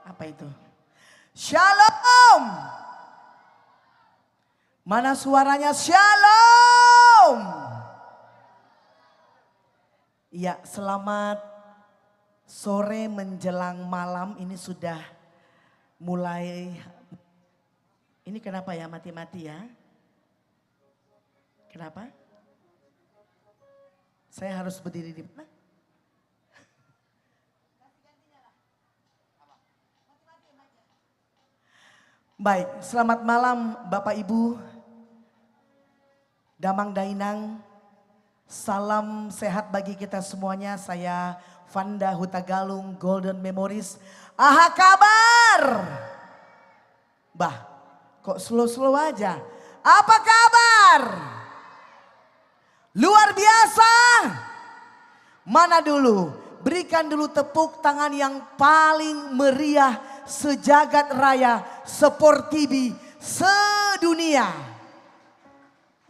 Apa itu? Shalom. Mana suaranya shalom? Ya, selamat sore menjelang malam. Ini sudah mulai. Ini kenapa ya mati-mati ya? Kenapa? Saya harus berdiri di mana? Baik, selamat malam Bapak Ibu, Damang Dainang, salam sehat bagi kita semuanya. Saya Vanda Hutagalung, Golden Memories. Aha kabar? Bah, kok slow-slow aja? Apa kabar? Luar biasa? Mana dulu? Berikan dulu tepuk tangan yang paling meriah sejagat raya, Sport TV sedunia.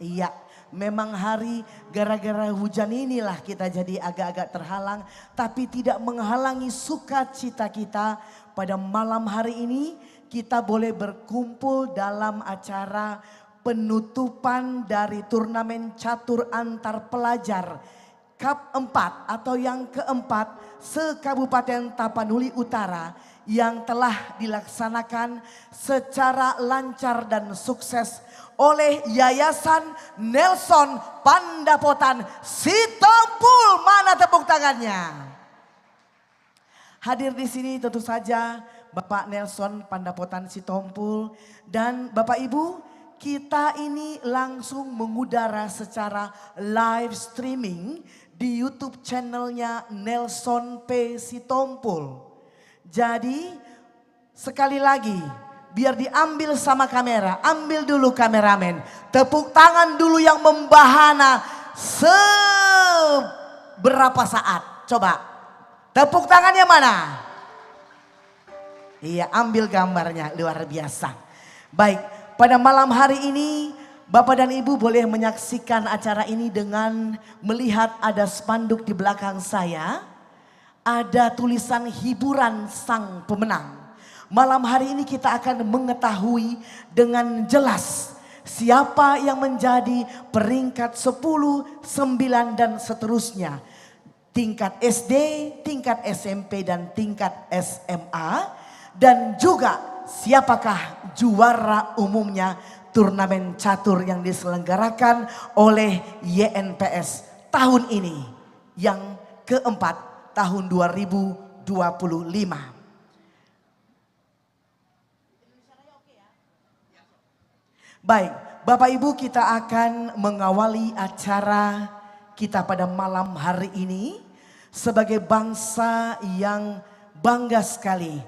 Iya, memang hari gara-gara hujan inilah kita jadi agak-agak terhalang. Tapi tidak menghalangi sukacita kita. Pada malam hari ini kita boleh berkumpul dalam acara penutupan dari turnamen catur antar pelajar Cup 4 atau yang keempat se-Kabupaten Tapanuli Utara yang telah dilaksanakan secara lancar dan sukses oleh Yayasan Nelson Pandapotan Sitompul. Mana tepuk tangannya? Hadir di sini tentu saja Bapak Nelson Pandapotan Sitompul dan Bapak Ibu, kita ini langsung mengudara secara live streaming di YouTube channelnya Nelson P. Sitompul. Jadi sekali lagi biar diambil sama kamera, ambil dulu kameramen. Tepuk tangan dulu yang membahana seberapa saat. Coba tepuk tangannya mana? Iya, ambil gambarnya, luar biasa. Baik, pada malam hari ini Bapak dan Ibu boleh menyaksikan acara ini dengan melihat ada spanduk di belakang saya. Ada tulisan hiburan sang pemenang. Malam hari ini kita akan mengetahui dengan jelas siapa yang menjadi peringkat 10, 9 dan seterusnya. Tingkat SD, tingkat SMP dan tingkat SMA. Dan juga siapakah juara umumnya turnamen catur yang diselenggarakan oleh YNPS tahun ini. Yang keempat tahun 2025. Baik, Bapak Ibu, kita akan mengawali acara kita pada malam hari ini sebagai bangsa yang bangga sekali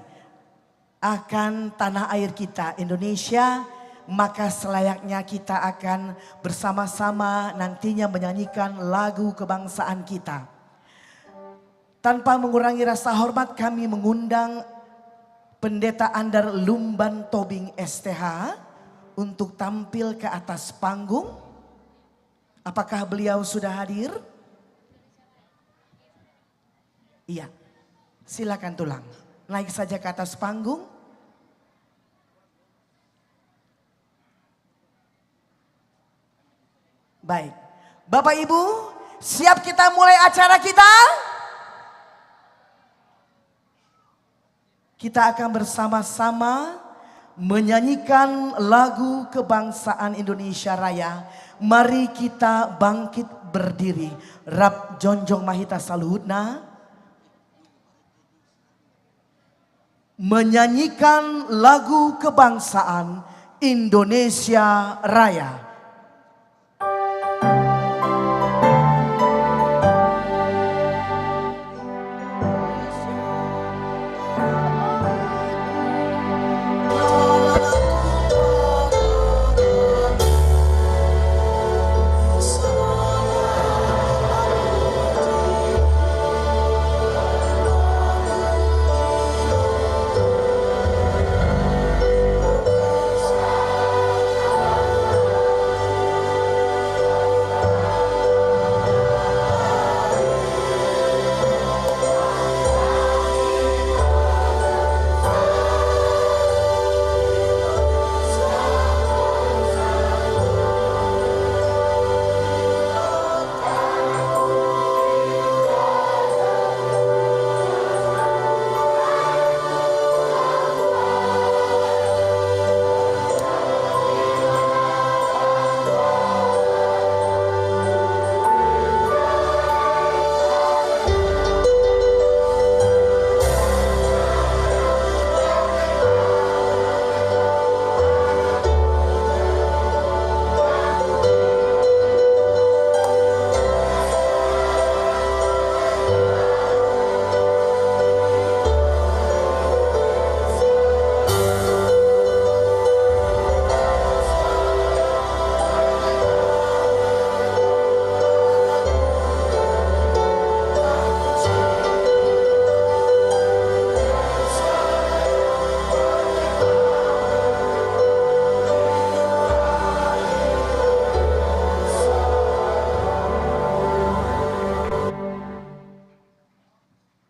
akan tanah air kita Indonesia. Maka selayaknya kita akan bersama-sama nantinya menyanyikan lagu kebangsaan kita. Tanpa mengurangi rasa hormat, kami mengundang Pendeta Andar Lumban Tobing STH untuk tampil ke atas panggung. Apakah beliau sudah hadir? Iya, silakan tulang. Naik saja ke atas panggung. Baik, Bapak Ibu, siap kita mulai acara kita? Kita akan bersama-sama menyanyikan lagu kebangsaan Indonesia Raya. Mari kita bangkit berdiri. Rap Jonjong Mahita Saluhutna menyanyikan lagu kebangsaan Indonesia Raya.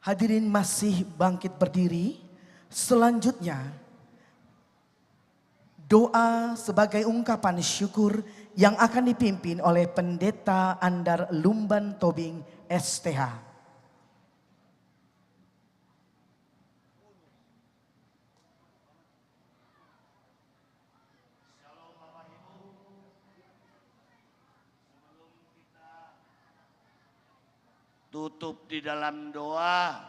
Hadirin masih bangkit berdiri. Selanjutnya, doa sebagai ungkapan syukur yang akan dipimpin oleh Pendeta Andar Lumban Tobing STH. Tutup di dalam doa.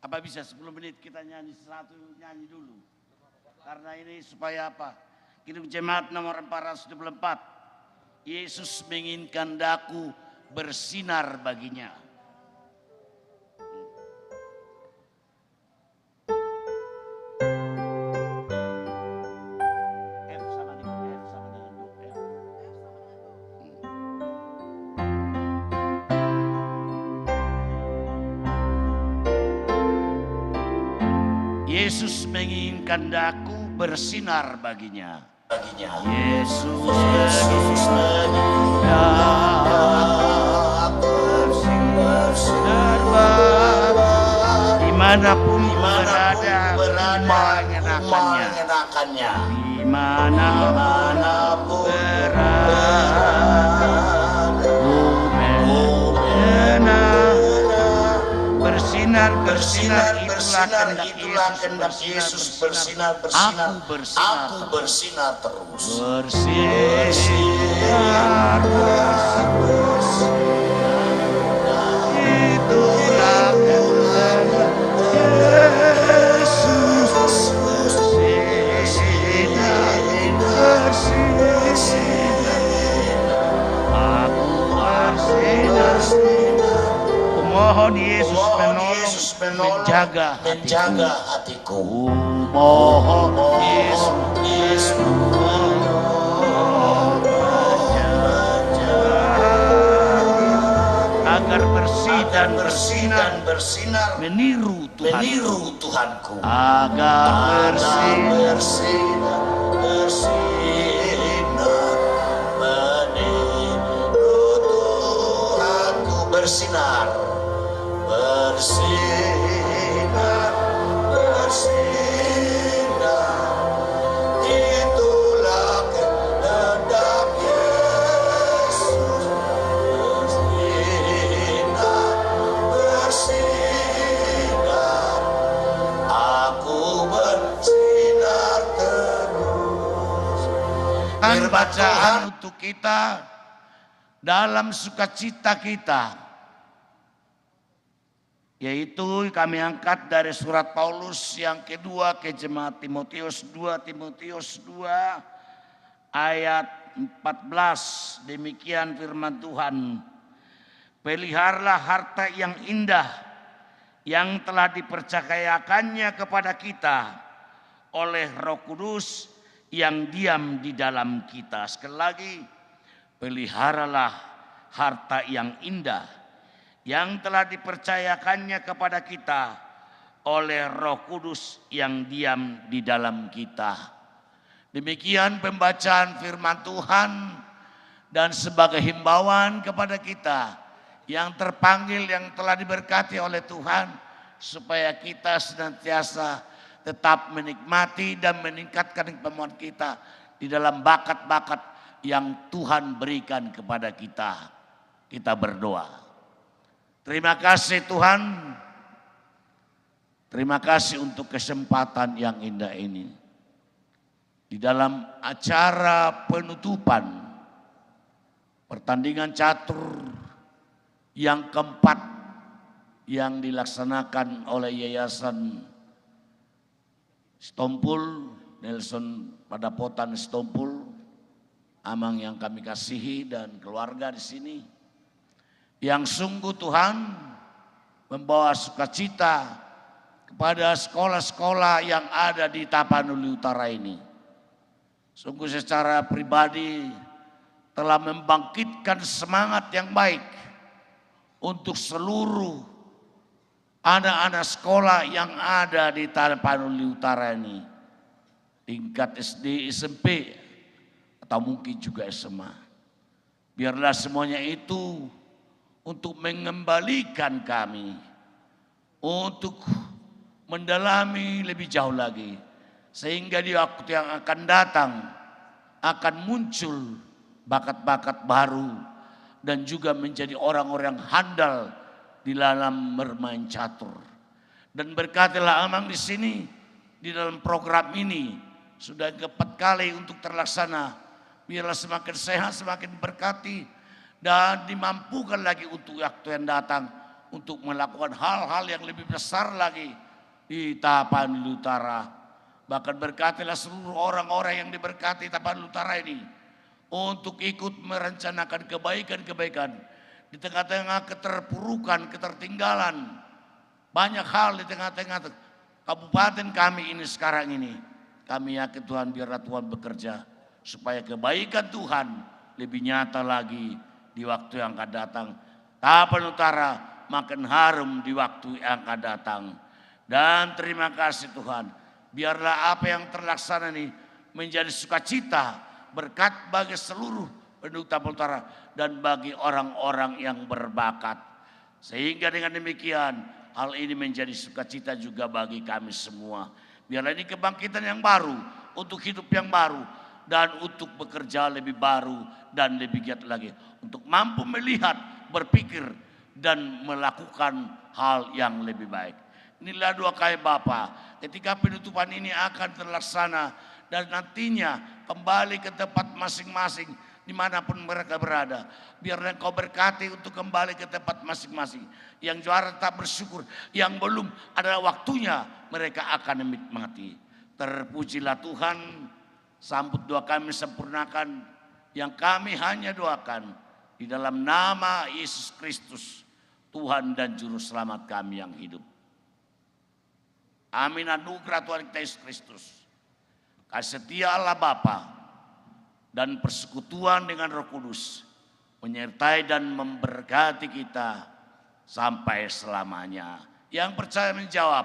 Apa bisa 10 menit kita nyanyi nyanyi dulu. Karena ini supaya apa? Kidung Jemaat nomor 424. Yesus menginginkan daku bersinar baginya. Yesus menginginkan daku bersinar baginya. Yesus menginginkan bersinar baginya. Dimanapun berada, mengenakannya. Dimanapun berada, bersinar, itulah kehendak Yesus, bersinar, aku bersinar terus. Bersinar, itulah kehendak Yesus, bersinar, aku bersinar. Mohon Yesus menolong menjaga hatiku. Mohon Yesus agar bersih dan bersinar meniru Tuhanku. Agar bersih dan bersinar meniru Tuhanku. Bersinar, itulah kehendak Yesus. Bersinar, aku bersinar terus. Bacaan untuk kita dalam sukacita kita, yaitu kami angkat dari surat Paulus yang kedua ke jemaat Timotius, 2 Timotius 2 ayat 14. Demikian firman Tuhan. Peliharalah harta yang indah yang telah dipercayakannya kepada kita oleh Roh Kudus yang diam di dalam kita. Sekali lagi, peliharalah harta yang indah yang telah dipercayakannya kepada kita oleh Roh Kudus yang diam di dalam kita. Demikian pembacaan firman Tuhan, dan sebagai himbauan kepada kita yang terpanggil, yang telah diberkati oleh Tuhan, supaya kita senantiasa tetap menikmati dan meningkatkan kemampuan kita di dalam bakat-bakat yang Tuhan berikan kepada kita. Kita berdoa. Terima kasih Tuhan, terima kasih untuk kesempatan yang indah ini. Di dalam acara penutupan pertandingan catur yang keempat yang dilaksanakan oleh Yayasan Stompul, Nelson Padapotan Stompul, Amang yang kami kasihi dan keluarga di sini, yang sungguh Tuhan membawa sukacita kepada sekolah-sekolah yang ada di Tapanuli Utara ini. Sungguh secara pribadi telah membangkitkan semangat yang baik untuk seluruh anak-anak sekolah yang ada di Tapanuli Utara ini. Tingkat SD, SMP, atau mungkin juga SMA. Biarlah semuanya itu untuk mengembalikan kami, untuk mendalami lebih jauh lagi. Sehingga di waktu yang akan datang akan muncul bakat-bakat baru dan juga menjadi orang-orang handal di dalam bermain catur. Dan berkatilah Amang di sini, di dalam program ini sudah keempat kali untuk terlaksana. Biarlah semakin sehat, semakin berkati dan dimampukan lagi untuk waktu yang datang untuk melakukan hal-hal yang lebih besar lagi di Tapanuli Utara. Bahkan berkatilah seluruh orang-orang yang diberkati Tapanuli Utara ini untuk ikut merencanakan kebaikan-kebaikan di tengah-tengah keterpurukan, ketertinggalan. Banyak hal di tengah-tengah kabupaten kami ini sekarang ini. Kami yakin Tuhan, biarlah Tuhan bekerja supaya kebaikan Tuhan lebih nyata lagi di waktu yang akan datang. Tapanuli Utara makin harum di waktu yang akan datang. Dan terima kasih Tuhan. Biarlah apa yang terlaksana ini menjadi sukacita, berkat bagi seluruh penduduk Tapanuli Utara dan bagi orang-orang yang berbakat. Sehingga dengan demikian hal ini menjadi sukacita juga bagi kami semua. Biarlah ini kebangkitan yang baru, untuk hidup yang baru, dan untuk bekerja lebih baru dan lebih giat lagi. Untuk mampu melihat, berpikir, dan melakukan hal yang lebih baik. Inilah doa kami Bapa, ketika penutupan ini akan terlaksana dan nantinya kembali ke tempat masing-masing dimanapun mereka berada. Biarlah Engkau berkati untuk kembali ke tempat masing-masing. Yang juara tetap bersyukur, yang belum adalah waktunya mereka akan menikmati. Terpujilah Tuhan, sambut doa kami, sempurnakan yang kami hanya doakan di dalam nama Yesus Kristus, Tuhan dan Juru Selamat kami yang hidup. Amin. Anugerah Tuhan kita Yesus Kristus, kasih setia Allah Bapa, dan persekutuan dengan Roh Kudus menyertai dan memberkati kita sampai selamanya. Yang percaya menjawab,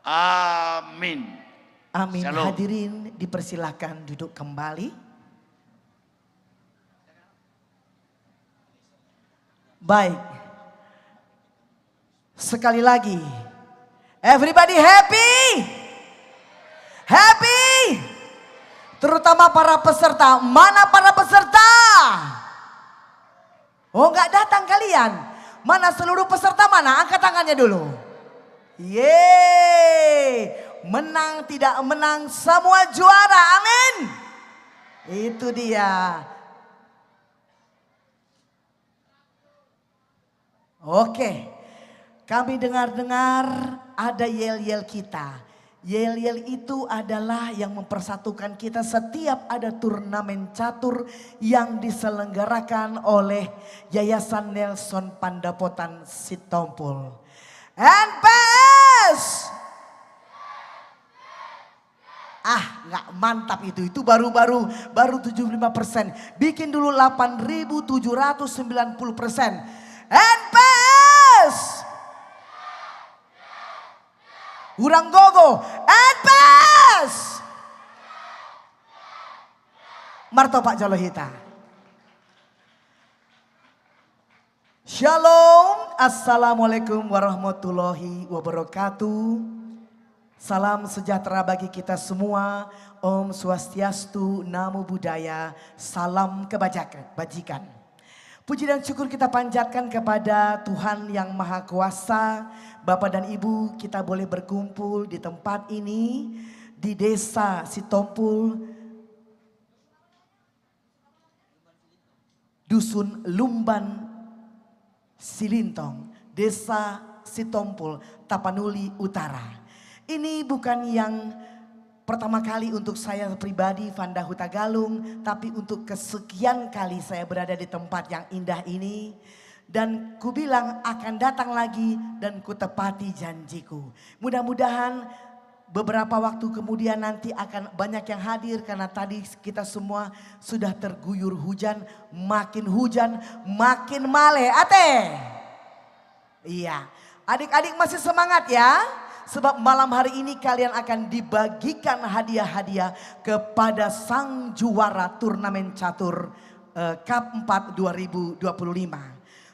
amin. Amin. Shalom. Hadirin dipersilakan duduk kembali. Baik. Sekali lagi. Everybody happy? Happy? Terutama para peserta. Mana para peserta? Oh, enggak datang kalian? Mana seluruh peserta mana? Angkat tangannya dulu. Yeay. Menang tidak menang semua juara. Amin. Itu dia. Oke. Kami dengar-dengar ada yel-yel kita. Yel-yel itu adalah yang mempersatukan kita setiap ada turnamen catur yang diselenggarakan oleh Yayasan Nelson Pandapotan Sitompul. NPS! Nggak mantap itu baru 75%. Bikin dulu 8.790%. NPS! Kurang gogo. NPS! Marto Pak Jolohita. Shalom. Assalamualaikum warahmatullahi wabarakatuh. Salam sejahtera bagi kita semua. Om Swastiastu, Namo Buddhaya, salam kebajikan. Puji dan syukur kita panjatkan kepada Tuhan yang Maha Kuasa. Bapak dan Ibu, kita boleh berkumpul di tempat ini, di Desa Sitompul, Dusun Lumban Silintong, Desa Sitompul, Tapanuli Utara. Ini bukan yang pertama kali untuk saya pribadi, Vanda Huta Galung, tapi untuk kesekian kali saya berada di tempat yang indah ini. Dan ku bilang akan datang lagi dan ku tepati janjiku. Mudah-mudahan beberapa waktu kemudian nanti akan banyak yang hadir, karena tadi kita semua sudah terguyur hujan makin male. Ate? Iya, adik-adik masih semangat ya? Sebab malam hari ini kalian akan dibagikan hadiah-hadiah kepada sang juara turnamen catur Cup 4 2025.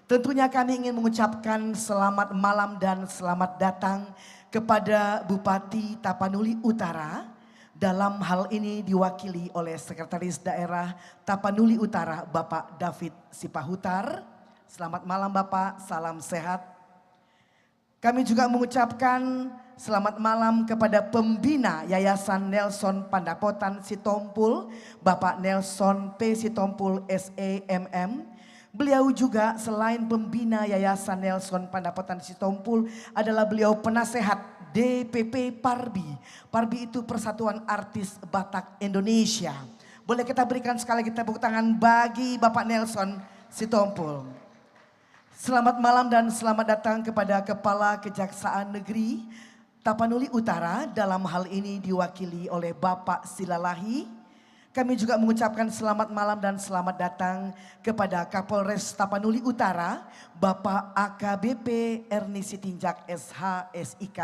Tentunya kami ingin mengucapkan selamat malam dan selamat datang kepada Bupati Tapanuli Utara. Dalam hal ini diwakili oleh Sekretaris Daerah Tapanuli Utara Bapak David Sipahutar. Selamat malam Bapak, salam sehat. Kami juga mengucapkan selamat malam kepada pembina Yayasan Nelson Pandapotan Sitompul, Bapak Nelson P. Sitompul SEMM. Beliau juga selain pembina Yayasan Nelson Pandapotan Sitompul adalah beliau penasehat DPP Parbi. Parbi itu Persatuan Artis Batak Indonesia. Boleh kita berikan sekali lagi tepuk tangan bagi Bapak Nelson Sitompul. Selamat malam dan selamat datang kepada Kepala Kejaksaan Negeri Tapanuli Utara. Dalam hal ini diwakili oleh Bapak Silalahi. Kami juga mengucapkan selamat malam dan selamat datang kepada Kapolres Tapanuli Utara, Bapak AKBP Erni Sitinjak SH SIK.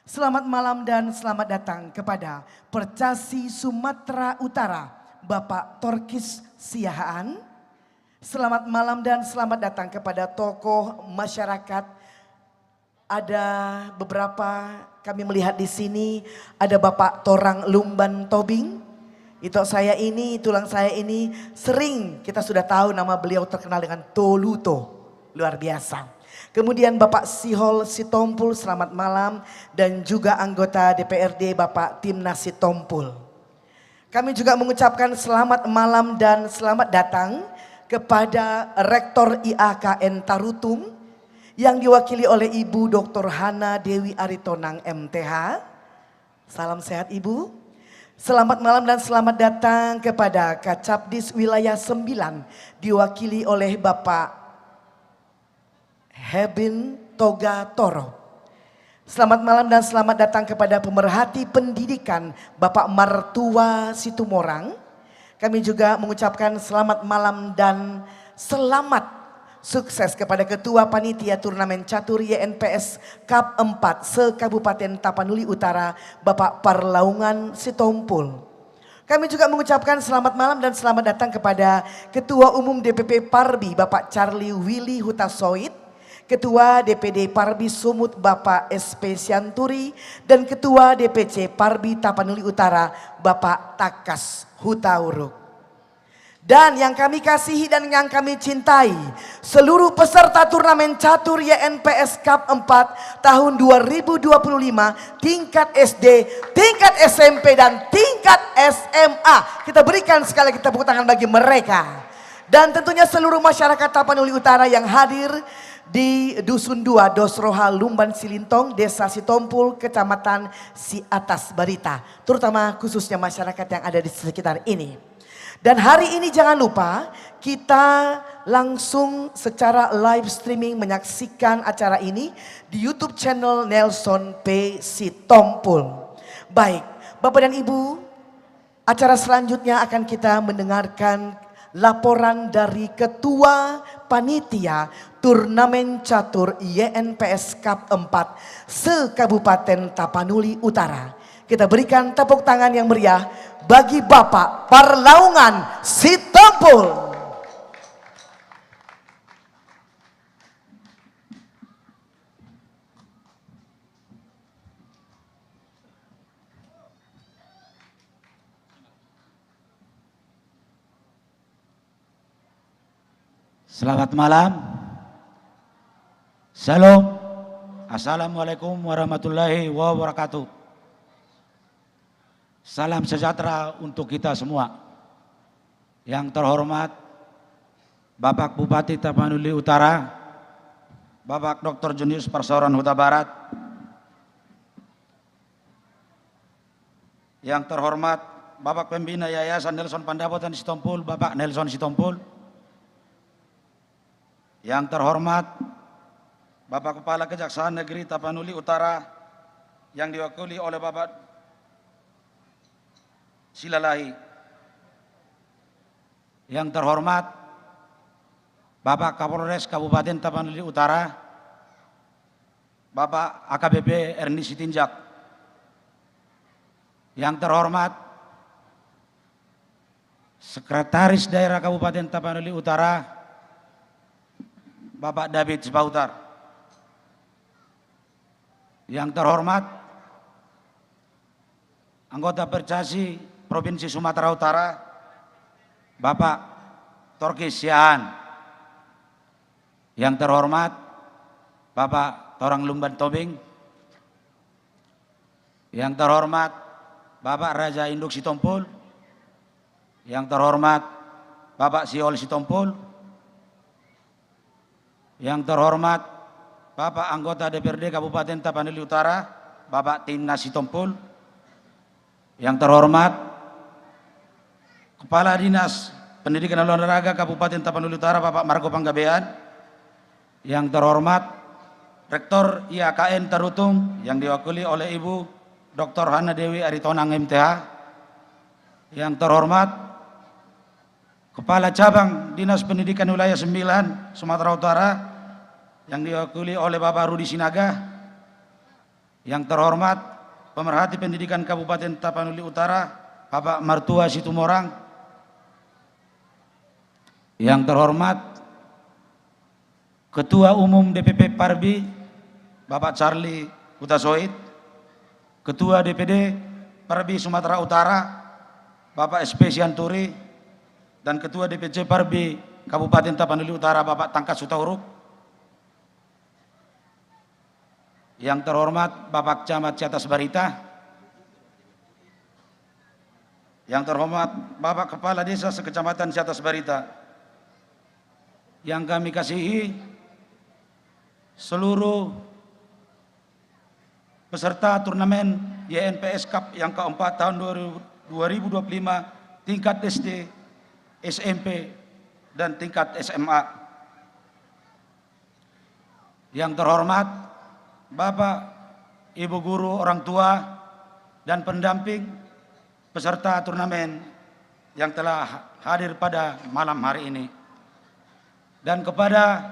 Selamat malam dan selamat datang kepada Percasi Sumatera Utara, Bapak Torkis Siahaan. Selamat malam dan selamat datang kepada tokoh masyarakat. Ada beberapa kami melihat di sini, ada Bapak Torang Lumban Tobing. Itu saya ini, tulang saya ini sering kita sudah tahu nama beliau terkenal dengan Toluto. Luar biasa. Kemudian Bapak Sihol Sitompul, selamat malam. Dan juga anggota DPRD Bapak Timnas Sitompul. Kami juga mengucapkan selamat malam dan selamat datang kepada Rektor IAKN Tarutung yang diwakili oleh Ibu Dr. Hana Dewi Aritonang MTH. Salam sehat Ibu. Selamat malam dan selamat datang kepada Kacapdis Wilayah 9 diwakili oleh Bapak Hebin Toga Toro. Selamat malam dan selamat datang kepada pemerhati pendidikan Bapak Martua Situmorang. Kami juga mengucapkan selamat malam dan selamat sukses kepada Ketua Panitia Turnamen Catur YNPS Cup 4 se-Kabupaten Tapanuli Utara, Bapak Parlaungan Sitompul. Kami juga mengucapkan selamat malam dan selamat datang kepada Ketua Umum DPP Parbi, Bapak Charlie Willy Hutasoid, Ketua DPD Parbi Sumut, Bapak SP Sianturi, dan Ketua DPC Parbi Tapanuli Utara, Bapak Takas Hutauruk. Dan yang kami kasihi dan yang kami cintai, seluruh peserta turnamen catur YNPS Cup 4 tahun 2025 tingkat SD, tingkat SMP dan tingkat SMA. Kita berikan sekali lagi tepuk tangan bagi mereka. Dan tentunya seluruh masyarakat Tapanuli Utara yang hadir di Dusun 2 Dosroha Lumban Silintong, Desa Sitompul, Kecamatan Siatas Barita. Terutama khususnya masyarakat yang ada di sekitar ini. Dan hari ini jangan lupa kita langsung secara live streaming menyaksikan acara ini di YouTube channel Nelson P. Sitompul. Baik, Bapak dan Ibu, acara selanjutnya akan kita mendengarkan laporan dari Ketua Panitia Turnamen Catur YNPS Cup 4 se-Kabupaten Tapanuli Utara. Kita berikan tepuk tangan yang meriah bagi Bapak Parlaungan Sitompul. Selamat malam. Salam. Assalamualaikum warahmatullahi wabarakatuh. Salam sejahtera untuk kita semua. Yang terhormat Bapak Bupati Tapanuli Utara, Bapak Dr. Junius Persoran Huta Barat. Yang terhormat Bapak Pembina Yayasan Nelson Pandapotan Sitompul, Bapak Nelson Sitompul. Yang terhormat Bapak Kepala Kejaksaan Negeri Tapanuli Utara yang diwakili oleh Bapak Silalahi. Yang terhormat Bapak Kapolres Kabupaten Tapanuli Utara, Bapak AKBP Erni Sitinjak. Yang terhormat Sekretaris Daerah Kabupaten Tapanuli Utara, Bapak David Sipautar. Yang terhormat anggota Percasi Provinsi Sumatera Utara, Bapak Torkis Siaan. Yang terhormat Bapak Torang Lumban Tobing. Yang terhormat Bapak Raja Induk Sitompul. Yang terhormat Bapak Siol Sitompul. Yang terhormat Bapak anggota DPRD Kabupaten Tapanuli Utara, Bapak Timnas Sitompul. Yang terhormat Kepala Dinas Pendidikan dan Olahraga Kabupaten Tapanuli Utara, Bapak Marco Panggabean. Yang terhormat Rektor IAKN Tarutung yang diwakili oleh Ibu Dr. Hana Dewi Aritonang MTH. Yang terhormat Kepala Cabang Dinas Pendidikan Wilayah 9 Sumatera Utara yang diwakili oleh Bapak Rudi Sinaga. Yang terhormat Pemerhati Pendidikan Kabupaten Tapanuli Utara, Bapak Martua Situmorang. Yang terhormat Ketua Umum DPP Parbi, Bapak Charlie Hutasoid. Ketua DPD Parbi Sumatera Utara, Bapak SP Sianturi. Dan Ketua DPC Parbi Kabupaten Tapanuli Utara, Bapak Tangkas Sutahuruk. Yang terhormat Bapak Camat Ciatas Barita. Yang terhormat Bapak Kepala Desa Sekecamatan Ciatas Barita. Yang kami kasihi seluruh peserta turnamen YNPS Cup yang keempat tahun 2025 tingkat SD, SMP, dan tingkat SMA. Yang terhormat Bapak, Ibu guru, orang tua, dan pendamping peserta turnamen yang telah hadir pada malam hari ini. Dan kepada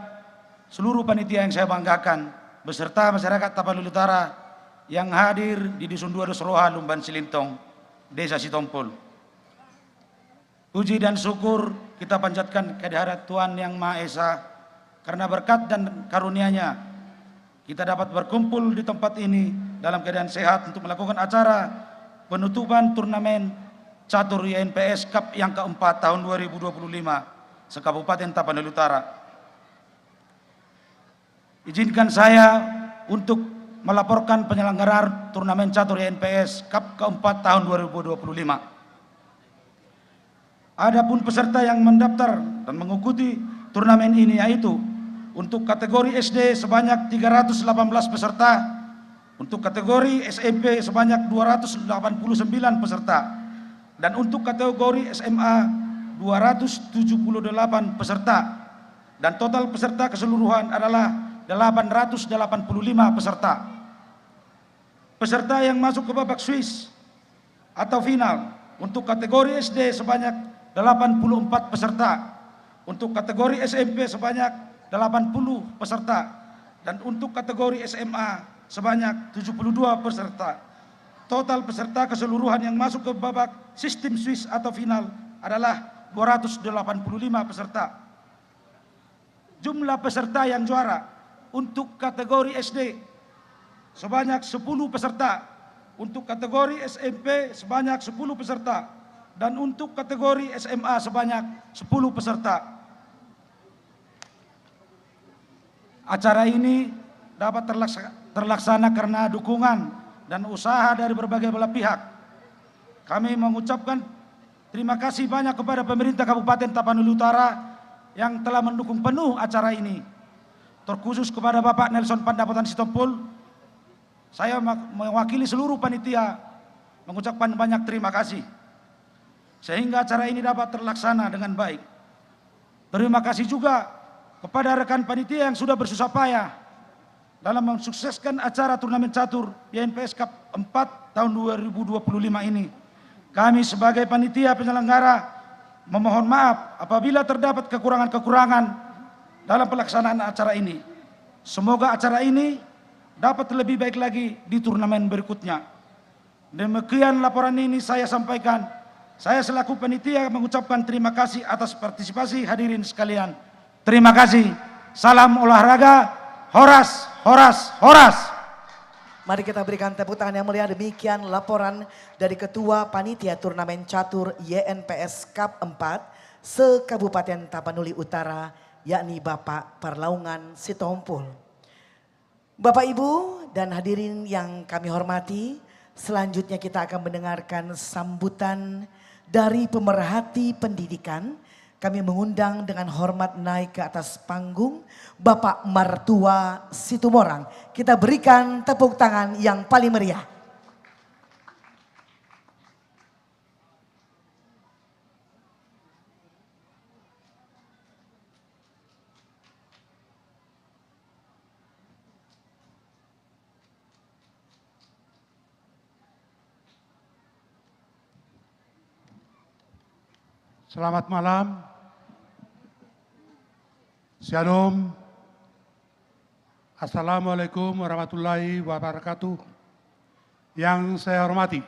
seluruh panitia yang saya banggakan, beserta masyarakat Tapanuli Utara yang hadir di Dusun 2 Dosroha, Lumban Silintong, Desa Sitompul. Puji dan syukur kita panjatkan kehadirat Tuhan Yang Maha Esa, karena berkat dan karunia-Nya kita dapat berkumpul di tempat ini dalam keadaan sehat untuk melakukan acara penutupan turnamen catur YNPS Cup yang keempat tahun 2025 se-Kabupaten Tapanuli Utara. Izinkan saya untuk melaporkan penyelenggaraan turnamen catur YNPS Cup keempat tahun 2025. Adapun peserta yang mendaftar dan mengikuti turnamen ini yaitu untuk kategori SD sebanyak 318 peserta, untuk kategori SMP sebanyak 289 peserta, dan untuk kategori SMA 278 peserta, dan total peserta keseluruhan adalah 885 peserta. Peserta yang masuk ke babak Swiss atau final untuk kategori SD sebanyak 84 peserta, untuk kategori SMP sebanyak 80 peserta, dan untuk kategori SMA sebanyak 72 peserta. Total peserta keseluruhan yang masuk ke babak sistem Swiss atau final adalah 285 peserta. Jumlah peserta yang juara untuk kategori SD sebanyak 10 peserta, untuk kategori SMP sebanyak 10 peserta, dan untuk kategori SMA sebanyak 10 peserta. Acara ini dapat terlaksana karena dukungan dan usaha dari berbagai belah pihak. Kami mengucapkan terima kasih banyak kepada pemerintah Kabupaten Tapanuli Utara yang telah mendukung penuh acara ini. Terkhusus kepada Bapak Nelson Pandapotan Sitompul, saya mewakili seluruh panitia mengucapkan banyak terima kasih, sehingga acara ini dapat terlaksana dengan baik. Terima kasih juga kepada rekan panitia yang sudah bersusah payah dalam mensukseskan acara turnamen catur YNPS Cup 4 tahun 2025 ini. Kami sebagai panitia penyelenggara memohon maaf apabila terdapat kekurangan-kekurangan dalam pelaksanaan acara ini. Semoga acara ini dapat lebih baik lagi di turnamen berikutnya. Demikian laporan ini saya sampaikan. Saya selaku panitia mengucapkan terima kasih atas partisipasi hadirin sekalian. Terima kasih. salam olahraga, horas, horas, horas. Mari kita berikan tepuk tangan yang mulia. Demikian laporan dari Ketua Panitia Turnamen Catur YNPS Cup 4 se-Kabupaten Tapanuli Utara, yakni Bapak Parlaungan Sitompul. Bapak Ibu dan hadirin yang kami hormati, selanjutnya kita akan mendengarkan sambutan dari pemerhati pendidikan. Kami mengundang dengan hormat naik ke atas panggung Bapak Martua Situmorang. Kita berikan tepuk tangan yang paling meriah. Selamat malam, Shalom, Assalamualaikum warahmatullahi wabarakatuh. Yang saya hormati,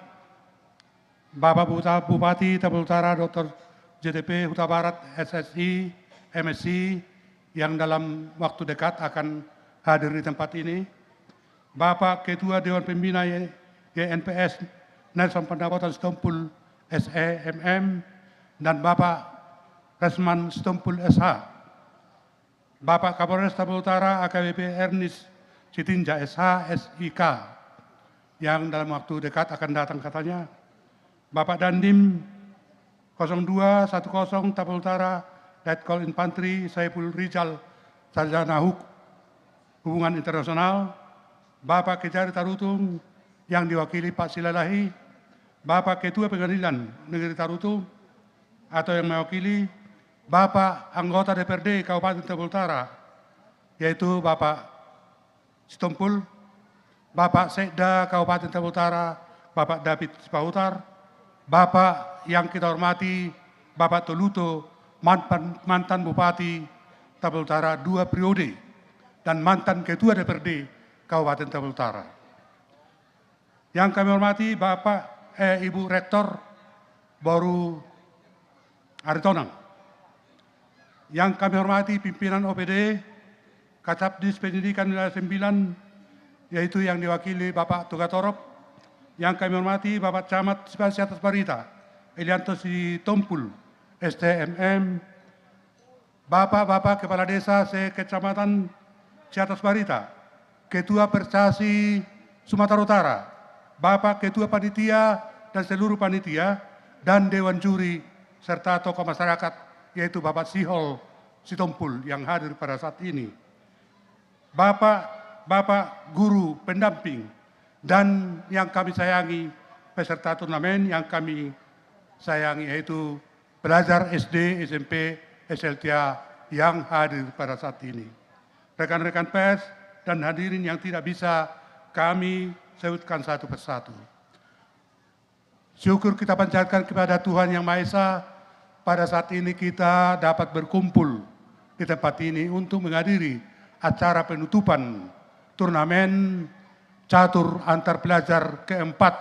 Bapak Bupati Tapanuli Utara Dr. JDP Huta Barat SSI, MSI yang dalam waktu dekat akan hadir di tempat ini, Bapak Ketua Dewan Pembina YNPS Nelson Pandapotan Sitompul SEMM, dan Bapak Resman Sitompul SH, Bapak Kapolres Tapanuli Utara AKBP Ernest Citinja SH SIK yang dalam waktu dekat akan datang katanya, Bapak Dandim 0210 Tapanuli Utara Letkol Infantri Saiful Rizal Sarjana Hubungan Internasional, Bapak Kejari Tarutung yang diwakili Pak Silalahi, Bapak Ketua Pengadilan Negeri Tarutung atau yang mewakili Bapak Anggota DPRD Kabupaten Tapanuli Utara, yaitu Bapak Sitompul, Bapak Sekda Kabupaten Tapanuli Utara, Bapak David Sipahutar, Bapak yang kita hormati, Bapak Toluto, mantan Bupati Tapanuli Utara 2 periode, dan mantan Ketua DPRD Kabupaten Tapanuli Utara. Yang kami hormati Ibu Rektor Baru Aritonang. Yang kami hormati pimpinan OPD Kasabdis Pendidikan Wilayah 9, yaitu yang diwakili Bapak Tugatorop. Yang kami hormati Bapak Camat Siatas Barita Elianto Sitompul STMM, Bapak-Bapak Kepala Desa se-Kecamatan Siatas Barita, Ketua Persasi Sumatera Utara, Bapak Ketua Panitia dan seluruh panitia, dan Dewan Juri serta tokoh masyarakat, yaitu Bapak Sihol Sitompul yang hadir pada saat ini. Bapak Guru pendamping dan yang kami sayangi peserta turnamen yang kami sayangi, yaitu pelajar SD, SMP, SLTA yang hadir pada saat ini. Rekan-rekan pers dan hadirin yang tidak bisa kami sebutkan satu persatu. Syukur kita panjatkan kepada Tuhan Yang Maha Esa, pada saat ini kita dapat berkumpul di tempat ini untuk menghadiri acara penutupan turnamen catur antar pelajar keempat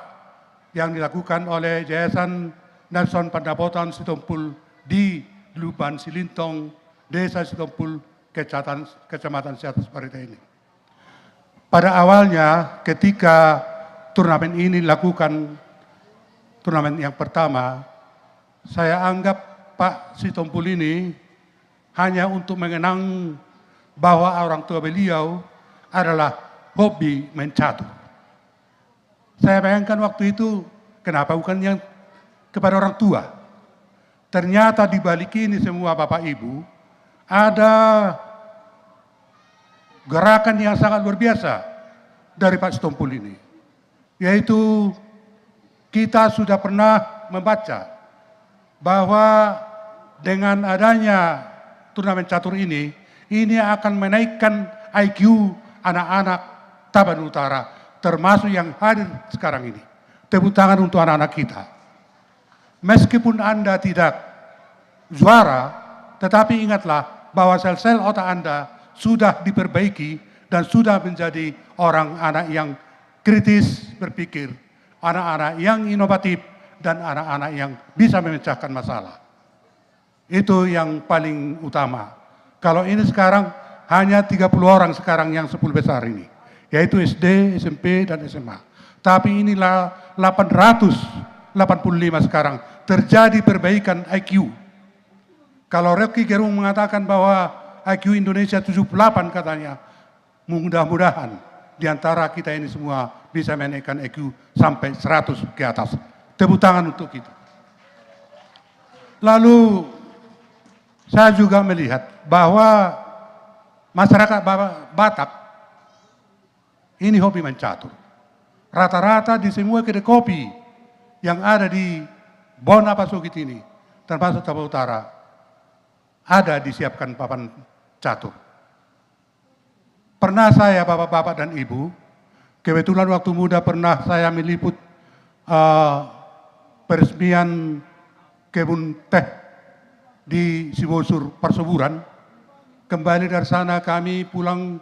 yang dilakukan oleh Yayasan Nelson Pandapotan Sitompul di Luban Silintong, Desa Sitompul, Kecamatan Siatas Barita ini. Pada awalnya ketika turnamen ini dilakukan, turnamen yang pertama, saya anggap Pak Sitompul ini hanya untuk mengenang bahwa orang tua beliau adalah hobi main catur. Saya bayangkan waktu itu, kenapa bukan yang kepada orang tua? Ternyata di balik ini semua Bapak Ibu, ada gerakan yang sangat luar biasa dari Pak Sitompul ini. Yaitu kita sudah pernah membaca bahwa dengan adanya turnamen catur ini akan menaikkan IQ anak-anak Tapanuli Utara, termasuk yang hadir sekarang ini. Tepuk tangan untuk anak-anak kita. Meskipun Anda tidak juara, tetapi ingatlah bahwa sel-sel otak Anda sudah diperbaiki dan sudah menjadi orang anak yang kritis berpikir, anak-anak yang inovatif, dan anak-anak yang bisa memecahkan masalah. Itu yang paling utama. Kalau ini sekarang hanya 30 orang sekarang yang 10 besar ini, yaitu SD, SMP, dan SMA. Tapi inilah 885 sekarang terjadi perbaikan IQ. Kalau Rocky Gerung mengatakan bahwa IQ Indonesia 78 katanya, mudah-mudahan di antara kita ini semua bisa menaikkan IQ sampai 100 ke atas. Tepuk tangan untuk kita. Lalu saya juga melihat bahwa masyarakat Batak ini hobi mencatur. Rata-rata di semua kedai kopi yang ada di Bon Apasukit ini, termasuk Tabah Utara, ada disiapkan papan catur. Pernah saya, bapak-bapak dan ibu, kebetulan waktu muda pernah saya meliput peresmian kebun teh di Sibosur Persuburan. Kembali dari sana kami pulang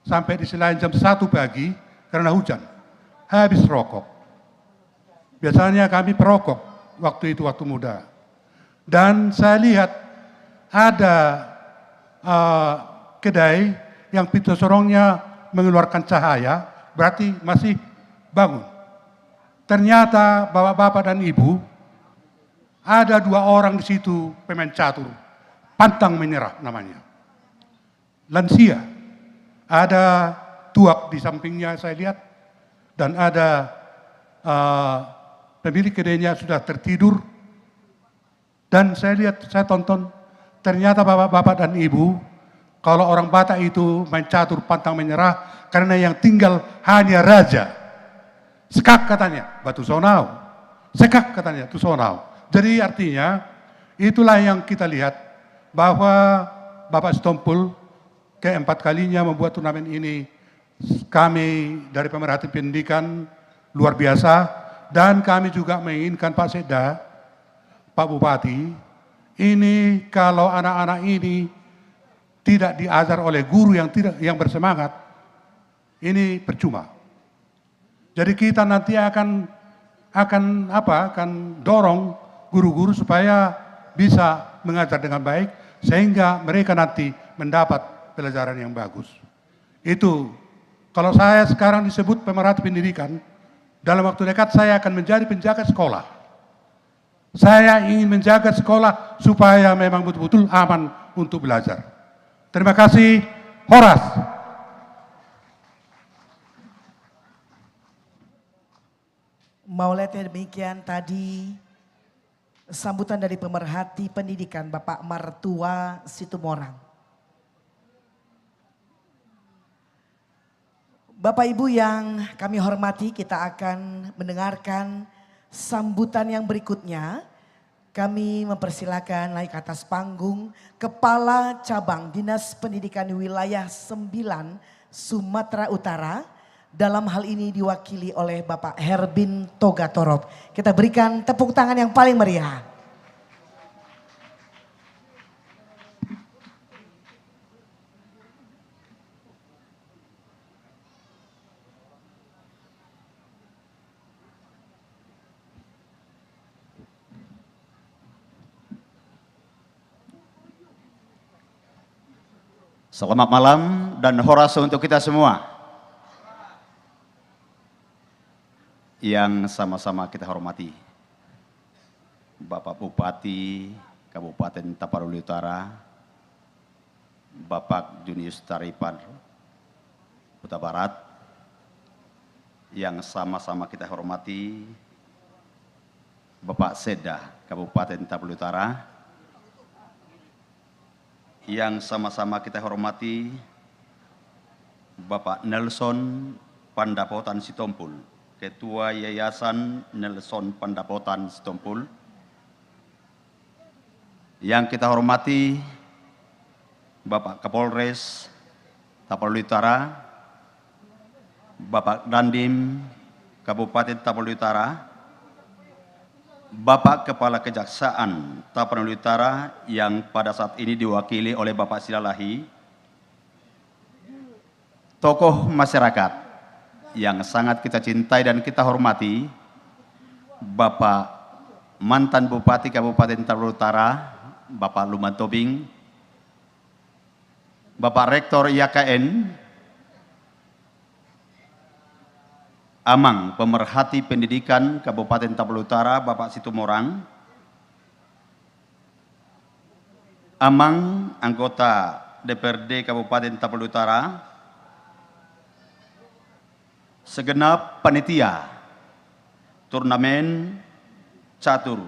sampai di Selain jam 1 pagi karena hujan. Habis rokok. Biasanya kami perokok waktu itu, waktu muda. Dan saya lihat ada kedai yang pintu sorongnya mengeluarkan cahaya, berarti masih bangun. Ternyata bapak-bapak dan ibu, ada 2 orang di situ pemain catur, pantang menyerah namanya. Lansia, ada tuak di sampingnya saya lihat, dan ada pemilik kedainya sudah tertidur. Dan saya lihat, saya tonton, ternyata bapak-bapak dan ibu, kalau orang Batak itu main catur pantang menyerah, karena yang tinggal hanya raja. Sekak katanya, batu sonau. Sekak katanya, tu sonau. Jadi artinya, itulah yang kita lihat, bahwa Bapak Sitompul keempat kalinya membuat turnamen ini. Kami dari pemerhati pendidikan luar biasa, dan kami juga menginginkan Pak Sekda, Pak Bupati, ini kalau anak-anak ini tidak diajar oleh guru yang bersemangat, ini percuma. Jadi kita nanti akan dorong guru-guru supaya bisa mengajar dengan baik, sehingga mereka nanti mendapat pelajaran yang bagus. Itu, kalau saya sekarang disebut pemerhati pendidikan, dalam waktu dekat saya akan menjadi penjaga sekolah. Saya ingin menjaga sekolah supaya memang betul-betul aman untuk belajar. Terima kasih, Horas. Mauletnya demikian tadi sambutan dari pemerhati pendidikan Bapak Martua Situmorang. Bapak Ibu yang kami hormati, kita akan mendengarkan sambutan yang berikutnya. Kami mempersilakan naik ke atas panggung Kepala Cabang Dinas Pendidikan Wilayah 9 Sumatera Utara. Dalam hal ini diwakili oleh Bapak Herbin Togatorop. Kita berikan tepuk tangan yang paling meriah. Selamat malam dan horas untuk kita semua. Yang sama-sama kita hormati, Bapak Bupati Kabupaten Tapanuli Utara, Bapak Junius Taripan Kuta Barat, yang sama-sama kita hormati, Bapak Sekda Kabupaten Tapanuli Utara, yang sama-sama kita hormati, Bapak Nelson Pandapotan Sitompul, Ketua Yayasan Nelson Pandapotan Sitompul. Yang kita hormati Bapak Kapolres Tapanuli Utara, Bapak Dandim Kabupaten Tapanuli Utara, Bapak Kepala Kejaksaan Tapanuli Utara yang pada saat ini diwakili oleh Bapak Silalahi, tokoh masyarakat yang sangat kita cintai dan kita hormati, Bapak mantan Bupati Kabupaten Tapanuli Utara, Bapak Luman Tobing, Bapak Rektor IAKN, Amang Pemerhati Pendidikan Kabupaten Tapal Utara, Bapak Situmorang, Amang anggota DPRD Kabupaten Tapal Utara, segenap panitia turnamen catur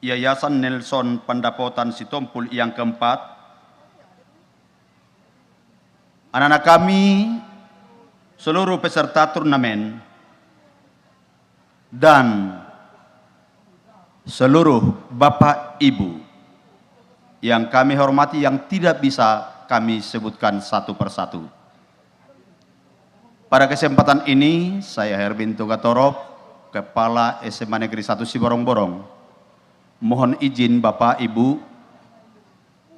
Yayasan Nelson Pandapotan Sitompul yang keempat, anak-anak kami, seluruh peserta turnamen, dan seluruh Bapak Ibu yang kami hormati yang tidak bisa kami sebutkan satu persatu. Pada kesempatan ini, saya Herbin Togatorov, Kepala SMA Negeri 1 Siborong-Borong, mohon izin Bapak Ibu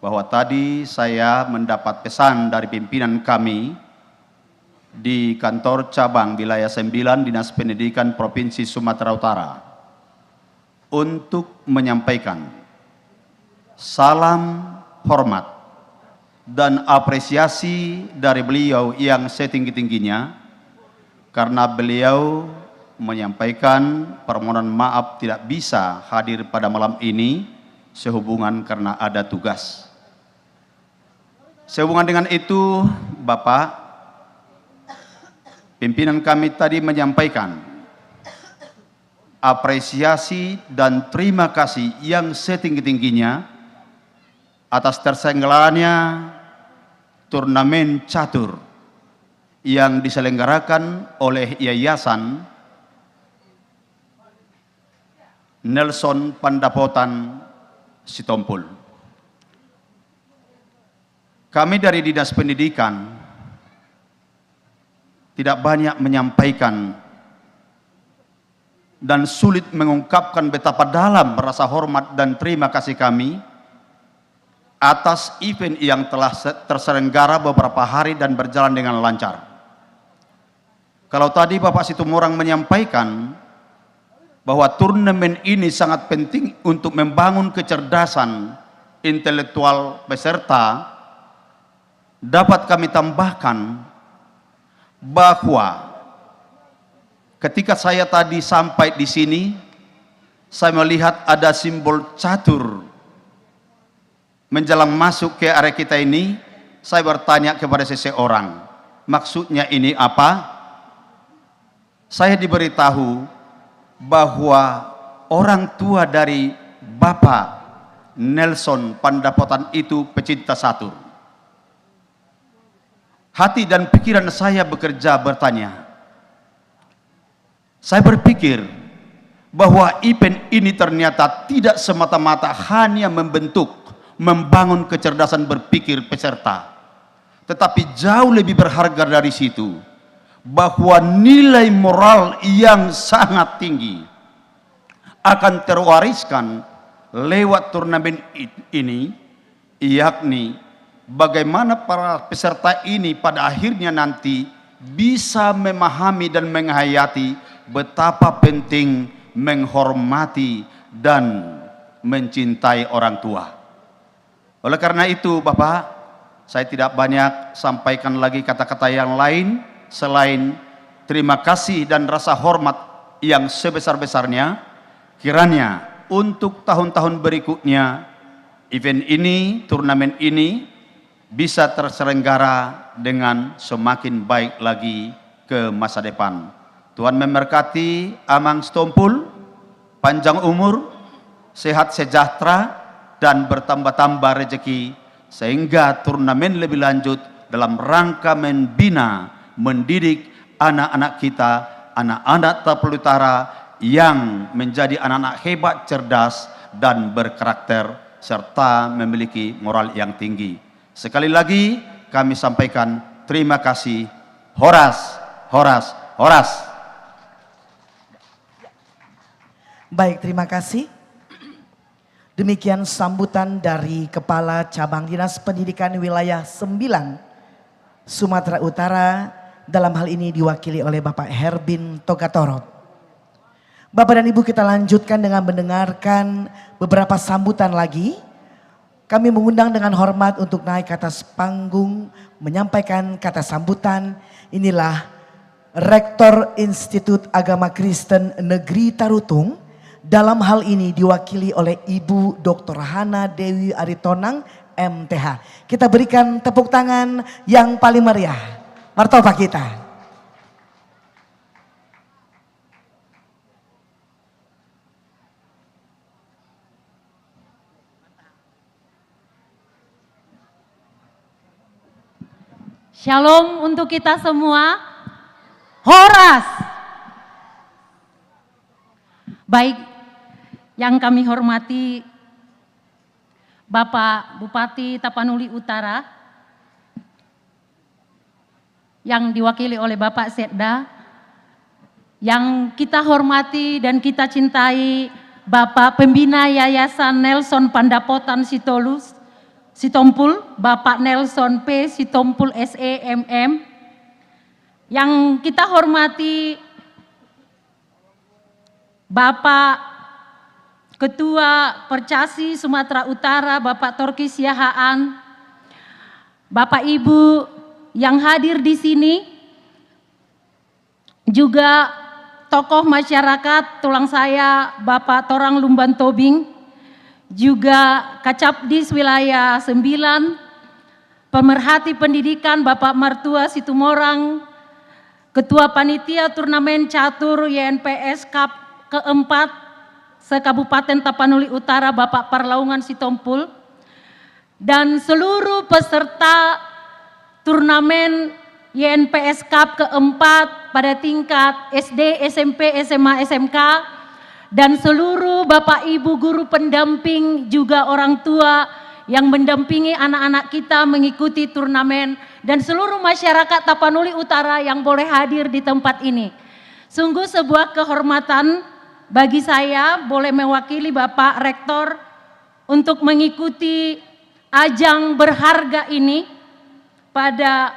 bahwa tadi saya mendapat pesan dari pimpinan kami di kantor cabang wilayah 9 Dinas Pendidikan Provinsi Sumatera Utara untuk menyampaikan salam hormat dan apresiasi dari beliau yang setinggi-tingginya karena beliau menyampaikan permohonan maaf tidak bisa hadir pada malam ini sehubungan karena ada tugas. Sehubungan dengan itu, Bapak, pimpinan kami tadi menyampaikan apresiasi dan terima kasih yang setinggi-tingginya atas terselenggaranya turnamen catur yang diselenggarakan oleh Yayasan Nelson Pandapotan Sitompul. Kami dari Dinas Pendidikan tidak banyak menyampaikan dan sulit mengungkapkan betapa dalam rasa hormat dan terima kasih kami atas event yang telah terselenggara beberapa hari dan berjalan dengan lancar. Kalau tadi Bapak Situmorang menyampaikan bahwa turnamen ini sangat penting untuk membangun kecerdasan intelektual peserta, dapat kami tambahkan bahwa ketika saya tadi sampai di sini, saya melihat ada simbol catur menjelang masuk ke area kita ini. Saya bertanya kepada seseorang, maksudnya ini apa? Saya diberitahu bahwa orang tua dari Bapak Nelson Pandapotan itu pecinta catur. Hati dan pikiran saya bekerja bertanya. Saya berpikir bahwa event ini ternyata tidak semata-mata hanya membentuk, membangun kecerdasan berpikir peserta, tetapi jauh lebih berharga dari situ, bahwa nilai moral yang sangat tinggi akan terwariskan lewat turnamen ini, yakni bagaimana para peserta ini pada akhirnya nanti bisa memahami dan menghayati betapa penting menghormati dan mencintai orang tua. Oleh karena itu Bapak, saya tidak banyak sampaikan lagi kata-kata yang lain selain terima kasih dan rasa hormat yang sebesar-besarnya. Kiranya untuk tahun-tahun berikutnya event ini, turnamen ini bisa terselenggara dengan semakin baik lagi ke masa depan. Tuhan memberkati Amang Sitompul, panjang umur, sehat sejahtera, dan bertambah-tambah rezeki, sehingga turnamen lebih lanjut dalam rangka membina, mendidik anak-anak kita, anak-anak Tapal Utara yang menjadi anak-anak hebat, cerdas, dan berkarakter, serta memiliki moral yang tinggi. Sekali lagi kami sampaikan terima kasih. Horas, horas, horas. Baik, terima kasih. Demikian sambutan dari Kepala Cabang Dinas Pendidikan Wilayah 9 Sumatera Utara, dalam hal ini diwakili oleh Bapak Herbin Togatorov. Bapak dan Ibu, kita lanjutkan dengan mendengarkan beberapa sambutan lagi kami mengundang dengan hormat untuk naik ke atas panggung menyampaikan kata sambutan. Inilah Rektor Institut Agama Kristen Negeri Tarutung, dalam hal ini diwakili oleh Ibu Dr. Hana Dewi Aritonang MTH. Kita berikan tepuk tangan yang paling meriah. Martoba kita. Shalom untuk kita semua. Horas. Baik, yang kami hormati Bapak Bupati Tapanuli Utara, yang diwakili oleh Bapak Setda, yang kita hormati dan kita cintai Bapak Pembina Yayasan Nelson Pandapotan Sitompul, Bapak Nelson P. Sitompul SEMM, yang kita hormati Bapak Ketua Percasi Sumatera Utara, Bapak Torki Siahaan, Bapak Ibu yang hadir di sini, juga tokoh masyarakat tulang saya Bapak Torang Lumban Tobing, juga Kacapdis Wilayah 9, Pemerhati Pendidikan Bapak Martua Situmorang, Ketua Panitia Turnamen Catur YNPS Cup keempat se-Kabupaten Tapanuli Utara Bapak Parlaungan Sitompul, dan seluruh peserta turnamen YNPS Cup keempat pada tingkat SD, SMP, SMA, SMK, dan seluruh Bapak Ibu guru pendamping juga orang tua yang mendampingi anak-anak kita mengikuti turnamen, dan seluruh masyarakat Tapanuli Utara yang boleh hadir di tempat ini. Sungguh sebuah kehormatan bagi saya boleh mewakili Bapak Rektor untuk mengikuti ajang berharga ini pada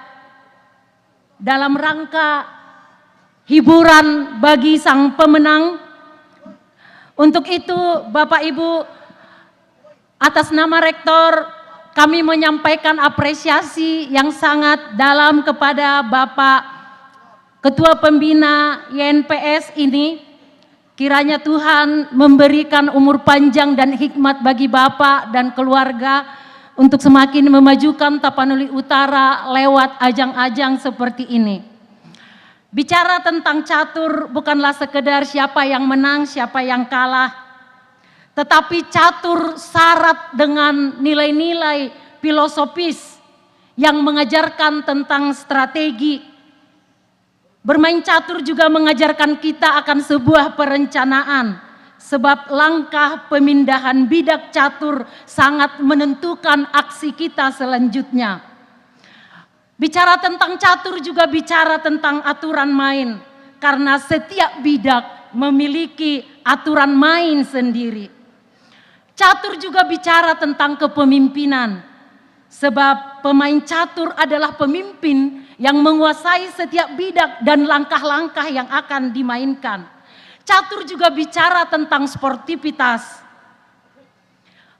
dalam rangka hiburan bagi sang pemenang. Untuk itu Bapak Ibu, atas nama Rektor kami menyampaikan apresiasi yang sangat dalam kepada Bapak Ketua Pembina YNPS ini. Kiranya Tuhan memberikan umur panjang dan hikmat bagi Bapak dan keluarga untuk semakin memajukan Tapanuli Utara lewat ajang-ajang seperti ini. Bicara tentang catur bukanlah sekedar siapa yang menang, siapa yang kalah, tetapi catur syarat dengan nilai-nilai filosofis yang mengajarkan tentang strategi. Bermain catur juga mengajarkan kita akan sebuah perencanaan, sebab langkah pemindahan bidak catur sangat menentukan aksi kita selanjutnya. Bicara tentang catur juga bicara tentang aturan main, karena setiap bidak memiliki aturan main sendiri. Catur juga bicara tentang kepemimpinan, sebab pemain catur adalah pemimpin yang menguasai setiap bidak dan langkah-langkah yang akan dimainkan. Catur juga bicara tentang sportivitas.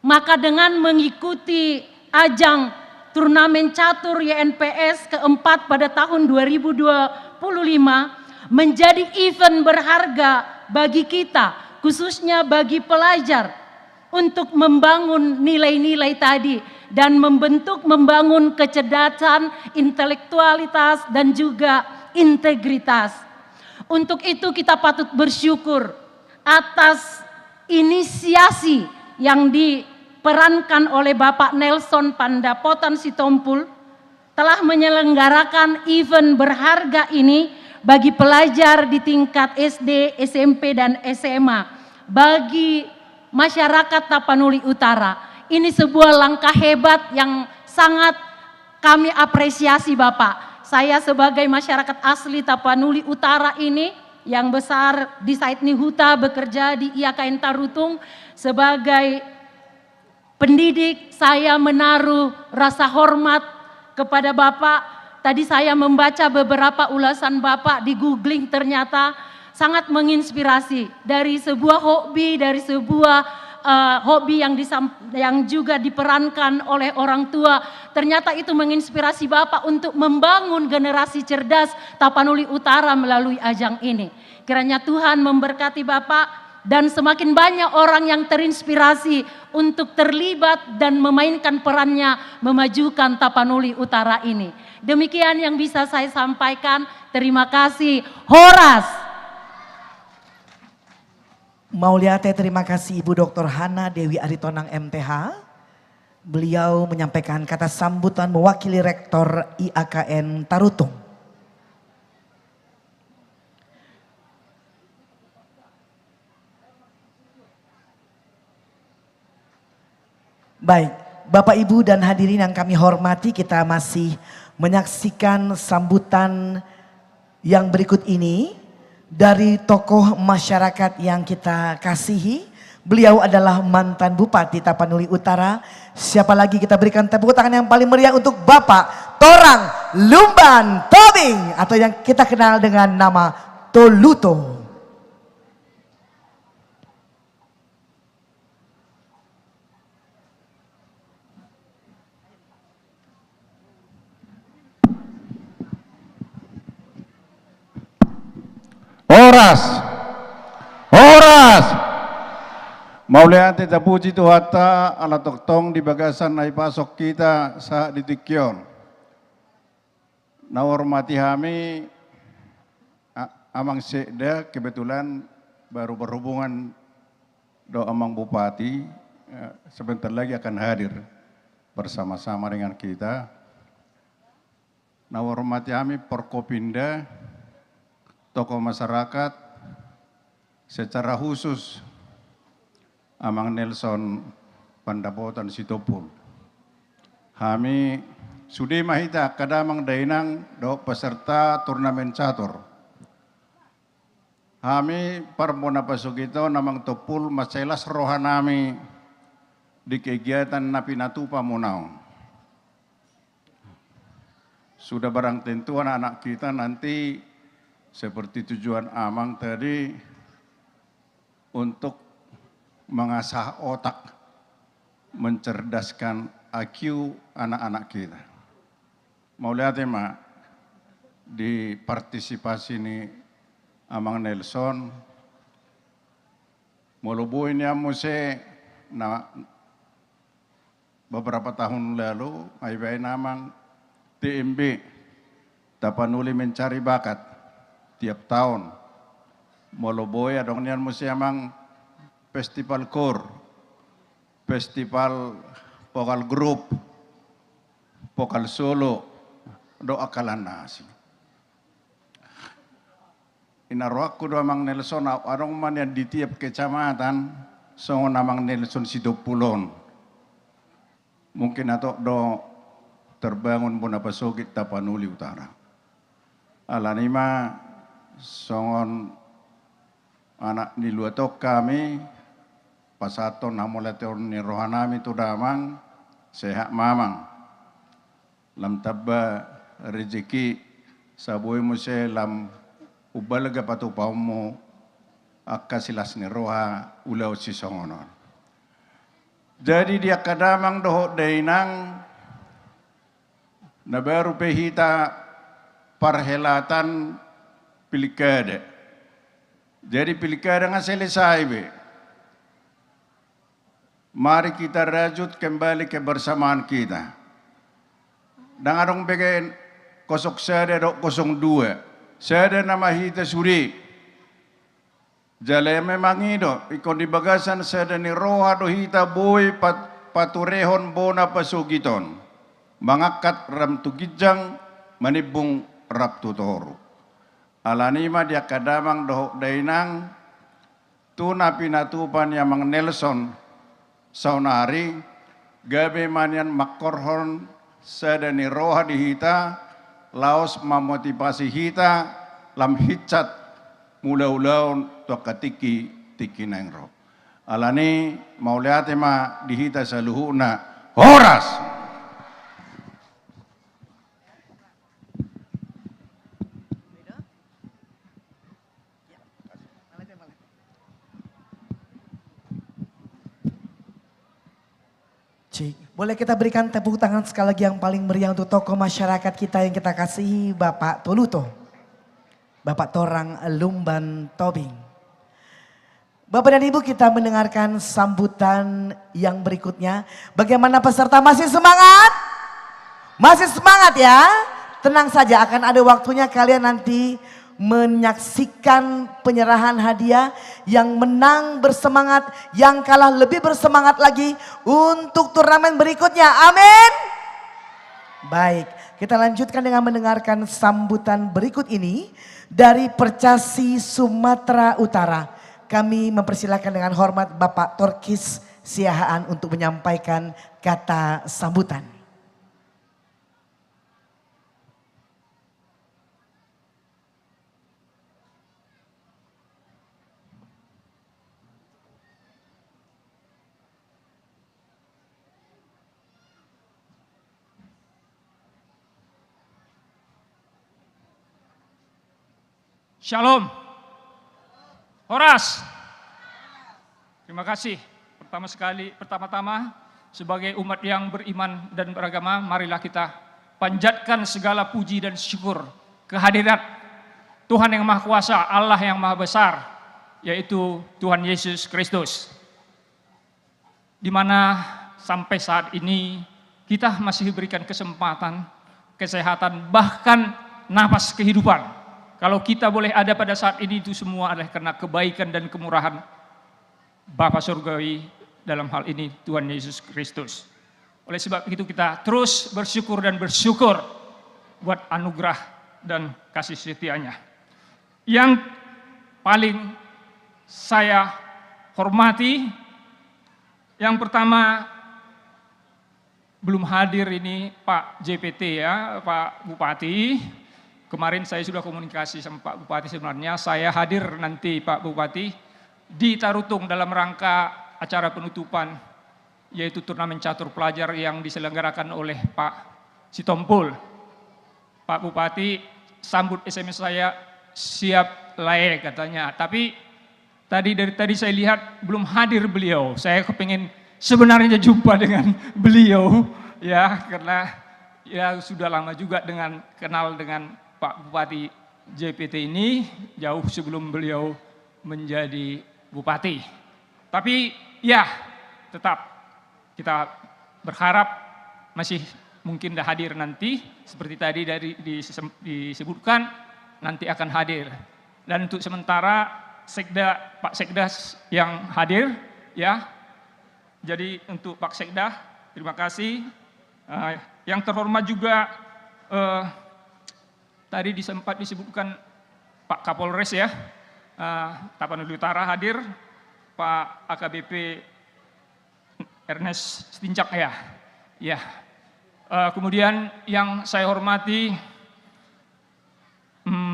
Maka dengan mengikuti ajang turnamen catur YNPS keempat pada tahun 2025 menjadi event berharga bagi kita, khususnya bagi pelajar, untuk membangun nilai-nilai tadi dan membangun kecerdasan, intelektualitas, dan juga integritas. Untuk itu kita patut bersyukur atas inisiasi yang diperankan oleh Bapak Nelson Pandapotan Sitompul telah menyelenggarakan event berharga ini bagi pelajar di tingkat SD, SMP, dan SMA, bagi masyarakat Tapanuli Utara. Ini sebuah langkah hebat yang sangat kami apresiasi Bapak. Saya sebagai masyarakat asli Tapanuli Utara ini yang besar di Saidni Huta, bekerja di IAKN Tarutung sebagai pendidik, saya menaruh rasa hormat kepada Bapak. Tadi saya membaca beberapa ulasan Bapak di googling, ternyata sangat menginspirasi. Dari sebuah hobi, dari sebuah hobi yang juga diperankan oleh orang tua. Ternyata itu menginspirasi Bapak untuk membangun generasi cerdas Tapanuli Utara melalui ajang ini. Kiranya Tuhan memberkati Bapak dan semakin banyak orang yang terinspirasi untuk terlibat dan memainkan perannya memajukan Tapanuli Utara ini. Demikian yang bisa saya sampaikan. Terima kasih. Horas. Mauliate, terima kasih Ibu Dr. Hana Dewi Aritonang MTH. Beliau menyampaikan kata sambutan mewakili Rektor IAKN Tarutung. Baik, Bapak Ibu dan hadirin yang kami hormati, kita masih menyaksikan sambutan yang berikut ini dari tokoh masyarakat yang kita kasihi. Beliau adalah mantan Bupati Tapanuli Utara. Siapa lagi, kita berikan tepuk tangan yang paling meriah untuk Bapak Torang Lumban Tobing atau yang kita kenal dengan nama Toluto. Horas, horas. Mauliate tapuji tuhata ala toktong di bagasan ay pasok kita sa ditikyon. Nahormati kami amang sekda kebetulan baru berhubungan do amang bupati sebentar lagi akan hadir bersama-sama dengan kita. Nahormati kami Porkopinda, tokoh masyarakat, secara khusus Amang Nelson Pandapotan Sitopul. Kami sudah mahita kadamang dainang do peserta turnamen catur. Kami parmona pasugito namang topul maselas rohanami di kegiatan napinatupa munau. Sudah barang tentu anak-anak kita nanti seperti tujuan Amang tadi untuk mengasah otak, mencerdaskan IQ anak-anak kita. Mau lihat ya Mak, di partisipasi ini Amang Nelson, mulubuin ya muse na beberapa tahun lalu, aybain Amang TMB, Tapanuli Mencari Bakat. Tiap tahun moloboy adong nian musi amang festival kor, festival vokal grup, vokal solo, do akalan nasi. Inaroak ko do amang Nelson adong man yan di tiap kecamatan songon amang Nelson Sidopulon. Mungkin ato do terbangun pun apa sogit Tapanuli Utara. Alanima songon anak niluatok kami pasaton namolator ni rohanami tu damang sehat mamang lam tabba rezeki saboy mo se lam ubalaga patu paumo akasilas ni roha ulaw si songonon. Jadi dia kadamang doho dainang na baru pehita perhelatan Pilkada. Jadi pilkada nga selesai be. Mari kita rajut kembali kebersamaan kita. Dan adong begen kosok sada do 02. Sada nama hita suri. Jale memang ido ikon di bagasan sada ni roha do hita boy paturehon bona pasugiton. Mangakat ram tugijang manibung rap tutoru. Alanima dia kadamang dohok dainang tuna pinatupan yamang Nelson saunari gabe manian makorhon sadani roha di hita laos memotivasi hita lam hicat mula-ulaun to katiki tiki nang roh. Alani mauliate ma di hita saluhuna horas. Syik. Boleh kita berikan tepuk tangan sekali lagi yang paling meriah untuk tokoh masyarakat kita yang kita kasihi, Bapak Toluto. Bapak Torang Lumban Tobing. Bapak dan Ibu, kita mendengarkan sambutan yang berikutnya. Bagaimana peserta, masih semangat? Masih semangat ya? Tenang saja, akan ada waktunya kalian nanti menyaksikan penyerahan hadiah. Yang menang bersemangat, yang kalah lebih bersemangat lagi untuk turnamen berikutnya. Amin. Baik, kita lanjutkan dengan mendengarkan sambutan berikut ini dari Percasi Sumatera Utara. Kami mempersilakan dengan hormat Bapak Torkis Siahaan untuk menyampaikan kata sambutan. Shalom. Horas. Terima kasih. Pertama-tama sebagai umat yang beriman dan beragama, marilah kita panjatkan segala puji dan syukur kehadirat Tuhan yang Maha Kuasa, Allah yang Maha Besar, yaitu Tuhan Yesus Kristus. Di mana sampai saat ini kita masih diberikan kesempatan, kesehatan, bahkan napas kehidupan. Kalau kita boleh ada pada saat ini, itu semua adalah karena kebaikan dan kemurahan Bapa Surgawi, dalam hal ini Tuhan Yesus Kristus. Oleh sebab itu kita terus bersyukur dan bersyukur buat anugerah dan kasih setianya. Yang paling saya hormati, yang pertama belum hadir ini Pak JPT ya, Pak Bupati. Kemarin saya sudah komunikasi sama Pak Bupati, sebenarnya saya hadir nanti Pak Bupati di Tarutung dalam rangka acara penutupan, yaitu turnamen catur pelajar yang diselenggarakan oleh Pak Sitompul. Pak Bupati sambut SMS saya, siap layak katanya. Tapi dari tadi saya lihat belum hadir beliau. Saya kepengen sebenarnya jumpa dengan beliau ya, karena ya sudah lama juga kenal dengan Pak Bupati JPT ini jauh sebelum beliau menjadi bupati. Tapi ya tetap kita berharap masih mungkin dah hadir nanti, seperti tadi disebutkan nanti akan hadir. Dan untuk sementara Pak Sekda yang hadir ya. Jadi untuk Pak Sekda terima kasih. Yang terhormat juga tadi sempat disebutkan Pak Kapolres ya, Tapanuli Utara hadir, Pak AKBP Ernest Stincak ya. Ya. Kemudian yang saya hormati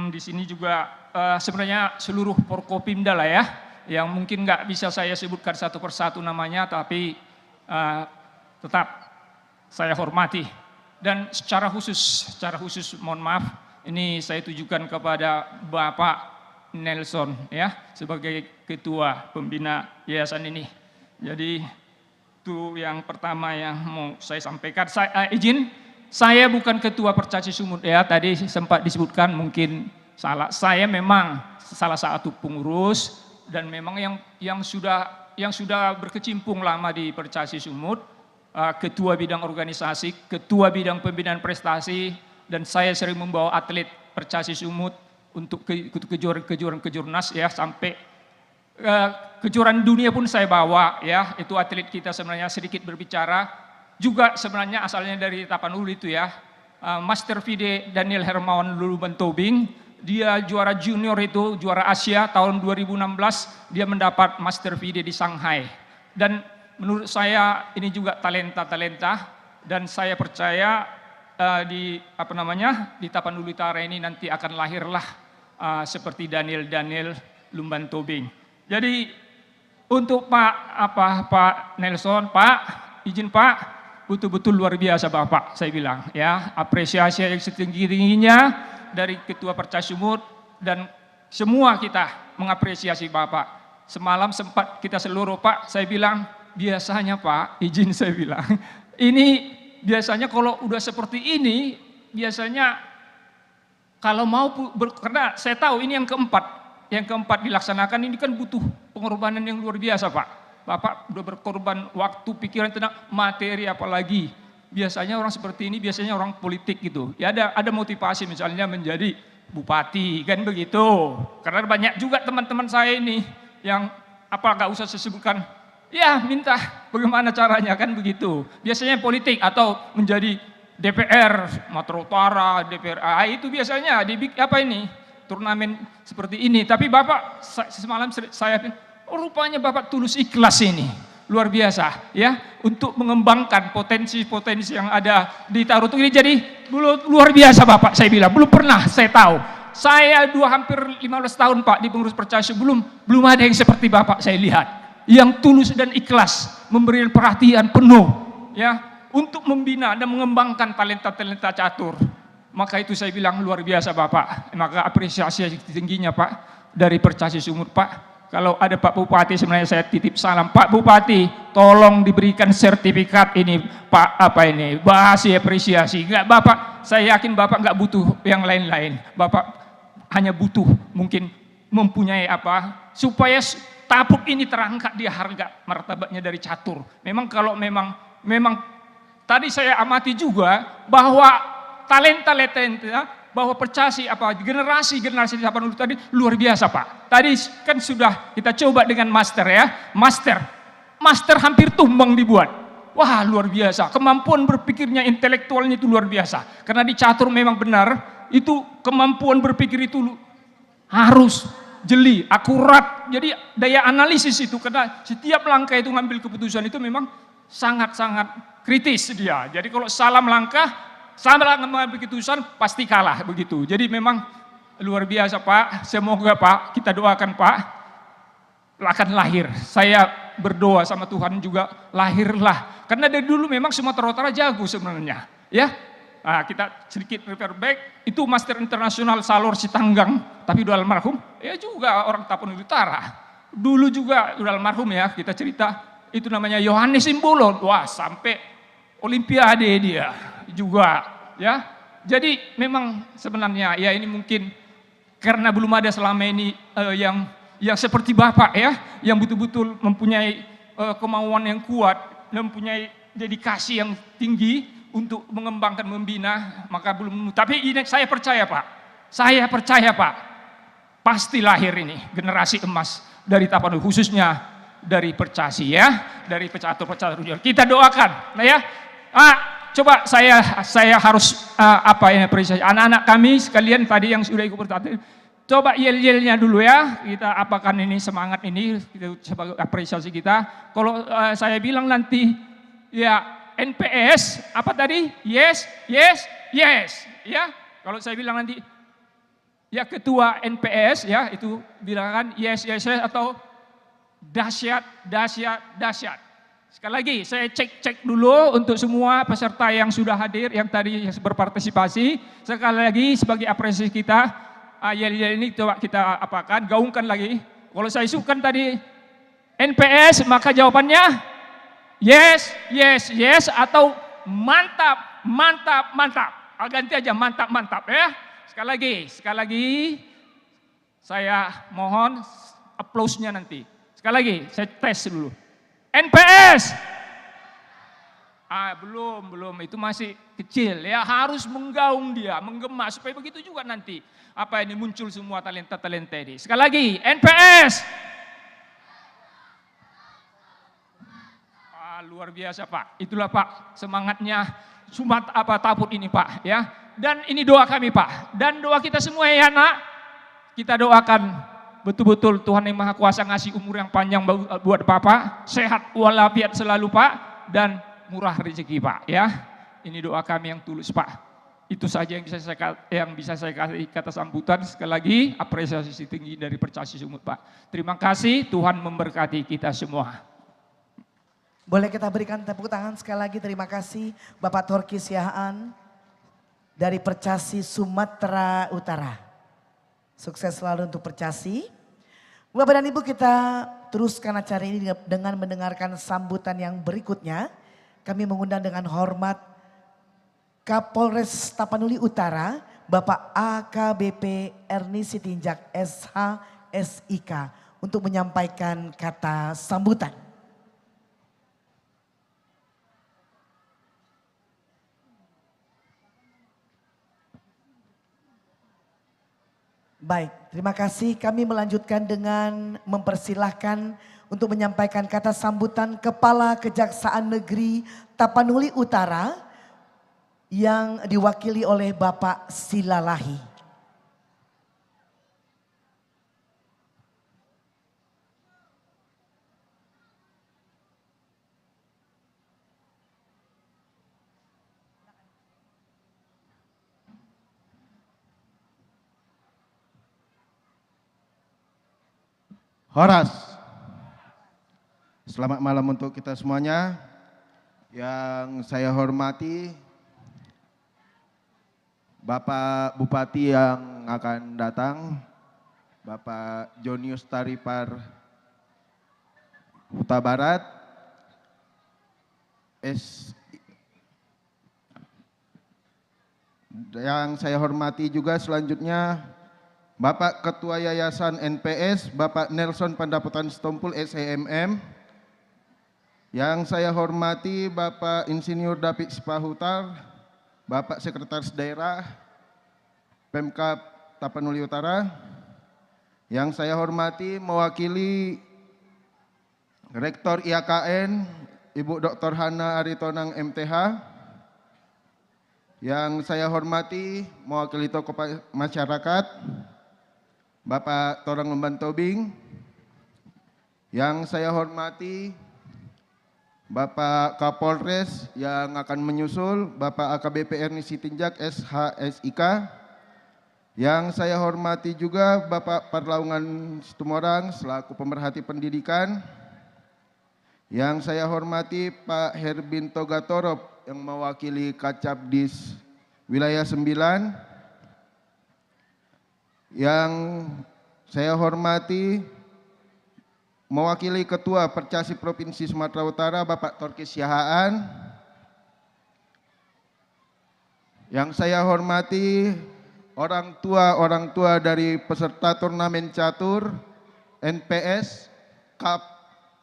di sini juga sebenarnya seluruh Forkopimda lah ya, yang mungkin nggak bisa saya sebutkan satu persatu namanya, tapi tetap saya hormati. Dan secara khusus mohon maaf, ini saya tujukan kepada Bapak Nelson ya, sebagai ketua pembina yayasan ini. Jadi itu yang pertama yang mau saya sampaikan. Saya bukan ketua Percasi Sumut ya, tadi sempat disebutkan mungkin salah. Saya memang salah satu pengurus dan memang yang sudah berkecimpung lama di Percasi Sumut, ketua bidang organisasi, ketua bidang pembinaan prestasi. Dan saya sering membawa atlet Percasi Sumut untuk kejuaraan-kejuaraan ya, sampai kejuaraan dunia pun saya bawa ya. Itu atlet kita sebenarnya sedikit berbicara juga sebenarnya asalnya dari Tapanuli itu ya. Master FIDE Daniel Hermawan Lumban Tobing, dia juara junior itu, juara Asia tahun 2016, dia mendapat Master FIDE di Shanghai. Dan menurut saya ini juga talenta dan saya percaya di Tapanuli Utara ini nanti akan lahirlah seperti Daniel Lumban Tobing. Jadi untuk Pak Nelson, izin Pak, betul-betul luar biasa Bapak, saya bilang ya, apresiasi yang setinggi-tingginya dari Ketua Percasi Sumut dan semua kita mengapresiasi Bapak. Semalam sempat kita seluruh Pak, saya bilang biasanya Pak, izin saya bilang, ini biasanya kalau udah seperti ini, biasanya kalau mau, karena saya tahu ini yang keempat dilaksanakan ini kan butuh pengorbanan yang luar biasa Pak. Bapak udah berkorban waktu, pikiran, tenaga, materi apalagi. Biasanya orang seperti ini, biasanya orang politik gitu. Ya ada motivasi misalnya menjadi bupati, kan begitu. Karena banyak juga teman-teman saya ini yang gak usah saya sebutkan, ya minta bagaimana caranya, kan begitu. Biasanya politik atau menjadi DPR, Sumatera Utara, DPR, itu biasanya turnamen seperti ini. Tapi Bapak semalam saya rupanya Bapak tulus ikhlas ini. Luar biasa ya, untuk mengembangkan potensi-potensi yang ada di Tarutung ini. Jadi luar biasa Bapak, saya bilang belum pernah saya tahu. Saya hampir 15 tahun Pak di pengurus percasi, belum ada yang seperti Bapak saya lihat, yang tulus dan ikhlas memberikan perhatian penuh ya untuk membina dan mengembangkan talenta-talenta catur. Maka itu saya bilang luar biasa Bapak. Maka apresiasi tingginya Pak dari Percasi Sumut Pak. Kalau ada Pak Bupati, sebenarnya saya titip salam, Pak Bupati, tolong diberikan sertifikat ini, Pak, bahasa apresiasi. Enggak Bapak, saya yakin Bapak enggak butuh yang lain-lain. Bapak hanya butuh mungkin mempunyai supaya Tapuk ini terangkat dia harga martabatnya dari catur. Memang kalau memang tadi saya amati juga bahwa talenta bahwa Percasi generasi di Tapanuli tadi luar biasa Pak. Tadi kan sudah kita coba dengan master ya, master hampir tumbang dibuat. Wah luar biasa, kemampuan berpikirnya, intelektualnya itu luar biasa. Karena di catur memang benar, itu kemampuan berpikir itu harus jeli, akurat. Jadi daya analisis itu, karena setiap langkah itu ngambil keputusan itu memang sangat-sangat kritis dia. Jadi kalau salah melangkah, salah mengambil keputusan pasti kalah begitu. Jadi memang luar biasa Pak. Semoga Pak, kita doakan Pak akan lahir. Saya berdoa sama Tuhan juga lahirlah. Karena dari dulu memang Sumatera Utara jago sebenarnya. Ya, nah, kita sedikit refer back. Itu Master Internasional Salor Sitanggang, tapi udah almarhum. Ya juga orang Tapanuli Utara. Dulu juga udah almarhum ya. Kita cerita itu namanya Yohanes Simbolon. Wah sampai Olimpiade dia juga ya. Jadi memang sebenarnya ya ini mungkin karena belum ada selama ini yang seperti Bapak ya, yang betul-betul mempunyai kemauan yang kuat, mempunyai dedikasi yang tinggi untuk mengembangkan, membina, maka belum. Tapi ini saya percaya Pak, pasti lahir ini generasi emas dari Tapanuli, khususnya dari Percasi ya, dari pecatur-pecatur. Kita doakan, nah ya. Coba saya harus apresiasi anak-anak kami sekalian tadi yang sudah ikut bertanding. Coba yel-yelnya dulu ya, kita apakan ini semangat ini, kita sebagai apresiasi kita. Kalau saya bilang nanti ya NPS apa tadi? Yes, ya. Kalau saya bilang nanti ya ketua NPS ya itu bilangan yes atau dahsyat. Sekali lagi saya cek dulu untuk semua peserta yang sudah hadir, yang tadi berpartisipasi. Sekali lagi sebagai apresiasi kita, yel-yel ini coba kita apakan, gaungkan lagi. Kalau saya isukan tadi NPS, maka jawabannya yes atau mantap. Ganti aja mantap ya. Sekali lagi saya mohon aplausnya nanti. Sekali lagi saya tes dulu. NPS. Belum, itu masih kecil ya, harus menggaung dia, menggema supaya begitu juga nanti muncul semua talenta ini. Sekali lagi, NPS. Luar biasa Pak. Itulah Pak semangatnya Taput ini Pak ya. Dan ini doa kami Pak, dan doa kita semua ya nak. Kita doakan betul-betul Tuhan yang Maha Kuasa ngasih umur yang panjang buat Bapak, sehat walafiat selalu Pak, dan murah rezeki Pak ya. Ini doa kami yang tulus Pak. Itu saja yang bisa saya kasih kata sambutan. Sekali lagi apresiasi tinggi dari Percasi Sumut Pak. Terima kasih, Tuhan memberkati kita semua. Boleh kita berikan tepuk tangan sekali lagi, terima kasih Bapak Torki Siahaan dari Percasi Sumatera Utara. Sukses selalu untuk Percasi. Bapak dan Ibu, kita teruskan acara ini dengan mendengarkan sambutan yang berikutnya. Kami mengundang dengan hormat Kapolres Tapanuli Utara, Bapak AKBP Erni Sitinjak SH SIK untuk menyampaikan kata sambutan. Baik, terima kasih. Kami melanjutkan dengan mempersilahkan untuk menyampaikan kata sambutan Kepala Kejaksaan Negeri Tapanuli Utara yang diwakili oleh Bapak Silalahi. Horas. Selamat malam untuk kita semuanya. Yang saya hormati Bapak Bupati yang akan datang, Bapak Jonius Taripar Huta Barat, yang saya hormati juga selanjutnya Bapak Ketua Yayasan NPS, Bapak Nelson Pandapotan Setompul SEMM. Yang saya hormati Bapak Insinyur David Sipahutar, Bapak Sekretaris Daerah Pemkab Tapanuli Utara. Yang saya hormati mewakili Rektor IAKN, Ibu Dr. Hana Aritonang MTH. Yang saya hormati mewakili tokoh masyarakat, Bapak Torang Lemban Tobing. Yang saya hormati Bapak Kapolres yang akan menyusul, Bapak AKBP Erni Sitinjak SH SIK. Yang saya hormati juga Bapak Parlaungan Situmorang selaku pemerhati pendidikan. Yang saya hormati Pak Herbin Togatorop yang mewakili Kacabdis Wilayah 9. Yang saya hormati mewakili Ketua Percasi Provinsi Sumatera Utara Bapak Torkis Yahaan. Yang saya hormati orang tua dari peserta turnamen catur NPS Cup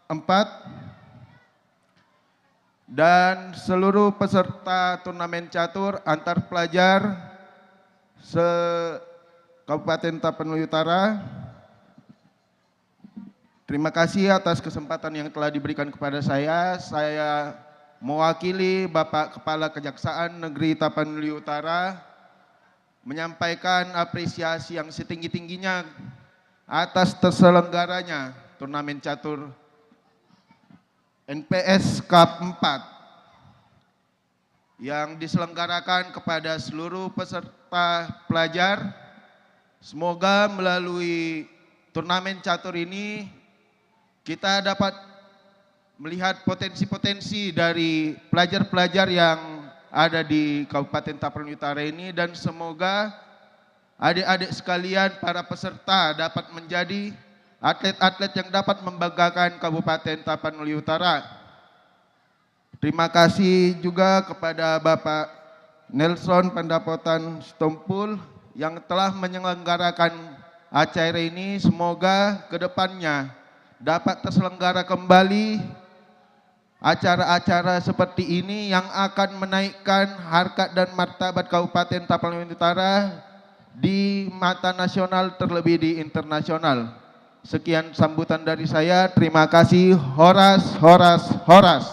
4 dan seluruh peserta turnamen catur antar pelajar Kabupaten Tapanuli Utara. Terima kasih atas kesempatan yang telah diberikan kepada saya. Saya mewakili Bapak Kepala Kejaksaan Negeri Tapanuli Utara menyampaikan apresiasi yang setinggi-tingginya atas terselenggaranya turnamen catur NPS Cup 4 yang diselenggarakan kepada seluruh peserta pelajar. Semoga melalui turnamen catur ini kita dapat melihat potensi-potensi dari pelajar-pelajar yang ada di Kabupaten Tapanuli Utara ini, dan semoga adik-adik sekalian para peserta dapat menjadi atlet-atlet yang dapat membanggakan Kabupaten Tapanuli Utara. Terima kasih juga kepada Bapak Nelson Pandapotan Setompul yang telah menyelenggarakan acara ini. Semoga kedepannya dapat terselenggara kembali acara-acara seperti ini yang akan menaikkan harkat dan martabat Kabupaten Tapanuli Utara di mata nasional terlebih di internasional. Sekian sambutan dari saya. Terima kasih. Horas, horas, horas.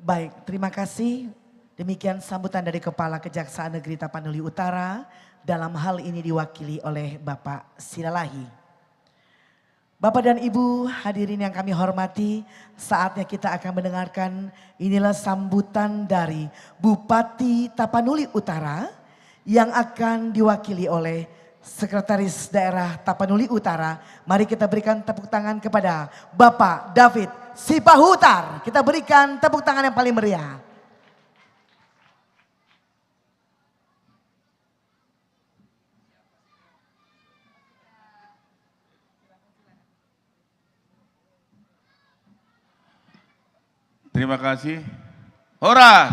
Baik, terima kasih. Demikian sambutan dari Kepala Kejaksaan Negeri Tapanuli Utara, dalam hal ini diwakili oleh Bapak Silalahi. Bapak dan Ibu hadirin yang kami hormati, saatnya kita akan mendengarkan inilah sambutan dari Bupati Tapanuli Utara yang akan diwakili oleh Sekretaris Daerah Tapanuli Utara. Mari kita berikan tepuk tangan kepada Bapak David Sipahutar. Kita berikan tepuk tangan yang paling meriah. Terima kasih. Horas.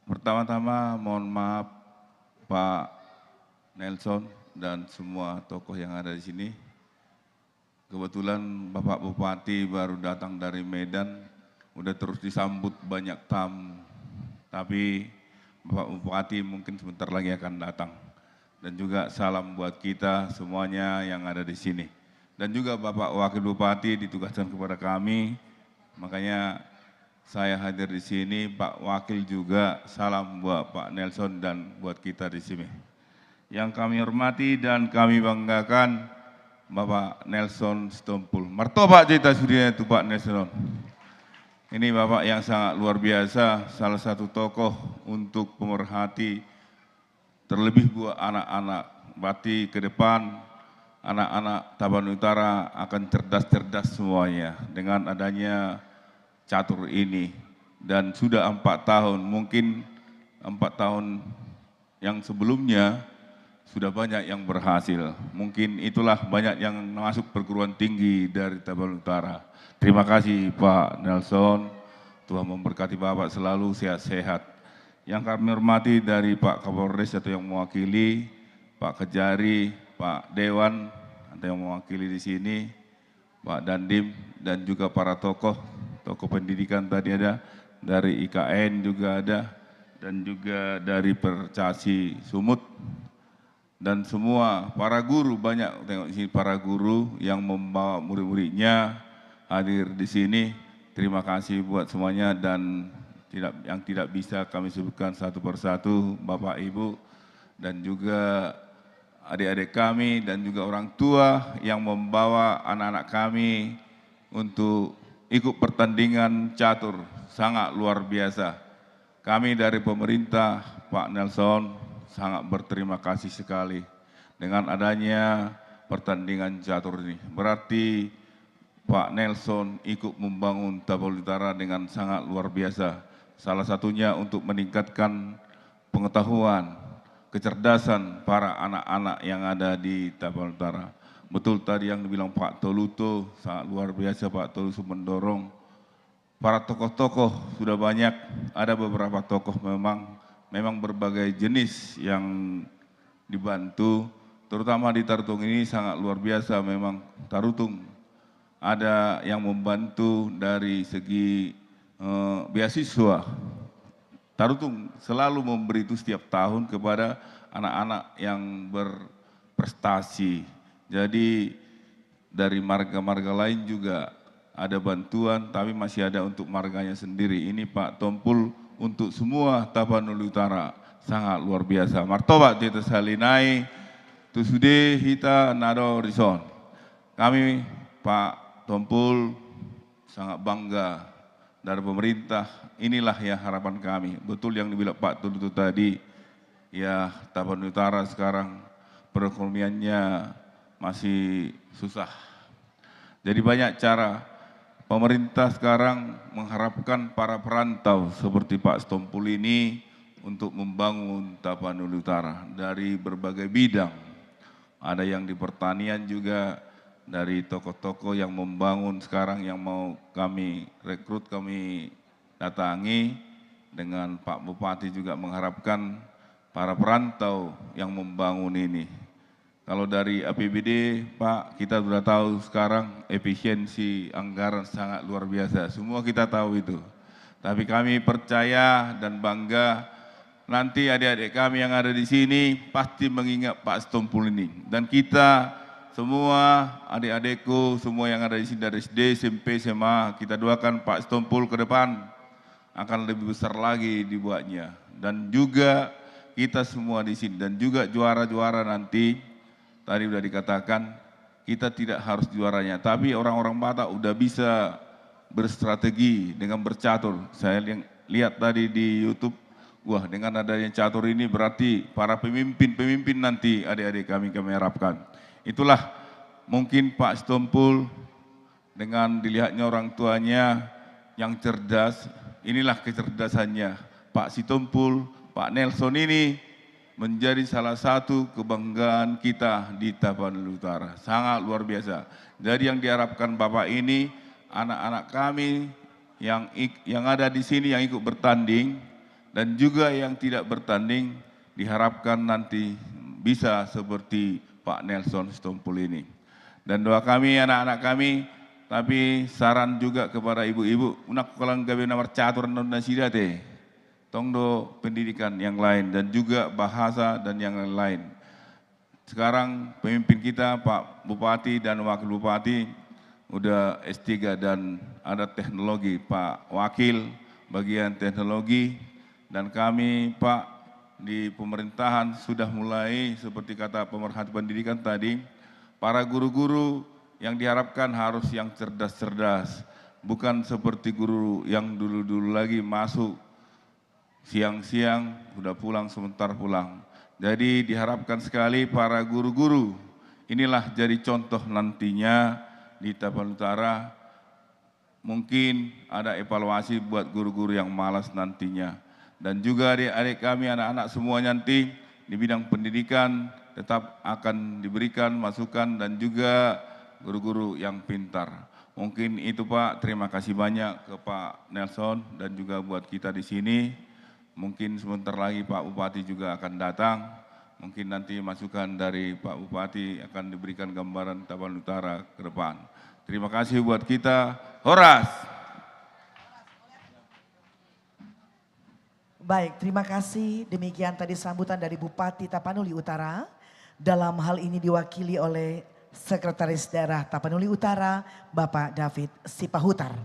Pertama-tama mohon maaf Pak Nelson dan semua tokoh yang ada di sini. Kebetulan Bapak Bupati baru datang dari Medan, udah terus disambut banyak tamu. Tapi Bapak Bupati mungkin sebentar lagi akan datang. Dan juga salam buat kita semuanya yang ada di sini. Dan juga Bapak Wakil Bupati ditugaskan kepada kami, makanya saya hadir di sini. Pak Wakil juga salam buat Pak Nelson dan buat kita di sini. Yang kami hormati dan kami banggakan Bapak Nelson Sitompul. Martobat Jeta Surya itu Pak Nelson. Ini Bapak yang sangat luar biasa, salah satu tokoh untuk pemerhati, terlebih buat anak-anak. Berarti ke depan anak-anak Tabanan Utara akan cerdas-cerdas semuanya dengan adanya catur ini. Dan sudah 4 tahun, mungkin 4 tahun yang sebelumnya sudah banyak yang berhasil. Mungkin itulah banyak yang masuk perguruan tinggi dari Tabanan Utara. Terima kasih Pak Nelson, Tuhan memberkati Bapak selalu sehat-sehat. Yang kami hormati dari Pak Kapolres atau yang mewakili, Pak Kejari, Pak Dewan atau yang mewakili di sini, Pak Dandim, dan juga para tokoh pendidikan tadi ada, dari IKN juga ada, dan juga dari Percasi Sumut, dan semua para guru, banyak tengok sini para guru yang membawa murid-muridnya hadir di sini. Terima kasih buat semuanya dan yang tidak bisa kami sebutkan satu persatu, Bapak Ibu dan juga adik-adik kami dan juga orang tua yang membawa anak-anak kami untuk ikut pertandingan catur, sangat luar biasa. Kami dari pemerintah, Pak Nelson, sangat berterima kasih sekali dengan adanya pertandingan catur ini. Berarti Pak Nelson ikut membangun Tabanan Utara dengan sangat luar biasa. Salah satunya untuk meningkatkan pengetahuan, kecerdasan para anak-anak yang ada di Tabanan Utara. Betul tadi yang dibilang Pak Toluto, sangat luar biasa Pak Toluto mendorong. Para tokoh-tokoh sudah banyak, ada beberapa tokoh memang berbagai jenis yang dibantu. Terutama di Tarutung ini sangat luar biasa memang Tarutung. Ada yang membantu dari segi beasiswa. Tarutung selalu memberi itu setiap tahun kepada anak-anak yang berprestasi. Jadi dari marga-marga lain juga ada bantuan, tapi masih ada untuk marganya sendiri. Ini Pak Tompul untuk semua Tabanan Utara, sangat luar biasa. Martobat Jeta Salinai, Tusude Hita Nado Rison. Kami Pak Tompul sangat bangga dari pemerintah, inilah ya harapan kami. Betul yang dibilang Pak Toluto tadi, ya Tabanan Utara sekarang perekonomiannya masih susah. Jadi banyak cara pemerintah sekarang mengharapkan para perantau seperti Pak Sitompul ini untuk membangun Tabanan Utara dari berbagai bidang. Ada yang di pertanian juga, dari tokoh-tokoh yang membangun sekarang yang mau kami rekrut, kami datangi. Dengan Pak Bupati juga mengharapkan para perantau yang membangun ini. Kalau dari APBD, Pak, kita sudah tahu sekarang efisiensi anggaran sangat luar biasa. Semua kita tahu itu. Tapi kami percaya dan bangga nanti adik-adik kami yang ada di sini pasti mengingat Pak Sitompul ini. Dan kita semua adik-adikku, semua yang ada di sini dari SD, SMP, SMA, kita doakan Pak Sitompul ke depan akan lebih besar lagi dibuatnya. Dan juga kita semua di sini dan juga juara-juara nanti. Tadi sudah dikatakan, kita tidak harus juaranya, tapi orang-orang Batak udah bisa berstrategi dengan bercatur. Saya lihat tadi di YouTube, wah dengan adanya catur ini berarti para pemimpin nanti adik-adik kami harapkan. Itulah mungkin Pak Sitompul dengan dilihatnya orang tuanya yang cerdas, inilah kecerdasannya. Pak Sitompul, Pak Nelson ini menjadi salah satu kebanggaan kita di Tabanan Utara. Sangat luar biasa. Jadi yang diharapkan Bapak ini anak-anak kami yang ada di sini yang ikut bertanding dan juga yang tidak bertanding diharapkan nanti bisa seperti Pak Nelson Sitompul ini. Dan doa kami anak-anak kami, tapi saran juga kepada ibu-ibu, unak kalang gawe nomor catur dan sidate, tongdo pendidikan yang lain dan juga bahasa dan yang lain. Sekarang pemimpin kita Pak Bupati dan Wakil Bupati udah S3 dan ada teknologi, Pak Wakil bagian teknologi, dan kami Pak di pemerintahan sudah mulai seperti kata pemerhati pendidikan tadi, para guru-guru yang diharapkan harus yang cerdas-cerdas, bukan seperti guru yang dulu-dulu lagi masuk siang-siang udah pulang sebentar pulang. Jadi diharapkan sekali para guru-guru inilah jadi contoh nantinya di Tapan Utara. Mungkin ada evaluasi buat guru-guru yang malas nantinya. Dan juga adik-adik kami, anak-anak semua nanti di bidang pendidikan tetap akan diberikan masukan dan juga guru-guru yang pintar. Mungkin itu Pak, terima kasih banyak ke Pak Nelson dan juga buat kita di sini. Mungkin sebentar lagi Pak Bupati juga akan datang. Mungkin nanti masukan dari Pak Bupati akan diberikan gambaran Tapan Utara ke depan. Terima kasih buat kita. Horas! Baik, terima kasih. Demikian tadi sambutan dari Bupati Tapanuli Utara. Dalam hal ini diwakili oleh Sekretaris Daerah Tapanuli Utara, Bapak David Sipahutar.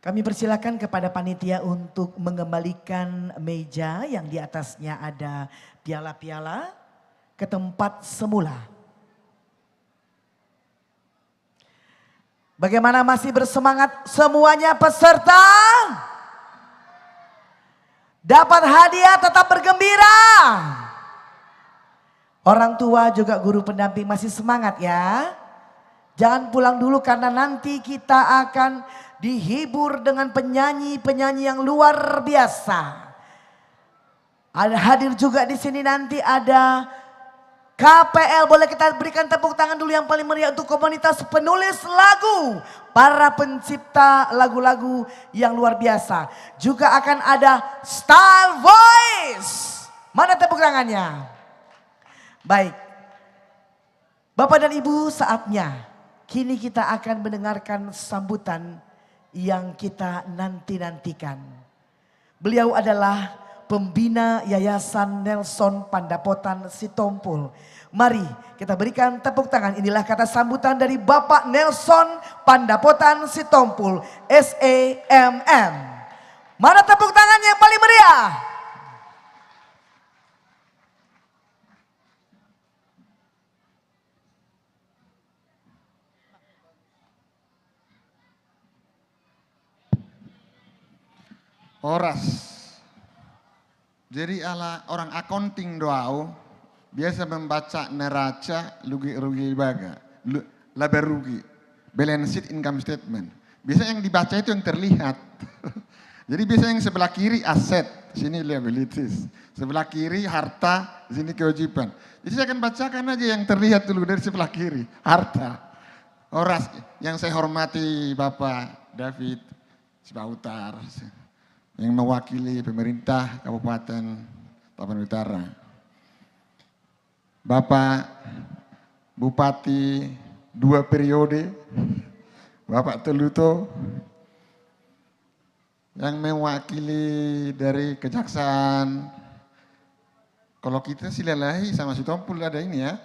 Kami persilakan kepada panitia untuk mengembalikan meja yang di atasnya ada piala-piala ke tempat semula. Bagaimana, masih bersemangat semuanya peserta? Dapat hadiah, tetap bergembira. Orang tua juga guru pendamping masih semangat ya. Jangan pulang dulu karena nanti kita akan dihibur dengan penyanyi-penyanyi yang luar biasa. Ada hadir juga di sini nanti ada KPL, boleh kita berikan tepuk tangan dulu yang paling meriah untuk komunitas penulis lagu. Para pencipta lagu-lagu yang luar biasa. Juga akan ada Style Voice. Mana tepuk tangannya? Baik. Bapak dan Ibu, saatnya kini kita akan mendengarkan sambutan yang kita nanti-nantikan. Beliau adalah pembina Yayasan Nelson Pandapotan Sitompul. Mari kita berikan tepuk tangan. Inilah kata sambutan dari Bapak Nelson Pandapotan Sitompul, SEMM. Mana tepuk tangannya yang paling meriah? Horas. Jadi orang accounting doau biasa membaca neraca rugi baga, laba rugi, balance sheet, income statement. Biasanya yang dibaca itu yang terlihat. Jadi biasanya yang sebelah kiri aset, sini liabilities, sebelah kiri harta, sini kewajiban. Jadi saya akan bacakan aja yang terlihat dulu dari sebelah kiri, harta. Horas, yang saya hormati Bapak David Sipahutar, yang mewakili pemerintah Kabupaten Tapanuli Utara. Bapak Bupati 2 periode, Bapak Teluto, yang mewakili dari Kejaksaan. Kalau kita sih lelahi sama Sitompul ada ini ya.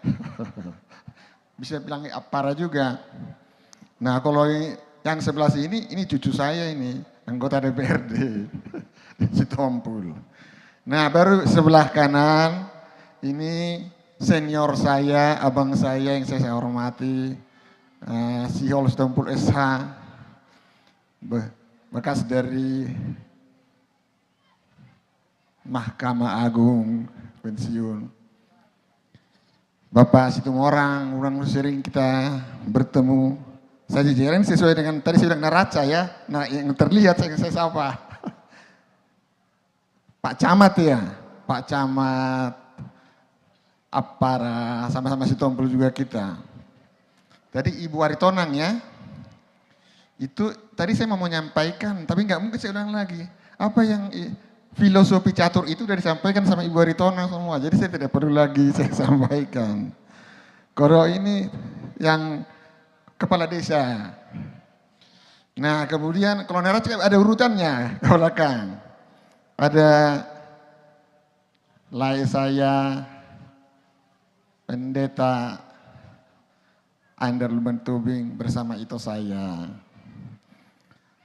Bisa bilang Apara juga. Nah kalau yang sebelah sini, ini cucu saya ini, anggota DPRD Sitompul. Nah baru sebelah kanan ini senior saya, abang saya yang saya hormati, Sihol Sitompul SH, bekas dari Mahkamah Agung pensiun. Bapak Situmorang, orang sering kita bertemu. Saya jajarin sesuai dengan tadi saya bilang neraca ya. Nah yang terlihat saya sapa. Pak Camat ya, Pak Camat para sama-sama si Tompul juga kita. Tadi Ibu Aritonang ya, itu tadi saya mau menyampaikan, tapi nggak mungkin saya ulang lagi. Apa yang filosofi catur itu sudah disampaikan sama Ibu Aritonang semua, jadi saya tidak perlu lagi saya sampaikan. Kalau ini yang kepala desa. Nah kemudian kalau neraca ada urutannya ke belakang. Ada lai saya, pendeta Ander Luban Tubing bersama itu saya.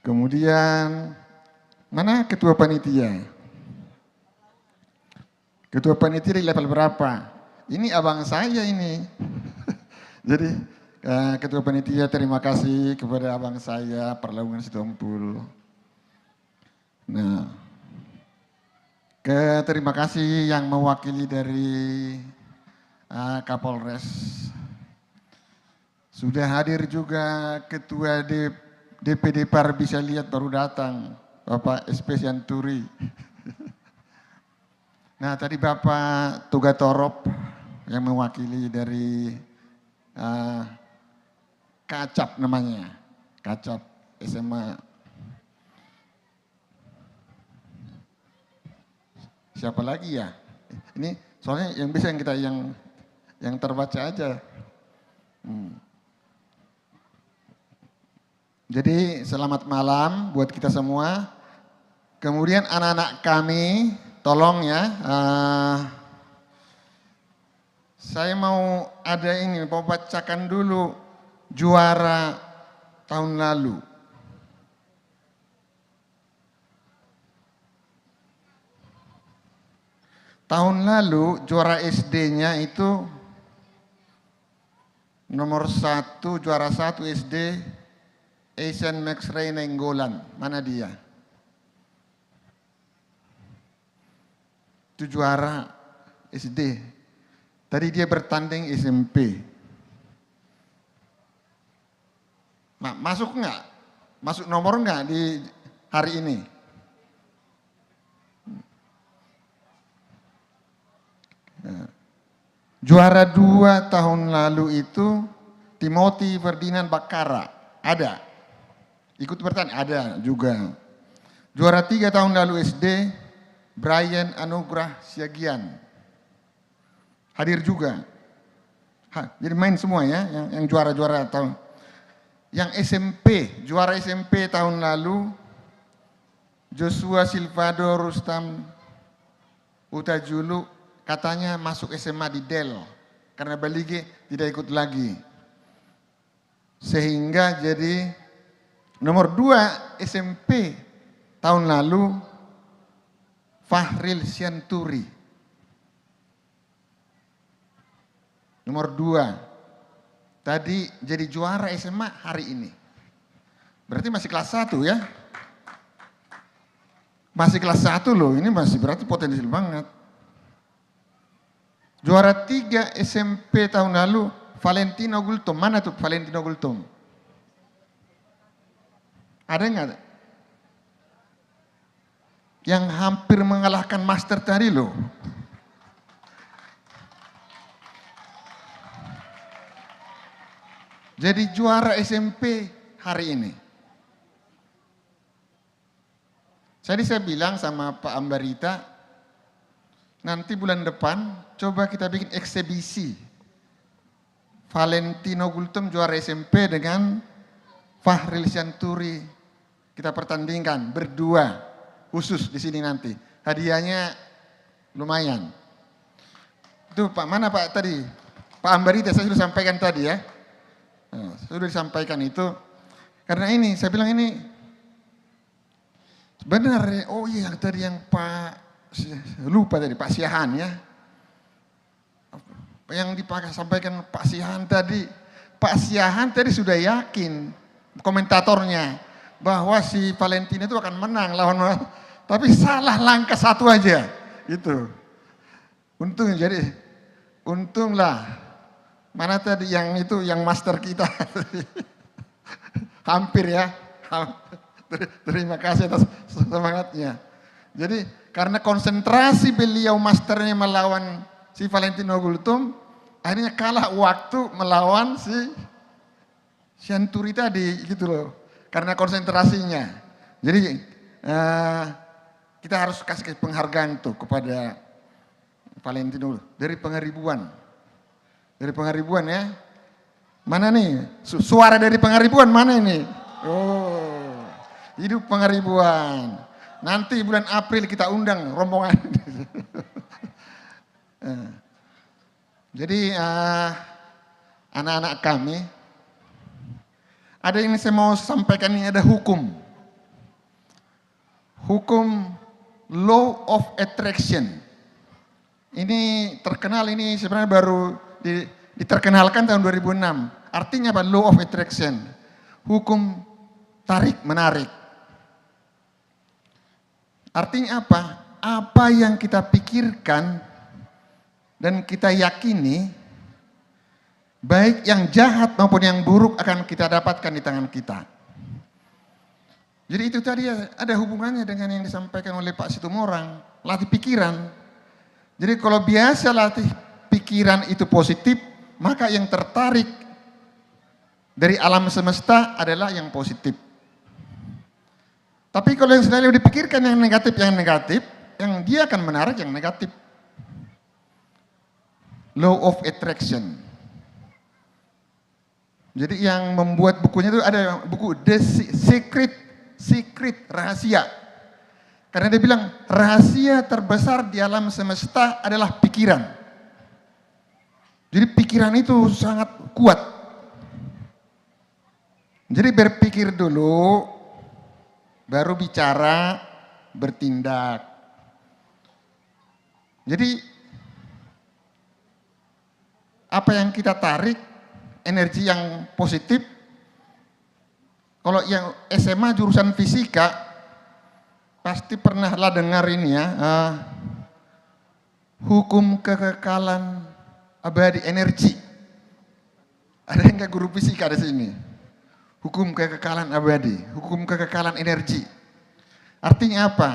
Kemudian mana ketua panitia? Ketua panitia di level berapa? Ini abang saya ini. Jadi ketua panitia terima kasih kepada abang saya Perlawanan Sitompul. Nah, terima kasih yang mewakili dari Kapolres. Sudah hadir juga ketua DPD PAR, bisa lihat baru datang, Bapak SP Sianturi. Nah tadi Bapak Tuga Torop yang mewakili dari Kacap namanya, Kacap SMA. Siapa lagi ya? Ini soalnya yang bisa yang terbaca aja. Jadi selamat malam buat kita semua. Kemudian anak-anak kami, tolong ya. Saya mau ada ini, mau bacakan dulu juara tahun lalu. Tahun lalu juara SD-nya itu nomor 1, juara 1 SD Asian Max Ray Nenggolan. Mana dia? Itu juara SD. Tadi dia bertanding SMP. Nah, masuk enggak? Masuk nomor enggak di hari ini? Nah, juara 2 tahun lalu itu Timothy Ferdinand Bakara. Ada. Ikut bertanding? Ada juga. Juara 3 tahun lalu SD Brian Anugrah Siagian. Hadir juga. Jadi main semua ya, yang juara-juara tahun. Yang SMP, juara SMP tahun lalu Joshua Silvado Rustam Utajulu, katanya masuk SMA di Del karena Balige tidak ikut lagi. Sehingga jadi nomor 2 SMP tahun lalu Fahril Sianturi. Nomor 2. Tadi jadi juara SMA hari ini. Berarti masih kelas 1 ya. Masih kelas 1 loh, ini masih berarti potensial banget. Juara 3 SMP tahun lalu Valentino Gultom. Mana tuh Valentino Gultom? Ada enggak? Yang hampir mengalahkan master tadi loh. Jadi juara SMP hari ini. Jadi saya bilang sama Pak Ambarita, nanti bulan depan coba kita bikin eksebisi. Valentino Gultom juara SMP dengan Fahril Sianturi. Kita pertandingkan berdua khusus di sini nanti. Hadiahnya lumayan. Itu Pak, mana Pak tadi? Pak Ambarita saya sudah sampaikan tadi ya. Nah, sudah disampaikan itu. Karena ini, saya bilang ini benar ya. Oh iya tadi yang Pak, lupa tadi Pak Siahan ya. Yang sampaikan Pak Siahan tadi. Pak Siahan tadi sudah yakin komentatornya bahwa si Valentino itu akan menang lawan, tapi salah langkah 1 aja gitu. Untunglah mana tadi yang itu yang master kita hampir ya. Terima kasih atas semangatnya. Jadi karena konsentrasi beliau masternya melawan si Valentino Gultom akhirnya kalah waktu melawan si Shanturi tadi gitu loh. Karena konsentrasinya. Jadi kita harus kasih penghargaan tuh kepada Valentino dari Pengaribuan. Dari Pengaribuan ya. Mana nih? Suara dari Pengaribuan mana ini? Oh, hidup Pengaribuan. Nanti bulan April kita undang rombongan. Jadi anak-anak kami, ada yang saya mau sampaikan ini, ada hukum. Hukum Law of Attraction. Ini terkenal, ini sebenarnya baru diterkenalkan tahun 2006. Artinya apa? Law of Attraction. Hukum tarik menarik. Artinya apa? Apa yang kita pikirkan dan kita yakini, baik yang jahat maupun yang buruk akan kita dapatkan di tangan kita. Jadi itu tadi ada hubungannya dengan yang disampaikan oleh Pak Situmorang, latih pikiran. Jadi kalau biasa latih pikiran itu positif, maka yang tertarik dari alam semesta adalah yang positif. Tapi kalau yang selalu dipikirkan yang negatif, yang dia akan menarik yang negatif. Law of Attraction. Jadi yang membuat bukunya itu ada buku The Secret, rahasia. Karena dia bilang rahasia terbesar di alam semesta adalah pikiran. Jadi pikiran itu sangat kuat. Jadi berpikir dulu, baru bicara, bertindak. Jadi apa yang kita tarik, energi yang positif. Kalau yang SMA jurusan fisika, pasti pernahlah dengar ini ya, hukum kekekalan abadi energi. Ada yang nggak guru fisika di sini? Hukum kekekalan abadi, hukum kekekalan energi. Artinya apa?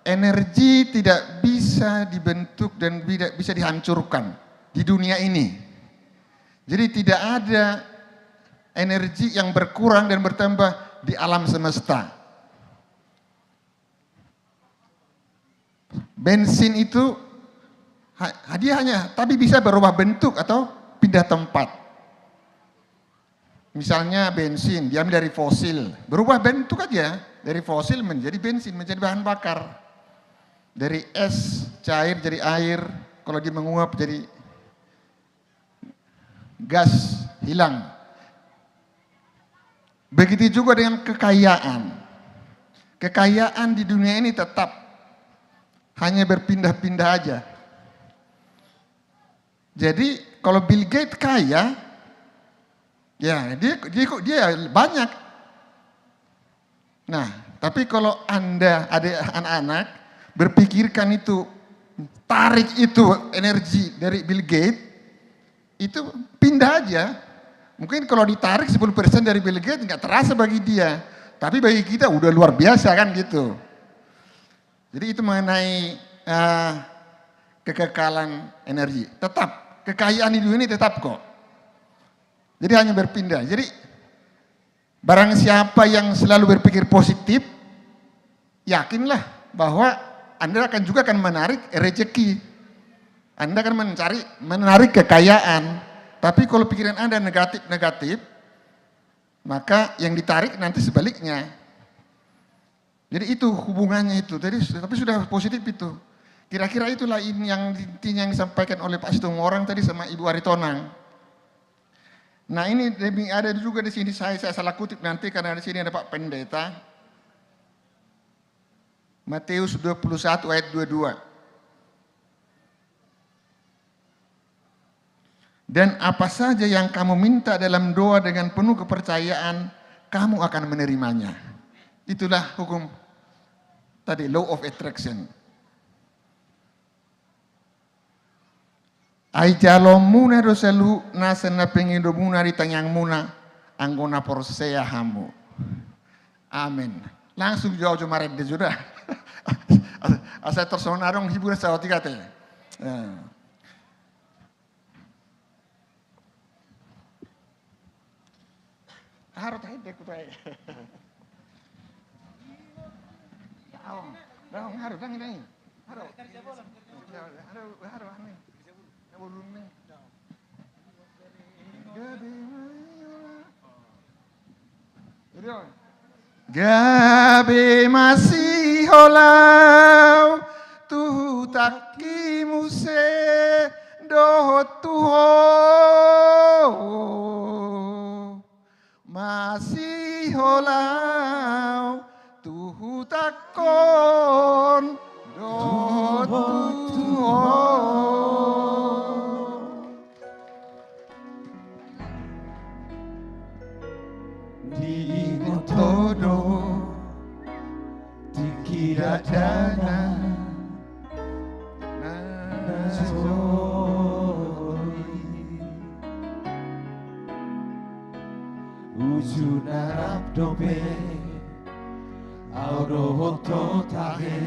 Energi tidak bisa dibentuk dan tidak bisa dihancurkan di dunia ini. Jadi tidak ada energi yang berkurang dan bertambah di alam semesta. Bensin itu hadiahnya, tapi bisa berubah bentuk atau pindah tempat. Misalnya bensin diambil dari fosil, berubah bentuk aja, dari fosil menjadi bensin, menjadi bahan bakar. Dari es cair jadi air, kalau dia menguap jadi gas hilang. Begitu juga dengan kekayaan. Kekayaan di dunia ini tetap hanya berpindah-pindah aja. Jadi kalau Bill Gates kaya, ya dia banyak. Nah, tapi kalau Anda ada anak-anak berpikirkan itu, tarik itu energi dari Bill Gates, itu pindah aja. Mungkin kalau ditarik 10% dari Bill Gates nggak terasa bagi dia, tapi bagi kita udah luar biasa kan gitu. Jadi itu mengenai kekekalan energi. Tetap kekayaan di dunia ini tetap kok. Jadi hanya berpindah. Jadi barang siapa yang selalu berpikir positif, yakinlah bahwa Anda akan menarik rezeki. Anda akan menarik kekayaan. Tapi kalau pikiran Anda negatif, maka yang ditarik nanti sebaliknya. Jadi itu hubungannya itu. Tapi sudah positif itu. Kira-kira itulah yang intinya yang disampaikan oleh Pak Situmorang tadi sama Ibu Aritonang. Nah ini ada juga di sini saya salah kutip nanti karena di sini ada Pak Pendeta. Matius 21 ayat 22. Dan apa saja yang kamu minta dalam doa dengan penuh kepercayaan, kamu akan menerimanya. Itulah hukum tadi, law of attraction. Ai jalom muna doselu nasena pengindo muna ditanyang muna anggona porsea hamu. Amin. Langsung jauh maret de sudah. Asa tersonarong hibur sa otikate. harus hidek kutai. Dong harus tangi tangi. Harus. Harus aneh. Bolong nih. Gabe masih holau tu taki muse do tuho masih holau tu takon do tuho di todo dikira dana ujung narap dobe audo hoto tahe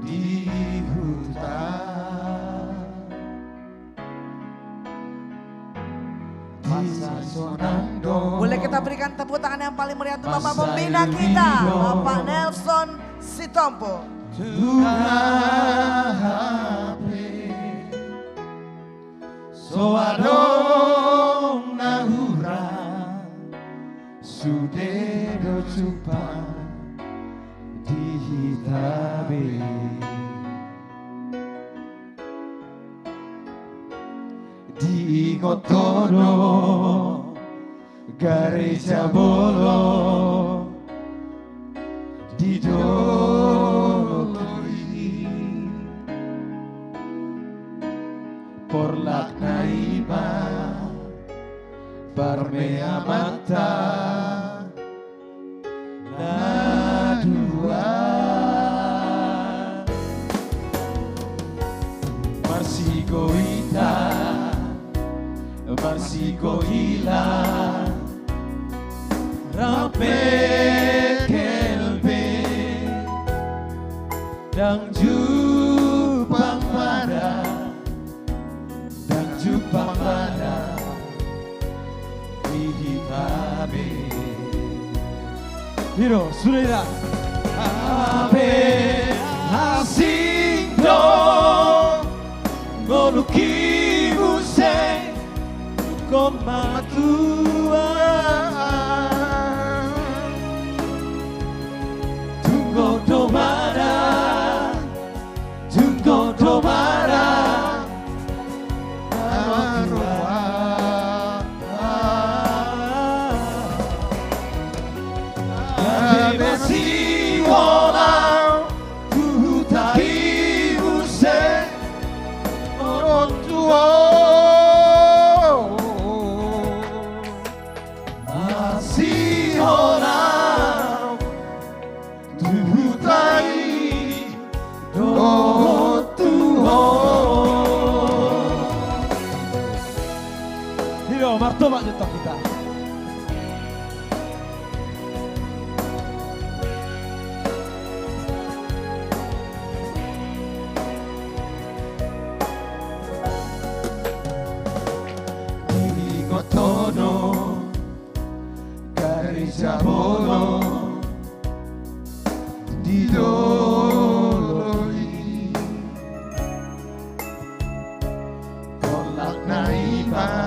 di hutan masa sonando. Boleh kita berikan tepuk tangan yang paling meriah untuk Bapak Pembina kita, Bapak Nelson Sitompo. Soadong nahura sudedo cupa di hitabe di ngotono gareja bolo di doloi porlak naiba barmea mata na dua marsigo ita marsigo hilang rampe kelbe dang jupang pada dang jupang pada hitabe hiro surera abe asing do ngoluki museng kon matua tunggo domara masih walau ku tak usah orang tua masih walau ku tak orang tua. Hiro martoba juta kita. Tono garisha bolo di doloi tolak naima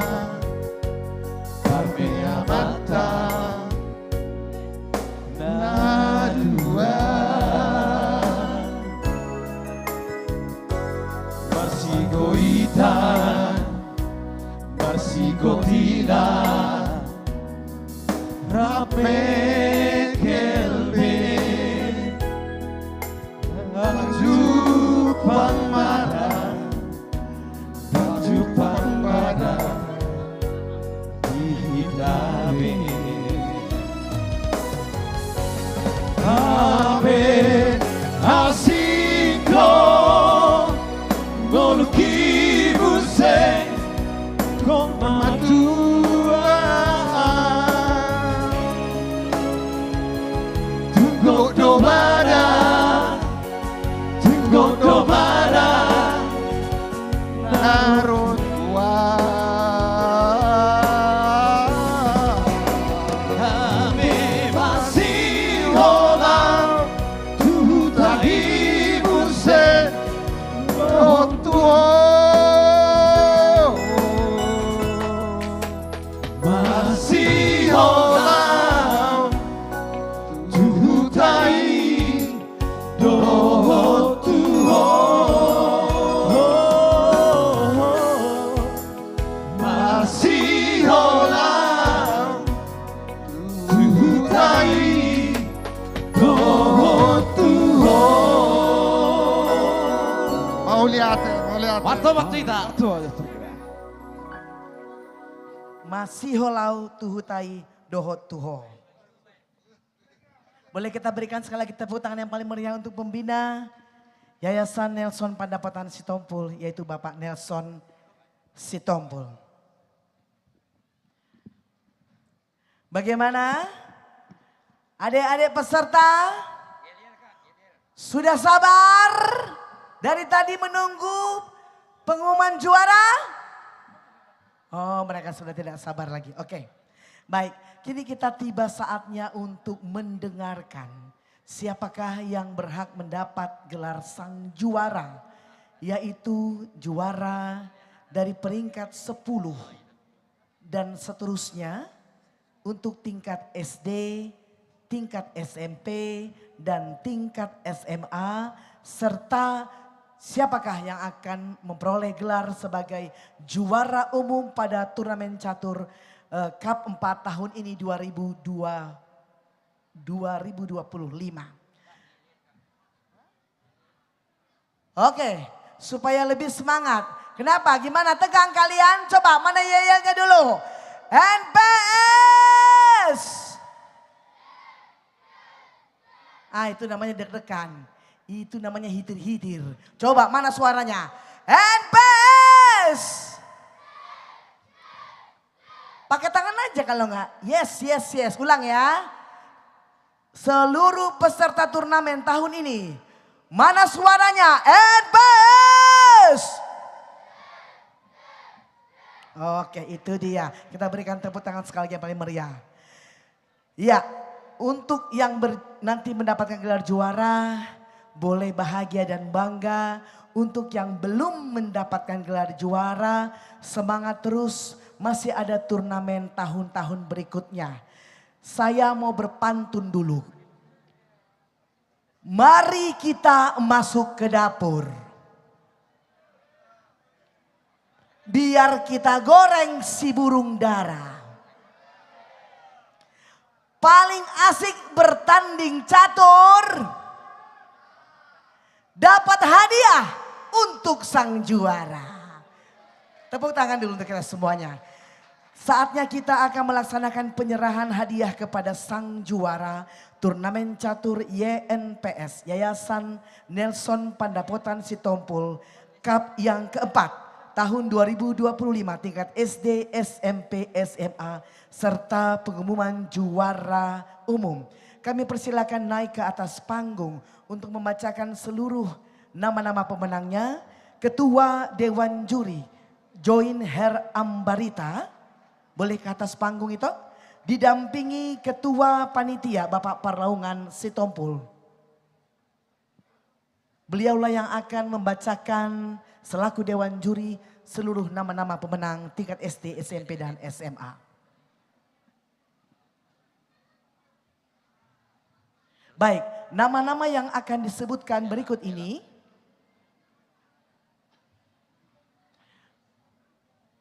karmea mata na dua marsigo itan marsigo tila rape kelbe jupang marah jupang pada hitabe abe asiko ngoluki museng con matua tunggu domara narutua Masih olam tuhutai doho tuho. Masih olam tuhutai doho tuho. Mau lihat. Waktu kita. Masih holau tuhutai doho tuho. Boleh kita berikan sekali lagi tepuk tangan yang paling meriah untuk pembina Yayasan Nelson Pandapatan Sitompul, yaitu Bapak Nelson Sitompul. Bagaimana? Adik-adik peserta? Sudah sabar? Dari tadi menunggu pengumuman juara? Oh, mereka sudah tidak sabar lagi. Oke. Baik, kini kita tiba saatnya untuk mendengarkan siapakah yang berhak mendapat gelar sang juara, yaitu juara dari peringkat 10 dan seterusnya untuk tingkat SD, tingkat SMP, dan tingkat SMA, serta siapakah yang akan memperoleh gelar sebagai juara umum pada turnamen catur Cup 4 tahun ini 2025. Oke, supaya lebih semangat. Kenapa? Gimana? Tegang kalian? Coba mana yel-yelnya dulu. NPS. Ah, itu namanya deg-degan. Itu namanya hitir-hitir. Coba mana suaranya? NPS. Pakai tangan aja kalau enggak. Yes, yes, yes. Ulang ya. Seluruh peserta turnamen tahun ini. Mana suaranya? NPS. Oke, itu dia. Kita berikan tepuk tangan sekali lagi yang paling meriah. Iya, untuk yang nanti mendapatkan gelar juara, boleh bahagia dan bangga. Untuk yang belum mendapatkan gelar juara, semangat terus, masih ada turnamen tahun-tahun berikutnya. Saya mau berpantun dulu. Mari kita masuk ke dapur. Biar kita goreng si burung dara. Paling asik bertanding catur. Dapat hadiah untuk sang juara. Tepuk tangan dulu untuk kita semuanya. Saatnya kita akan melaksanakan penyerahan hadiah kepada sang juara turnamen catur YNPS, Yayasan Nelson Pandapatan Sitompul, Cup yang keempat tahun 2025 tingkat SD, SMP, SMA, serta pengumuman juara umum. Kami persilakan naik ke atas panggung untuk membacakan seluruh nama-nama pemenangnya. Ketua Dewan Juri, Join Her Ambarita, boleh ke atas panggung itu. Didampingi Ketua Panitia Bapak Parlaungan Sitompul. Beliaulah yang akan membacakan selaku Dewan Juri seluruh nama-nama pemenang tingkat SD, SMP, dan SMA. Baik, nama-nama yang akan disebutkan berikut ini.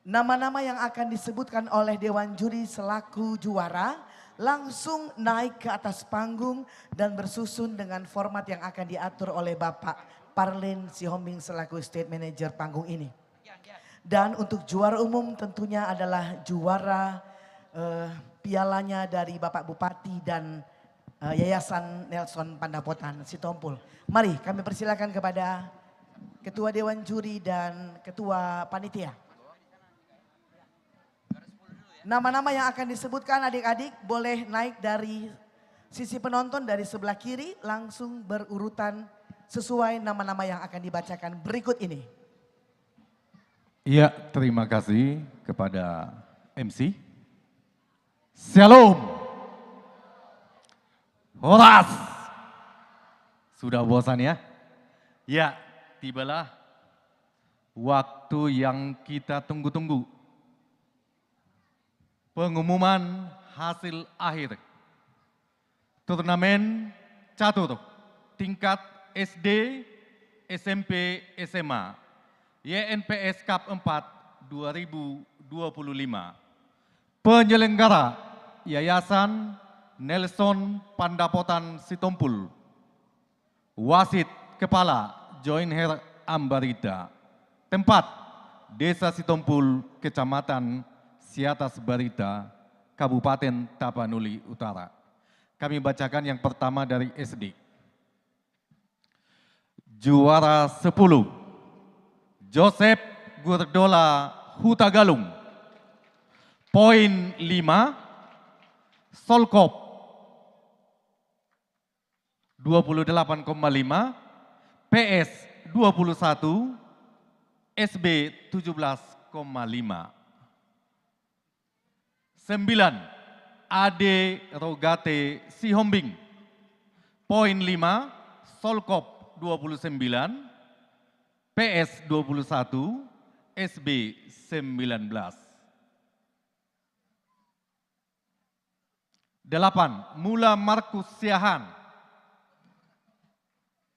Nama-nama yang akan disebutkan oleh Dewan Juri selaku juara langsung naik ke atas panggung dan bersusun dengan format yang akan diatur oleh Bapak Parlen Sihombing selaku State Manager panggung ini. Dan untuk juara umum tentunya adalah juara pialanya dari Bapak Bupati dan Yayasan Nelson Pandapatan Sitompul. Mari kami persilakan kepada Ketua Dewan Juri dan Ketua Panitia. Nama-nama yang akan disebutkan adik-adik boleh naik dari sisi penonton dari sebelah kiri langsung berurutan sesuai nama-nama yang akan dibacakan berikut ini. Iya, terima kasih kepada MC. Shalom. Horas. Sudah bosan ya? Ya, tibalah waktu yang kita tunggu-tunggu. Pengumuman hasil akhir turnamen catur tingkat SD, SMP, SMA YNPS Cup 4 2025. Penyelenggara Yayasan Nelson Pandapotan Sitompul. Wasit Kepala Joinher Ambarita. Tempat Desa Sitompul, Kecamatan Siatas Barita, Kabupaten Tapanuli Utara. Kami bacakan yang pertama dari SD. Juara 10, Joseph Gurdola Hutagalung. Poin 5, Solkop 28,5, PS 21, SB 17,5. 9. Ade Rogate Sihombing. Poin 5, Solkop 29, PS 21, SB 19. 8. Mula Markus Siahan.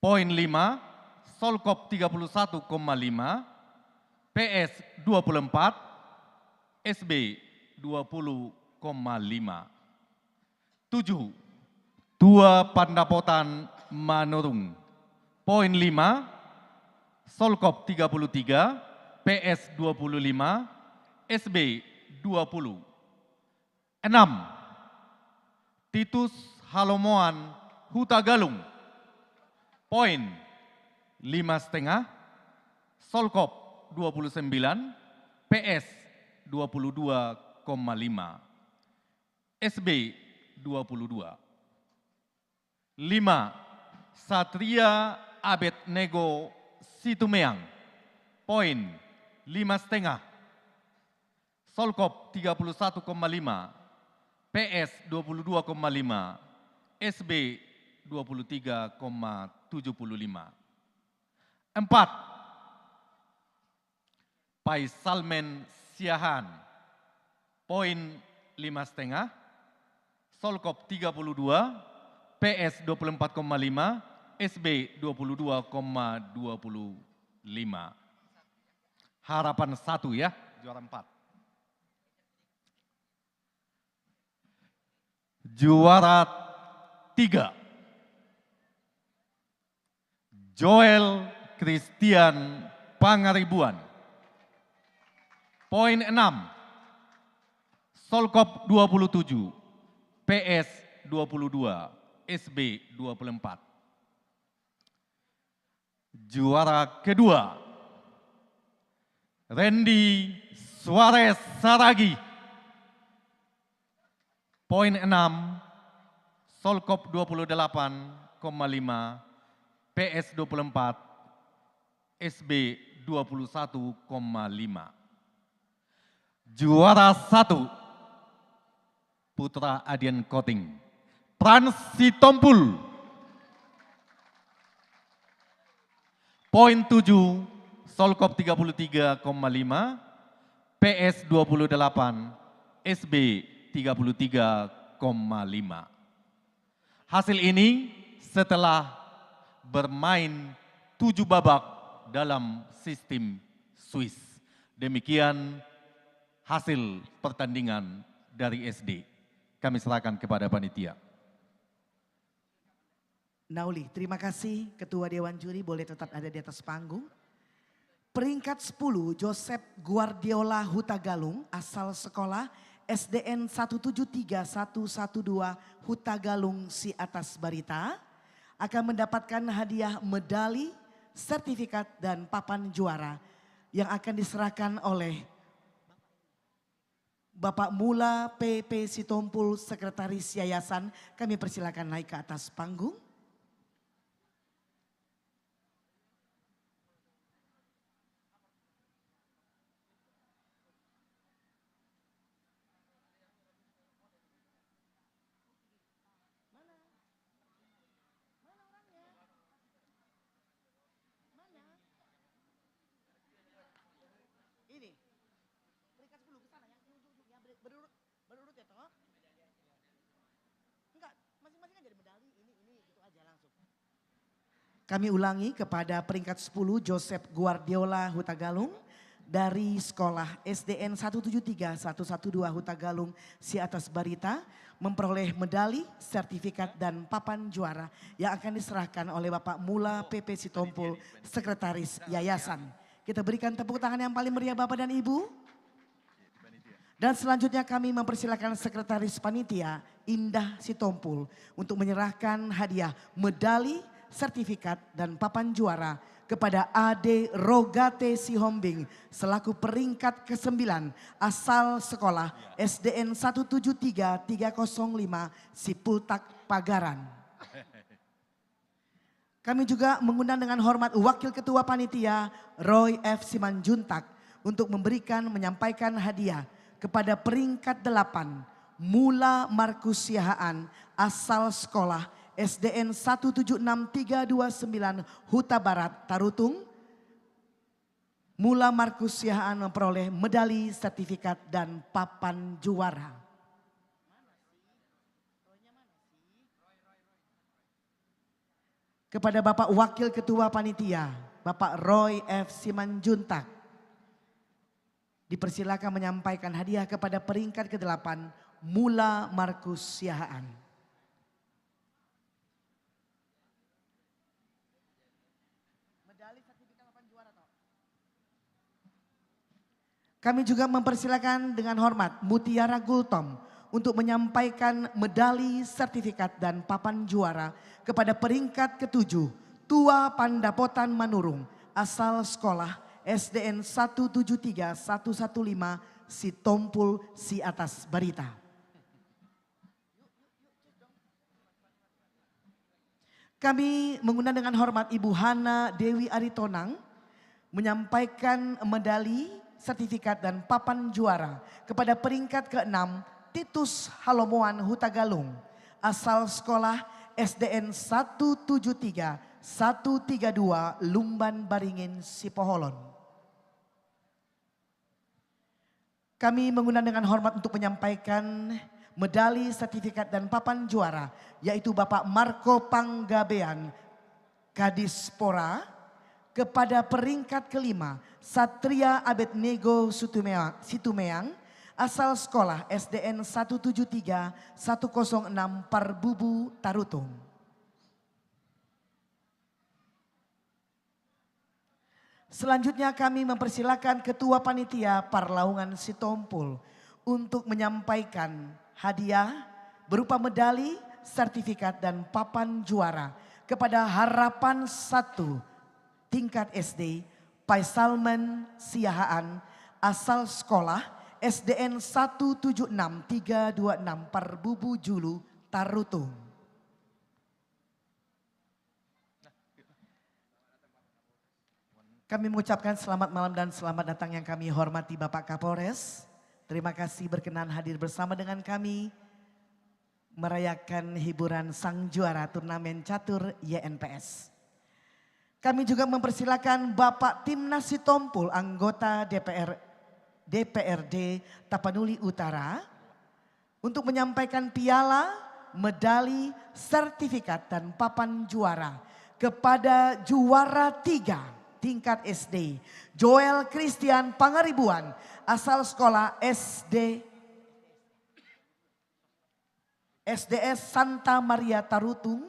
Poin 5, Solkop 31,5, PS 24, SB 20,5. 7. Tua Pandapotan Manurung. Poin 5, Solkop 33, PS 25, SB 20. 6. Titus Halomoan Hutagalung. Poin 5,5, Solkop 29, PS 22,5, SB 22. 5. Satria Abednego Situmeang. Poin 5,5, Solkop 31,5, PS 22,5, SB 23,75. 4. Paisalmen Siahan. Poin 5,5, Solkop 32, PS 24,5, SB 22,25. Harapan 1 ya, juara 4. Juara 3, Joel Christian Pangaribuan. Poin 6, Solkop 27, PS 22, SB 24. Juara kedua, Randy Suarez Saragi. Poin 6, Solkop 28,5, PS 24, SB 21,5. Juara 1, Putra Adian Koting, Transitompul. Poin 7, Solkop 33,5, PS 28, SB 33,5. Hasil ini setelah bermain 7 babak dalam sistem Swiss. Demikian hasil pertandingan dari SD. Kami serahkan kepada panitia. Nauli, terima kasih. Ketua Dewan Juri boleh tetap ada di atas panggung. Peringkat 10, Joseph Guardiola Hutagalung, asal sekolah SDN 173112 Hutagalung Si Atas Barita, akan mendapatkan hadiah medali, sertifikat, dan papan juara yang akan diserahkan oleh Bapak Mula PP Sitompul, Sekretaris Yayasan. Kami persilakan naik ke atas panggung. Ini, peringkat 10 ke sana, yang ujung-ujung, yang berurut Kami ulangi kepada peringkat 10 Joseph Guardiola Hutagalung dari sekolah SDN 173-112 Hutagalung Si Atas Barita memperoleh medali, sertifikat dan papan juara yang akan diserahkan oleh Bapak Mula PP Sitompul, Sekretaris Yayasan. Kita berikan tepuk tangan yang paling meriah Bapak dan Ibu. Dan selanjutnya kami mempersilakan Sekretaris Panitia Indah Sitompul untuk menyerahkan hadiah medali, sertifikat dan papan juara kepada Ade Rogate Sihombing selaku peringkat ke-9 asal sekolah SDN 173-305 Sipultak Pagaran. Kami juga mengundang dengan hormat Wakil Ketua Panitia Roy F. Simanjuntak untuk menyampaikan hadiah kepada peringkat 8 Mula Markus Siahaan asal sekolah SDN 176329 Huta Barat Tarutung. Mula Markus Siahaan memperoleh medali, sertifikat dan papan juara. Kepada Bapak Wakil Ketua Panitia Bapak Roy F. Simanjuntak dipersilakan menyampaikan hadiah kepada peringkat ke-8 Mula Markus Siahaan. Kami juga mempersilakan dengan hormat Mutiara Gultom untuk menyampaikan medali, sertifikat dan papan juara kepada peringkat ke-7 Tua Pandapotan Manurung asal sekolah SDN 173-115 Sitompul Si Atas Barita. Kami mengundang dengan hormat Ibu Hana Dewi Aritonang menyampaikan medali, sertifikat dan papan juara kepada peringkat ke-6 Titus Halomoan Hutagalung asal sekolah SDN 173-132 Lumban Baringin Sipoholon. Kami mengundang dengan hormat untuk menyampaikan medali, sertifikat dan papan juara yaitu Bapak Marco Panggabean Kadispora kepada peringkat ke-5 Satria Abednego Situmeang asal sekolah SDN 173-106 Parbubu Tarutung. Selanjutnya kami mempersilakan Ketua Panitia Parlaungan Sitompul untuk menyampaikan hadiah berupa medali, sertifikat dan papan juara kepada Harapan 1 tingkat SD Paisalman Siahaan asal sekolah SDN 176-326 Parbubu Julu Tarutung. Kami mengucapkan selamat malam dan selamat datang yang kami hormati Bapak Kapolres. Terima kasih berkenan hadir bersama dengan kami merayakan hiburan sang juara turnamen catur YNPS. Kami juga mempersilakan Bapak Timnas Sitompul, anggota DPRD Tapanuli Utara untuk menyampaikan piala, medali, sertifikat dan papan juara kepada juara 3 tingkat SD Joel Christian Pangaribuan asal sekolah SDS Santa Maria Tarutung.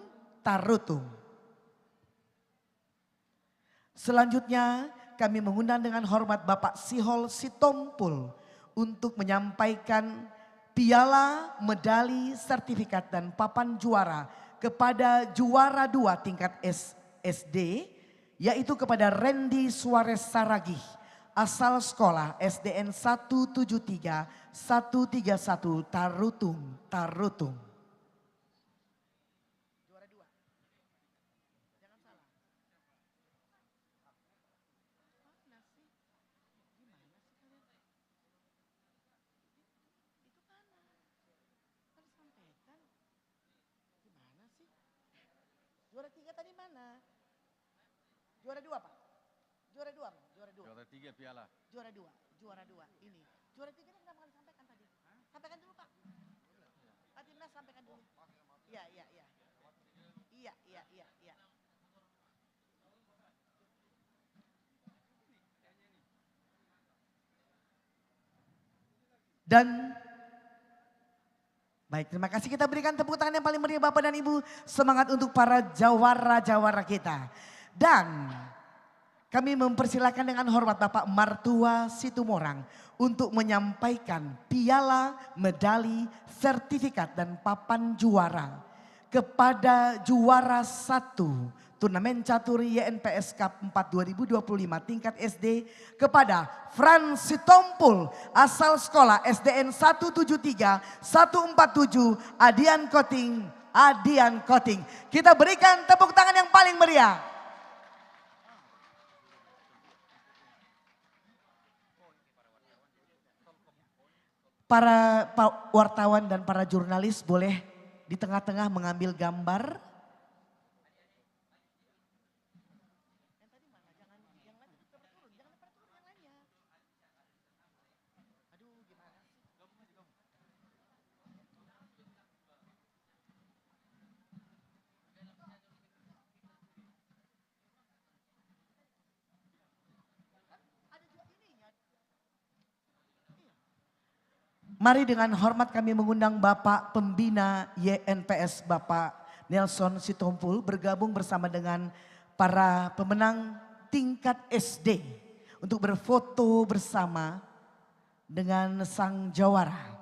Selanjutnya kami mengundang dengan hormat Bapak Sihol Sitompul untuk menyampaikan piala, medali, sertifikat dan papan juara kepada juara 2 tingkat SD yaitu kepada Randy Suarez Saragih asal sekolah SDN 173-131 Tarutung. Juara 3 tadi mana? Juara 2 Pak? Juara 2 Pak? Juara 2. Juara 3 piala. Juara 2, juara 2 ini. Juara 3 ini kenapa kalian sampaikan tadi? Sampaikan dulu Pak. Pak Timnas sampaikan dulu. Iya. Dan baik, terima kasih, kita berikan tepuk tangan yang paling meriah Bapak dan Ibu. Semangat untuk para jawara-jawara kita. Dan kami mempersilakan dengan hormat Bapak Martua Situmorang untuk menyampaikan piala, medali, sertifikat dan papan juara kepada juara 1 Turnamen Catur YNPS Cup 4 2025 tingkat SD kepada Frans Sitompul asal sekolah SDN 173 147 Adian Koting. Kita berikan tepuk tangan yang paling meriah. Para wartawan dan para jurnalis boleh di tengah-tengah mengambil gambar. Mari dengan hormat kami mengundang Bapak Pembina YNPS Bapak Nelson Sitompul bergabung bersama dengan para pemenang tingkat SD untuk berfoto bersama dengan sang jawara.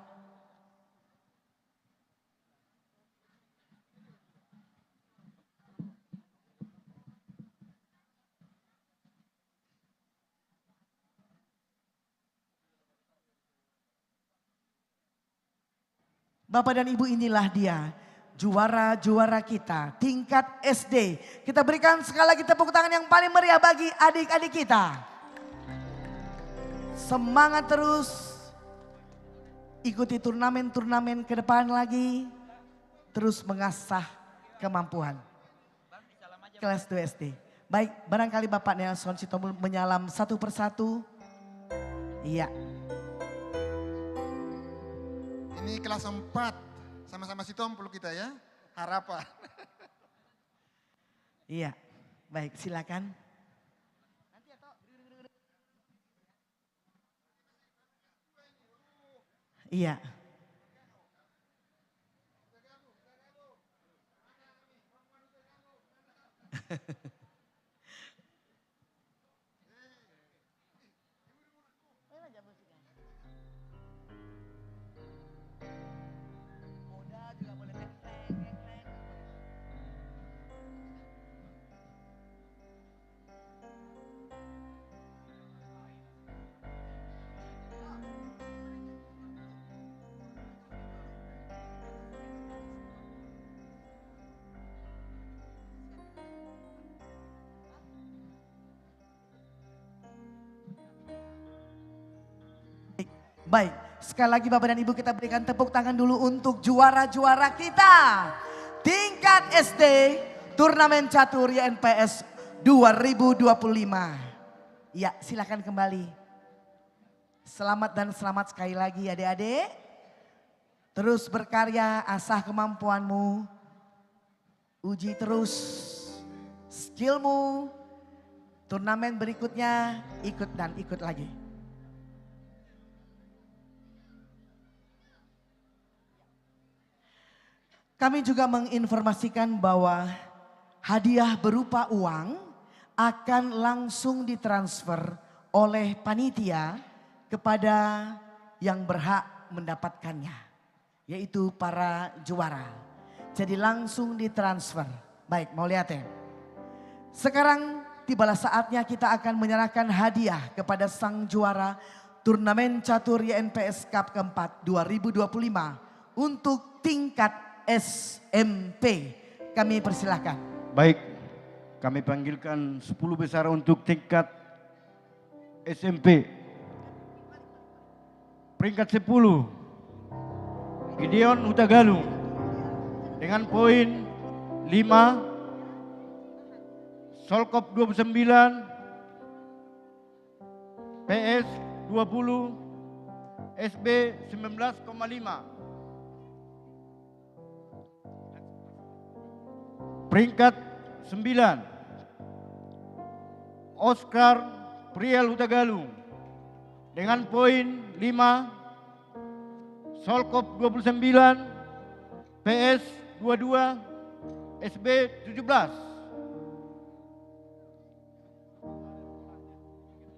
Bapak dan Ibu, inilah dia juara-juara kita tingkat SD. Kita berikan sekali lagi tepuk tangan yang paling meriah bagi adik-adik kita. Semangat terus, ikuti turnamen-turnamen ke depan lagi, terus mengasah kemampuan. Kelas 2 SD. Baik, barangkali Bapak Nelson Sitompul menyalam satu persatu. Iya. Ini kelas 4, sama-sama Sitompul kita ya, harapan. Iya, baik silakan. Iya. Baik, sekali lagi Bapak dan Ibu kita berikan tepuk tangan dulu untuk juara-juara kita. Tingkat SD Turnamen Catur YNPS 2025. Ya, silakan kembali. Selamat dan selamat sekali lagi adik-adik. Terus berkarya, asah kemampuanmu. Uji terus skillmu. Turnamen berikutnya ikut dan ikut lagi. Kami juga menginformasikan bahwa hadiah berupa uang akan langsung ditransfer oleh panitia kepada yang berhak mendapatkannya, yaitu para juara. Jadi langsung ditransfer. Baik, mau lihat ya? Sekarang tibalah saatnya kita akan menyerahkan hadiah kepada sang juara Turnamen Catur YNPS Cup keempat 2025 untuk tingkat SMP. Kami persilahkan. Baik, kami panggilkan 10 besar untuk tingkat SMP. Peringkat 10, Gideon Hutagalung dengan poin 5, Solkop 29, PS 20, SB 19,5. Peringkat 9, Oscar Priel Hutagalung dengan poin 5, Solkop 29, PS 22, SB 17.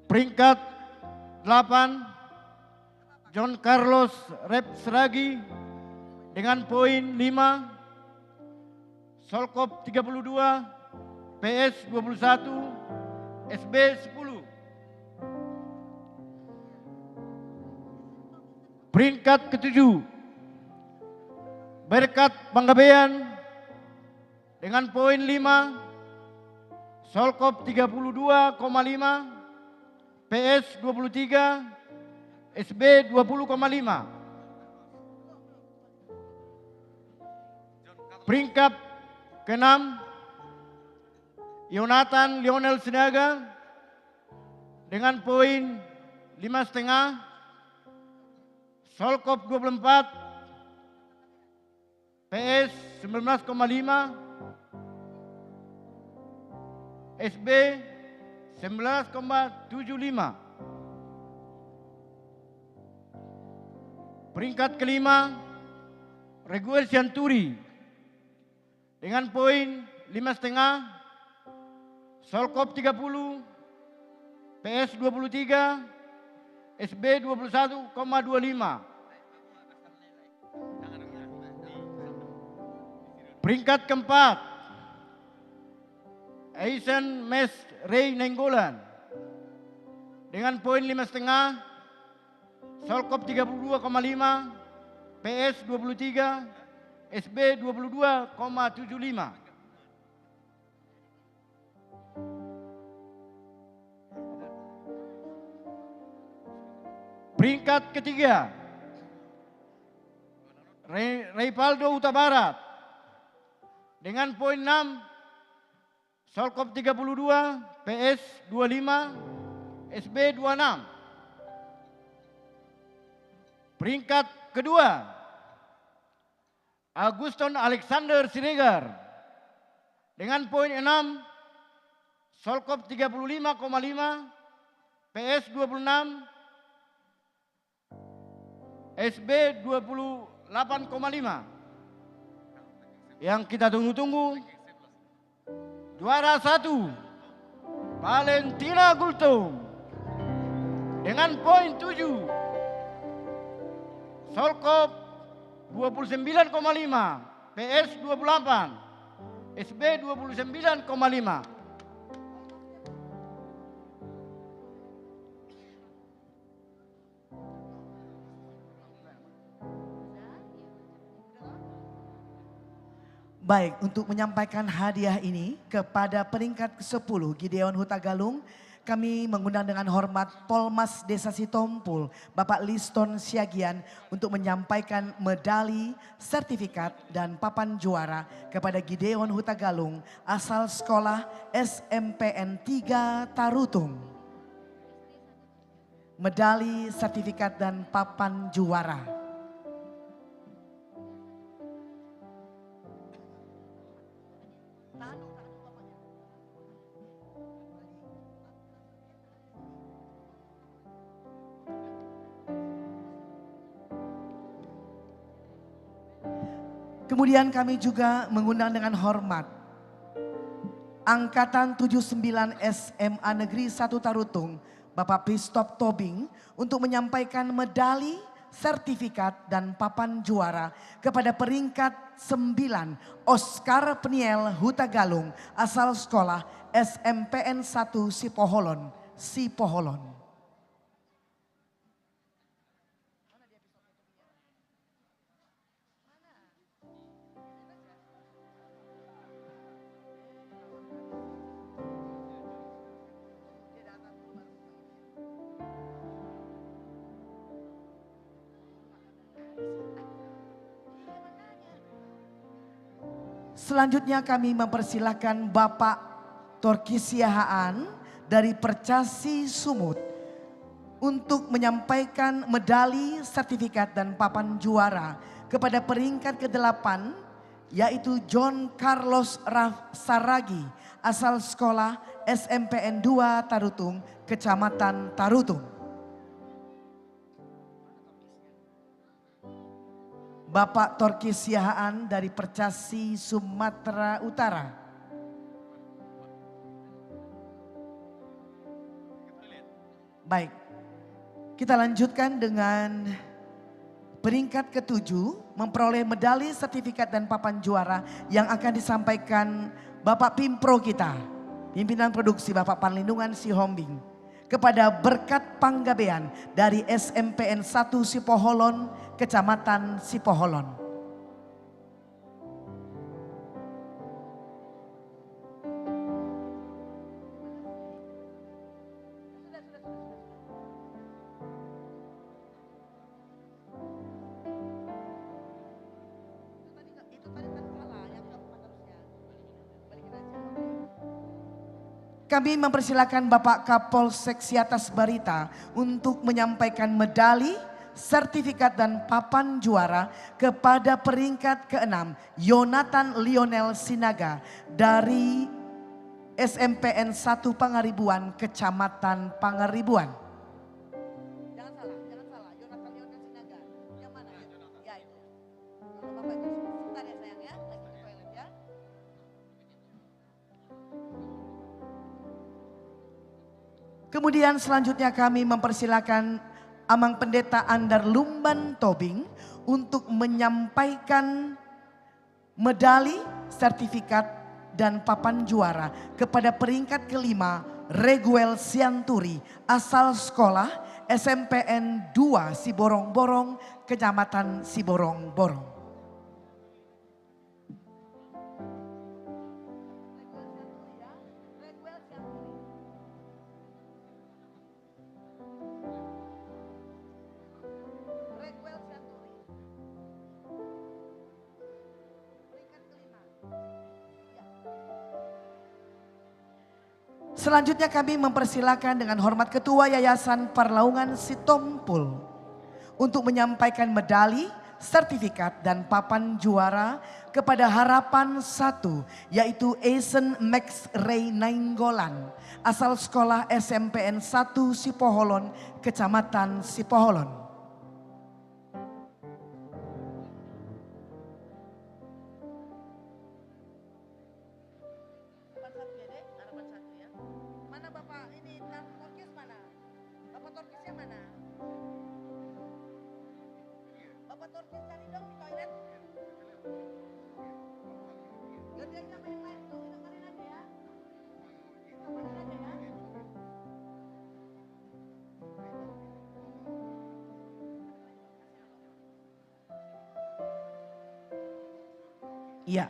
Peringkat 8, John Carlos Rep Seragi dengan poin 5, Solkop 32, PS 21, SB 10. Peringkat ke-7, Berkat Panggabean dengan poin 5, Solkop 32,5, PS 23, SB 20,5. Peringkat ke-6, Yonatan Lionel Sinaga dengan poin 5,5, Solkop 24, PS 19,5, SB 19,75. Peringkat ke-5, Reguel Sianturi dengan poin 5,5, Solkop 30, PS 23, SB 21,25. Peringkat ke-4, Aizen Mes Ray Nenggolan dengan poin 5,5, Solkop 32,5, PS 23, SB 22,75. Peringkat ketiga, Raypaldo Huta Barat dengan poin 6, Solkop 32, PS 25, SB 26. Peringkat kedua, Aguston Alexander Siregar dengan poin 6, Solkop 35,5, PS 26, SB 28,5. Yang kita tunggu-tunggu, juara 1, Valentina Gultom dengan poin 7, Solkop 29,5, PS 28, SB 29,5. Baik, untuk menyampaikan hadiah ini kepada peringkat ke-10 Gideon Huta Galung, kami mengundang dengan hormat Polmas Desa Sitompul, Bapak Liston Siagian untuk menyampaikan medali, sertifikat dan papan juara kepada Gideon Huta Galung asal sekolah SMPN 3 Tarutung. Medali, sertifikat dan papan juara. Kemudian kami juga mengundang dengan hormat Angkatan 79 SMA Negeri 1 Tarutung, Bapak Pristop Tobing untuk menyampaikan medali, sertifikat dan papan juara kepada peringkat 9 Oscar Peniel Huta Galung asal sekolah SMPN 1 Sipoholon. Selanjutnya kami mempersilahkan Bapak Torkisiahaan dari Percasi Sumut untuk menyampaikan medali, sertifikat dan papan juara kepada peringkat ke-8 yaitu John Carlos Raf Saragi asal sekolah SMPN 2 Tarutung, Kecamatan Tarutung. Bapak Torkis Siahaan dari Percasi, Sumatera Utara. Baik, kita lanjutkan dengan peringkat ke-7 memperoleh medali, sertifikat dan papan juara yang akan disampaikan Bapak Pimpro kita. Pimpinan produksi Bapak Panlindungan Sihombing. Kepada Berkat Panggabean dari SMPN 1 Sipoholon, Kecamatan Sipoholon. Kami mempersilakan Bapak Kapolsek Siatas Barita untuk menyampaikan medali, sertifikat dan papan juara kepada peringkat ke-6 Yonatan Lionel Sinaga dari SMPN 1 Pangaribuan, Kecamatan Pangaribuan. Jangan salah, Yonatan Lionel Sinaga. Yang mana? Ya itu. Kalau Bapak itu sebentar ya sayang ya, lagi di toilet ya. Kemudian selanjutnya kami mempersilakan Amang Pendeta Andar Lumban Tobing untuk menyampaikan medali, sertifikat dan papan juara kepada peringkat ke-5 Reguel Sianturi asal sekolah SMPN 2 Siborong-Borong, Kecamatan Siborong-Borong. Selanjutnya kami mempersilakan dengan hormat Ketua Yayasan Parlaungan Sitompul untuk menyampaikan medali, sertifikat dan papan juara kepada Harapan 1 yaitu Eisen Max Ray Nainggolan asal sekolah SMPN 1 Sipoholon, Kecamatan Sipoholon. Iya.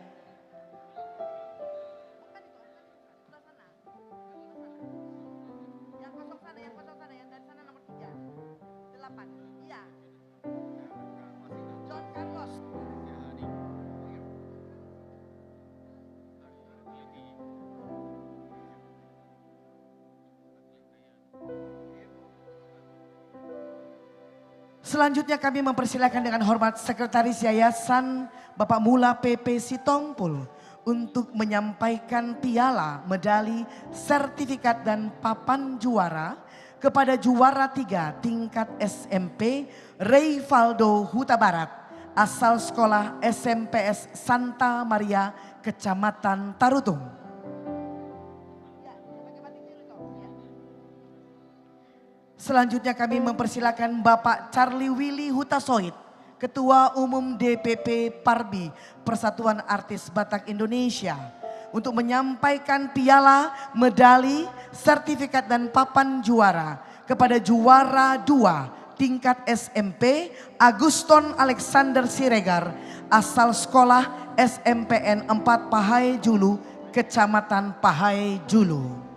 Yang kosong sana, yang dari sana nomor 3. 8. Iya. John Carlos. Selanjutnya kami mempersilakan dengan hormat Sekretaris Yayasan Bapak Mula PP Sitompul untuk menyampaikan piala, medali, sertifikat dan papan juara kepada juara 3 tingkat SMP Reyvaldo Huta Barat asal sekolah SMPS Santa Maria, Kecamatan Tarutung. Selanjutnya kami mempersilakan Bapak Charlie Willy Hutasoid, Ketua Umum DPP Parbi, Persatuan Artis Batak Indonesia, untuk menyampaikan piala, medali, sertifikat dan papan juara kepada juara 2 tingkat SMP Aguston Alexander Siregar asal sekolah SMPN 4 Pahai Julu, Kecamatan Pahai Julu.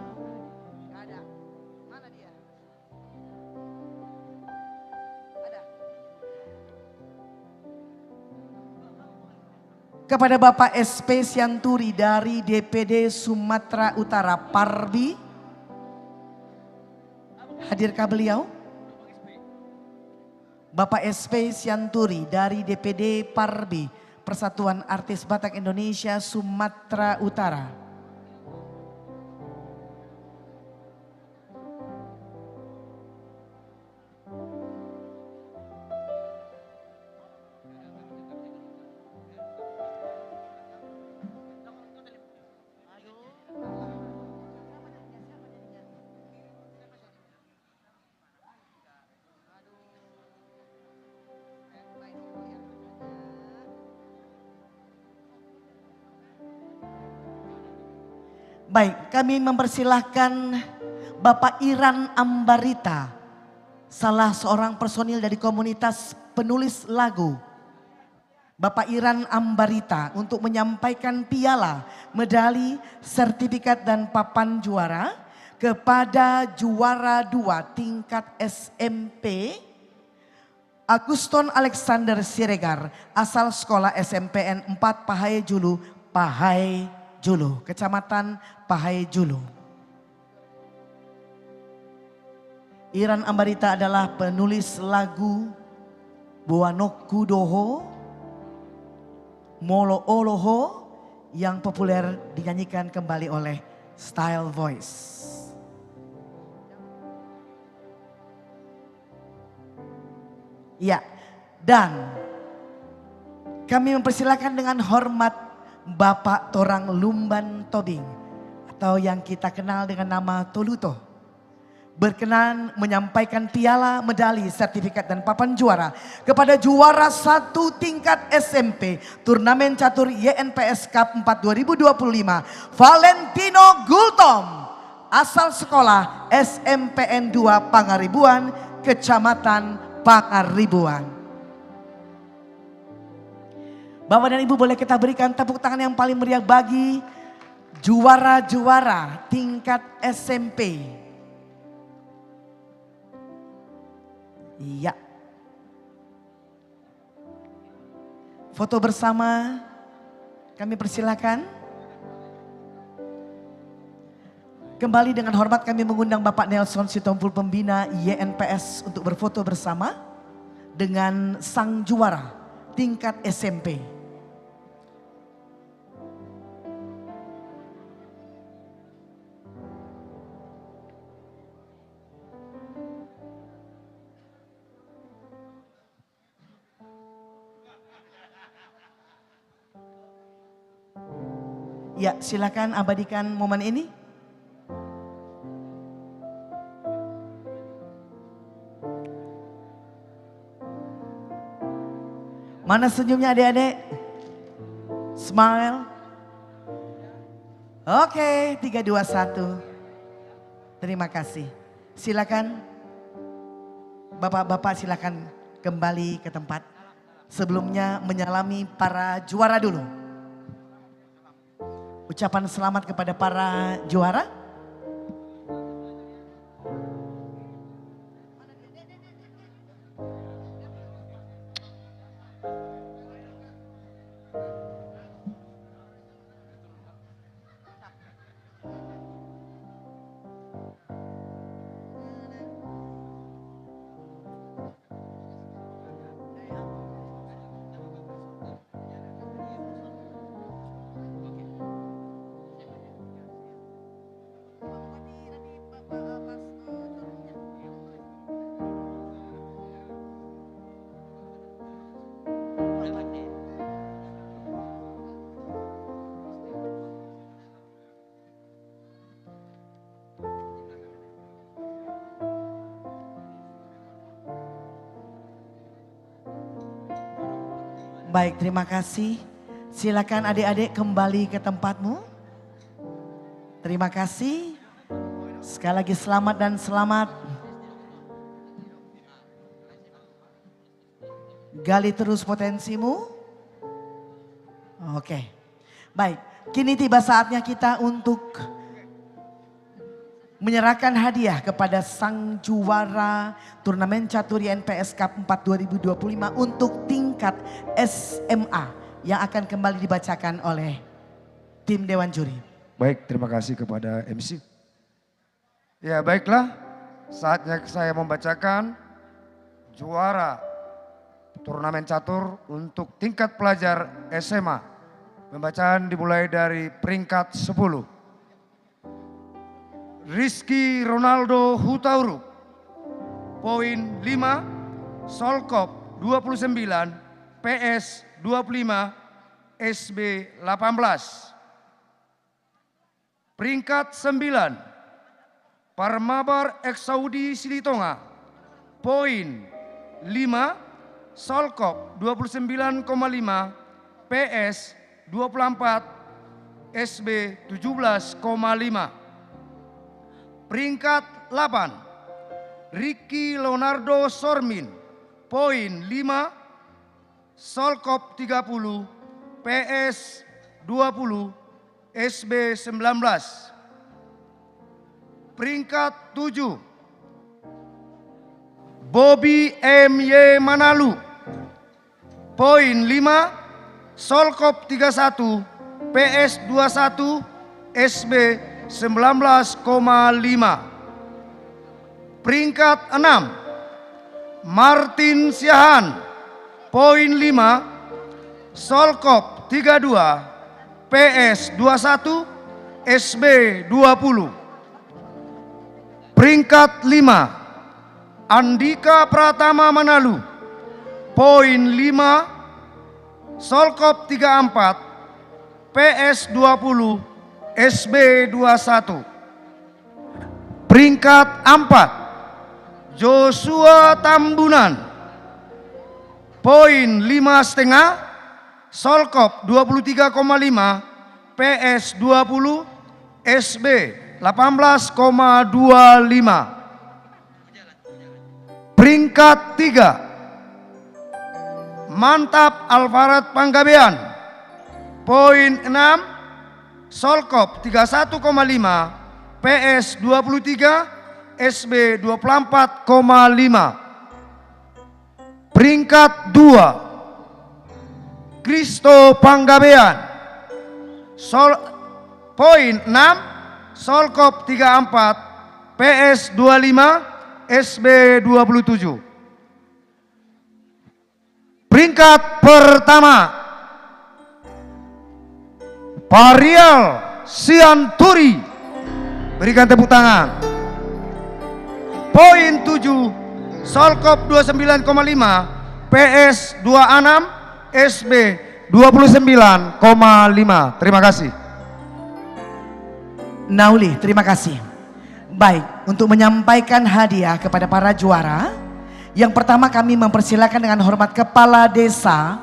Kepada Bapak SP Sianturi dari DPD Sumatera Utara Parbi. Hadirkah beliau? Bapak SP Sianturi dari DPD Parbi, Persatuan Artis Batak Indonesia Sumatera Utara. Baik, kami mempersilahkan Bapak Iran Ambarita, salah seorang personil dari komunitas penulis lagu. Bapak Iran Ambarita untuk menyampaikan piala, medali, sertifikat dan papan juara kepada juara 2 tingkat SMP Aguston Alexander Siregar, asal sekolah SMPN 4 Pahae Julu, Pahae Julu, Kecamatan Pahae Julu. Iran Ambarita adalah penulis lagu Buanoku Doho, Molo Oloho yang populer dinyanyikan kembali oleh Style Voice. Ya, dan kami mempersilakan dengan hormat Bapak Torang Lumban Tobing atau yang kita kenal dengan nama Toluto, berkenan menyampaikan piala, medali, sertifikat dan papan juara kepada juara 1 tingkat SMP Turnamen Catur YNPS Cup 4 2025 Valentino Gultom, asal sekolah SMPN 2 Pangaribuan, Kecamatan Pangaribuan. Bapak dan Ibu, boleh kita berikan tepuk tangan yang paling meriah bagi juara-juara tingkat SMP. Iya. Foto bersama kami persilakan. Kembali dengan hormat kami mengundang Bapak Nelson Sitompul, pembina YNPS, untuk berfoto bersama dengan sang juara tingkat SMP. Ya, silakan abadikan momen ini. Mana senyumnya adik-adik? Smile. Oke, 3, 2, 1. Terima kasih. Silakan Bapak-bapak, silakan kembali ke tempat. Sebelumnya menyalami para juara dulu. Ucapan selamat kepada para juara. Baik, terima kasih. Silakan adik-adik kembali ke tempatmu. Terima kasih. Sekali lagi selamat dan selamat. Gali terus potensimu. Oke. Baik, kini tiba saatnya kita untuk menyerahkan hadiah kepada sang juara Turnamen Catur YNPS Cup 4 2025 untuk tingkat SMA yang akan kembali dibacakan oleh tim Dewan Juri. Baik, terima kasih kepada MC. Ya baiklah, saatnya saya membacakan juara Turnamen Catur untuk tingkat pelajar SMA. Pembacaan dimulai dari peringkat 10. Rizky Ronaldo Hutauruk, poin 5, Solkop 29, PS 25, SB 18. Peringkat 9, Parmabar Eksaudi Silitonga, poin 5, Solkop 29,5, PS 24, SB 17,5. Peringkat 8, Ricky Leonardo Sormin, poin 5, Solkop 30, PS 20, SB 19. Peringkat 7, Bobby M.Y. Manalu, poin 5, Solkop 31, PS 21, SB 19,5. Peringkat 6, Martin Siahan, poin 5, Solkop 32, PS 21, SB 20. Peringkat 5, Andika Pratama Manalu, poin 5, Solkop 34, PS 20, SB 21. Peringkat 4, Joshua Tambunan, poin 5,5, Solkop 23,5, PS 20, SB 18,25. Peringkat 3, Mantap Alvarat Panggabean, poin 6, Solkop 31,5, PS 23, SB 24,5. Peringkat 2, Kristo Panggabean, poin 6, Solkop 34, PS 25, SB 27. Peringkat pertama, Parial Sianturi, berikan tepuk tangan. Poin 7, Solkop 29,5, PS 26, SB 29,5. Terima kasih. Nauli, terima kasih. Baik, untuk menyampaikan hadiah kepada para juara, yang pertama kami mempersilakan dengan hormat Kepala Desa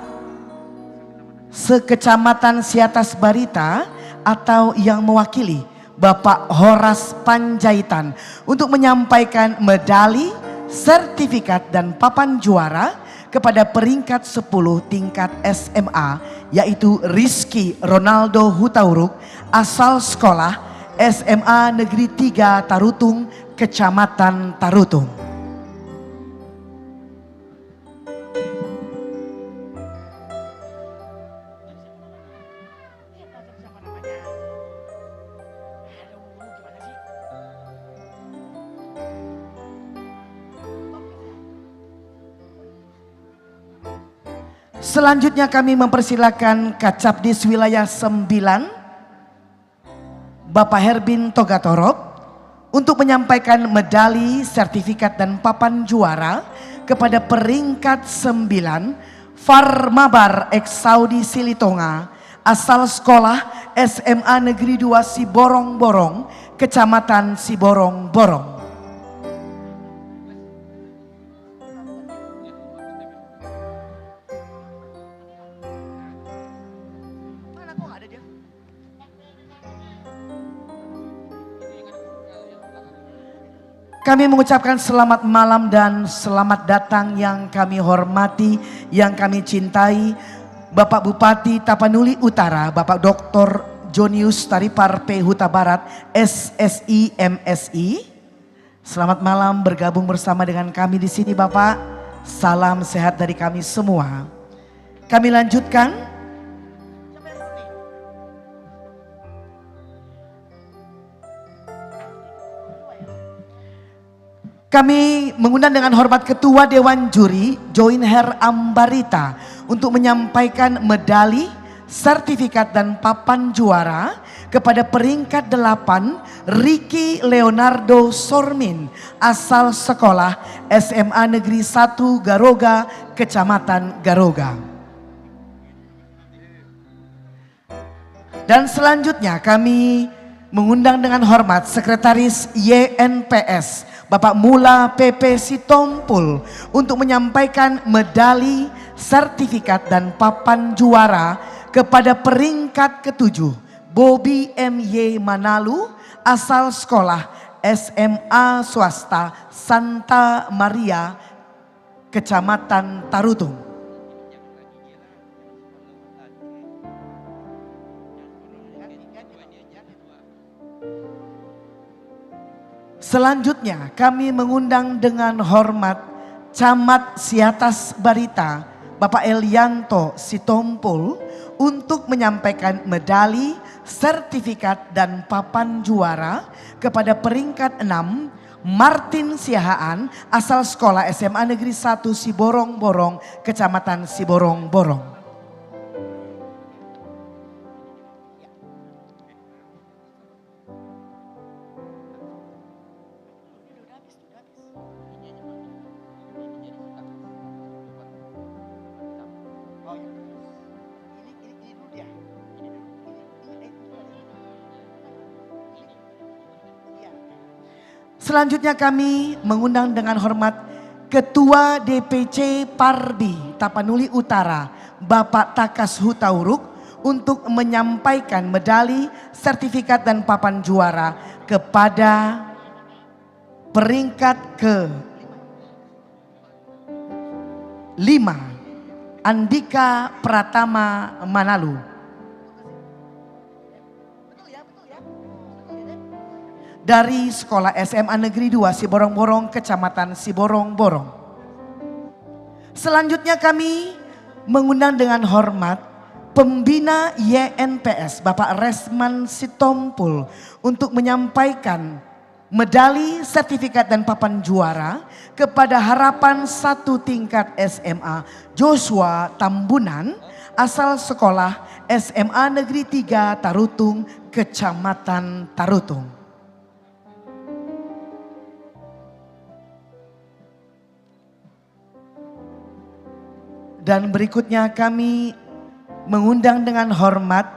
Sekecamatan Siatas Barita atau yang mewakili Bapak Horas Panjaitan untuk menyampaikan medali, sertifikat dan papan juara kepada peringkat 10 tingkat SMA, yaitu Rizky Ronaldo Hutauruk asal sekolah SMA Negeri 3 Tarutung, Kecamatan Tarutung. Selanjutnya kami mempersilakan Kacabdis Wilayah 9 Bapak Herbin Togatorop untuk menyampaikan medali, sertifikat dan papan juara kepada peringkat 9 Farmabar Ex Saudi Silitonga asal sekolah SMA Negeri 2 Siborong-Borong, Kecamatan Siborong-Borong. Kami mengucapkan selamat malam dan selamat datang yang kami hormati, yang kami cintai Bapak Bupati Tapanuli Utara, Bapak Dr. Jonius Taripar P. Huta Barat, SSI MSI. Selamat malam bergabung bersama dengan kami di sini Bapak. Salam sehat dari kami semua. Kami lanjutkan. Kami mengundang dengan hormat Ketua Dewan Juri Joinher Ambarita untuk menyampaikan medali, sertifikat dan papan juara kepada peringkat 8 Ricky Leonardo Sormin asal sekolah SMA Negeri 1 Garoga, Kecamatan Garoga. Dan selanjutnya kami mengundang dengan hormat Sekretaris YNPS Bapak Mula PP Sitompul untuk menyampaikan medali, sertifikat dan papan juara kepada peringkat ke-7 Bobi M.Y. Manalu, asal sekolah SMA swasta Santa Maria, Kecamatan Tarutung. Selanjutnya kami mengundang dengan hormat Camat Siatas Barita, Bapak Elianto Sitompul, untuk menyampaikan medali, sertifikat dan papan juara kepada peringkat 6 Martin Siahaan, asal sekolah SMA Negeri 1 Siborong-Borong, Kecamatan Siborong-Borong. Selanjutnya kami mengundang dengan hormat Ketua DPC Parbi Tapanuli Utara, Bapak Takas Hutauruk, untuk menyampaikan medali, sertifikat dan papan juara kepada peringkat ke-5 Andika Pratama Manalu. Dari sekolah SMA Negeri 2 Siborong-Borong, Kecamatan Siborong-Borong. Selanjutnya kami mengundang dengan hormat Pembina YNPS Bapak Resman Sitompul untuk menyampaikan medali, sertifikat dan papan juara kepada harapan 1 tingkat SMA Joshua Tambunan, asal sekolah SMA Negeri 3 Tarutung, Kecamatan Tarutung. Dan berikutnya kami mengundang dengan hormat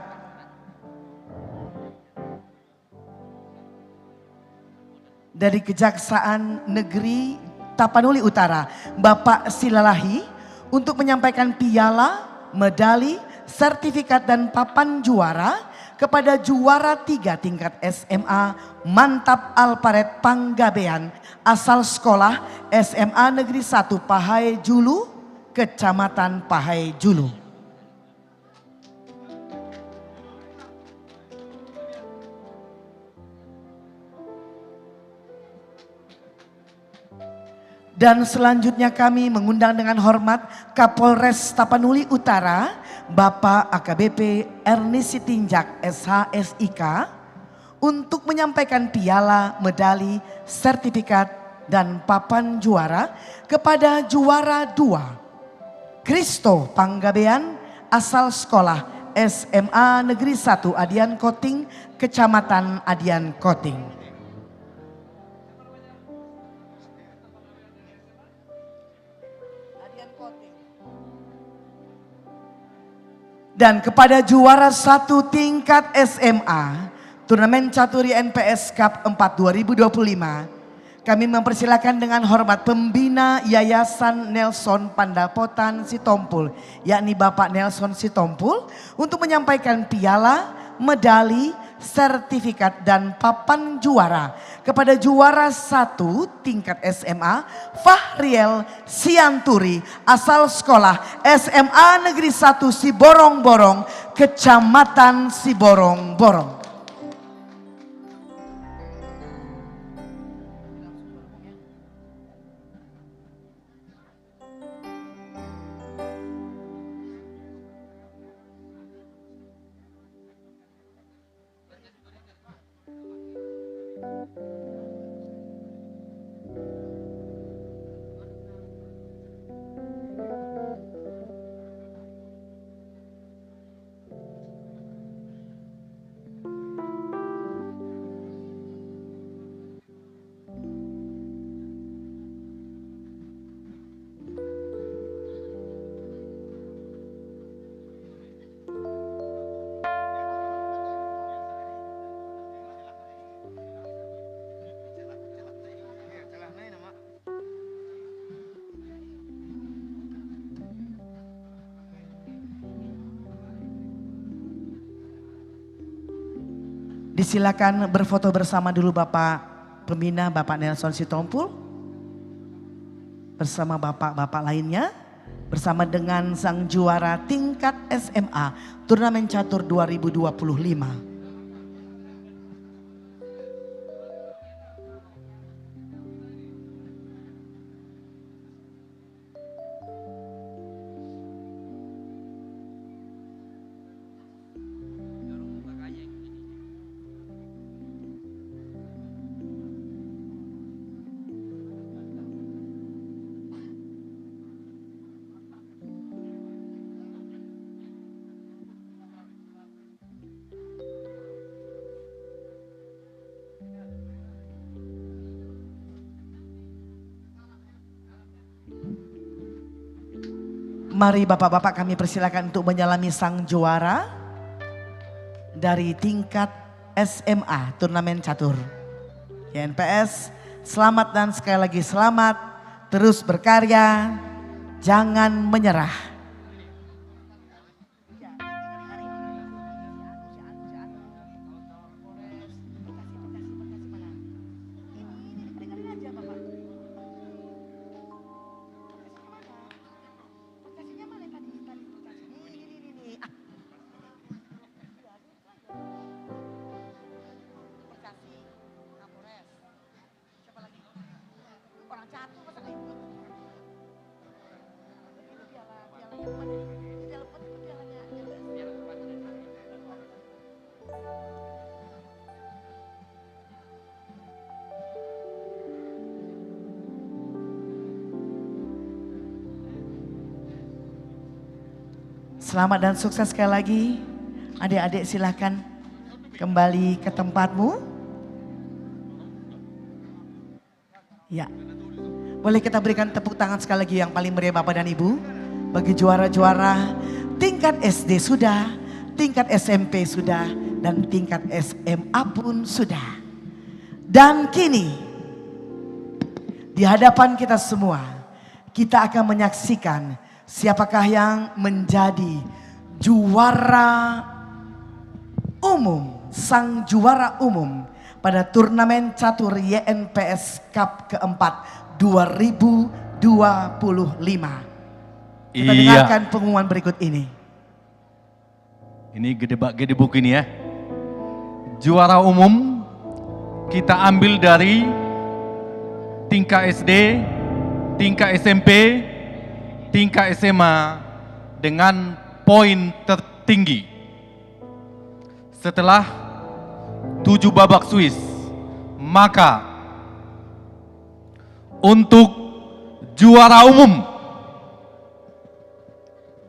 dari Kejaksaan Negeri Tapanuli Utara, Bapak Silalahi, untuk menyampaikan piala, medali, sertifikat dan papan juara kepada juara 3 tingkat SMA Mantap Alparet Panggabean, asal sekolah SMA Negeri 1 Pahai Julu, Kecamatan Pahai Julu. Dan selanjutnya kami mengundang dengan hormat Kapolres Tapanuli Utara, Bapak AKBP Ernest Sitinjak SH-SIK, untuk menyampaikan piala, medali, sertifikat dan papan juara kepada juara 2 Kristo Panggabean, asal sekolah SMA Negeri 1 Adian Koting, Kecamatan Adian Koting. Dan kepada juara 1 tingkat SMA Turnamen Catur YNPS Cup 4 2025, kami mempersilakan dengan hormat Pembina Yayasan Nelson Pandapotan Sitompul, yakni Bapak Nelson Sitompul, untuk menyampaikan piala, medali, sertifikat dan papan juara kepada juara 1 tingkat SMA Fahriel Sianturi, asal sekolah SMA Negeri 1 Siborong-Borong, Kecamatan Siborong-Borong. Disilakan berfoto bersama dulu Bapak Pembina, Bapak Nelson Sitompul. Bersama bapak-bapak lainnya. Bersama dengan sang juara tingkat SMA Turnamen Catur 2025. Mari bapak-bapak kami persilakan untuk menyalami sang juara dari tingkat SMA Turnamen Catur. YNPS, selamat dan sekali lagi selamat, terus berkarya, jangan menyerah. Selamat dan sukses sekali lagi. Adik-adik silahkan kembali ke tempatmu. Ya, boleh kita berikan tepuk tangan sekali lagi yang paling meriah Bapak dan Ibu. Bagi juara-juara tingkat SD sudah, tingkat SMP sudah, dan tingkat SMA pun sudah. Dan kini di hadapan kita semua, kita akan menyaksikan siapakah yang menjadi juara umum, sang juara umum pada Turnamen Catur YNPS Cup keempat 2025. Kita dengarkan pengumuman berikut ini. Ini gedebak-gedebuk ini ya. Juara umum kita ambil dari tingkat SD, tingkat SMP, tingkat SMA dengan poin tertinggi. Setelah 7 babak Swiss, maka untuk juara umum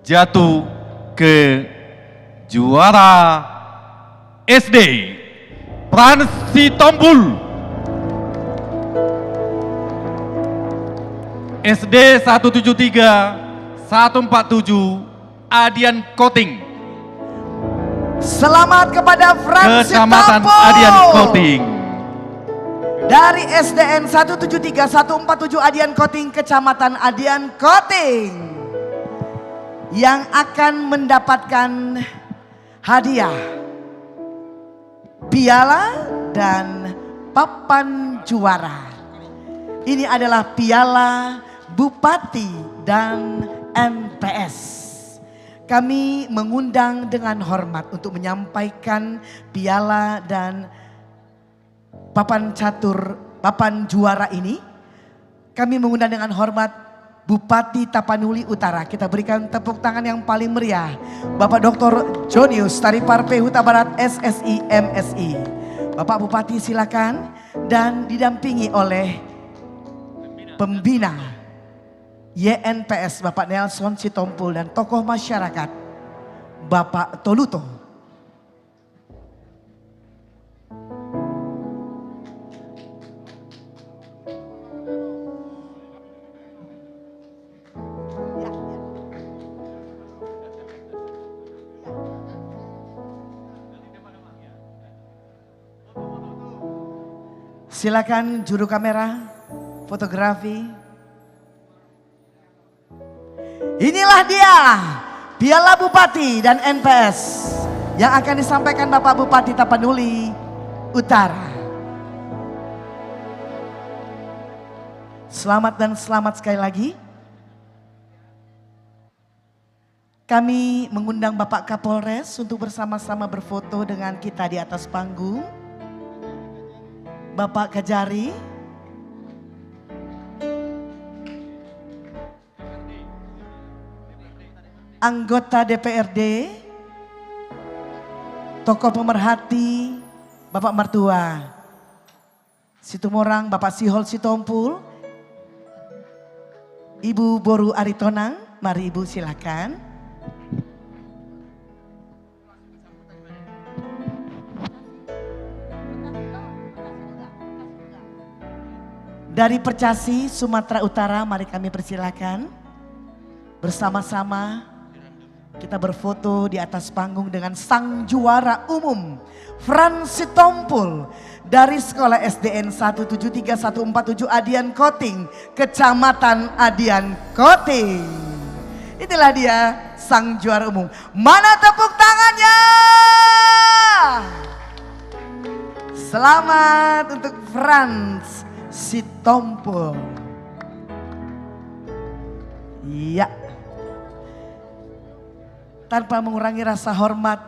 jatuh ke juara SD Frans Sitompul, SD 173 147 Adian Koting. Selamat kepada Frans Kecamatan Sitompul Adian Koting. Dari SDN 173 147 Adian Koting, Kecamatan Adian Koting, yang akan mendapatkan hadiah piala dan papan juara. Ini adalah piala Bupati dan NPS. Kami mengundang dengan hormat untuk menyampaikan piala dan papan catur, papan juara ini. Kami mengundang dengan hormat Bupati Tapanuli Utara. Kita berikan tepuk tangan yang paling meriah. Bapak Dr. Jonius Tariparpe Huta Barat SSI MSI. Bapak Bupati silakan, dan didampingi oleh pembina YNPS Bapak Nelson Sitompul dan tokoh masyarakat Bapak Toluto. Silakan juru kamera, fotografi. Inilah dia piala Bupati dan NPS yang akan disampaikan Bapak Bupati Tapanuli Utara. Selamat dan selamat sekali lagi. Kami mengundang Bapak Kapolres untuk bersama-sama berfoto dengan kita di atas panggung. Bapak Kajari. Anggota DPRD. Tokoh pemerhati Bapak Mertua Situmorang, Bapak Sihol Sitompul. Ibu Boru Aritonang, mari Ibu silakan. Dari Percasi, Sumatera Utara, mari kami persilakan. Bersama-sama kita berfoto di atas panggung dengan sang juara umum Frans Sitompul dari Sekolah SDN 173147 Adian Koting, Kecamatan Adian Koting. Itulah dia sang juara umum. Mana tepuk tangannya? Selamat untuk Frans Sitompul. Iya. Tanpa mengurangi rasa hormat.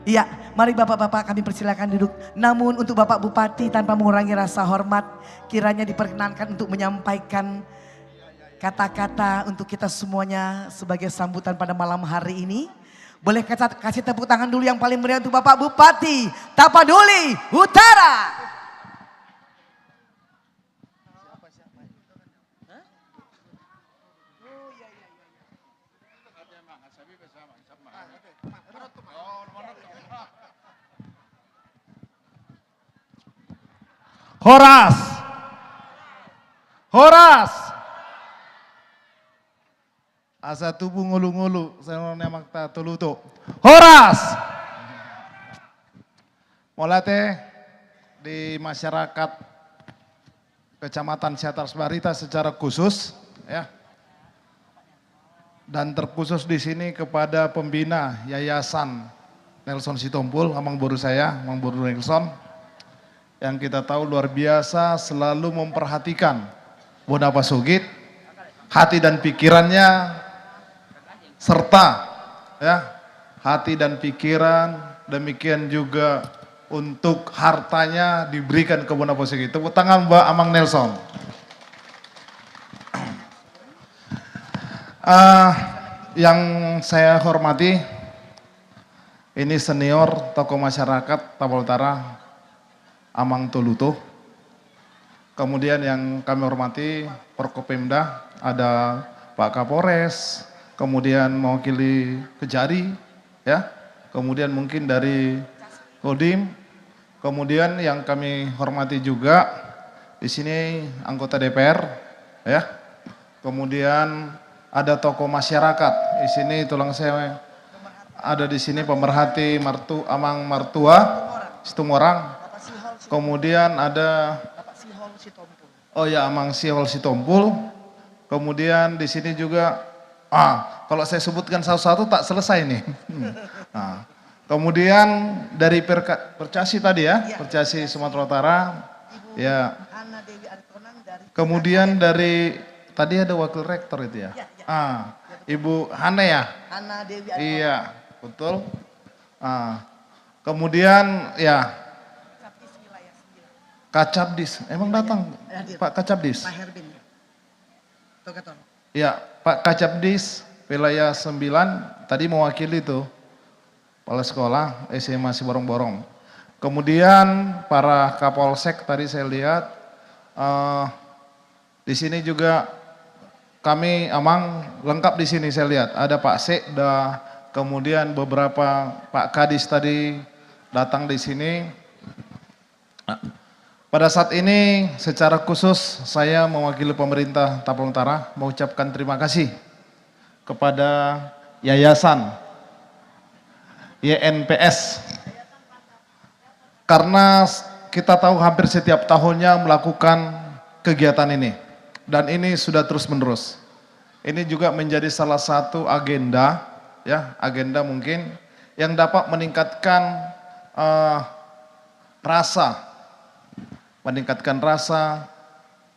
Iya, mari bapak-bapak kami persilakan duduk. Namun untuk Bapak Bupati tanpa mengurangi rasa hormat, kiranya diperkenankan untuk menyampaikan kata-kata untuk kita semuanya sebagai sambutan pada malam hari ini. Boleh kasih tepuk tangan dulu yang paling meriah untuk Bapak Bupati Tapanuli Utara. Horas. Horas. Asa tubuh ngulu-ngulu, saya nemak ta tuluto. Horas. Molate di masyarakat Kecamatan Siatars Barita secara khusus ya. Dan terkhusus di sini kepada pembina Yayasan Nelson Sitompul, Amang Boru saya, Amang Boru Nelson. Yang kita tahu luar biasa selalu memperhatikan Bona Pasugit, hati dan pikirannya, serta ya hati dan pikiran, demikian juga untuk hartanya diberikan ke Bona Pasugit. Tepuk tangan Mbak Amang Nelson. Yang saya hormati, ini senior tokoh masyarakat Tapal Utara, Amang Toluto. Kemudian yang kami hormati Forkopimda, ada Pak Kapolres, kemudian mewakili Kejari, ya, kemudian mungkin dari Kodim, kemudian yang kami hormati juga di sini anggota DPR, ya, kemudian ada tokoh masyarakat di sini, tulang saya ada di sini pemerhati Amang Mertua Situmorang. Kemudian ada Amang Sihol Sitompul. Kemudian di sini juga kalau saya sebutkan satu-satu tak selesai nih. Nah, kemudian dari Percasi tadi ya, Percasi Sumatera Utara. Ya. Kemudian dari tadi ada wakil rektor itu ya. Ibu Hana ya. Iya, betul. Kemudian ya Kacabdis, emang datang Pak Kacabdis? Pak Herbin. Ya, Pak Kacabdis, wilayah 9, tadi mewakili itu, kepala sekolah, SMA masih borong-borong. Kemudian para Kapolsek tadi saya lihat, di sini juga kami Amang lengkap di sini saya lihat, ada Pak Sekda, kemudian beberapa Pak Kadis tadi datang di sini. Pada saat ini secara khusus saya mewakili pemerintah Tapal Utara mengucapkan terima kasih kepada Yayasan YNPS karena kita tahu hampir setiap tahunnya melakukan kegiatan ini dan ini sudah terus menerus. Ini juga menjadi salah satu agenda ya, agenda mungkin yang dapat meningkatkan rasa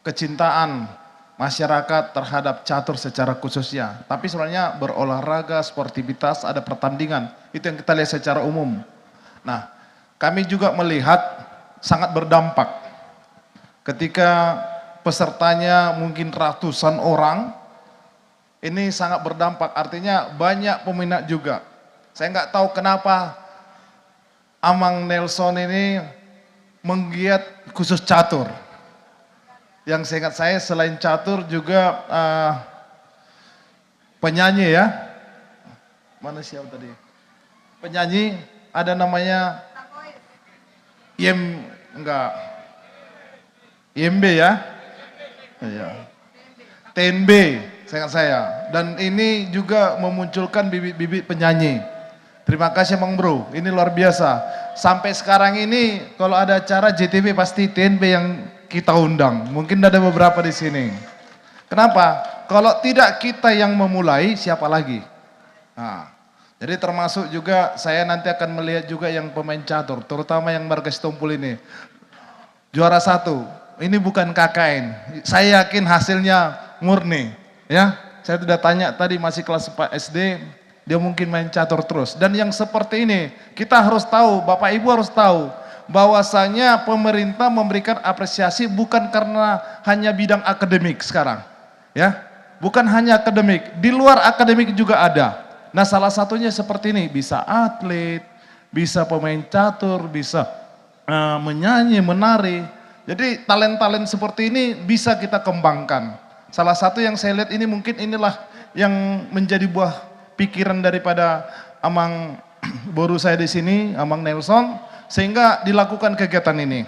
kecintaan masyarakat terhadap catur secara khususnya. Tapi sebenarnya berolahraga, sportivitas, ada pertandingan, itu yang kita lihat secara umum. Nah, kami juga melihat sangat berdampak ketika pesertanya mungkin ratusan orang, ini sangat berdampak, artinya banyak peminat juga. Saya nggak tahu kenapa Amang Nelson ini menggiat khusus catur. Yang seingat saya selain catur juga penyanyi ya. Mana siapa tadi? Penyanyi ada namanya IMB ya. Iya. TNB seingat saya. Dan ini juga memunculkan bibit-bibit penyanyi. Terima kasih Bang Bro, ini luar biasa. Sampai sekarang ini kalau ada acara JTB pasti TNB yang kita undang. Mungkin ada beberapa di sini. Kenapa? Kalau tidak kita yang memulai, siapa lagi? Nah, jadi termasuk juga saya nanti akan melihat juga yang pemain catur, terutama yang Marga Sitompul ini. Juara 1, ini bukan KKN. Saya yakin hasilnya murni. Ya, saya sudah tanya tadi masih kelas 4 SD, dia mungkin main catur terus. Dan yang seperti ini, kita harus tahu, Bapak Ibu harus tahu, bahwasanya pemerintah memberikan apresiasi bukan karena hanya bidang akademik sekarang. Ya, bukan hanya akademik, di luar akademik juga ada. Nah, salah satunya seperti ini, bisa atlet, bisa pemain catur, bisa menyanyi, menari. Jadi talent-talent seperti ini bisa kita kembangkan. Salah satu yang saya lihat ini mungkin inilah yang menjadi buah pikiran daripada Amang Boru saya di sini, Amang Nelson, sehingga dilakukan kegiatan ini.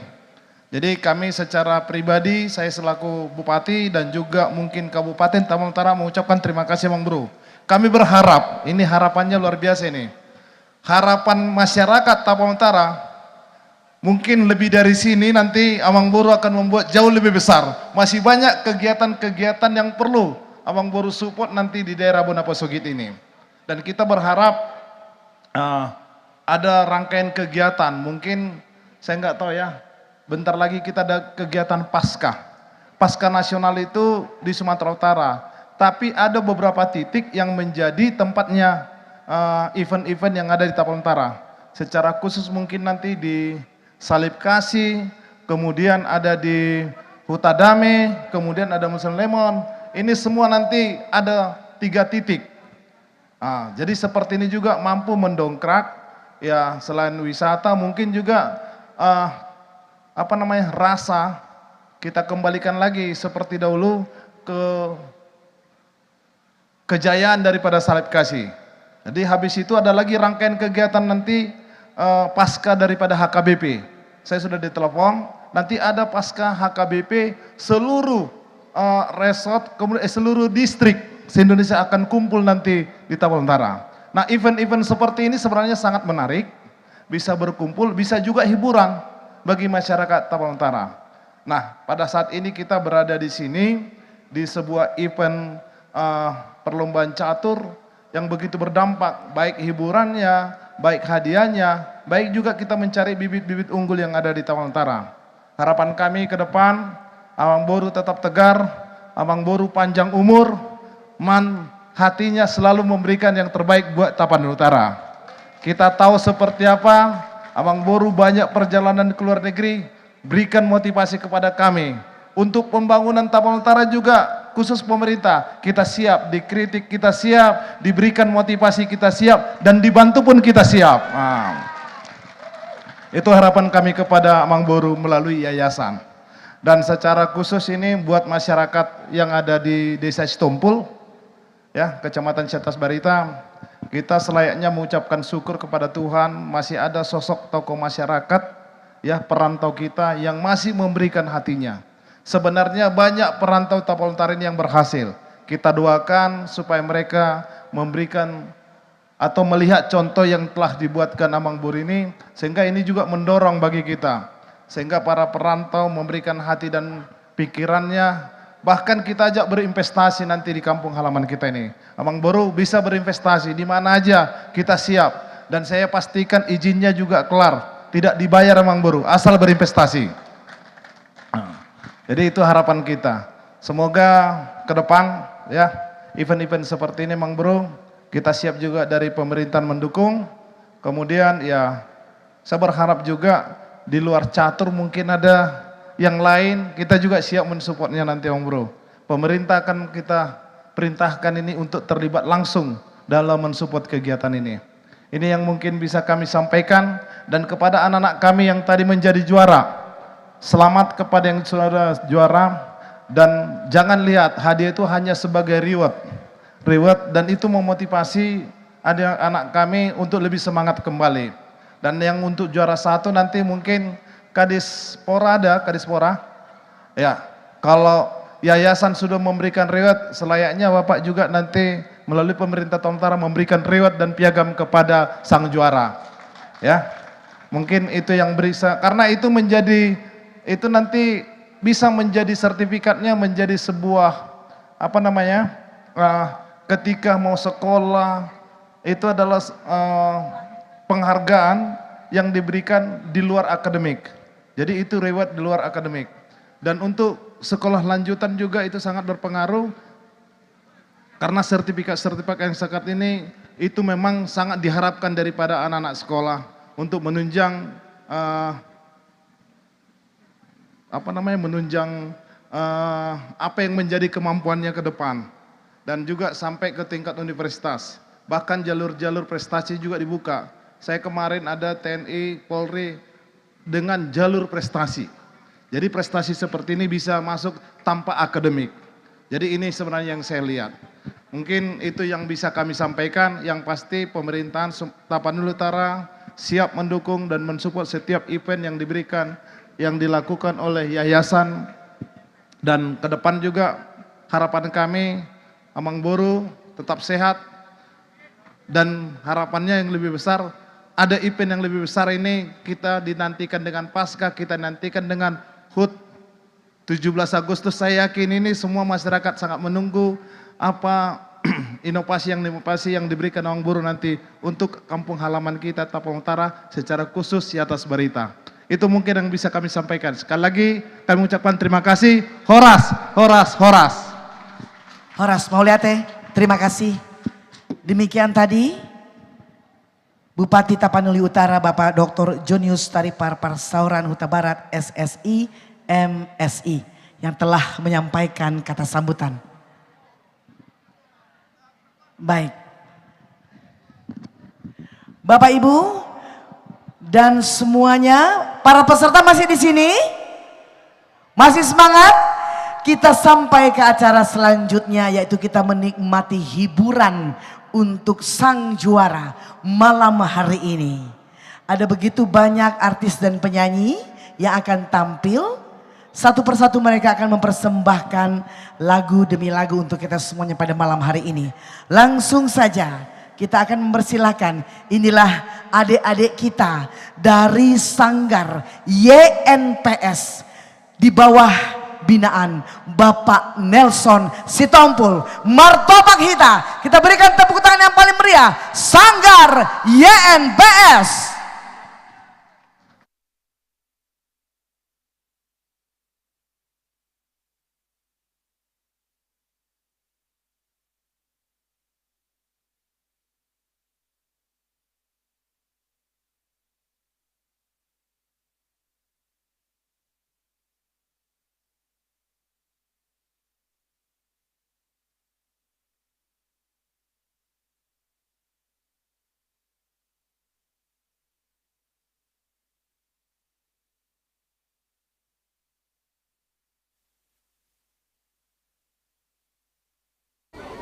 Jadi kami secara pribadi, saya selaku Bupati dan juga mungkin Kabupaten Tapanuli Utara mengucapkan terima kasih Amang Bro. Kami berharap, ini harapannya luar biasa ini. Harapan masyarakat Tapanuli Utara, mungkin lebih dari sini nanti Amang Boru akan membuat jauh lebih besar. Masih banyak kegiatan-kegiatan yang perlu Amang Boru support nanti di daerah Bonapasugit ini. Dan kita berharap ada rangkaian kegiatan, mungkin saya nggak tahu ya, bentar lagi kita ada kegiatan Pasca Nasional itu di Sumatera Utara. Tapi ada beberapa titik yang menjadi tempatnya event-event yang ada di Tapanuli Utara. Secara khusus mungkin nanti di Salib Kasih, kemudian ada di Huta Dame, kemudian ada Musim Lemon. Ini semua nanti ada 3 titik. Jadi seperti ini juga mampu mendongkrak ya, selain wisata mungkin juga rasa kita kembalikan lagi seperti dahulu kejayaan daripada Salib Kasih. Jadi habis itu ada lagi rangkaian kegiatan nanti pasca daripada HKBP. Saya sudah ditelepon, nanti ada pasca HKBP seluruh resort, kemudian seluruh distrik se-Indonesia akan kumpul nanti di Tapanuli Utara. Nah, event-event seperti ini sebenarnya sangat menarik, bisa berkumpul, bisa juga hiburan bagi masyarakat Tapanuli Utara. Nah, pada saat ini kita berada di sini di sebuah event perlombaan catur yang begitu berdampak, baik hiburannya, baik hadiahnya, baik juga kita mencari bibit-bibit unggul yang ada di Tapanuli Utara. Harapan kami ke depan, Amang Boru tetap tegar, Amang Boru panjang umur, hatinya selalu memberikan yang terbaik buat Tapanuli Utara. Kita tahu seperti apa, Amang Boru banyak perjalanan ke luar negeri, berikan motivasi kepada kami. Untuk pembangunan Tapanuli Utara juga, khusus pemerintah, kita siap, dikritik kita siap, diberikan motivasi kita siap, dan dibantu pun kita siap. Itu harapan kami kepada Amang Boru melalui yayasan. Dan secara khusus ini buat masyarakat yang ada di Desa Sitompul, ya, Kecamatan Setas Barita, kita selayaknya mengucapkan syukur kepada Tuhan masih ada sosok tokoh masyarakat, ya, perantau kita yang masih memberikan hatinya. Sebenarnya banyak perantau Tapanuli Utara yang berhasil. Kita doakan supaya mereka memberikan atau melihat contoh yang telah dibuatkan Amang Boru ini, sehingga ini juga mendorong bagi kita, sehingga para perantau memberikan hati dan pikirannya Bahkan kita ajak berinvestasi nanti di kampung halaman kita ini. Amang Boru bisa berinvestasi di mana aja kita siap. Dan saya pastikan izinnya juga kelar. Tidak dibayar Amang Boru, asal berinvestasi. Jadi itu harapan kita. Semoga ke depan ya event-event seperti ini Amang Boru kita siap juga dari pemerintahan mendukung. Kemudian ya saya berharap juga di luar catur mungkin ada yang lain, kita juga siap mensupportnya nanti Om Bro. Pemerintah akan kita perintahkan ini untuk terlibat langsung dalam mensupport kegiatan ini. Ini yang mungkin bisa kami sampaikan, dan kepada anak-anak kami yang tadi menjadi juara, selamat kepada yang sudah juara, dan jangan lihat hadiah itu hanya sebagai reward, dan itu memotivasi anak kami untuk lebih semangat kembali. Dan yang untuk juara 1 nanti mungkin Kadispora ada, Kadispora. Ya, kalau yayasan sudah memberikan reward, selayaknya Bapak juga nanti melalui pemerintah Tomtara memberikan reward dan piagam kepada sang juara. Ya, mungkin itu yang bisa, karena itu menjadi, itu nanti bisa menjadi sertifikatnya, menjadi sebuah apa namanya, ketika mau sekolah itu adalah penghargaan yang diberikan di luar akademik. Jadi itu reward di luar akademik. Dan untuk sekolah lanjutan juga itu sangat berpengaruh, karena sertifikat-sertifikat yang sekat ini itu memang sangat diharapkan daripada anak-anak sekolah untuk menunjang menunjang apa yang menjadi kemampuannya ke depan, dan juga sampai ke tingkat universitas. Bahkan jalur-jalur prestasi juga dibuka. Saya kemarin ada TNI, Polri dengan jalur prestasi. Jadi prestasi seperti ini bisa masuk tanpa akademik. Jadi ini sebenarnya yang saya lihat. Mungkin itu yang bisa kami sampaikan. Yang pasti pemerintahan Tapanuli Utara siap mendukung dan mensupport setiap event yang diberikan, yang dilakukan oleh yayasan. Dan ke depan juga harapan kami Amang Boru tetap sehat, dan harapannya yang lebih besar, ada event yang lebih besar ini kita dinantikan dengan Paskah, kita nantikan dengan HUT 17 Agustus. Saya yakin ini semua masyarakat sangat menunggu apa inovasi yang diberikan Amang Boru nanti untuk kampung halaman kita Tapang Utara secara khusus di atas Barita. Itu mungkin yang bisa kami sampaikan. Sekali lagi kami ucapkan terima kasih. Horas, horas, horas. Horas Mauliate, terima kasih. Demikian tadi Bupati Tapanuli Utara Bapak Dr. Jonius Taripar Parsauran Huta Barat SSI MSI yang telah menyampaikan kata sambutan. Baik. Bapak Ibu dan semuanya, para peserta masih di sini? Masih semangat? Kita sampai ke acara selanjutnya, yaitu kita menikmati hiburan untuk sang juara malam hari ini. Ada begitu banyak artis dan penyanyi yang akan tampil. Satu persatu mereka akan mempersembahkan lagu demi lagu untuk kita semuanya pada malam hari ini. Langsung saja kita akan mempersilahkan, inilah adik-adik kita dari Sanggar YNPS di bawah binaan Bapak Nelson Sitompul, Martopak Hita. Kita berikan tepuk tangan yang paling meriah, Sanggar YNPS.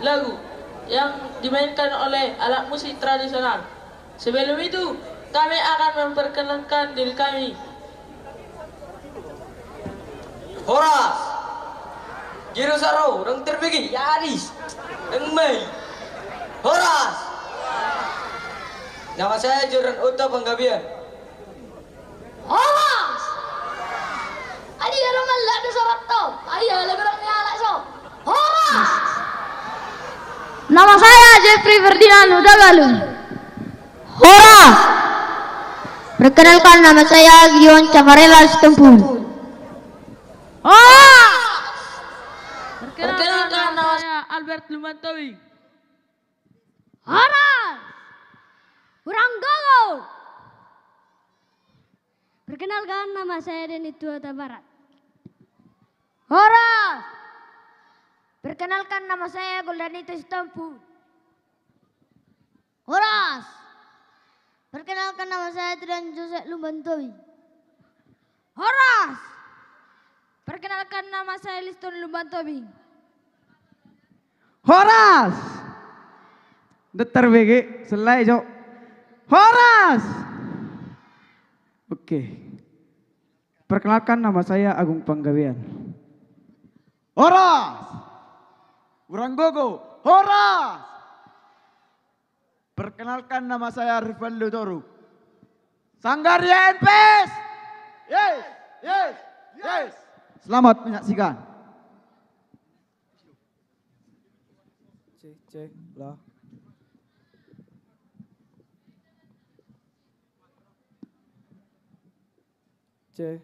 Lagu yang dimainkan oleh alat musik tradisional. Sebelum itu, kami akan memperkenalkan diri kami. Horas, Jiro Saro, Reng Terbegi, Yaris, Reng Mei. Horas. Nama saya Jordan Uta Panggabian. Horas. Adi ya romal la de sarap to. Ayo lagu ni alak so. Nama saya Jeffrey Ferdinand Huda Galung. Horas. Perkenalkan, nama saya Gideon Camarela Sitempul. Horas. Perkenalkan, nama saya Albert Lumantowi. Horas. Kurang gogo. Perkenalkan, nama saya Deni Tuata Barat. Horas. Perkenalkan, nama saya Goldanito Stampu. Horas. Perkenalkan, nama saya Trian Jose Lumbantowi. Horas. Perkenalkan, nama saya Liston Lumbantowi. Horas. Dr. BG, selai Jo. Horas. Oke. Perkenalkan, nama saya Agung Panggabean. Horas. Kurang gogo. Horas. Perkenalkan, nama saya Rivaldo Toru. Sanggaria NPS. Yes, yes, yes. Selamat menyaksikan. Cek lah. Cek.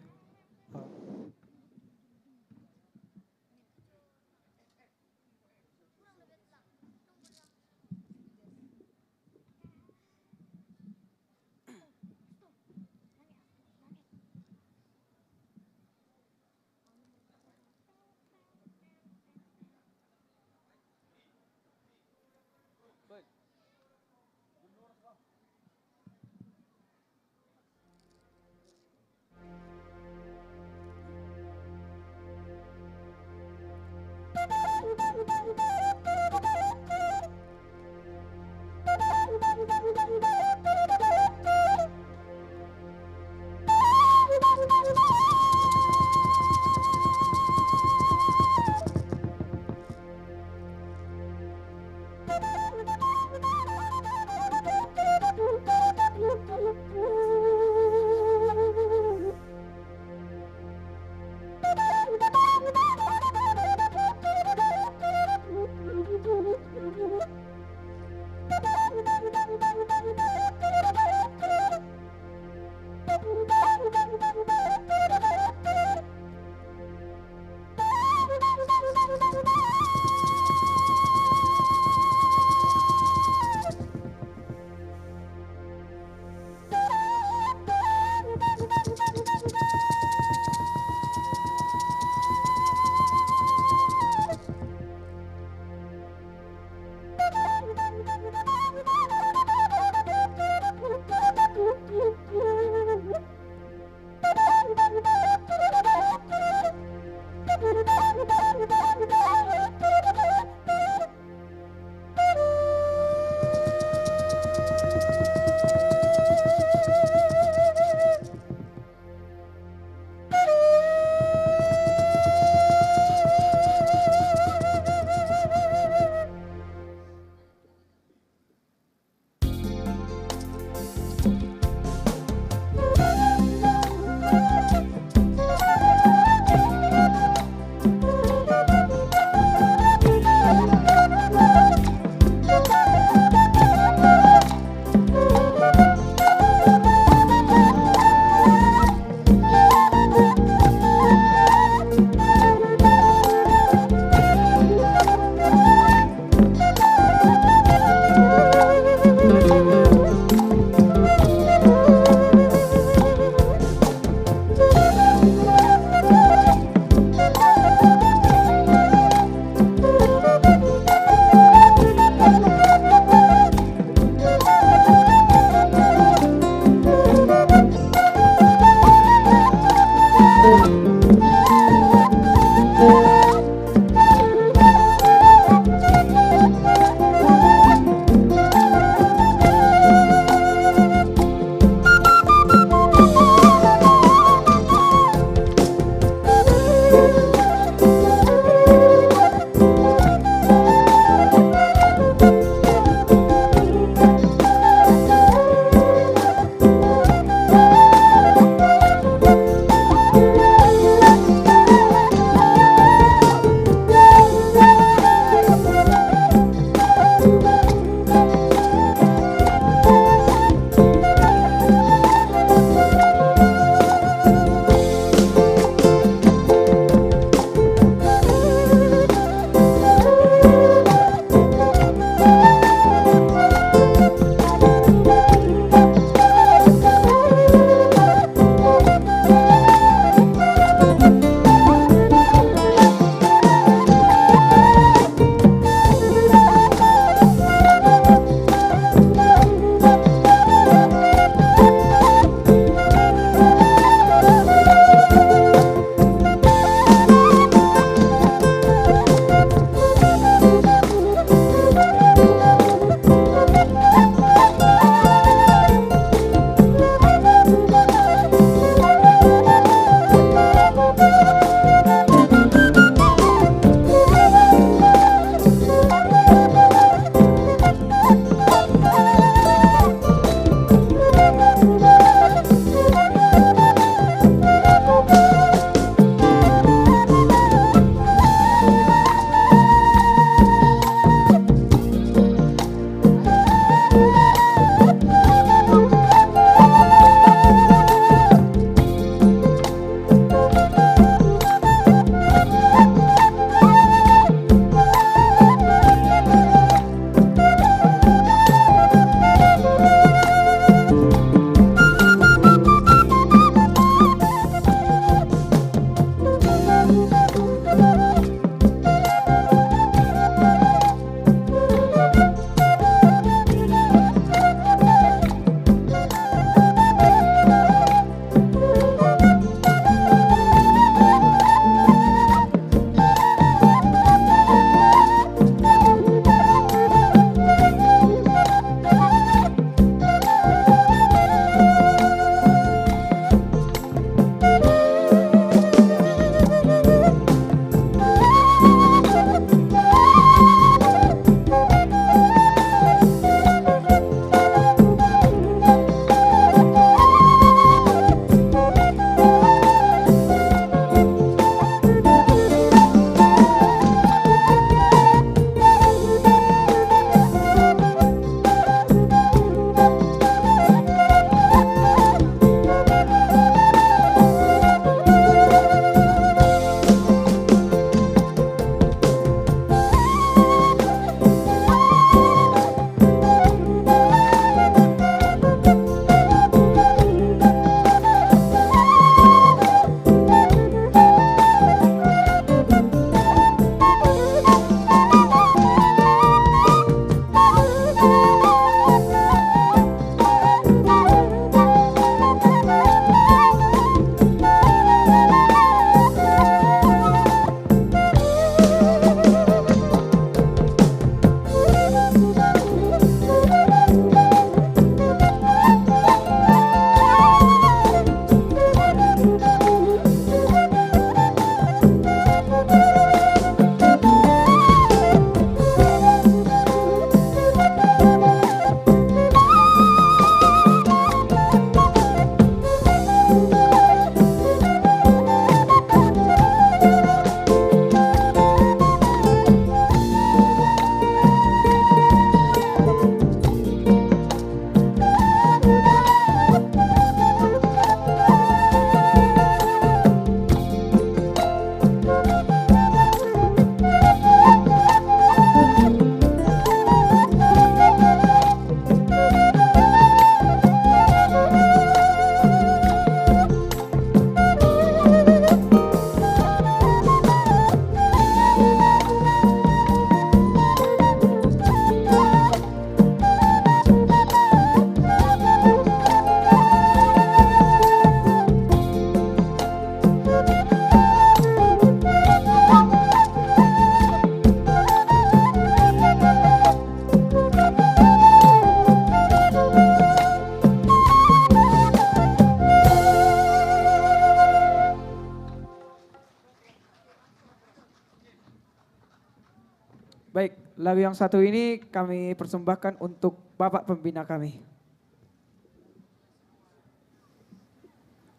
Lagu yang satu ini kami persembahkan untuk Bapak Pembina kami.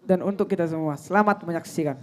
Dan untuk kita semua, selamat menyaksikan.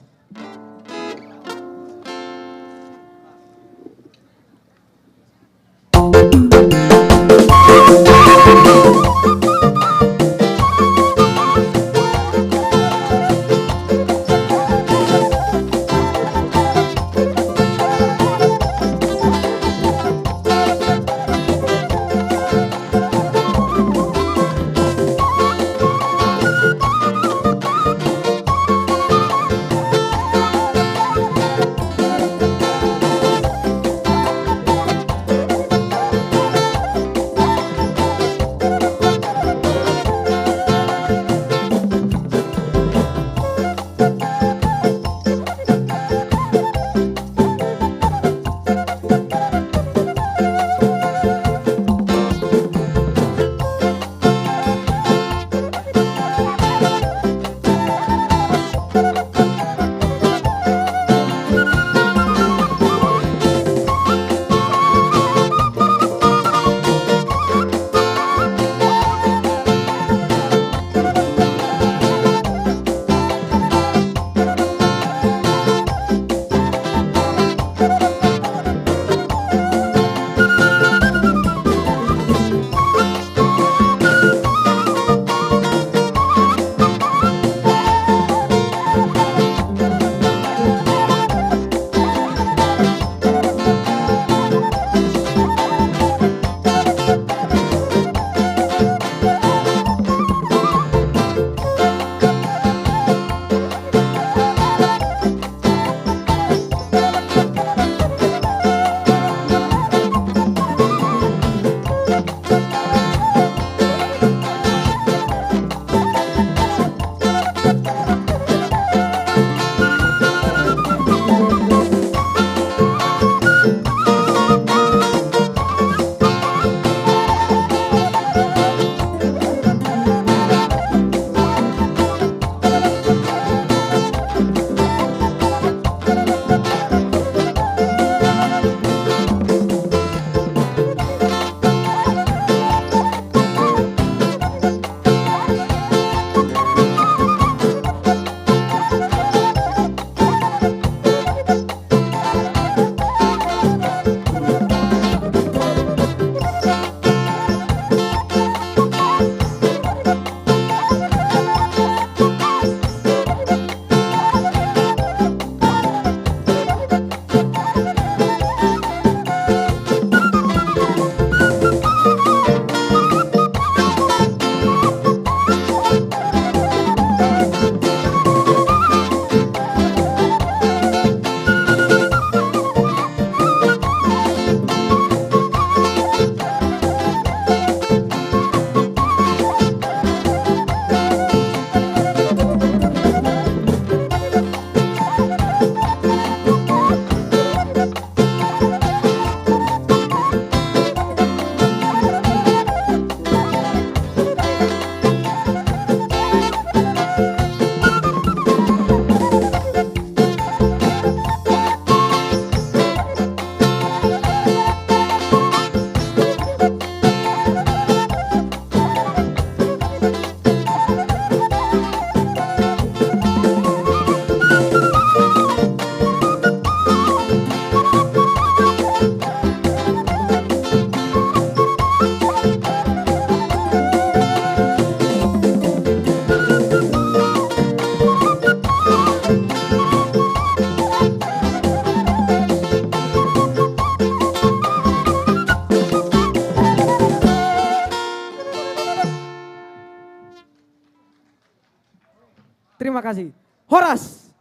Terima kasih. Horas.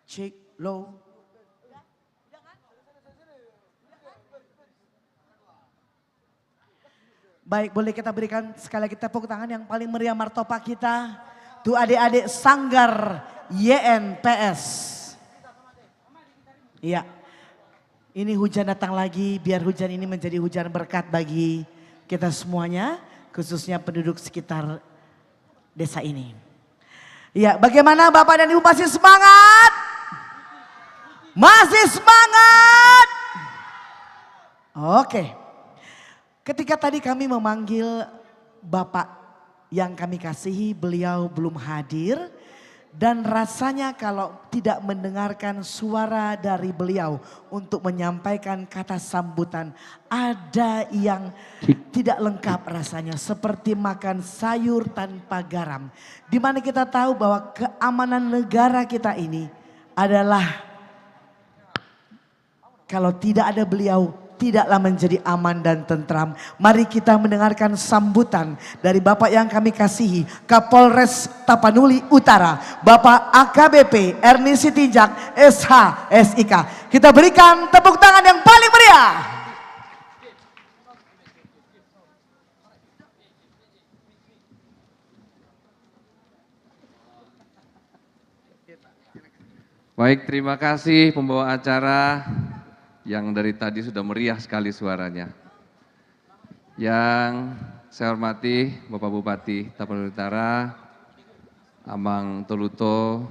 Cek low. Baik, boleh kita berikan sekali lagi tepuk tangan yang paling meriah martopak kita. Tuh adik-adik Sanggar YNPS. Iya. Ini hujan datang lagi, biar hujan ini menjadi hujan berkat bagi kita semuanya, khususnya penduduk sekitar desa ini. Iya, bagaimana Bapak dan Ibu, masih semangat? Masih semangat. Oke. Ketika tadi kami memanggil Bapak yang kami kasihi, beliau belum hadir. Dan rasanya kalau tidak mendengarkan suara dari beliau untuk menyampaikan kata sambutan, ada yang tidak lengkap rasanya, seperti makan sayur tanpa garam. Di mana kita tahu bahwa keamanan negara kita ini adalah, kalau tidak ada beliau, tidaklah menjadi aman dan tentram. Mari kita mendengarkan sambutan dari Bapak yang kami kasihi, Kapolres Tapanuli Utara, Bapak AKBP Ernie Sitinjak SH SIK. Kita berikan tepuk tangan yang paling meriah. Baik, terima kasih pembawa acara yang dari tadi sudah meriah sekali suaranya. Yang saya hormati Bapak Bupati Tapanuli Utara, Amang Toluto,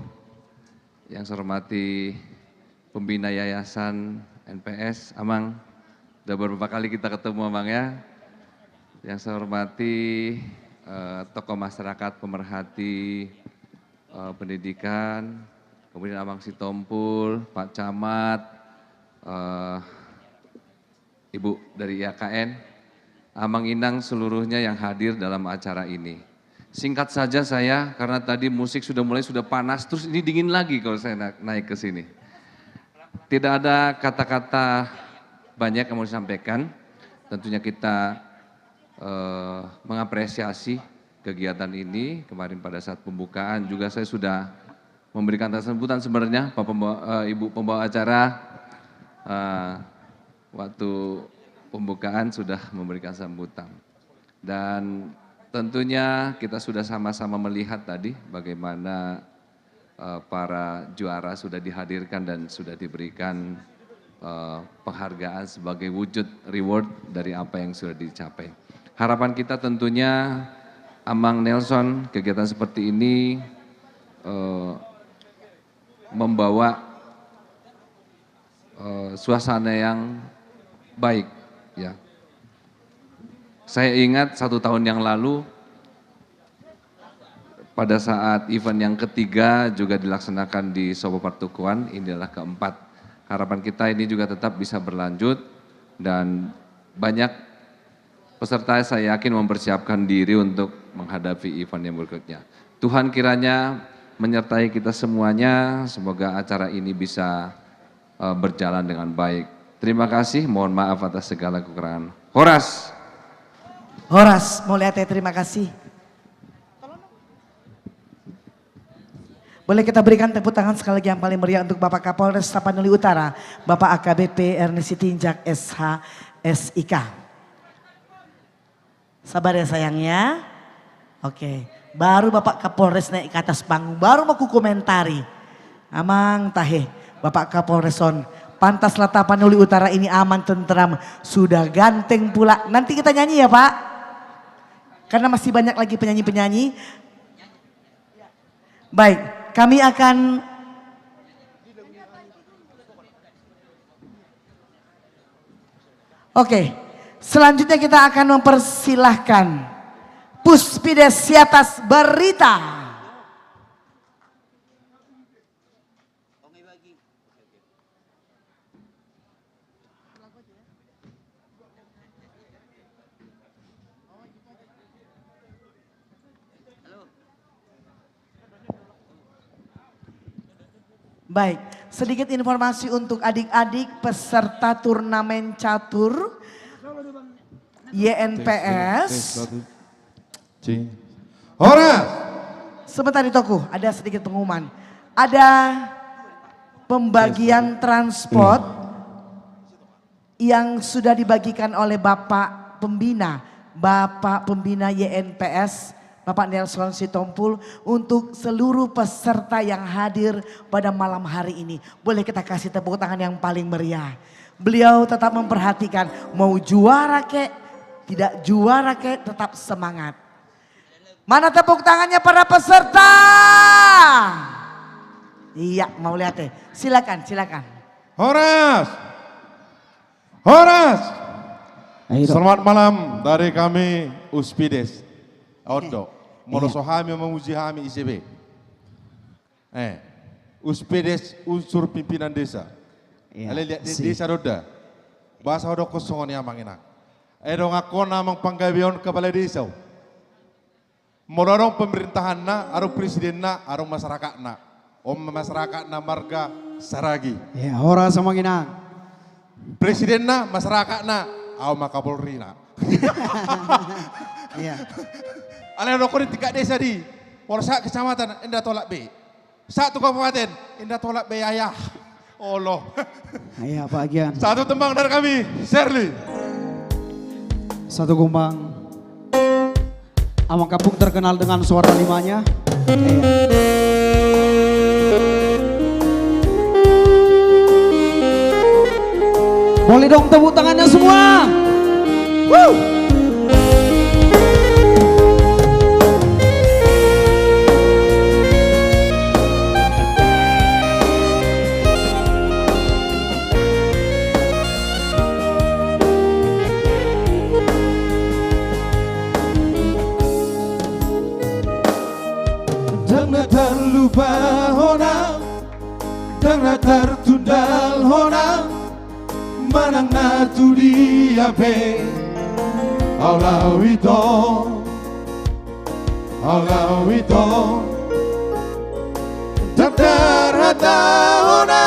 yang saya hormati pembina Yayasan NPS, Amang, sudah beberapa kali kita ketemu Amang ya. Yang saya hormati tokoh masyarakat pemerhati pendidikan, kemudian Amang Sitompul, Pak Camat, Ibu dari IAKN, Amang Inang, seluruhnya yang hadir dalam acara ini. Singkat saja saya, karena tadi musik sudah panas, terus ini dingin lagi kalau saya naik ke sini. Tidak ada kata-kata banyak yang mau disampaikan, tentunya kita mengapresiasi kegiatan ini. Kemarin pada saat pembukaan juga saya sudah memberikan sambutan sebenarnya, Ibu pembawa acara, waktu pembukaan sudah memberikan sambutan. Dan tentunya kita sudah sama-sama melihat tadi bagaimana para juara sudah dihadirkan dan sudah diberikan penghargaan sebagai wujud reward dari apa yang sudah dicapai. Harapan kita tentunya Amang Nelson, kegiatan seperti ini membawa suasana yang baik ya. Saya ingat 1 tahun yang lalu pada saat event yang ketiga juga dilaksanakan di Sobo Partukuan, ini adalah keempat. Harapan kita ini juga tetap bisa berlanjut dan banyak peserta saya yakin mempersiapkan diri untuk menghadapi event yang berikutnya. Tuhan kiranya menyertai kita semuanya, semoga acara ini bisa berjalan dengan baik. Terima kasih, mohon maaf atas segala kekurangan. Horas. Horas, mau lihat ya, terima kasih. Boleh kita berikan tepuk tangan sekali lagi yang paling meriah untuk Bapak Kapolres Tapanuli Utara, Bapak AKBP Ernie Sitinjak SH SIK. Sabar ya sayangnya. Oke, baru Bapak Kapolres naik ke atas panggung, baru mau ku komentari. Amang tahe. Bapak Kapolreson, pantaslah Tapanuli Utara ini aman, tentram, sudah ganteng pula. Nanti kita nyanyi ya Pak, karena masih banyak lagi penyanyi-penyanyi. Baik, kami akan selanjutnya kita akan mempersilahkan Puspides Siatas Berita. Baik, sedikit informasi untuk adik-adik peserta turnamen catur YNPS. Horas. Sebentar di toko, ada sedikit pengumuman. Ada pembagian transport yang sudah dibagikan oleh Bapak Pembina YNPS, Bapak Nelson Sitompul, untuk seluruh peserta yang hadir pada malam hari ini. Boleh kita kasih tepuk tangan yang paling meriah. Beliau tetap memperhatikan, mau juara kek, tidak juara kek, tetap semangat. Mana tepuk tangannya para peserta? Iya, mau lihat deh. Silakan, silakan. Horas. Horas. Selamat malam dari kami Uspides. Odo. Molosohami memujihami ICB. Uspides unsur pimpinan desa. Ale lihat desa roda. Bahasa odo kosongan yang manginak. Edo ngakon namang panggabion kepala desa. Mororong pemerintahan na, arung presiden na, arung masyarakat na. Om masyarakat na marga saragi. Ya, ora sama gina. Presiden na, masyarakat na, aw makapolri na. Iya. Alay roko di 3 desa di. Polsa kecamatan indah tolak B. 1 kabupaten indah tolak B ayah. Allah. Iya, Pak Agian. 1 tembang dari kami, Shirley. 1 kumbang. Amang Kapuk terkenal dengan suara limanya. Boleh dong tepuk tangannya semua. Woo! Jangan terlupa hona, jangan tertunda hona, manang natu dia be, Allah wito, jangan hata hona,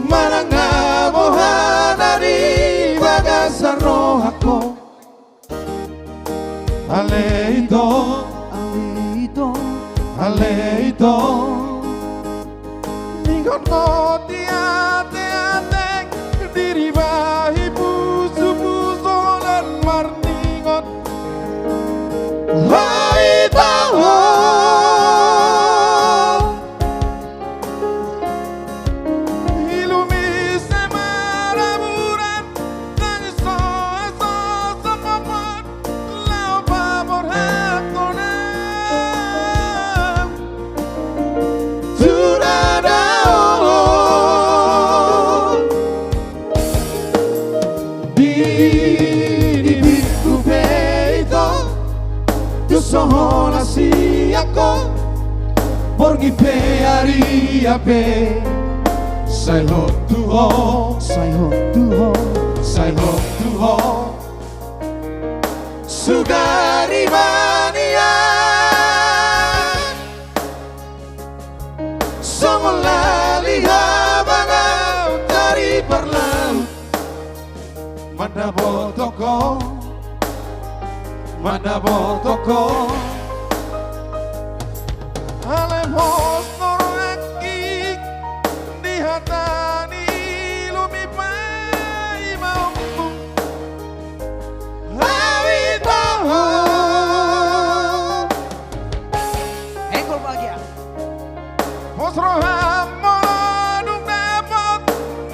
manang ngabohana di bagasan rohako. Aleito, ningon ko tiate diri bahi pusu dan marningon. Aleito, ilumi semaraburan tangis so semamon lau pamor hakona Suradao di biku peito tu sohona si ako porgi pe aria pe sai ho sugari mania somolali habangau dari perlaut mana botoko alemos noraki di hatani lumi pai mampu awito Ekor bahagia. Mosroham monung dapat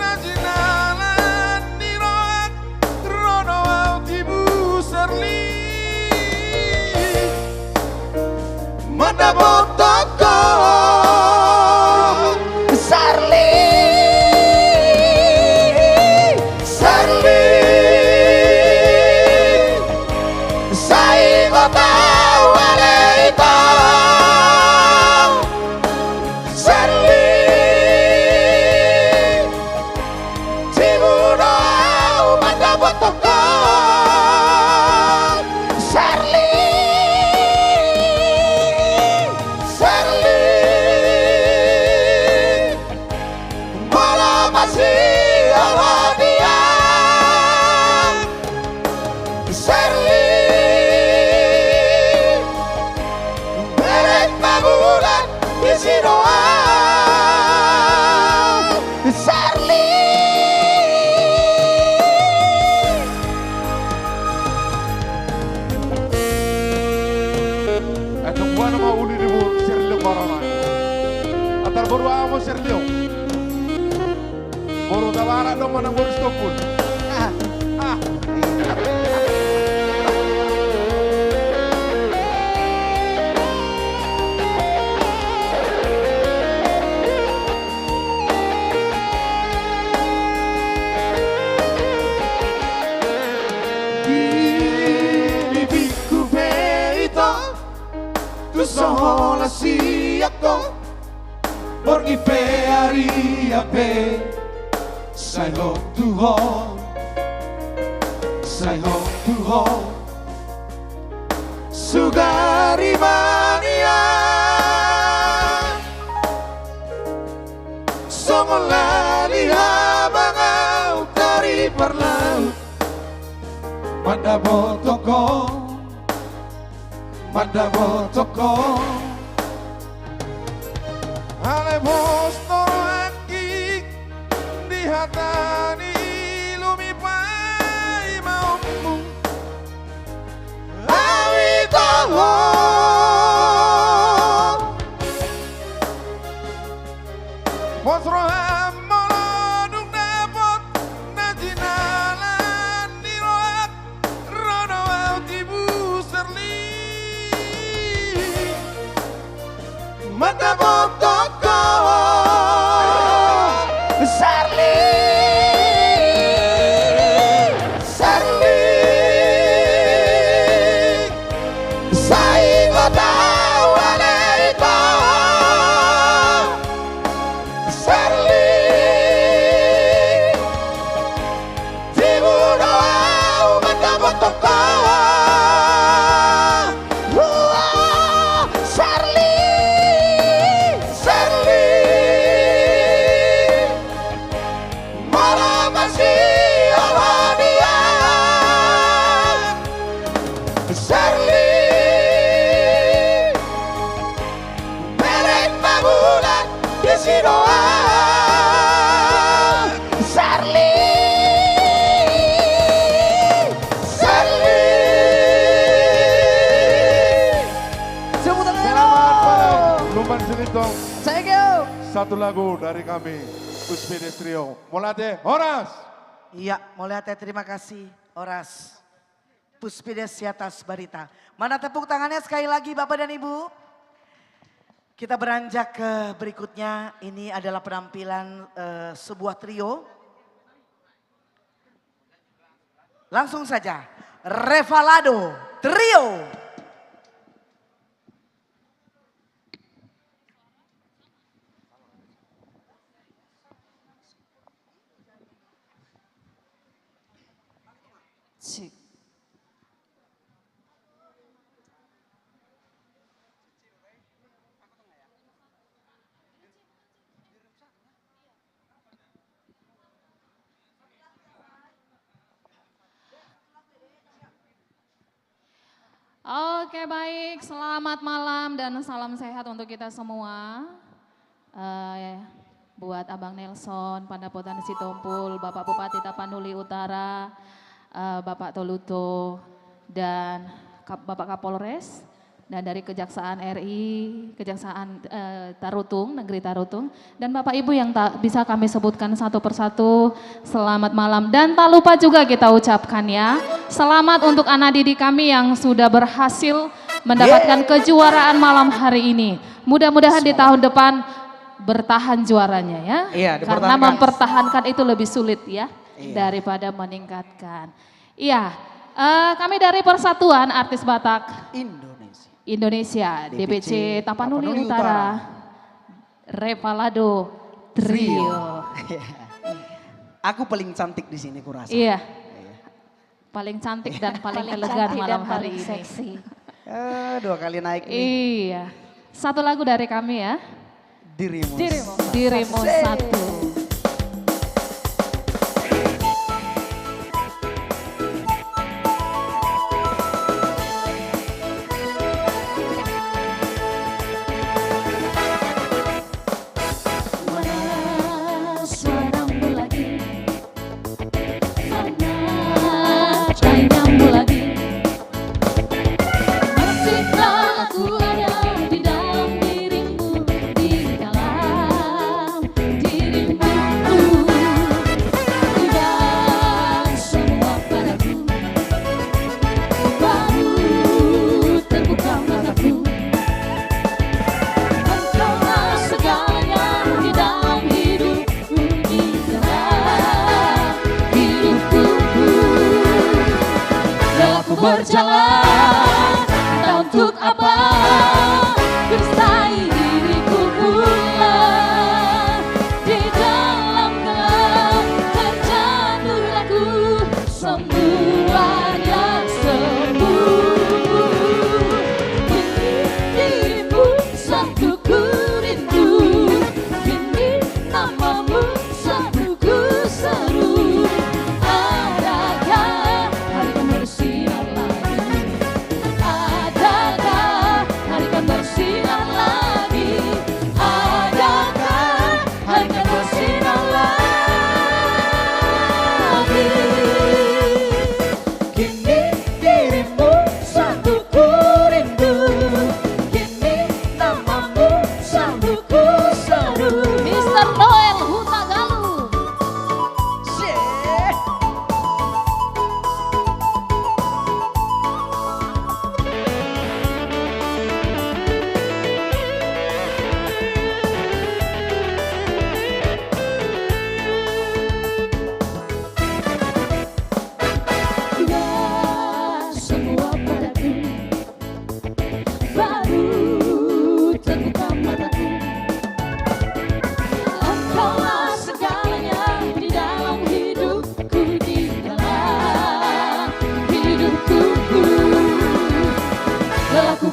najinalan niroak rono autibu serli mandabot toko Sarli sai batau aleita Baru amo Serlio, baru tawara dong mana baru stopul. agape. Say home to home. Say home to home. Sugari mania. Songolali habang dari perlaut. Mada botoko. Mada botoko. Ale bosto aki di hatani lumipai maumu. Awi tahu Bosro hamolodung dapot najinalan niroak rono altibu serli mata botoko Sarli Sarli Sai gota waleita Sarli Tibudo mata botoko Sarli Sarli Mara masih alania Sarli Merek mabulan di Sidoa Sarli Sarli Selamat pada Lumban Sinitong. Thank you. Satu lagu dari kami Puspides Trio. Molate Horas. Iya, Molate terima kasih Horas. Puspides Siatas Barita. Mana tepuk tangannya sekali lagi Bapak dan Ibu. Kita beranjak ke berikutnya. Ini adalah penampilan sebuah trio. Langsung saja. Revalado Trio. Cik. Oke baik, selamat malam dan salam sehat untuk kita semua. Buat Abang Nelson, Pandapotan Sitompul, Bapak Bupati Tapanuli Utara, Bapak Toluto, dan Bapak Kapolres, dan dari Kejaksaan RI, Kejaksaan Tarutung, Negeri Tarutung, dan Bapak Ibu yang tak bisa kami sebutkan satu persatu, selamat malam. Dan tak lupa juga kita ucapkan ya, selamat untuk anak didik kami yang sudah berhasil mendapatkan kejuaraan malam hari ini. Mudah-mudahan di tahun depan bertahan juaranya ya, Iya, karena mempertahankan itu lebih sulit ya, daripada meningkatkan. Iya, kami dari Persatuan Artis Batak Indonesia, DPC Tapanuli Utara, Revalado Trio. Aku paling cantik di sini kurasa. Iya, paling cantik dan paling elegan malam hari ini. Seksi. Dua kali naik nih. Iya, satu lagu dari kami ya. Dirimu satu. Berjalan, entah untuk apa, bersaing diriku pula di dalam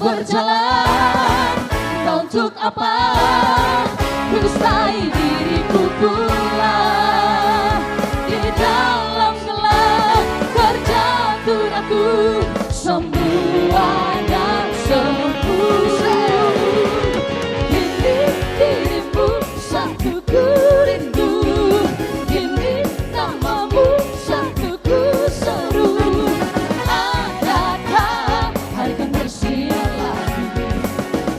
berjalan, entah untuk apa, dustai diriku pula. Di dalam gelap terjatuh aku, semua dan sempurna. Kini dirimu satu ku rindu, kini namamu satu ku seru. Adakah hari kan bersinar lagi?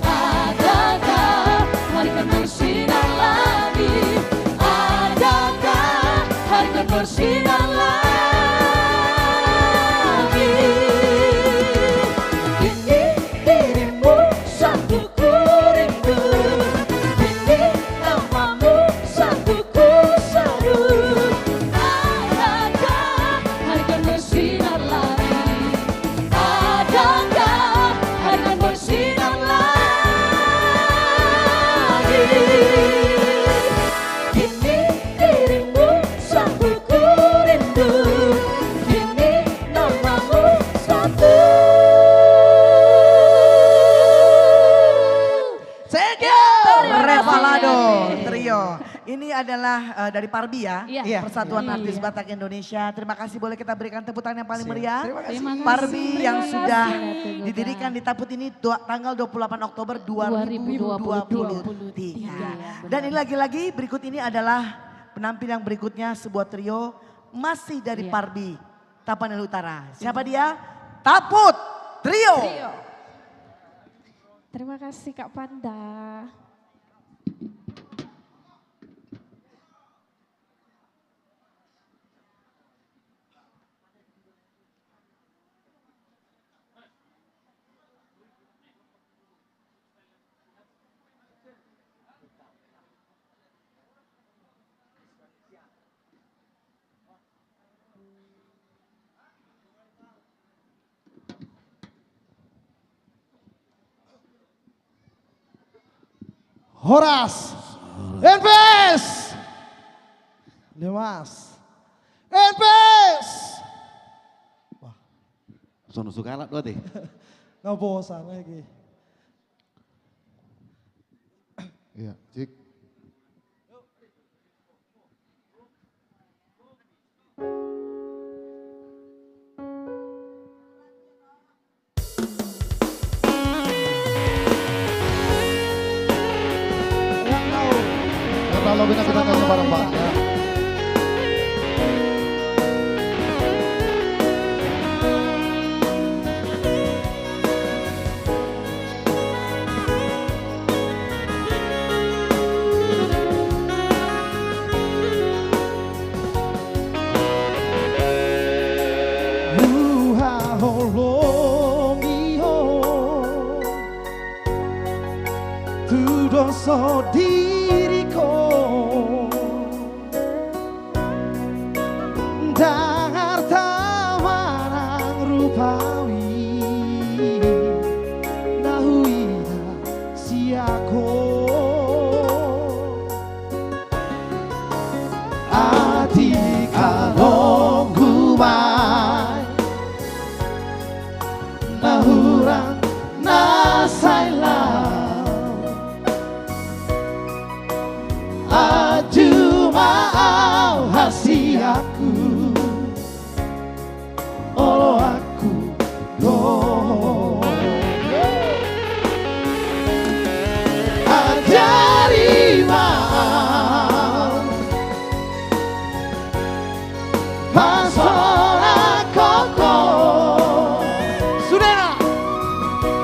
Adakah hari kan bersinar lagi? Adakah hari kan bersinar lagi? Kini dirimu satu ku rindu, kini namamu satu ku seru. Adakah hari kan bersinar lagi? Adakah hari kan bersinar lagi? Kini dirimu satu ku rindu, kini namamu satu. Revalado Trio. Ini adalah dari Parbi ya, Iya. Persatuan Iya. Artis Batak Indonesia. Terima kasih, boleh kita berikan tepuk tangan yang paling meriah. Terima kasih. Parbi Terima yang kasih. sudah Terima didirikan di Taput ini tanggal 28 Oktober 2023. Dan ini lagi-lagi berikut ini adalah penampil yang berikutnya, sebuah trio masih dari Parbi, Tapanuli Utara. Siapa dia? Taput Trio. Terima kasih Kak Panda. Horas, NPS, Demas, NPS. Wah, Sono suka alat dua deh. nggak bosan lagi. Iya, cik. Kalau kita nyanyi bareng-bareng ya. dosa diriku dan harta marang rupawi nahuina siako ati kalong gumai nahurang nasailah aju mau hasiaku olo aku do ajari mau pasora koko sudena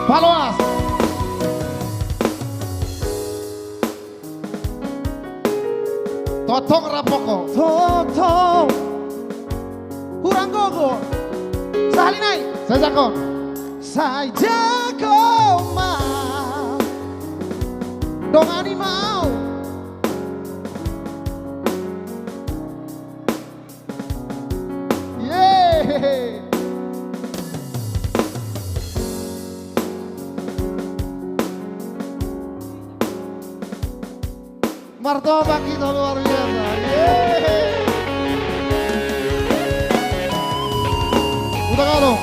paloas Totong rapoko. Totong Hurang gogo Salinai Saya jago. Saya jago mau Dongani mau Yeay. Martabak kita luar biasa. Yeay. Udah kalau.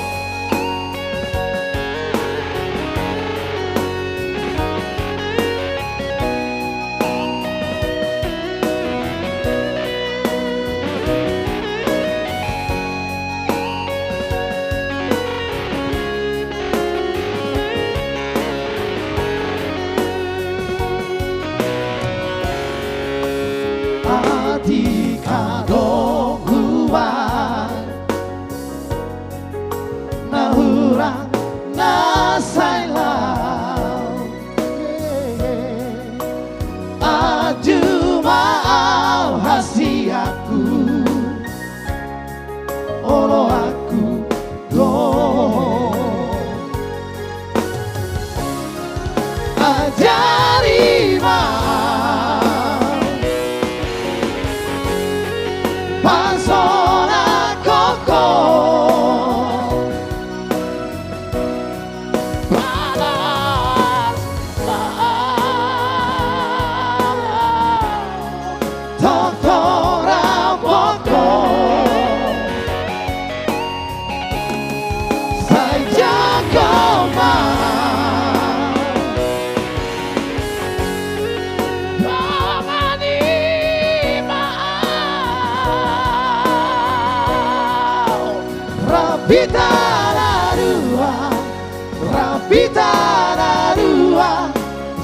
Rapitararua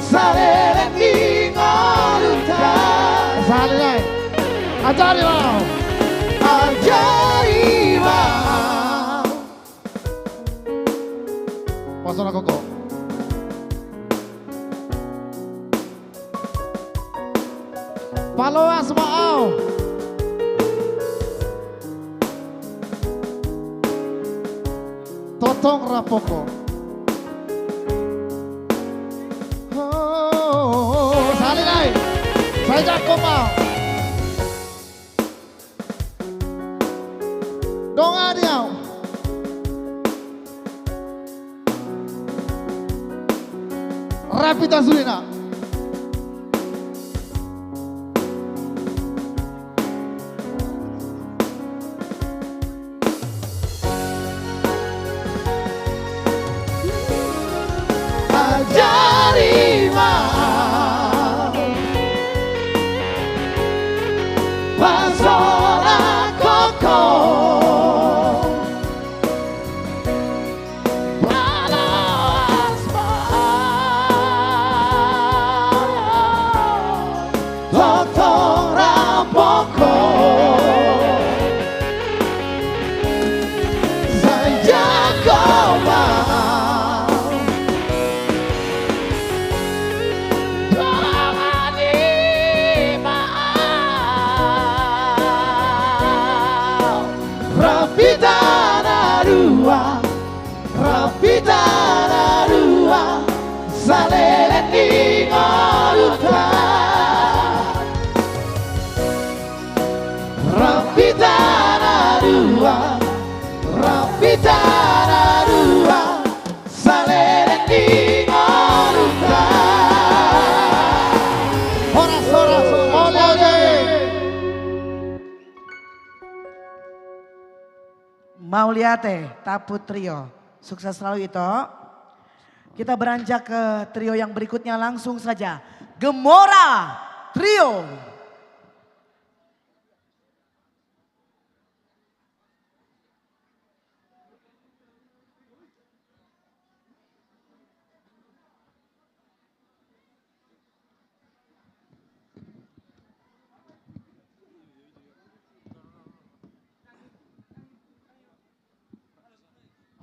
Salele Ningoruta Salele Ajarima Ajarima Pasona Koko Paloa Smaau Totong Rapoko Salinai Saya jago mau Donga dia Rapita Zulina Ajarima Pasora Koko Palasma Totong Rapoko Saya Koma Rapitararua Salele Ningoruta Rapitararua Rapitararua Salele Ningoruta Horas Oleh Mauliate Tapu Trio. Sukses selalu itu. Kita beranjak ke trio yang berikutnya langsung saja. Gemora Trio.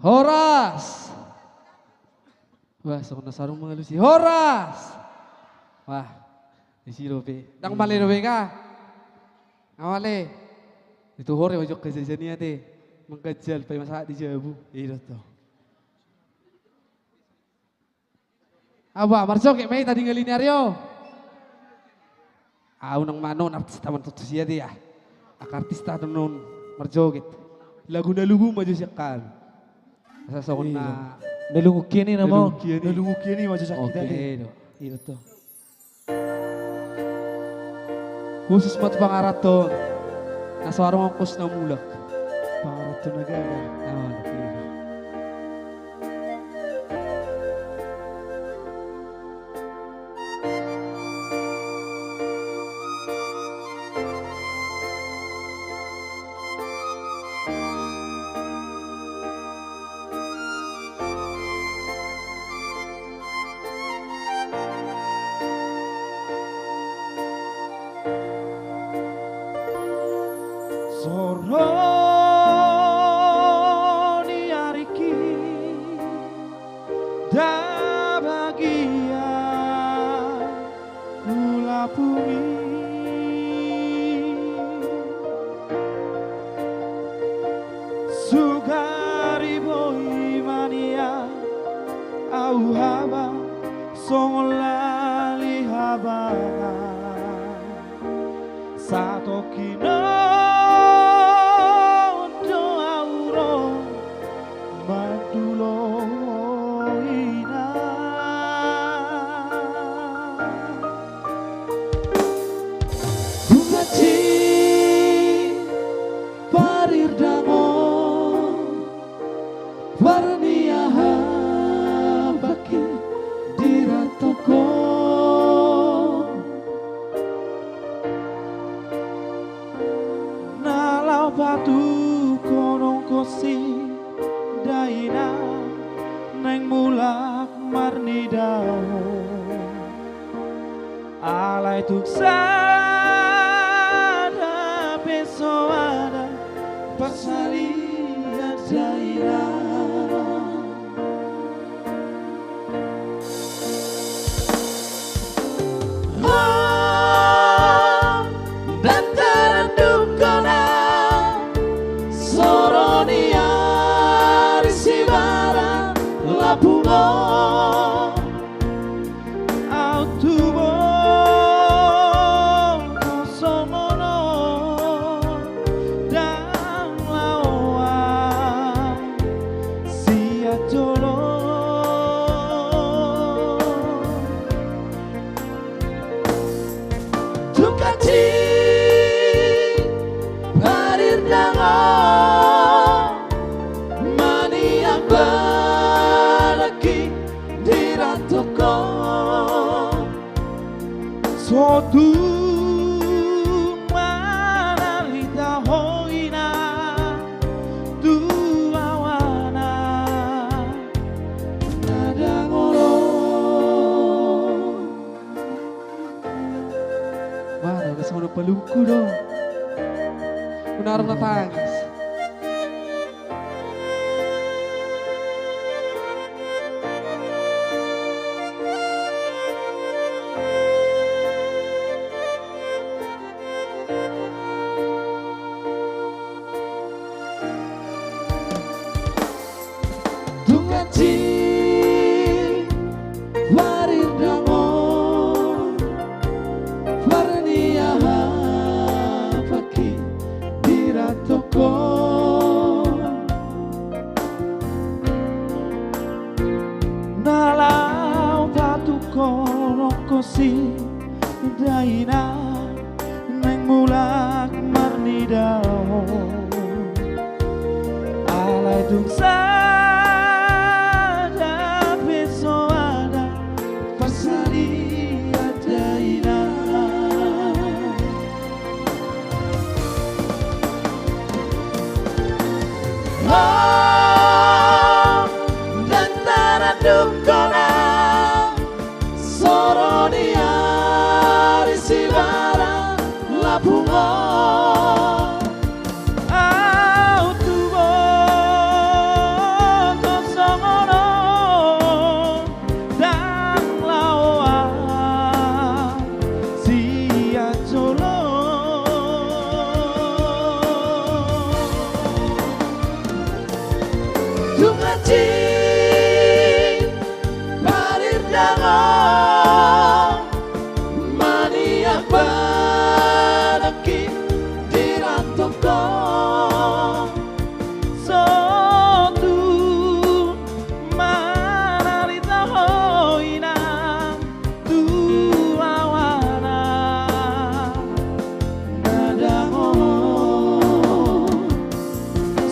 Horas. Wah, sok sarung mengelusi. Horas. Wah, di sini pe. Dang male robe ka. Awale. Itu hore wajok kejadiannya teh. Mengkejal pe masak di Jabu. Iya tuh. Aba, marco kayak mai tadi ngelini Aryo. Nang mano artis taman tutu sia dia. Artis ta non marco gitu. Lagu lugu maju sekal. Sa na nalungukin ni naman. Nalungukin ni maju sakit tadi. Iya to. Khusus mat pangarat to. Nasa warung angkos na mulak. Pangarat to na gaga. Soroni ariki da bagia kula sugari boy mania au haba songlali habana satokino batu konong kosi Jaina neng mulak marni dawo alai tuk sada pesoada pasalian Jaina. Dan terendukana Soronia Risibara Lapungo Autubo Kosomono Dan Lawa Siatolo Tukati Parir dango Mani abalaki Dirantoko Sotu Manalita hoina Duawana Nadangolo. Mana udah sama pelungku dong. Benar tangis. Tukati Warindango Warnia Paki Diratoko Nalau Patuko Rokosi Daina Neng mulak marni dawo Alai dung sada pesoada pasali adaina. Oh, dan taradukona Soronia Risibara Lapungo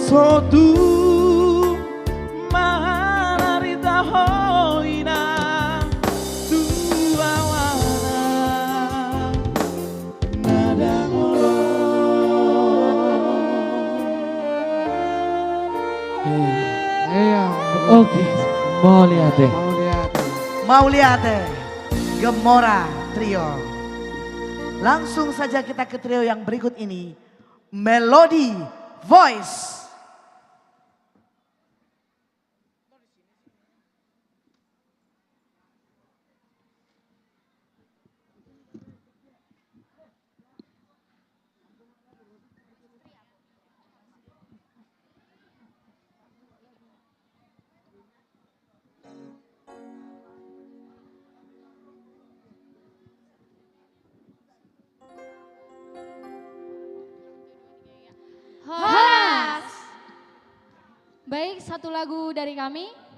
Sotu manarita hoina duawana nadangolo. Oke, mau lihat deh. Mau lihat deh. Gemora Trio. Langsung saja kita ke trio yang berikut ini. Melody Voice. Horas. Baik, satu lagu dari kami.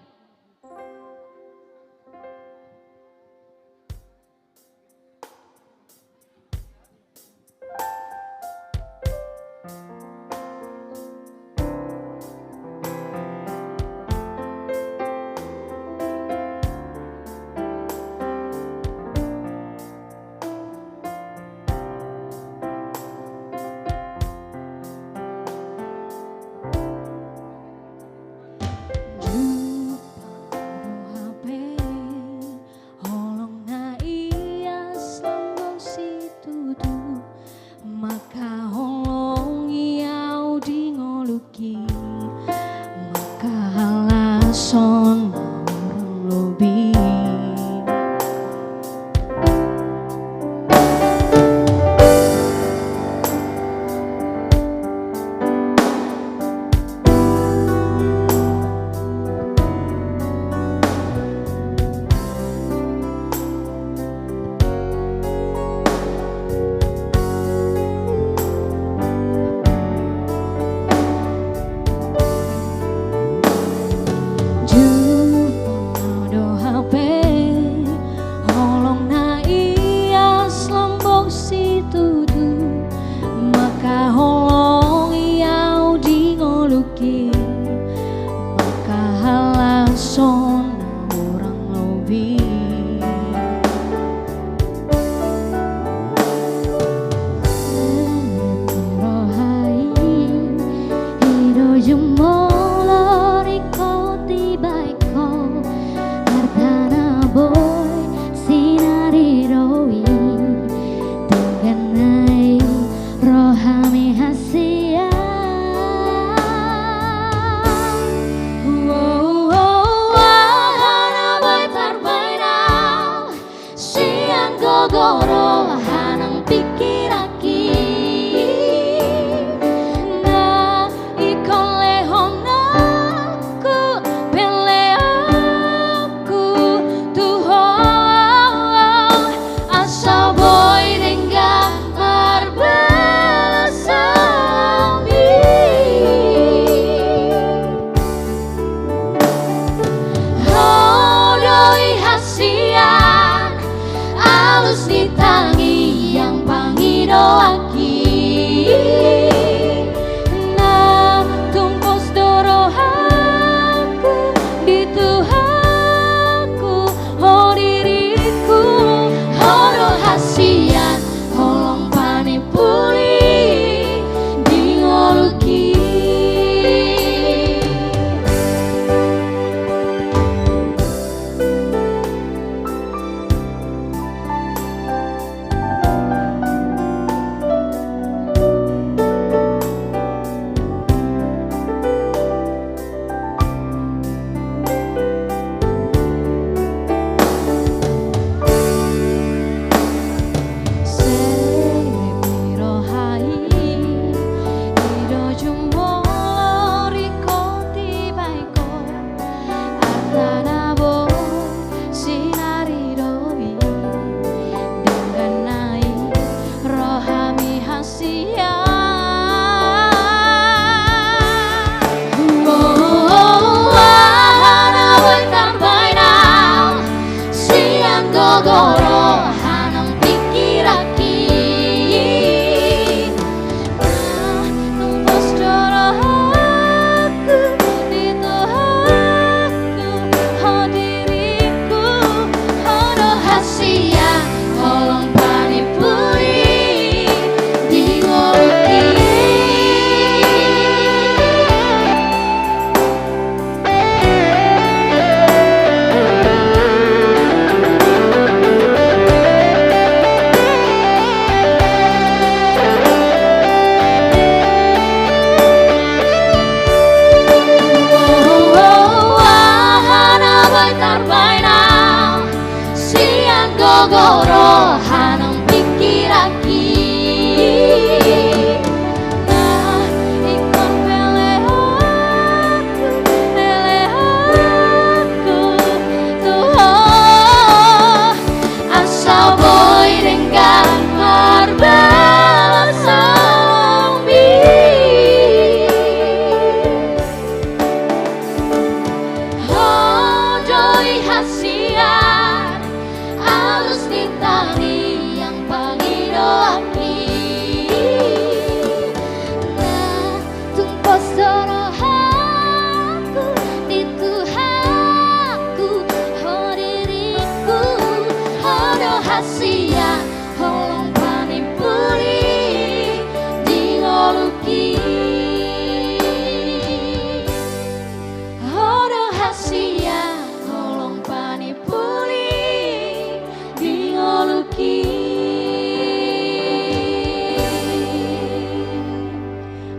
Kahong iau di ngoluki maka halason orang lobi.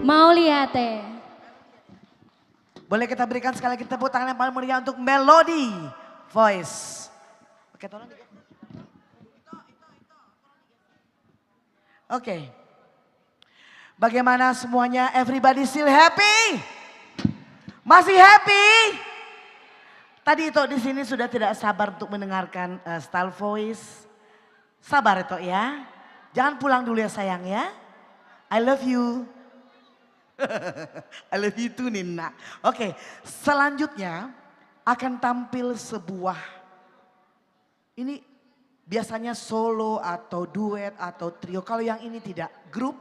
Mau lihat teh. Boleh kita berikan sekali lagi tepuk tangan yang paling meriah untuk Melody Voice. Oke, tolong. Oke. Bagaimana semuanya? Everybody still happy? Masih happy? Tadi itu di sini sudah tidak sabar untuk mendengarkan style voice. Sabar itu ya. Jangan pulang dulu ya sayang ya. I love you. I love you too Nina. Oke, selanjutnya akan tampil sebuah, ini biasanya solo atau duet atau trio. Kalau yang ini tidak, grup.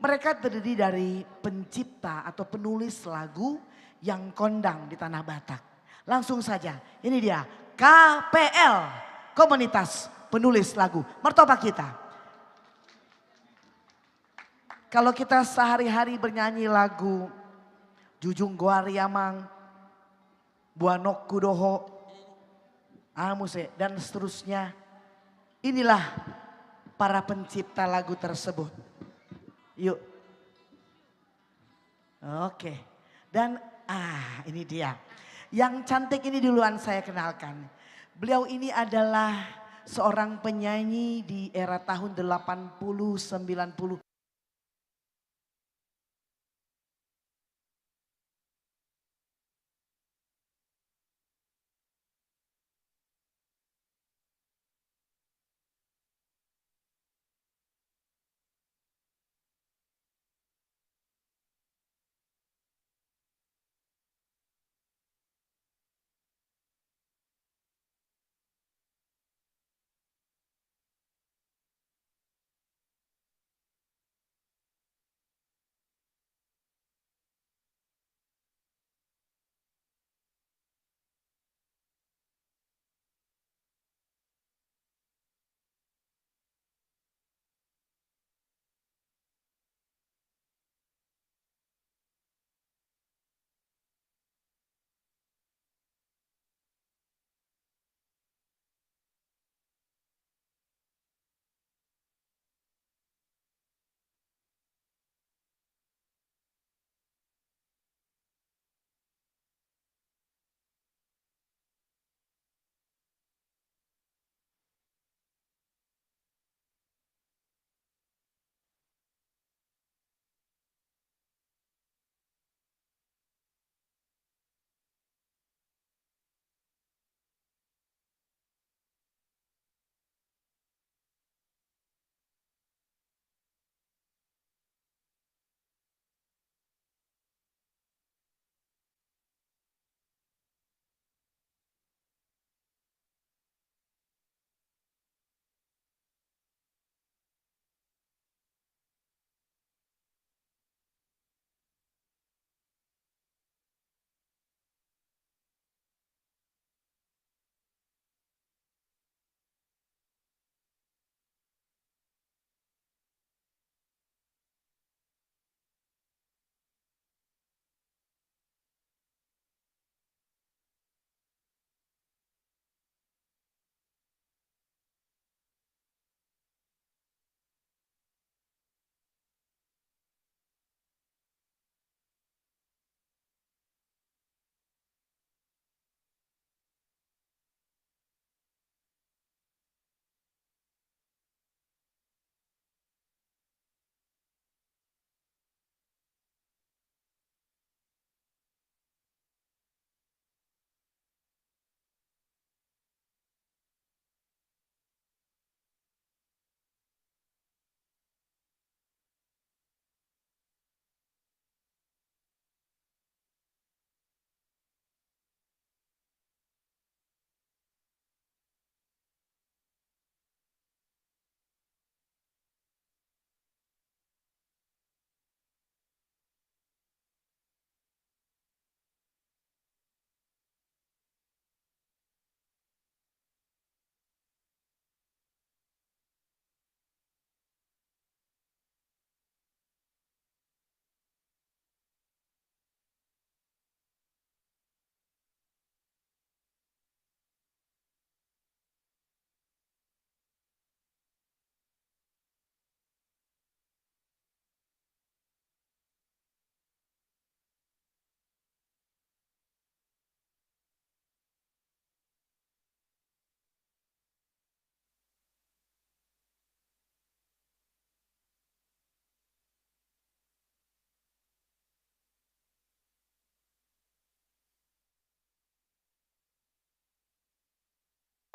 Mereka terdiri dari pencipta atau penulis lagu yang kondang di Tanah Batak. Langsung saja, ini dia KPL, Komunitas Penulis Lagu. Mertoba kita. Kalau kita sehari-hari bernyanyi lagu Jujung Goariamang, Buanok Kudoho, Amuse dan seterusnya. Inilah para pencipta lagu tersebut. Yuk. Oke. Dan ini dia. Yang cantik ini duluan saya kenalkan. Beliau ini adalah seorang penyanyi di era tahun 80-90.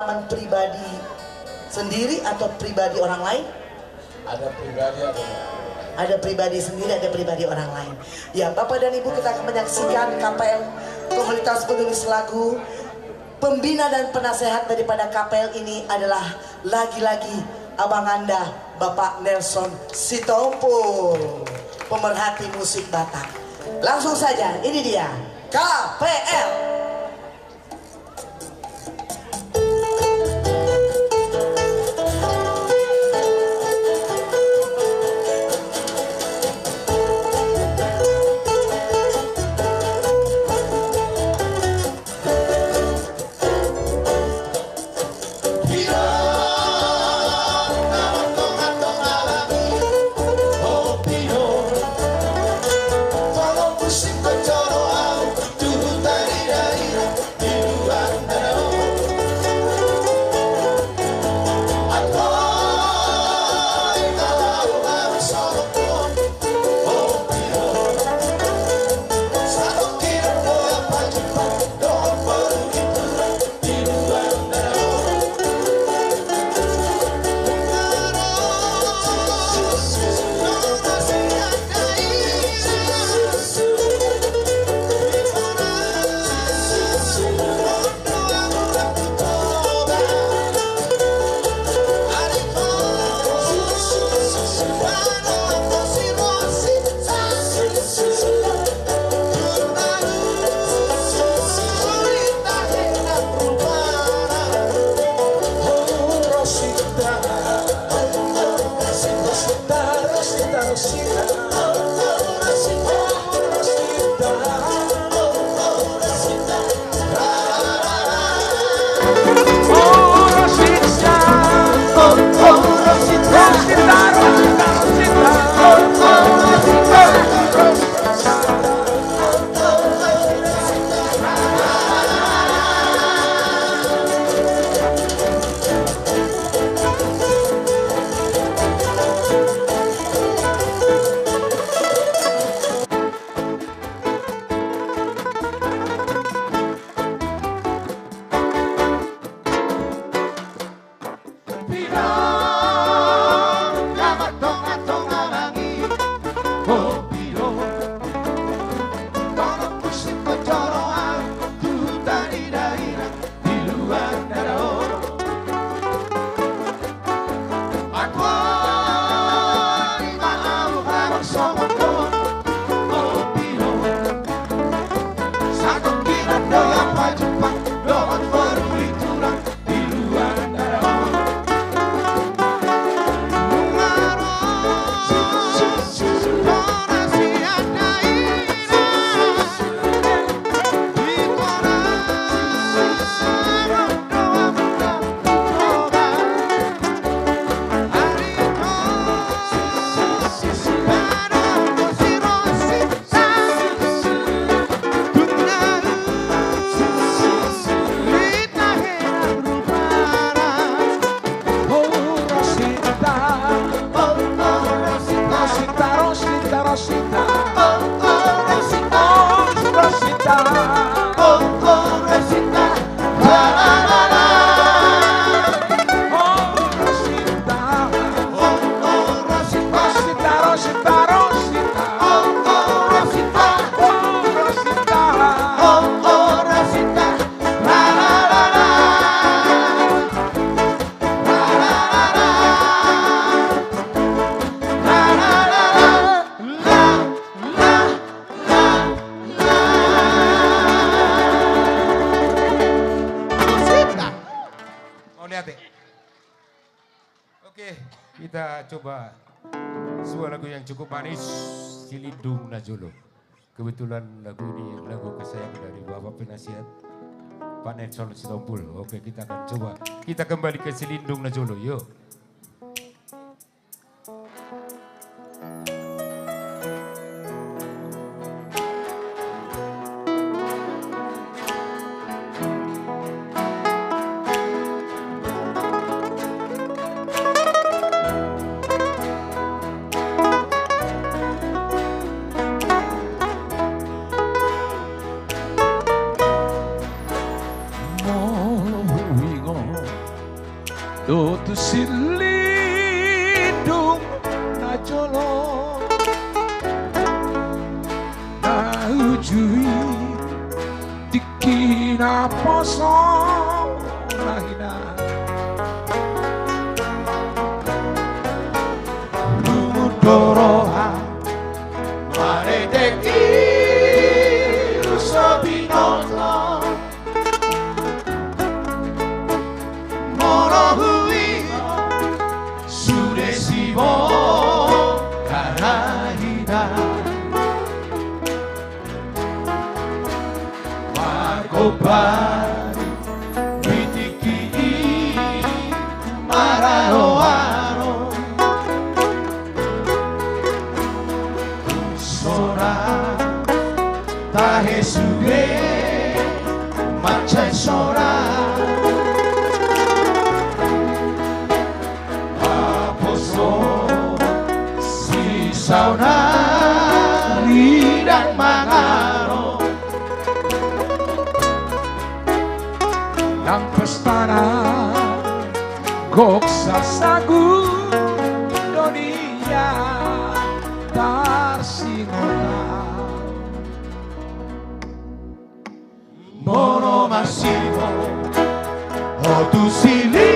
pengalaman pribadi sendiri atau pribadi orang lain? Ada pribadi, ada pribadi sendiri, ada pribadi orang lain. Ya, Bapak dan Ibu, kita akan menyaksikan KPL Komunitas Penulis Lagu. Pembina dan penasehat daripada KPL ini adalah lagi-lagi abang Anda, Bapak Nelson Sitompul, pemerhati musik Batak. Langsung saja, ini dia KPL. Kita coba sebuah lagu yang cukup manis, Silindung Najolo. Kebetulan lagu ini lagu kesayangan dari Bapak Penasihat Pak Nelson Sitompul. Oke, kita akan coba. Kita kembali ke Silindung Najolo, yuk. tu silidung na jolo na ujui dikina poso na hina lumudoroha mare deki usabinoto morohui suresibo karahida Margopari Witiki Mararoaro Sora Tahesue Macai Sora Aposo Si Sauna Lidang Mangaro Nang pestana Goksa Sagu Dunia Tarsingona Mono Massimo Otu Sili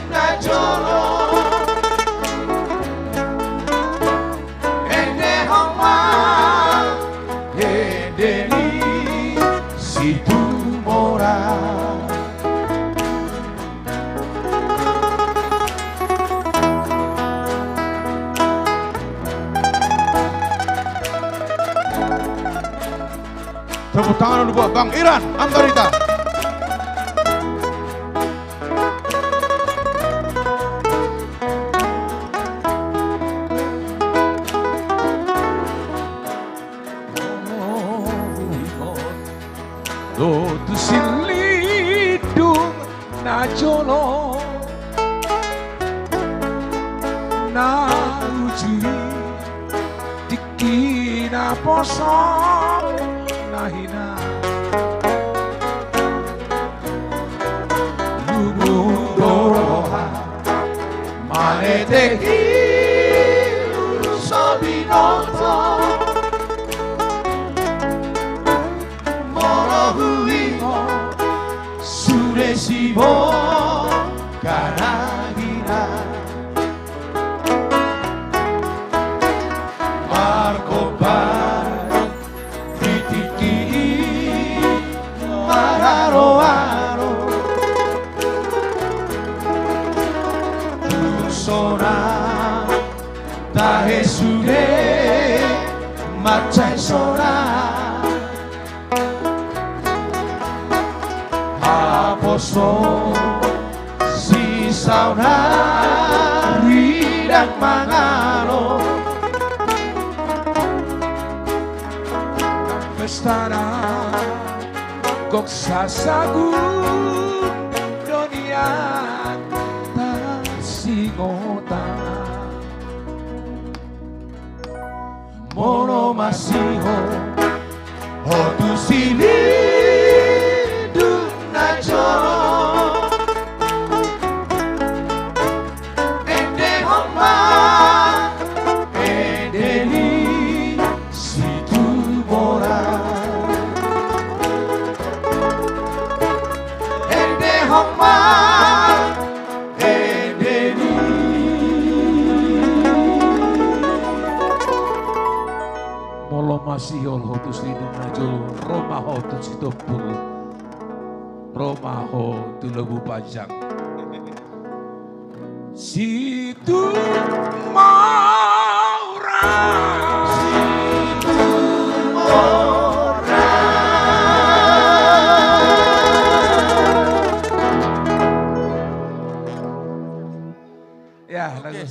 Najolo Ende Homa Edeni Situ Mora Tepuk tangan dulu buat Bang Iran Ambarita. Dotu silidung na jolo na uji dikina poso na hina lumudoroha maneteki sabinoto morohuimo suresibo karahira Margopari Witiki Mararoaro Sora Tahesure Macai Sora Aposo Si Sauna Lidang Mangalo Pestana Goksa Sagun Dunia Tarsingota Mono Masiho Otu Sili Najolo Ende Homa Edeni Situ Mora Ende Homa Edeni Molo Masihol Hotus Lidung Najolo Roma Hotus Sitompul Romaho tu Lebu Panjang Situ Maura Situ Maura Ya lagu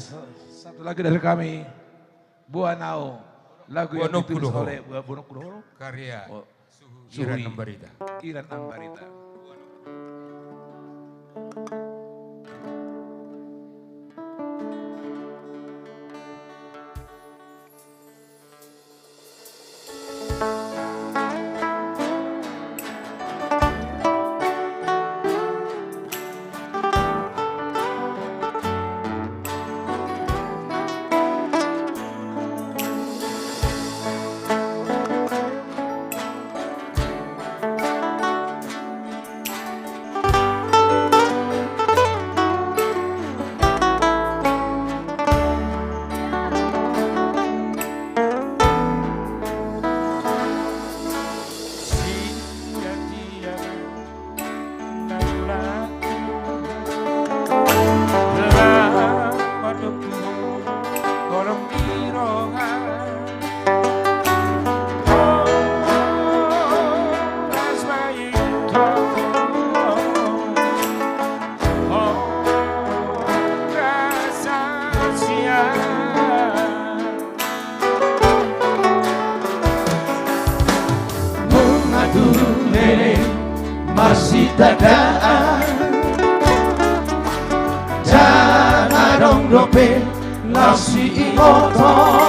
satu lagi dari kami Buanao lagu yang ditulis oleh Buanao karya Iran Ambarita. Iran Ambarita. dadaan jangan dong dope nasi ingoto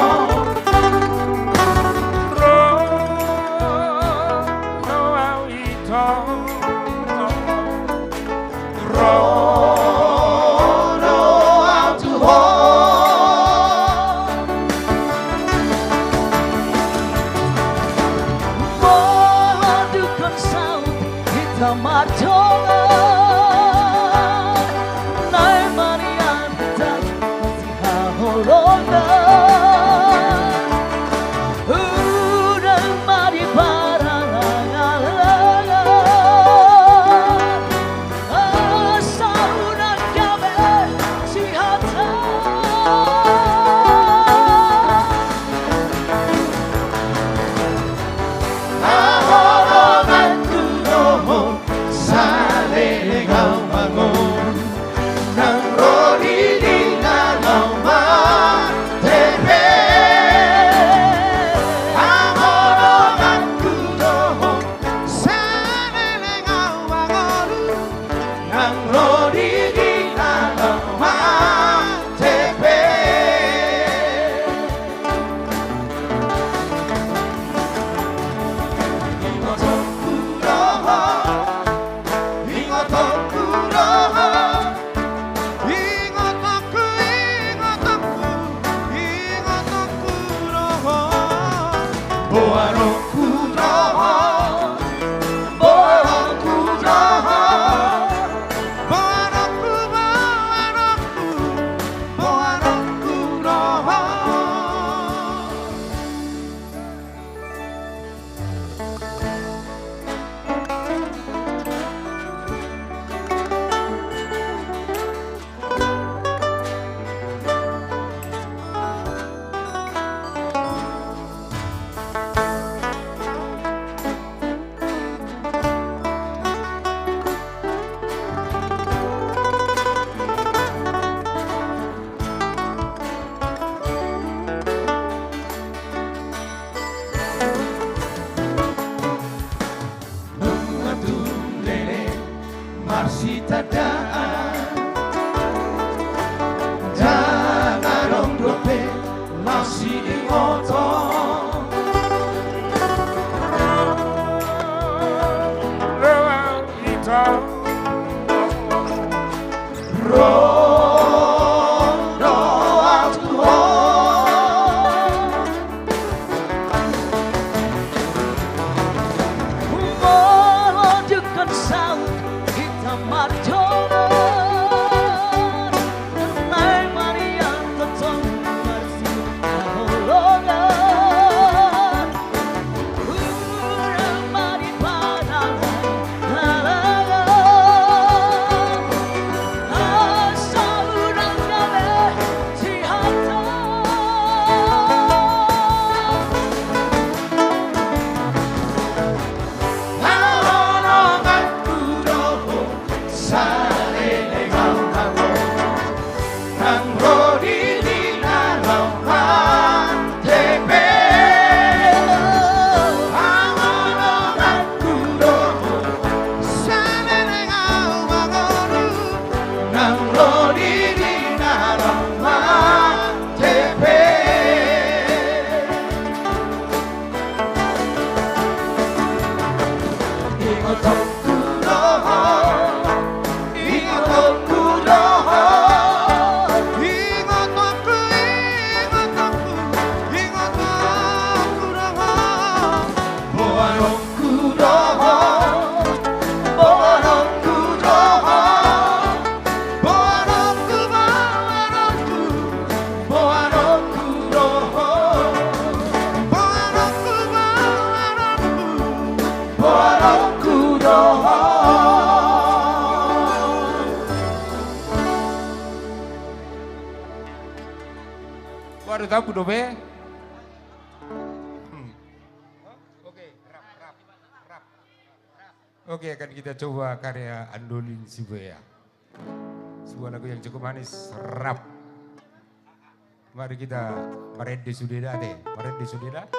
Waduh tahu dobe. Oke, akan kita coba karya Andolin Sibaya. Sebuah lagu yang cukup manis, rap. Mari kita Marede Sudeda deh, Marede Sudeda.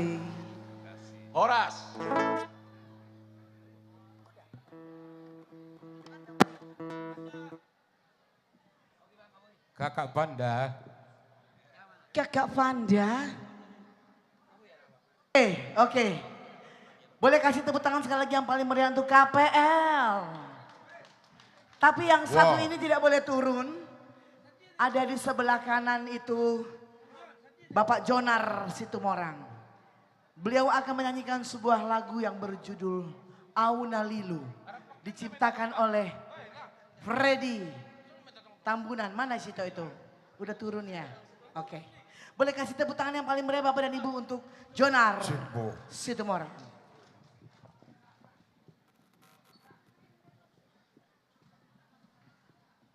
kasih. Horas. Kakak Banda. Kakak Vanda. Oke. Boleh kasih tepuk tangan sekali lagi yang paling meriah untuk KPL. Tapi yang satu ini tidak boleh turun. Ada di sebelah kanan itu Bapak Jonar Situmorang. Beliau akan menyanyikan sebuah lagu yang berjudul Auna Lilu. Diciptakan oleh Freddy Tambunan. Mana Sito itu? Udah turun ya? Oke. Boleh kasih tepuk tangan yang paling meriah Bapak dan Ibu untuk Jonar Situmorang.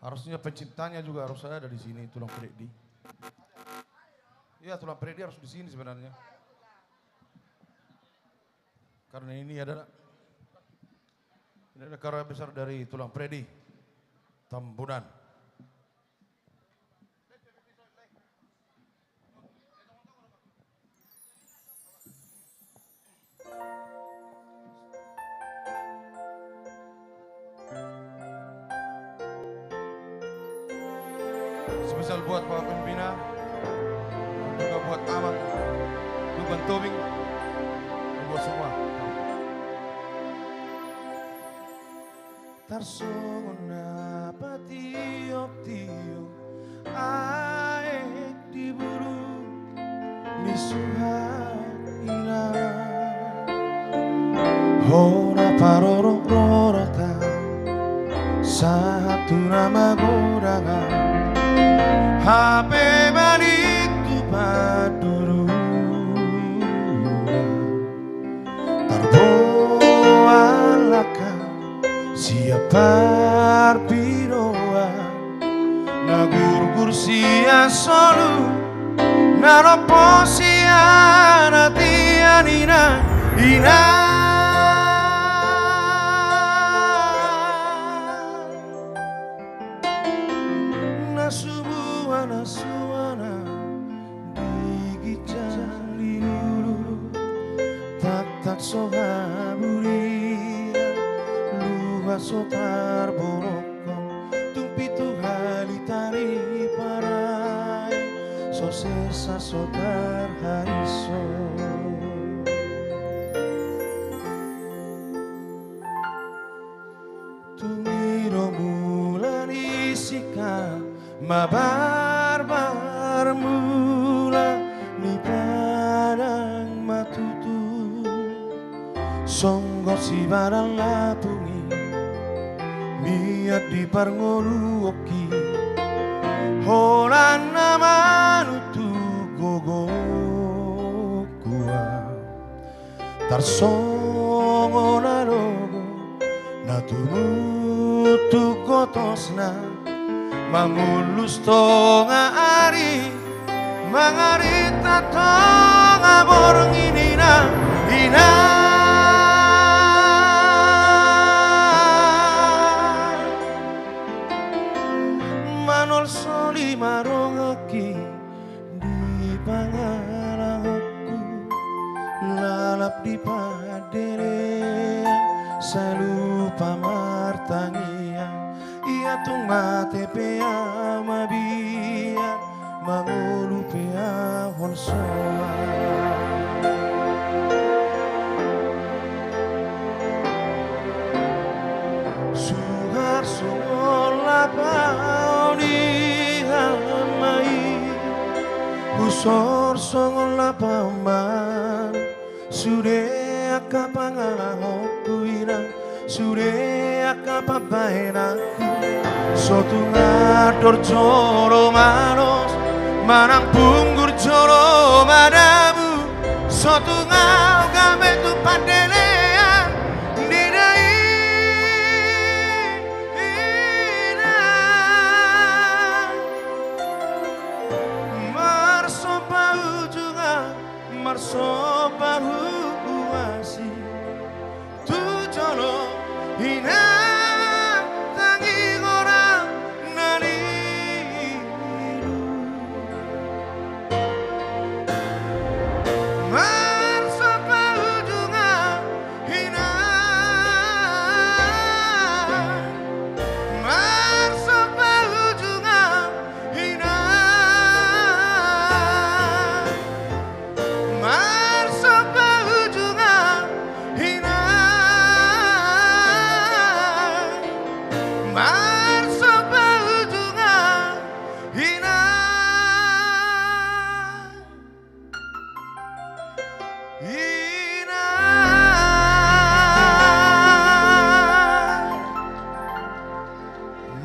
Harusnya penciptanya juga harus ada di sini, Tulang Freddy. Iya, Tulang Freddy harus di sini sebenarnya. Karena ini adalah karya besar dari Tulang Freddy Tambunan. Spesial buat para pembina, juga buat Amang, Ruben Tobing, dan buat semua. Tarsona patiop-tiop, aek diburu, misuhat ina. Hora parorok-rorota, satu nama godangan. HP balik tu paduru Tarboalaka siapa piroa Nagurgur sia solu Naropo sia natian ina Nasuana digijang diuru tak sohaburia luha sotar borokong tumpitu halitari parai sosesa sotar hariso tumiro mulan isika mabar-bar mula mi padang matutu songgo si barang lapungi miat di parngolu oki horan nama nutu gogo kua tarsongo narogo natumutu kotosna mangulus tonga ari mangarita tonga borong inina ina manol soli marongaki di pangarangku lalap di padere salupa martangia ia tung mate pea mabia mangulu pea honsoa suhar sola pauni hamai usor songola paman sude akapangala hokuina sude akapapaenaku sotu ngador joro manos manang punggur joro madabu sotu ngau gabe tu pandelean didai ina marsopa ujunga marsopa huasi tu jolo ina tangi orang naliru mar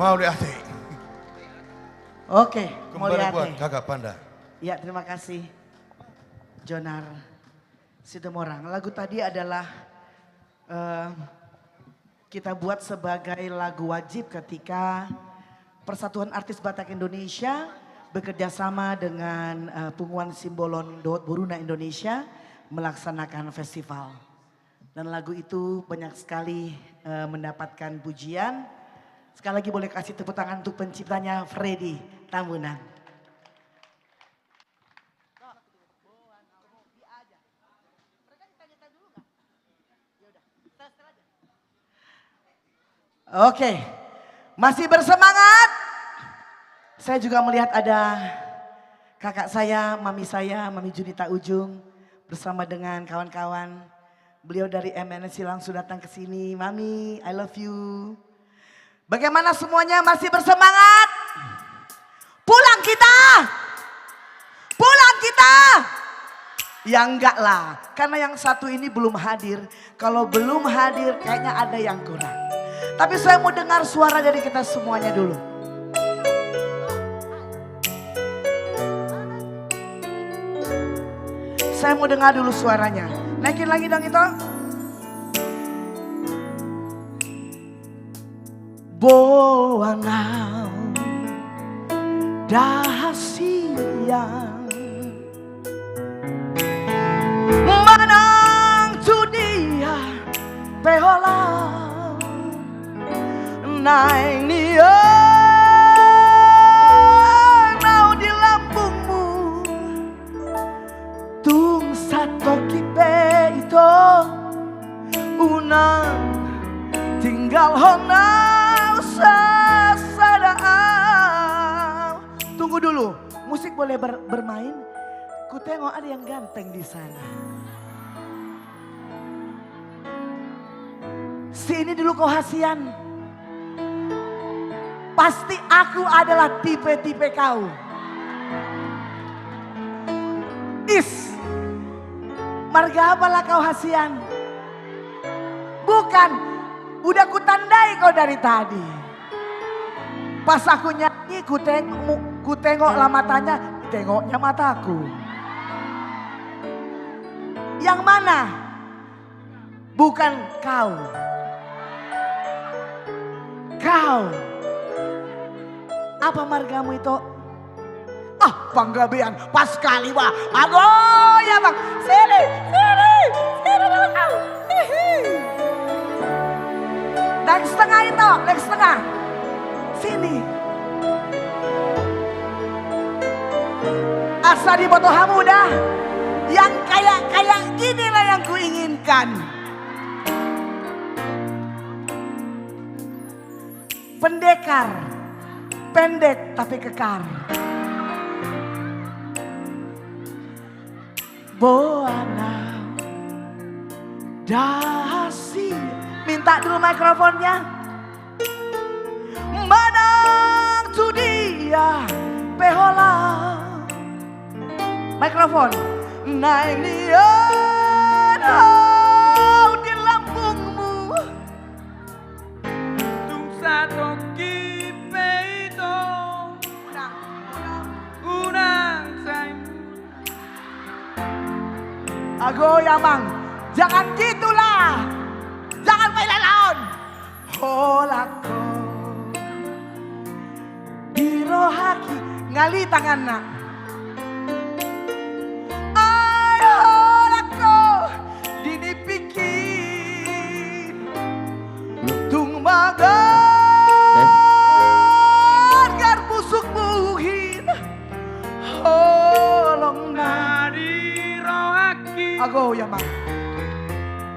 Mau lihat. Oke, mau Kembali lihat. buat Kakak Panda. Ya, terima kasih. Jonar Situmorang. Lagu tadi adalah kita buat sebagai lagu wajib ketika Persatuan Artis Batak Indonesia bekerja sama dengan Punguan Simbolon Dawet Boruna Indonesia melaksanakan festival. Dan lagu itu banyak sekali mendapatkan pujian. Sekali lagi boleh kasih tepuk tangan untuk penciptanya Freddy Tambunan. Oke, masih bersemangat. Saya juga melihat ada kakak saya, Mami Junita Ujung bersama dengan kawan-kawan. Beliau dari MNC langsung datang ke sini. Mami, I love you. Bagaimana semuanya masih bersemangat? Pulang kita! Pulang kita! Ya enggak lah, karena yang satu ini belum hadir. Kalau belum hadir kayaknya ada yang kurang. Tapi saya mau dengar suara dari kita semuanya dulu. Saya mau dengar dulu suaranya. Naikin lagi dong itu. Boanau dahasiang manang tu dia pehola naik nia nau di lambungmu tung satu kipe itu unang tinggal honang Tunggu dulu, musik boleh bermain. Ku tengok ada yang ganteng di sana. Sini dulu kau hasian. Pasti aku adalah tipe-tipe kau. Marga apalah kau hasian? Bukan, udah ku tandai kau dari tadi. Pas aku nyanyi ku tengoklah matanya, tengoknya mataku. Yang mana? Bukan kau. Kau. Apa margamu itu? Ah, Panggabean, pas sekali wah. Ago ya bang, sini dulu kau. Naik setengah itu, naik setengah. Sini. Asa di foto kamu dah. Yang kayak gini lah yang kuinginkan. Pendekar, pendek tapi kekar. Boana dasi. Minta dulu mikrofonnya. Manang tu dia pehola. Mikrofon. Naik dia di lambungmu. Tung satu kipeito. Unang sayang. Ago Yamang, jangan gitulah. Jangan main laon. Holako. Biro haki ngali tangan nak. Ay holako dini pikir. Tung magar gar busuk buhin. Holong Nadi rohaki. Ago Yamang.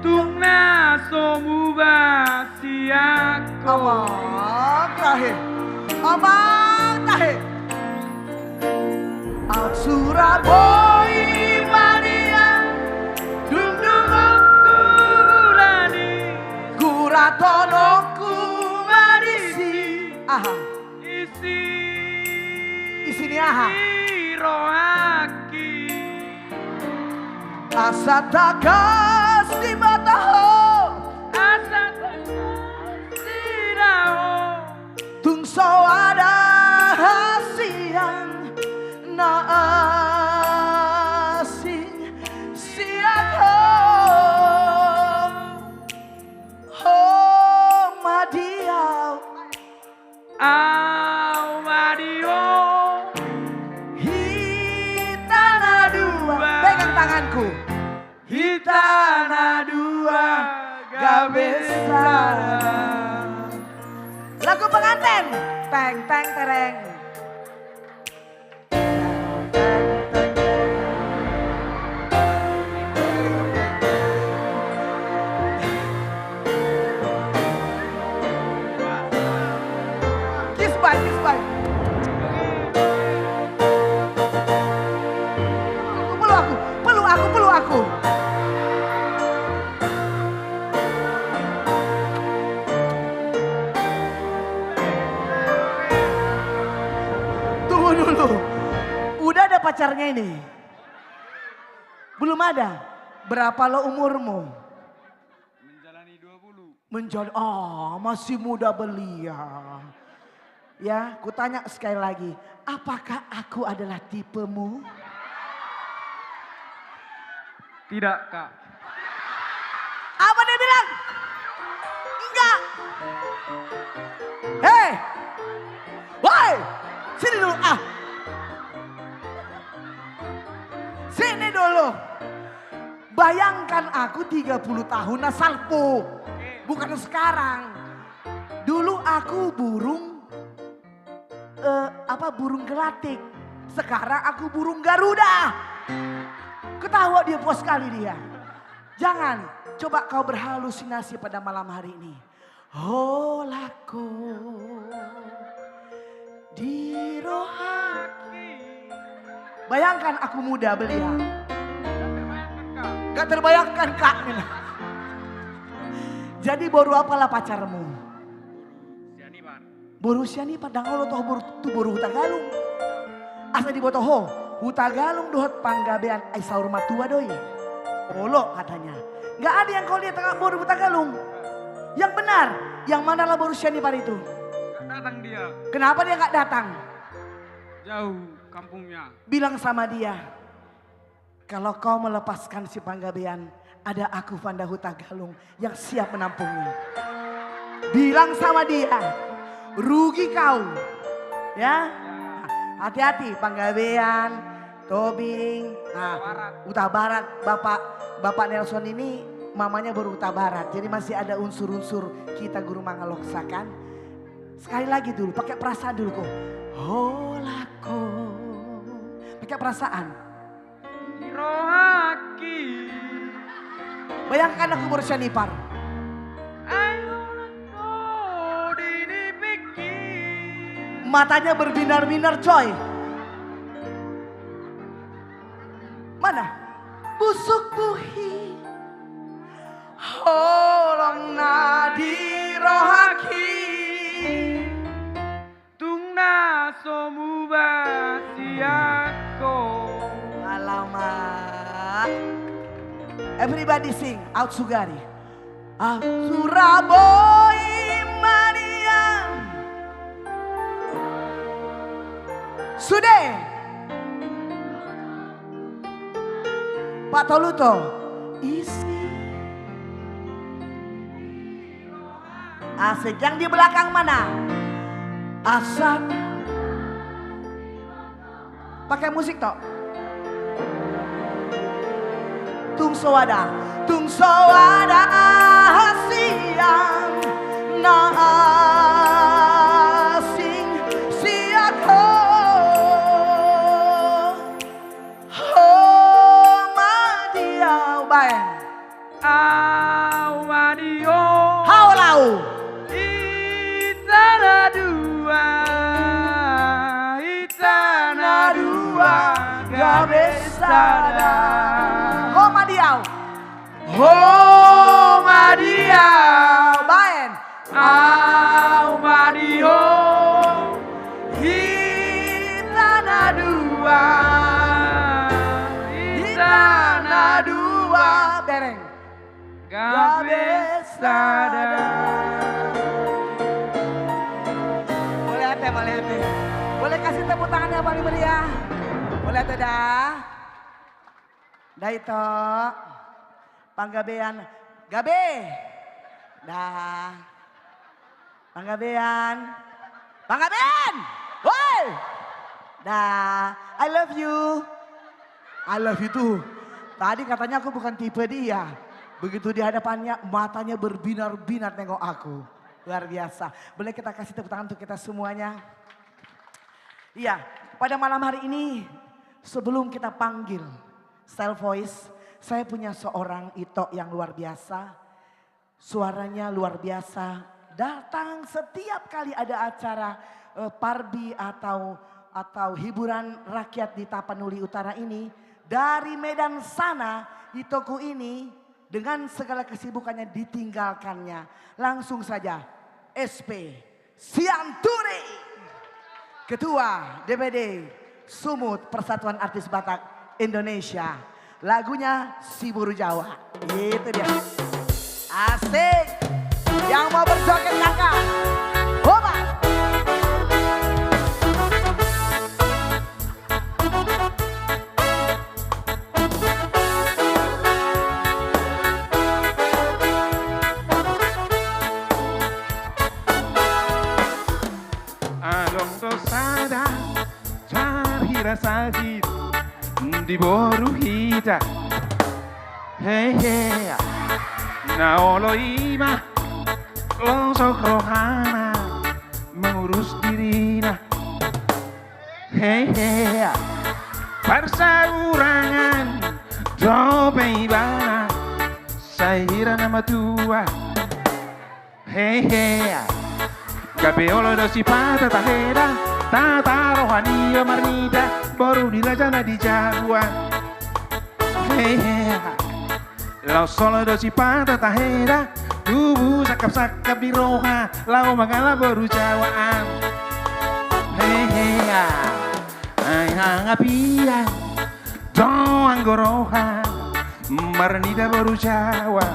Tung naso mubasiako. Amang tahe. Amang tahe. Al Surabaya Maria. Dundungku rani. Kuratonoku marisi. Aha. Isi ni aha. Rohaki. asa takas di mataho, asa sirao, tungso ada hasian na asing siako, oh madiau, au madio, hitana dua, pegang tanganku, hitana dua, gabesa. Lagu pengantin, teng teng tereng. Kiss bye, kiss bye. Peluk aku, peluk aku, peluk aku. Tunggu dulu. Udah ada pacarnya ini? Belum ada? Berapa lo umurmu? Menjalani 20. Masih muda belia. Ya, kutanya sekali lagi. Apakah aku adalah tipemu? Tidak, Kak. Apa dia bilang? Enggak. Hei. Woi. Sini dulu. Sini dulu. Bayangkan aku 30 tahun asalku. Bukan sekarang. Dulu aku burung burung gelatik. Sekarang aku burung Garuda. Ketawa dia, puas sekali dia. Jangan, coba kau berhalusinasi pada malam hari ini. Holako di rohaki. Bayangkan aku muda belia. Gak terbayangkan Kak. Jadi baru apalah pacarmu? Boru sianipar dang olo toh boru hutagalung. Asa di botoho hutagalung dohot panggabean ai saur matua doi. Olo katanya. Nggak ada yang kau lihat tengah boru hutagalung. Yang benar, yang manalah boru sianipar itu? Gak datang dia. Kenapa dia nggak datang? Jauh kampungnya. Bilang sama dia, kalau kau melepaskan si panggabean, ada aku Vanda Hutagalung yang siap menampungnya. Bilang sama dia. Rugi kau, ya. Hati-hati panggabean, tobing, Utah Barat. Bapak Nelson ini mamanya baru Utah Barat, jadi masih ada unsur-unsur kita guru Mangaloksa kan. Sekali lagi dulu, pakai perasaan dulu kok. Holako, pakai perasaan. Rohaki. Bayangkan aku bersanipar. Matanya berbinar-binar coy. Mana? Busuk buhi. Holong nadi rohaki. Tungna somu basiako. Alamak. Everybody sing. Out Sugari. Out Surabaya Mariam. Sudah. Pak Toluto. Isi. Asik. Yang di belakang mana? Asap. Pakai musik toh. Tungsoada. Tungsoada hasiang na asing siako. Awadio Haulau Itana dua Gabesada Homadiau Baen Awadio Itana dua Bereng. Gabesada. Boleh ate, boleh ate. Boleh kasih tepuk tangan yang paling meriah. Boleh ate dah. Dah itu. Panggabean. Gabe. Dah. Panggabean. Panggabean. Woi. Dah. I love you. I love you too. Tadi katanya aku bukan tipe dia. Begitu di hadapannya matanya berbinar-binar nengok aku. Luar biasa. Boleh kita kasih tepuk tangan untuk kita semuanya. Iya, pada malam hari ini sebelum kita panggil Style Voice, saya punya seorang Ito yang luar biasa. Suaranya luar biasa. Datang setiap kali ada acara parbi atau hiburan rakyat di Tapanuli Utara ini. Dari Medan sana, Itoku ini dengan segala kesibukannya ditinggalkannya. Langsung saja SP Sianturi, Ketua DPD Sumut Persatuan Artis Batak Indonesia. Lagunya Si Buru Jawa. Itu dia. Asik. Yang mau berjoget kakak. Hoba. Sada cari sakit di boru hita. Hey hey, naolo ima losok rohana mengurus dirinya. Hey hey, persaurangan dope ibana saira nama tua. Hey hey, Gabeolo do si pata tahera, tata rohani marnida, baru dirajana di Jawa. Hey, lau solo do si pata tahera, tubuh sakap-sakap di roha, lau mangala baru Jawaan. Hey, ay hangapian, doang goroha, marnida baru Jawa.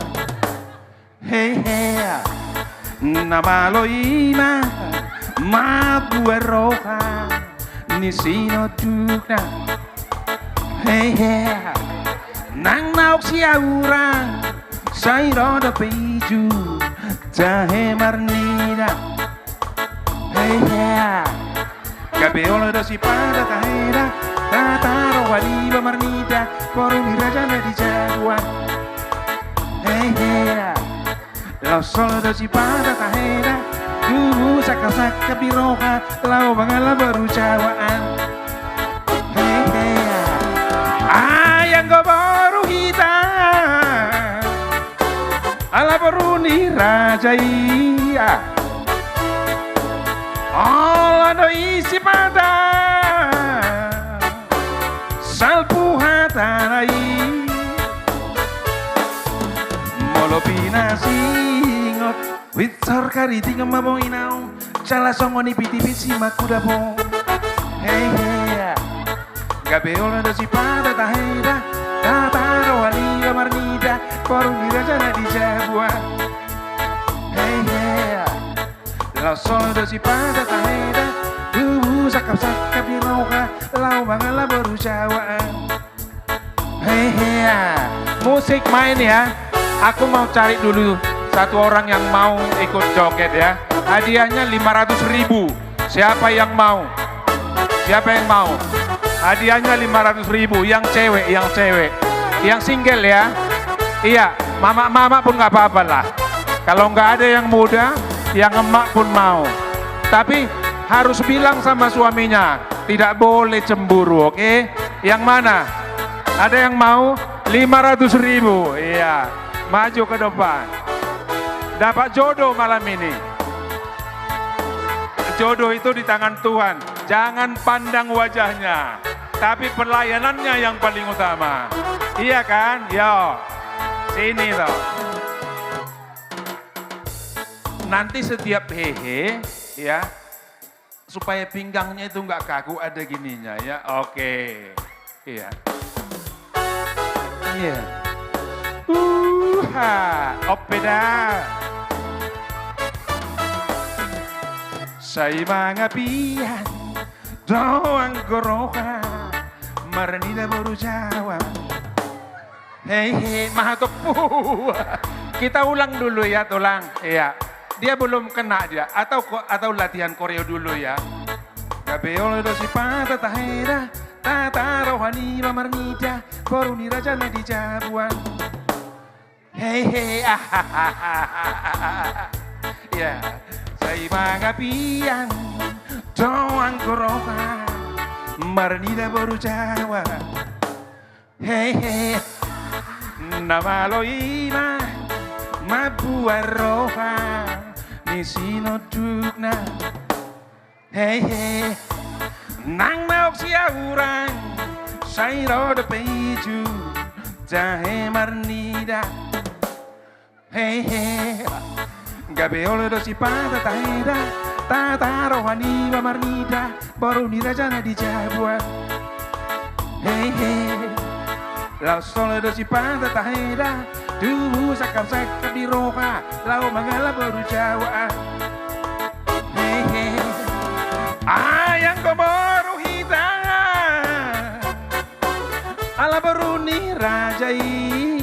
Hey, Nabalo ima mabue roja ni sino tukna. Hey hey, nang nauk siaura sairo da peju tahe marnida. Hey hey, Gabeolo do si pada tahera tataro waliba marnida baru dirajana di Jawa. Hey hey, lau solo do si pada tahera, tubuh sakap-sakap di roha, lau mangala baru Jawaan. Hey hey, ayang go baru hita, ala baru ni raja iya. Ola do isi pada, salpu hatarai. Molopina singot with sarkari tinggal mabong inaw cala songo ni piti-piti si makudabo. Hey hey, Gabeolo do si pada tahera tataro waliga marnida baru dirajana di Jawa. Hey hey, lau solo do si pada tahera tubuh sakap-sakap di roha lau mangala baru Jawaan. Hey hey, musik main ya. Aku mau cari dulu satu orang yang mau ikut joget ya. Hadiahnya 500.000. Siapa yang mau? Siapa yang mau? Hadiahnya 500.000. Yang cewek. Yang single ya. Iya, mama pun nggak apa-apa lah. Kalau nggak ada yang muda, yang emak pun mau. Tapi harus bilang sama suaminya, tidak boleh cemburu, oke? Yang mana? Ada yang mau? 500.000. Iya. Maju ke depan. Dapat jodoh malam ini. Jodoh itu di tangan Tuhan. Jangan pandang wajahnya, tapi pelayanannya yang paling utama. Iya kan? Yo, sini toh. Nanti setiap hehe, ya, supaya pinggangnya itu nggak kaku, ada gininya ya. Oke, iya. Iya. Ha, opeda. Say mga piyan, doang goroka, maranida baru Jawa. Hei, mahatopu. Kita ulang dulu ya, tulang. Iya, dia belum kena dia. Atau latihan koreo dulu ya. Gabeolo do si pata tahera, tata rohani mamarnida, boruni raja na di Jabuan. Hei, ya. Say mga piyan, doang goroka, maranida baru Jawa. Hei, namalo ima, mabuhay roha, ni sinodugna. Hei, nang maok siya urang, say roda peju, jahe marnida. Hei, gabeolo do si pata tahera, tata rohani marnida, baru niraja na di Jabuan. Hei, lau solo do si pata tahera, tubuh sakap di roka, lau mangala baru Jawa. Hei, ayang ko baru hidangan, ala baru nirajai,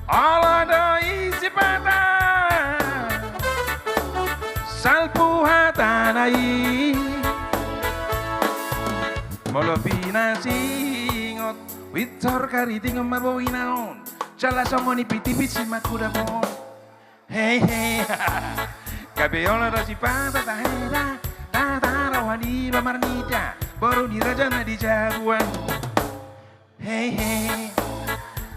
ala doi si pata, salpu hatanai, molopina singot, witor kariting maboy naon, cala somoni pitipit si makudapon. Hei, gabeola do si pata tahera, tata rohani mamarnida, baru niraja na di Jabuan. Hei,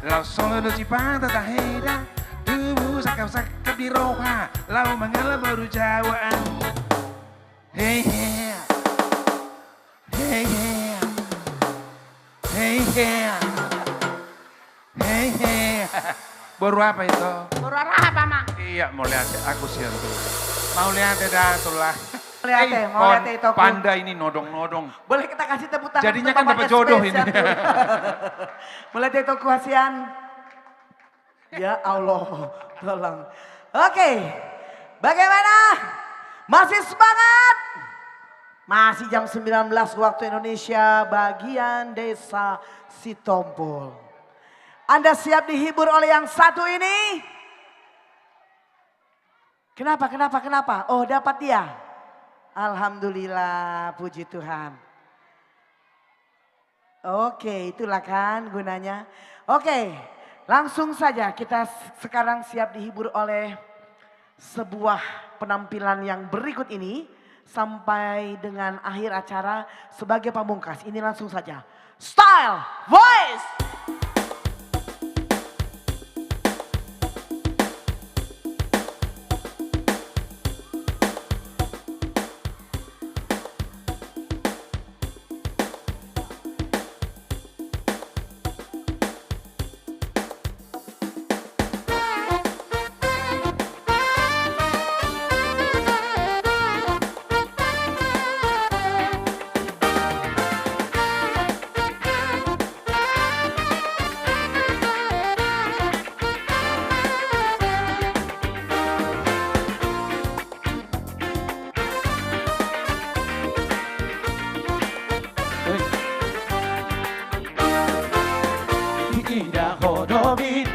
lau solo do si pata tahera, tubuh sakap di roha, lau mangala baru Jawaan. Hei, baru apa itu? Baru apa, Mak? Iya, mau lihat aku sian tuh. Mau lihat dah tulah. Mau lihat itu. Panda ini nodong-nodong. Boleh kita kasih tepuk tangan. Jadinya kan dapat jodoh ini. Mulai itu kuasian. Ya Allah, tolong. Oke, bagaimana? Masih semangat? Masih jam 19 waktu Indonesia, bagian desa Sitompul. Anda siap dihibur oleh yang satu ini? Kenapa? Oh, dapat dia. Alhamdulillah, puji Tuhan. Oke, itulah kan gunanya. Oke, langsung saja kita sekarang siap dihibur oleh sebuah penampilan yang berikut ini. Sampai dengan akhir acara sebagai pamungkas. Ini langsung saja. Style, voice.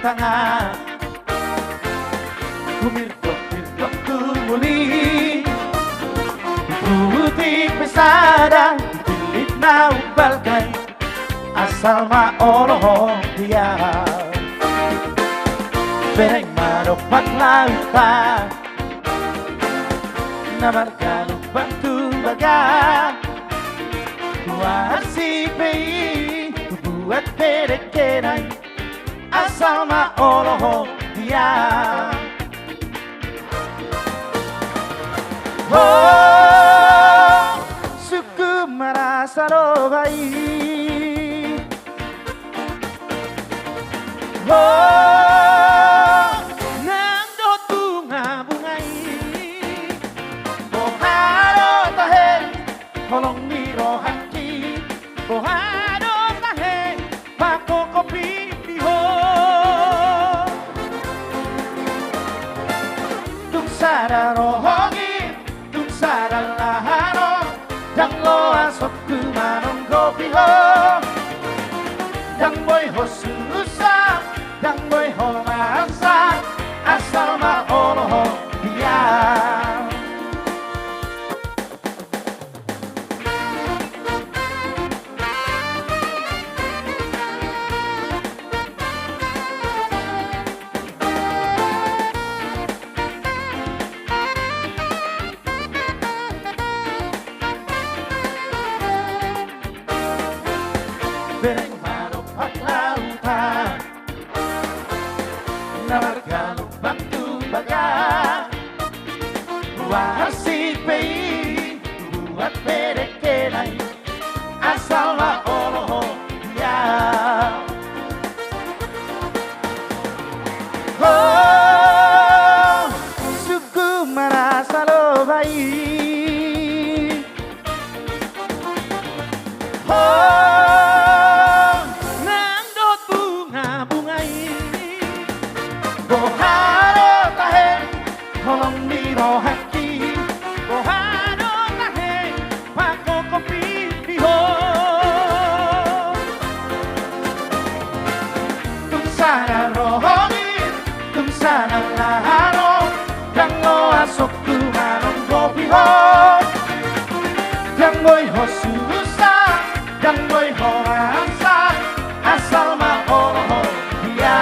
Tengah kumirtok kumuli putih pesada tilit na balkay asal maoloh dia bereng manok maglauta namarkan bantu baga kuasi pei buat terkenai asal maoloh dia. Oh, suku merasa robai. Oh, nang do tunga bungai. Boharo tahe, holong ni rohaki. Boharo tahe, pako kopi piho. sada rohongi tung sada lahano dang lo asok kumanon kopi ho dang boy ho susah dang boy ho masa asal ma olo ho dia Bereng maropak lautan Nawarga lubang tu baga Buat si pei Buat berekelai Asal la oloh dia Oh Suku merasa lo baik Oh Holong miro hati Bohano tahe Pako kopi piho Tum sana rohongi Tum sana lahano Dang lo asok kumanon kopi ho Dang boy ho susah Dang boy ho rasa Asal ma olo dia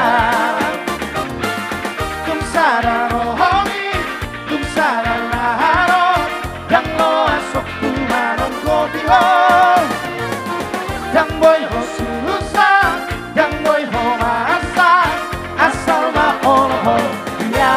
Tum sana rohongi Sada laharo Dang lo asok kumanon kopi ho Dang boy ho susah Dang boy ho masa Asal ma olo ho dia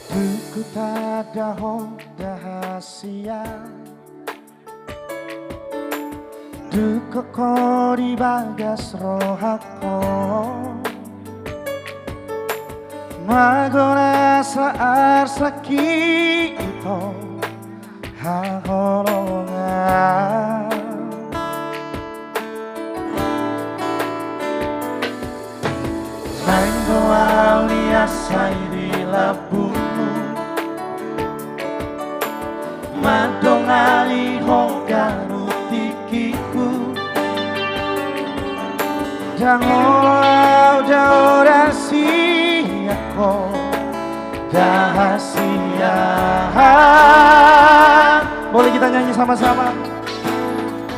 Duku tada rahasia Duku ko di bagas rohako Magona saar sakit ito haholongan Selain doa liasai di labungmu Madongali honggaru tikiku Jangan jauh rahasiaku Rahasia Boleh kita nyanyi sama-sama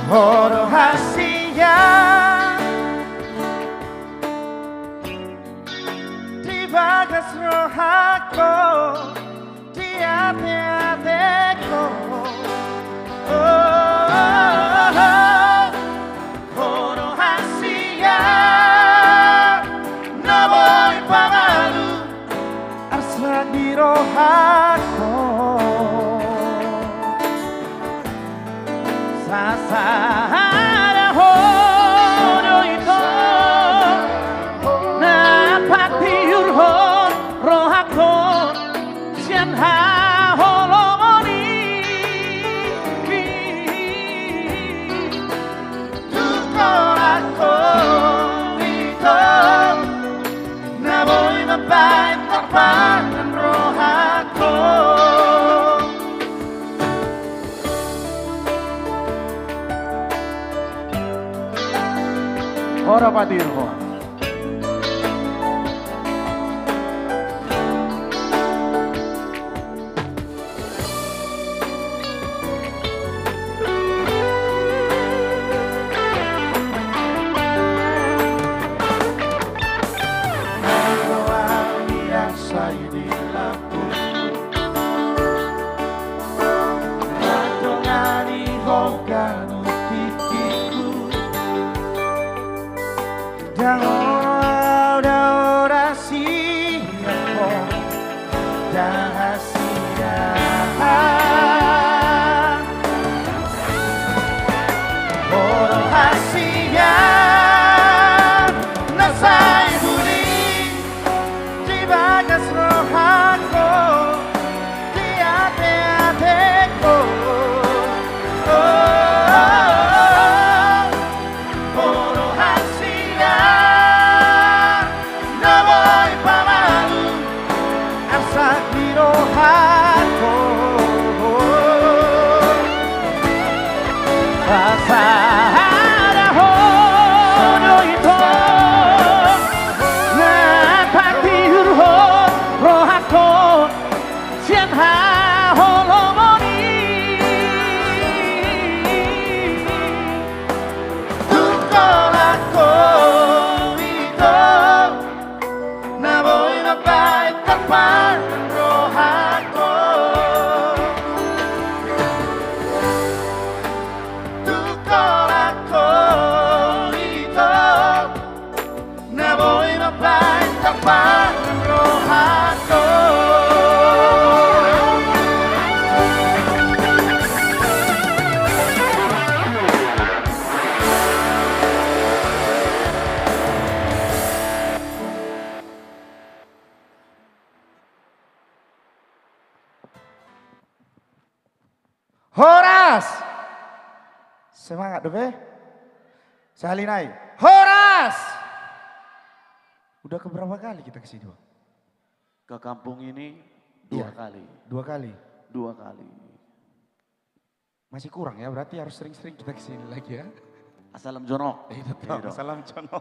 Oh rahasia Di bagas rohaku Di hati-hatiku Oh rahasia No voy pagalu Arsa di rohaku Sasara hono ito Napati urhon rohaku Sian haholomoni Tukolako ito Na voy mabait takpan rohaku Ora patirho holomoni Tukolako ito na mo'y mabait kapag rohako Tukolako ito na mo'y mabait kapag rohako Horas! Semangat dong ya. Salinai. Horas! Udah keberapa kali kita kesini, Bang? Ke kampung ini dua kali. Dua kali? Dua kali. Masih kurang ya, berarti harus sering-sering kita kesini lagi ya. Assalam Jono. Salam Jono.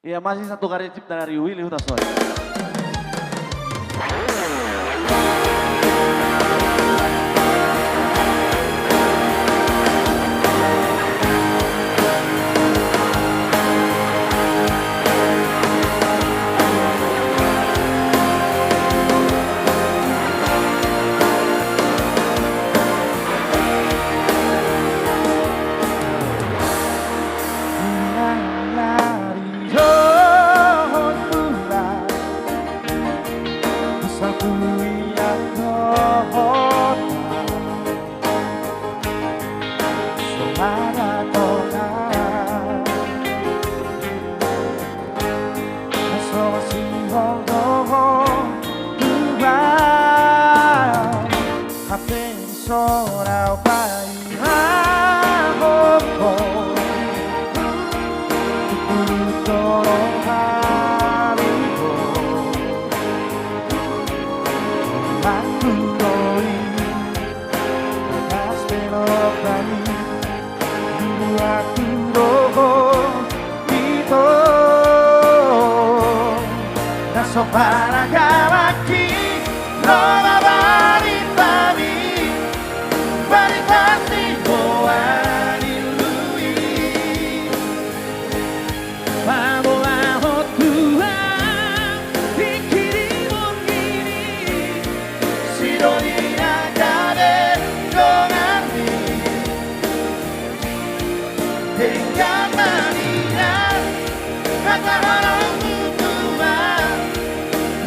Iya masih satu karya cipta dari Willy Hutaswari. Para aquí no va a baritami baritasi boani lui Vamos bajo Tuhan pikirin begini si dunia jadi donami tinggal mania kata orang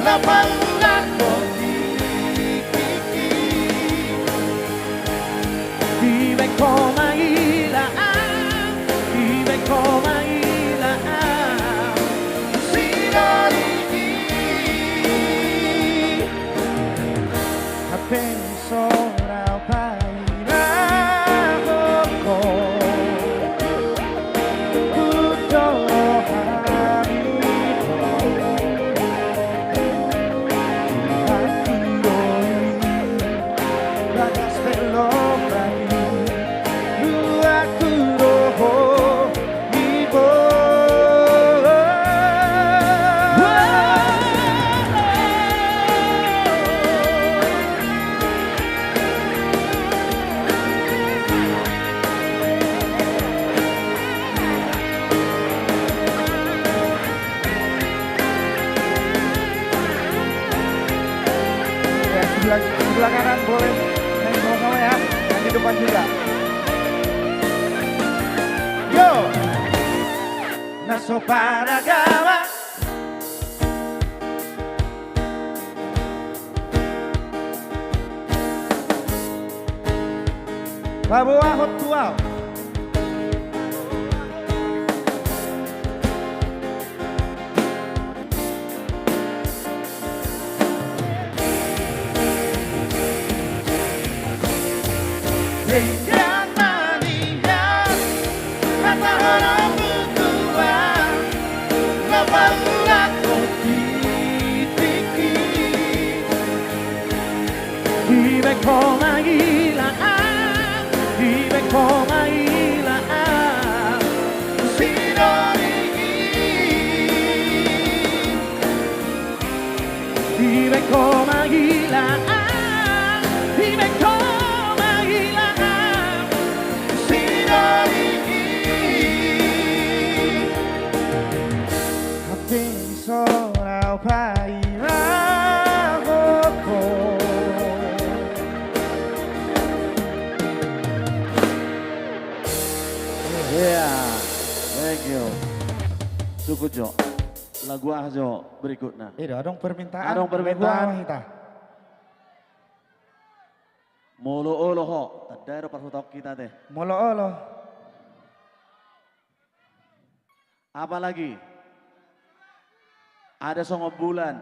Lapalulan ko ibig ko mailaan, ibig ko mailaan sinarigi Hapenso raw painako ko Tuto sebelah kanan boleh naik sama-sama ya, yang di depan juga. Yo, naso para gawa. Bawa hot tuau. Jangan mania, kata orang berdua, lepas aku tiki, ibig ko mailaan, ibig ko mailaan, sinarigi, Himeko manghilang, himeko manghilang Sinari Hati sorau pairagoko Yeah, thank you. Cukup Jo. Lagu Jo berikutnya. Adong permintaan. Adong permintaan. Kita. Molo olo ho, tadai perhutok kita teh. Molo olo. Apa lagi? Ada songo bulan.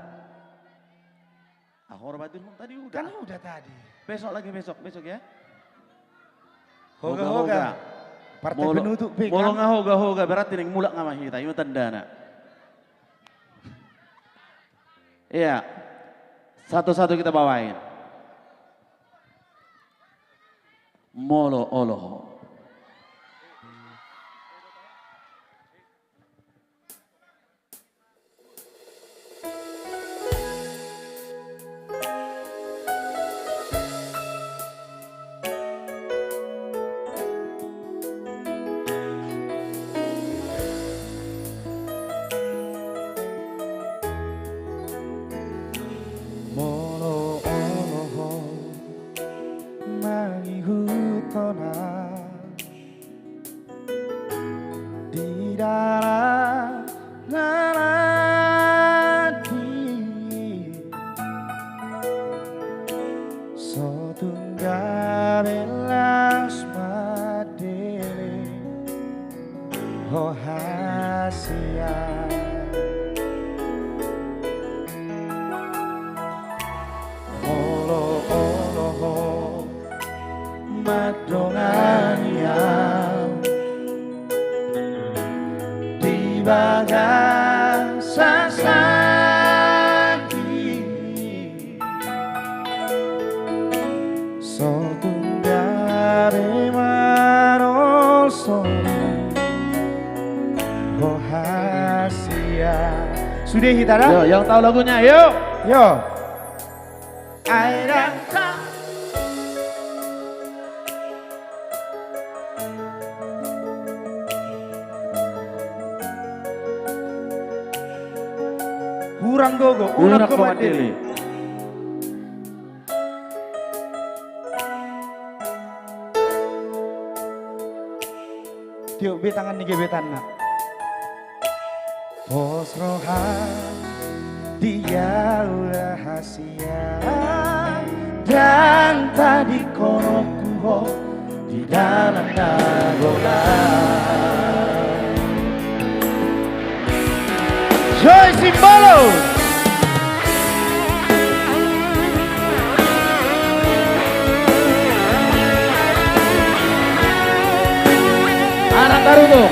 Hormatin tadi udah. Kan udah tadi. Besok lagi besok ya. Hoga-hoga. Partai penutup pegang. Molo ngahoga-hoga berarti ning mulak ngama kita, itu tandana. Iya. Satu-satu kita bawain. Molo oloho. Molo oloho mangihutona di dalam hati sotunggabelas madele rahasia Olo-olo madonganian di bagang sasaki sotunggabe manolso rahasia. Sudah Hitara? Yo, yang tahu lagunya, yuk. Yo. Airangka Hurang gogo, unak komadili. Tiuk betangan nih gebetan nak. Pos rohan dia rahasia dan tadi konoku di dalam nagola. Joy Simbolo. Anak Naruto.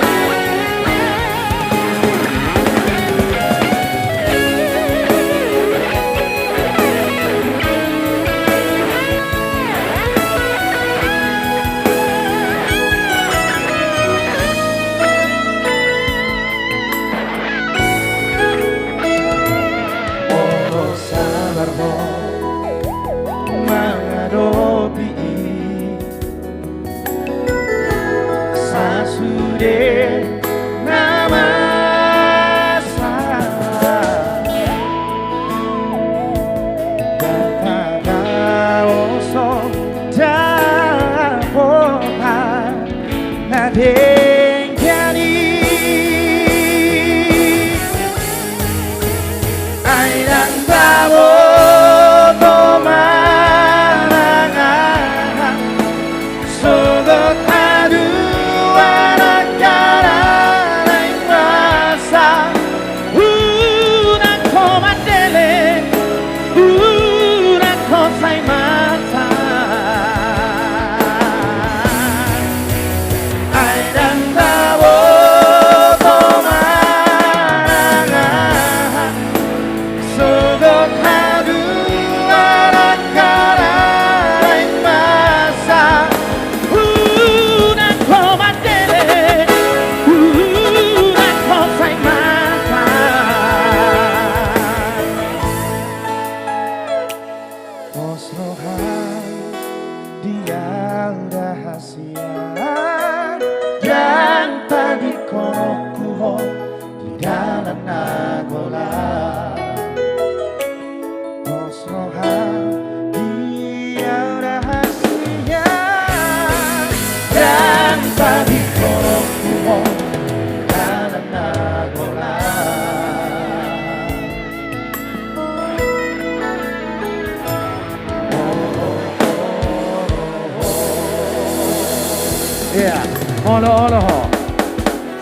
Iya, molo-oloho.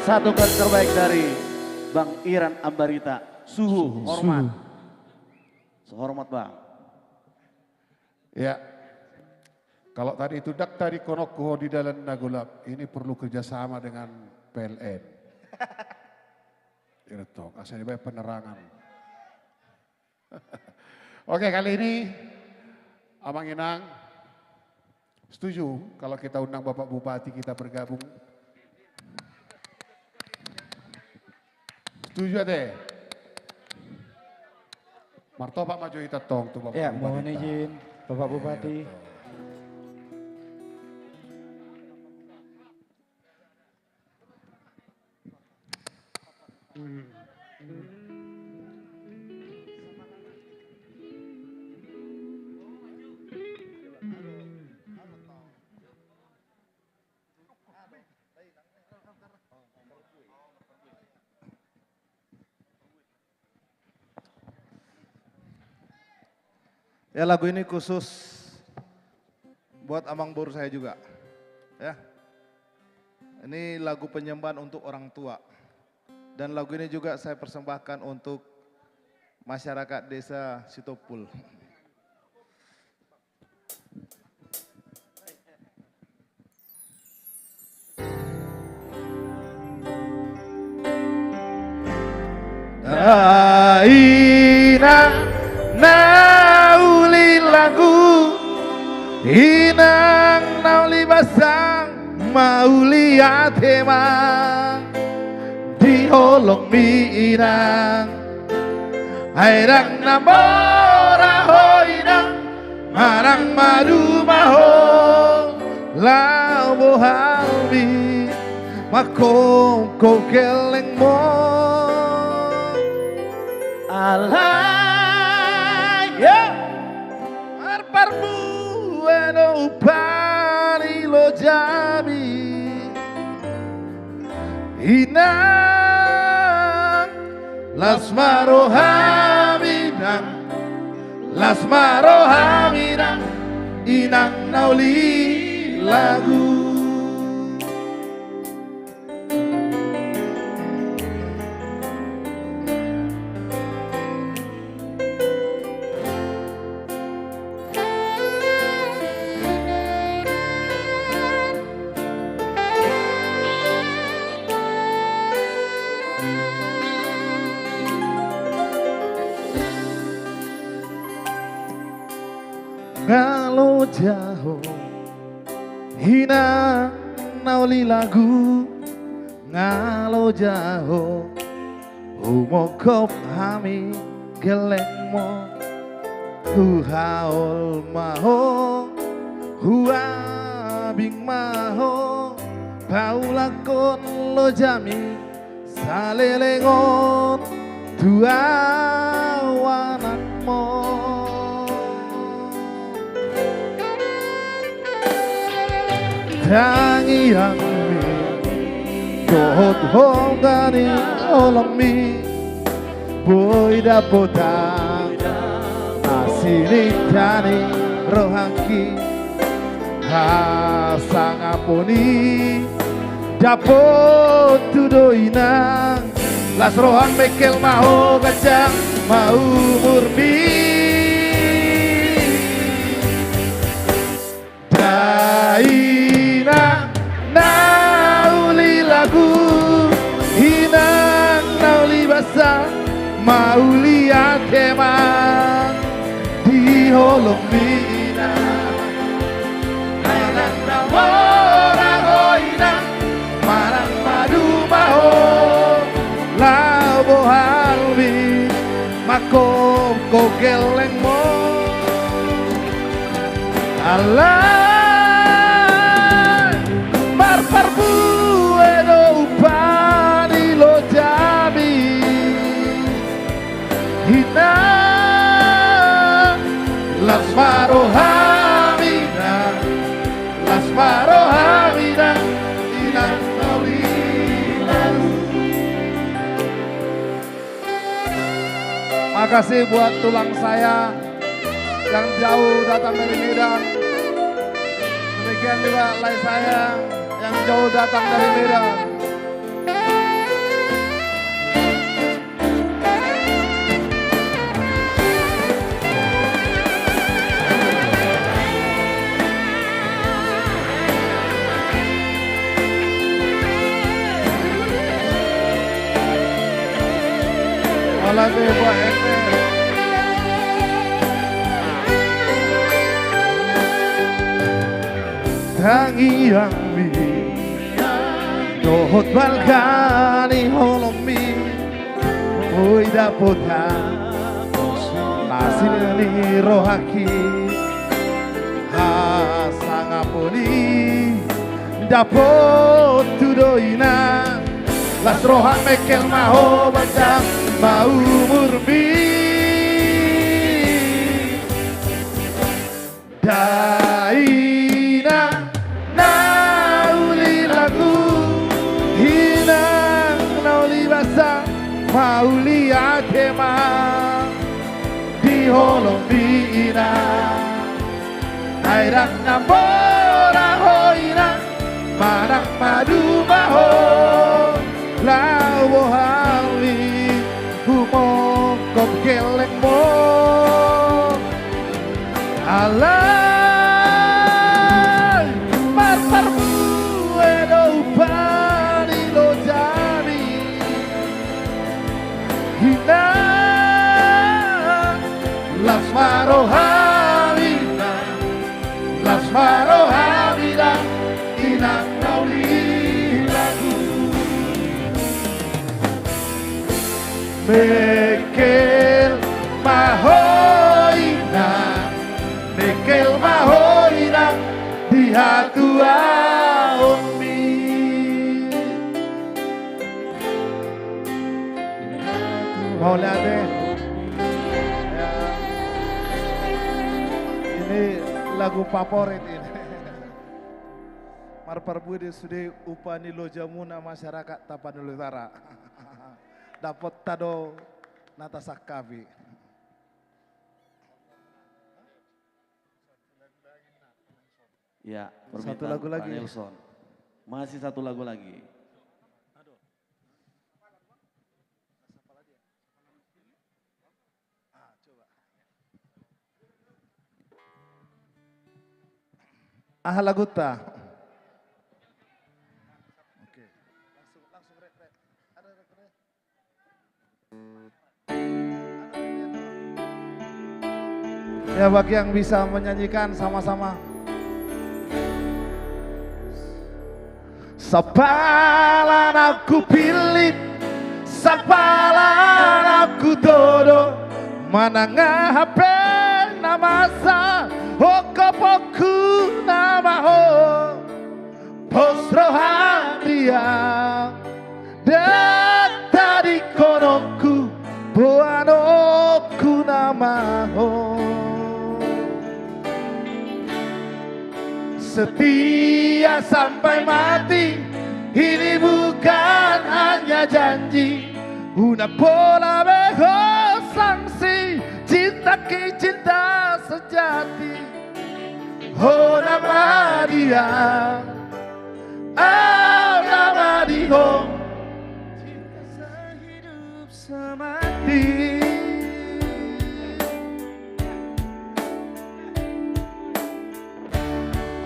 Satukan terbaik dari Bang Iran Ambarita. Suhu, hormat. Sehormat Bang. Ya, kalau tadi itu dak tadi konokoh di dalam Nagolap, ini perlu kerjasama dengan PLN. Itu toh, asalnya banyak penerangan. Oke, kali ini Amang Inang setuju kalau kita undang Bapak Bupati kita bergabung. Setuju deh. Martopak maju kita tong tuh Bapak Ya, Bupati. mohon izin Bapak Bupati. Ya, lagu ini khusus buat amang baru saya juga. Ya. Ini lagu penyembahan untuk orang tua. Dan lagu ini juga saya persembahkan untuk masyarakat desa Sitopul. Aina nauli lagu inang nauli basang mauli atema diholong mi inang airang namora hoinang marang madu maho lau bohalmi makom kokeleng mo alaya arparmu eno upani lo jami inang lasmaro haminang inang nauli lagu. Ngalo jauh hina nauli lagu ngalo jauh umokop hami geleng mo haul maho huabing maho paulakon lo jami salelengon tuawanan mo tangi yang mi dohot hongani olami boy dapotang asini tani rohaki hasang aponi dapot tudoinang las rohan mekel maho gajang mau murni daina nauli lagu hinang nauli basa mauli akemang di holong bina marang namora hoina marang madu maho labo halbi makom kogeleng mo Allah marparbu edo upani lo jami hina lasmaro hamida inang nawilan. Makasih buat tulang saya yang jauh datang dari Medan. Demikian juga lai saya yang jauh datang dari Medan. Malah Pak Emel. Tangiang mi dohot balkani holomi oi dapot ha nasil ni rohaki ha sangaponi dapot tudoina las rohan mekel maho badang mau murbi daina nauli lagu hinang nauli basa mauli atema di holong bina airak nambora hoina marak madu maho lawo hawi humo kop kelek mo alay marmar edo upani lo jani hina las maro havina inang nauli lagu mekel mahoina di hatua ummi mau lihat deh ya. Ini lagu favorit ini Marparbudi sudah upani lo jamuna masyarakat Tapanuli Utara dapat tado nata sakabi. Ya, satu lagu lagi. Pak Nelson. Masih satu lagu lagi. Ah lagu ta. Oke. Langsung rek. Ada rek. Ya bagi yang bisa menyanyikan sama-sama. Sapalan aku pilih, sapalan aku dodo, mana ngahape nama sa, hokopoku nama ho, posro handia, dan tadi konoku, buanoku nama ho. Setia sampai mati, ini bukan hanya janji. Una pola beho sanksi, cinta ki cinta sejati. Oh nama dia, oh nama dia, cinta sehidup semati.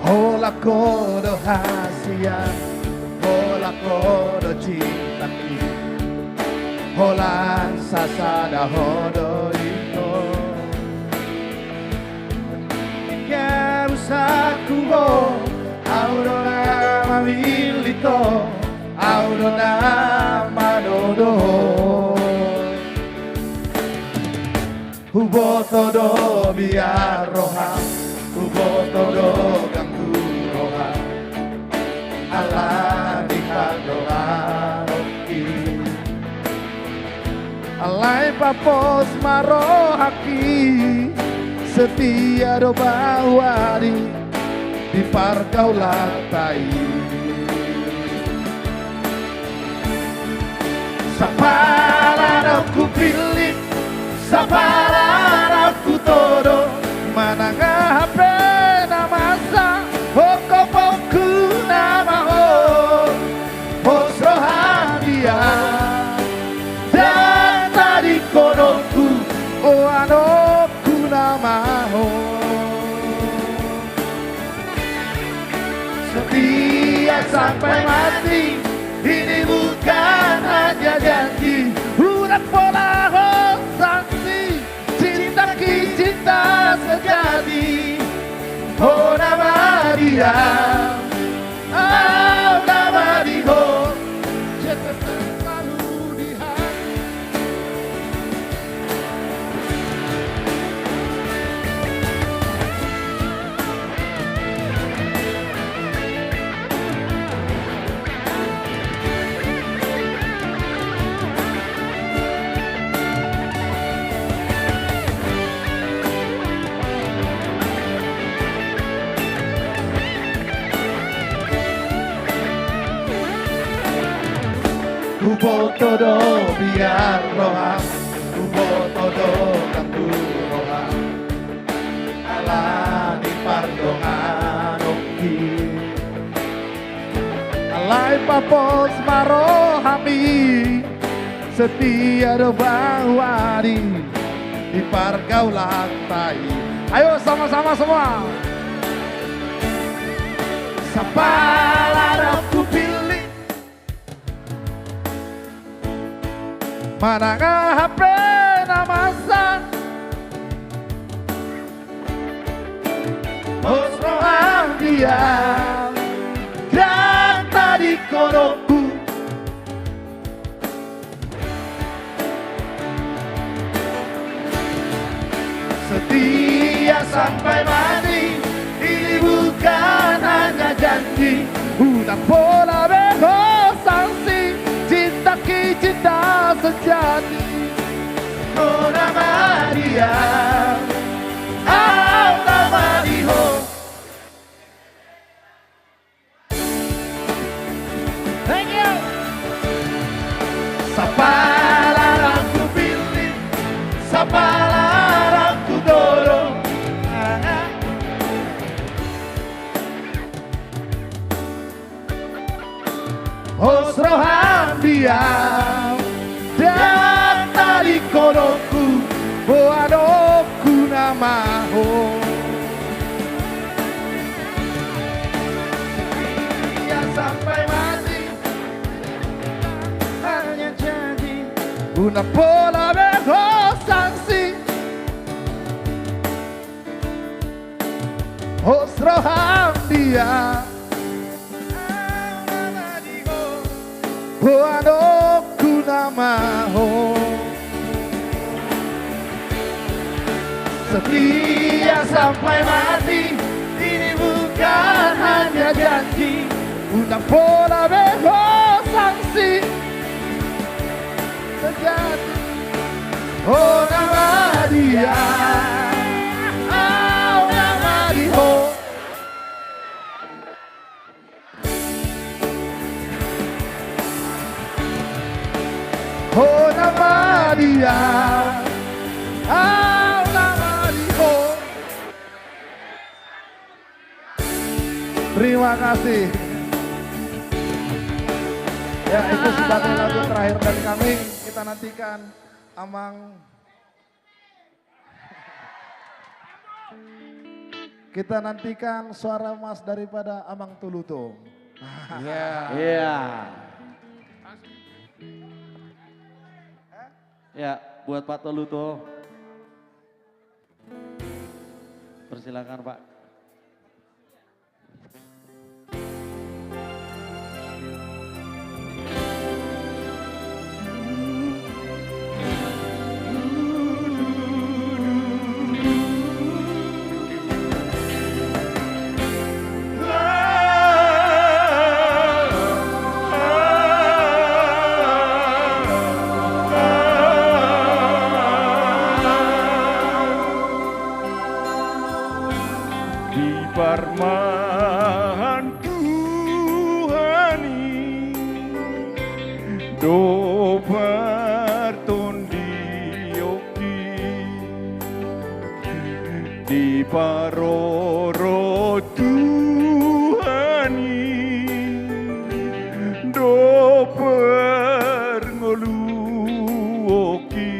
Hola kodo hasian, hola kodo cinta ki, hola sasada hodo ito. Ya usaku ho, audo nama milito, audo nama dodo. Hubo todo biar roham, hubo todo ganggu roham. Allah dikado aroki, alai papos marohaki, setia do bawari di pargaulan Saparan aku pilih, saparan aku todo, mana ngahape nama sa, hokopoku nama ho. sampai mati. Ini bukan hanya janji, udah pola sanksi. Cinta cinta sejati. Oh nama dia, oh nama dia. Cinta selalu di hati. Kubo todo biar roham, kubo todo kantu roham. Ala di pardongan oki, alai papos marohami, setia do bawari di pergaulan tai. Ayo sama-sama semua. Sapalah aku pilih. Mana HP nama sang Osrohan dia dan tadi konoku setia sampai mati. Ini bukan hanya janji, udah pola beho sanksi. Cinta cinta sejati. Oh nama dia, oh nama dia. Thank you. Sapalah aku pilih, sapalah aku dorong. Osrohan dia dan tadi konoku boadoku namaho. Ya sampai mati hanya jadi una pola beho sanksi. Osrohan dia boadoku namaho. Setia sampai mati. Ini bukan hanya janji, udah pola beho sanksi sejati. Oh nama dia, oh nama dia. Oh nama dia, oh nama dia. Terima kasih. Ya itu sebagai lagu terakhir dari kami. Kita nantikan Amang. Kita nantikan suara emas daripada Amang Tuluto. Ya, buat Pak Toluto. Persilakan Pak. Parmahan Tuhani do partondioki di paroro Tuhani do perngoluoki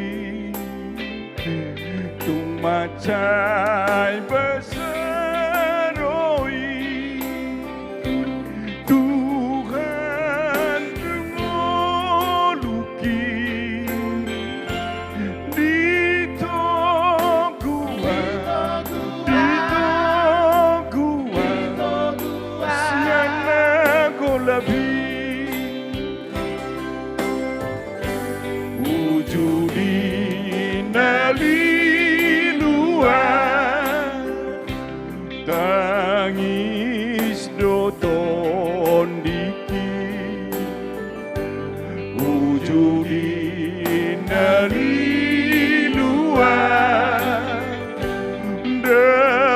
tumacai besar tangis doton diki wujudin dari luar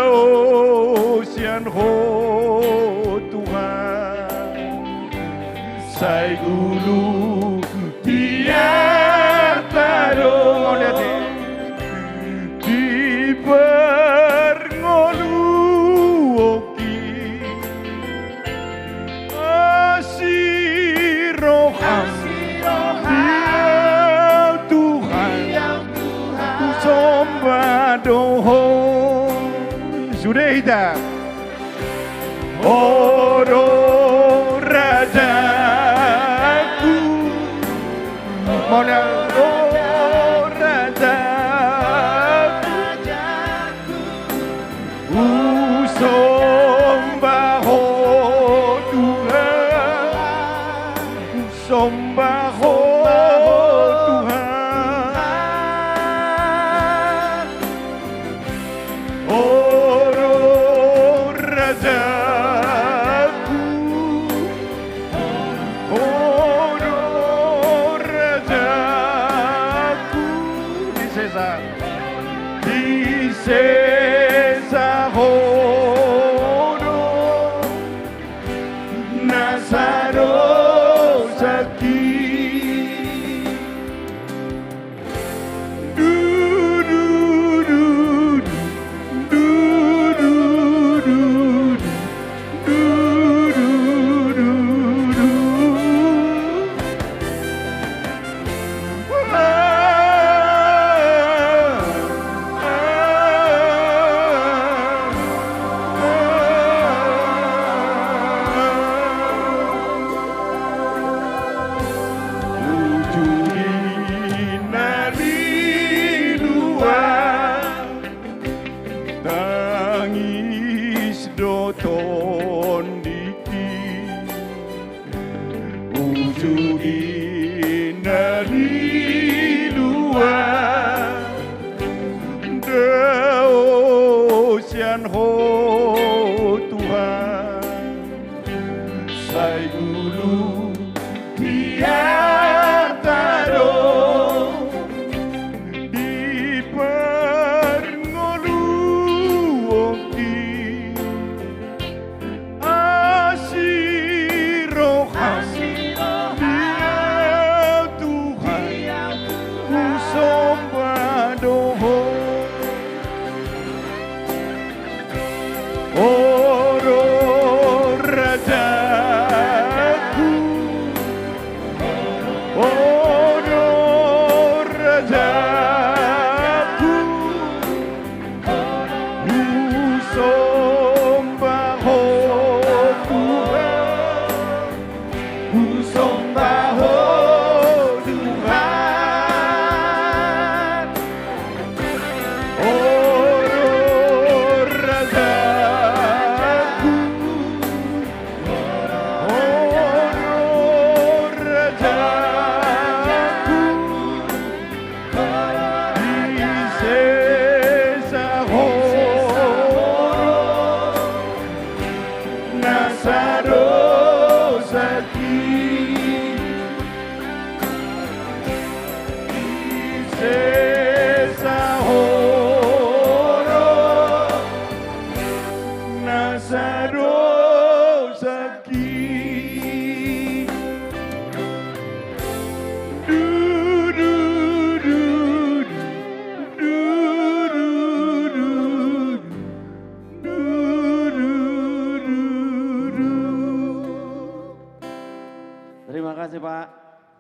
Ocean ho Tuhan Sai gulu tiada dong di perngolu oki asirohan Dia Tuhan ku sembah dohon sudah hitam Oro rajaku Mona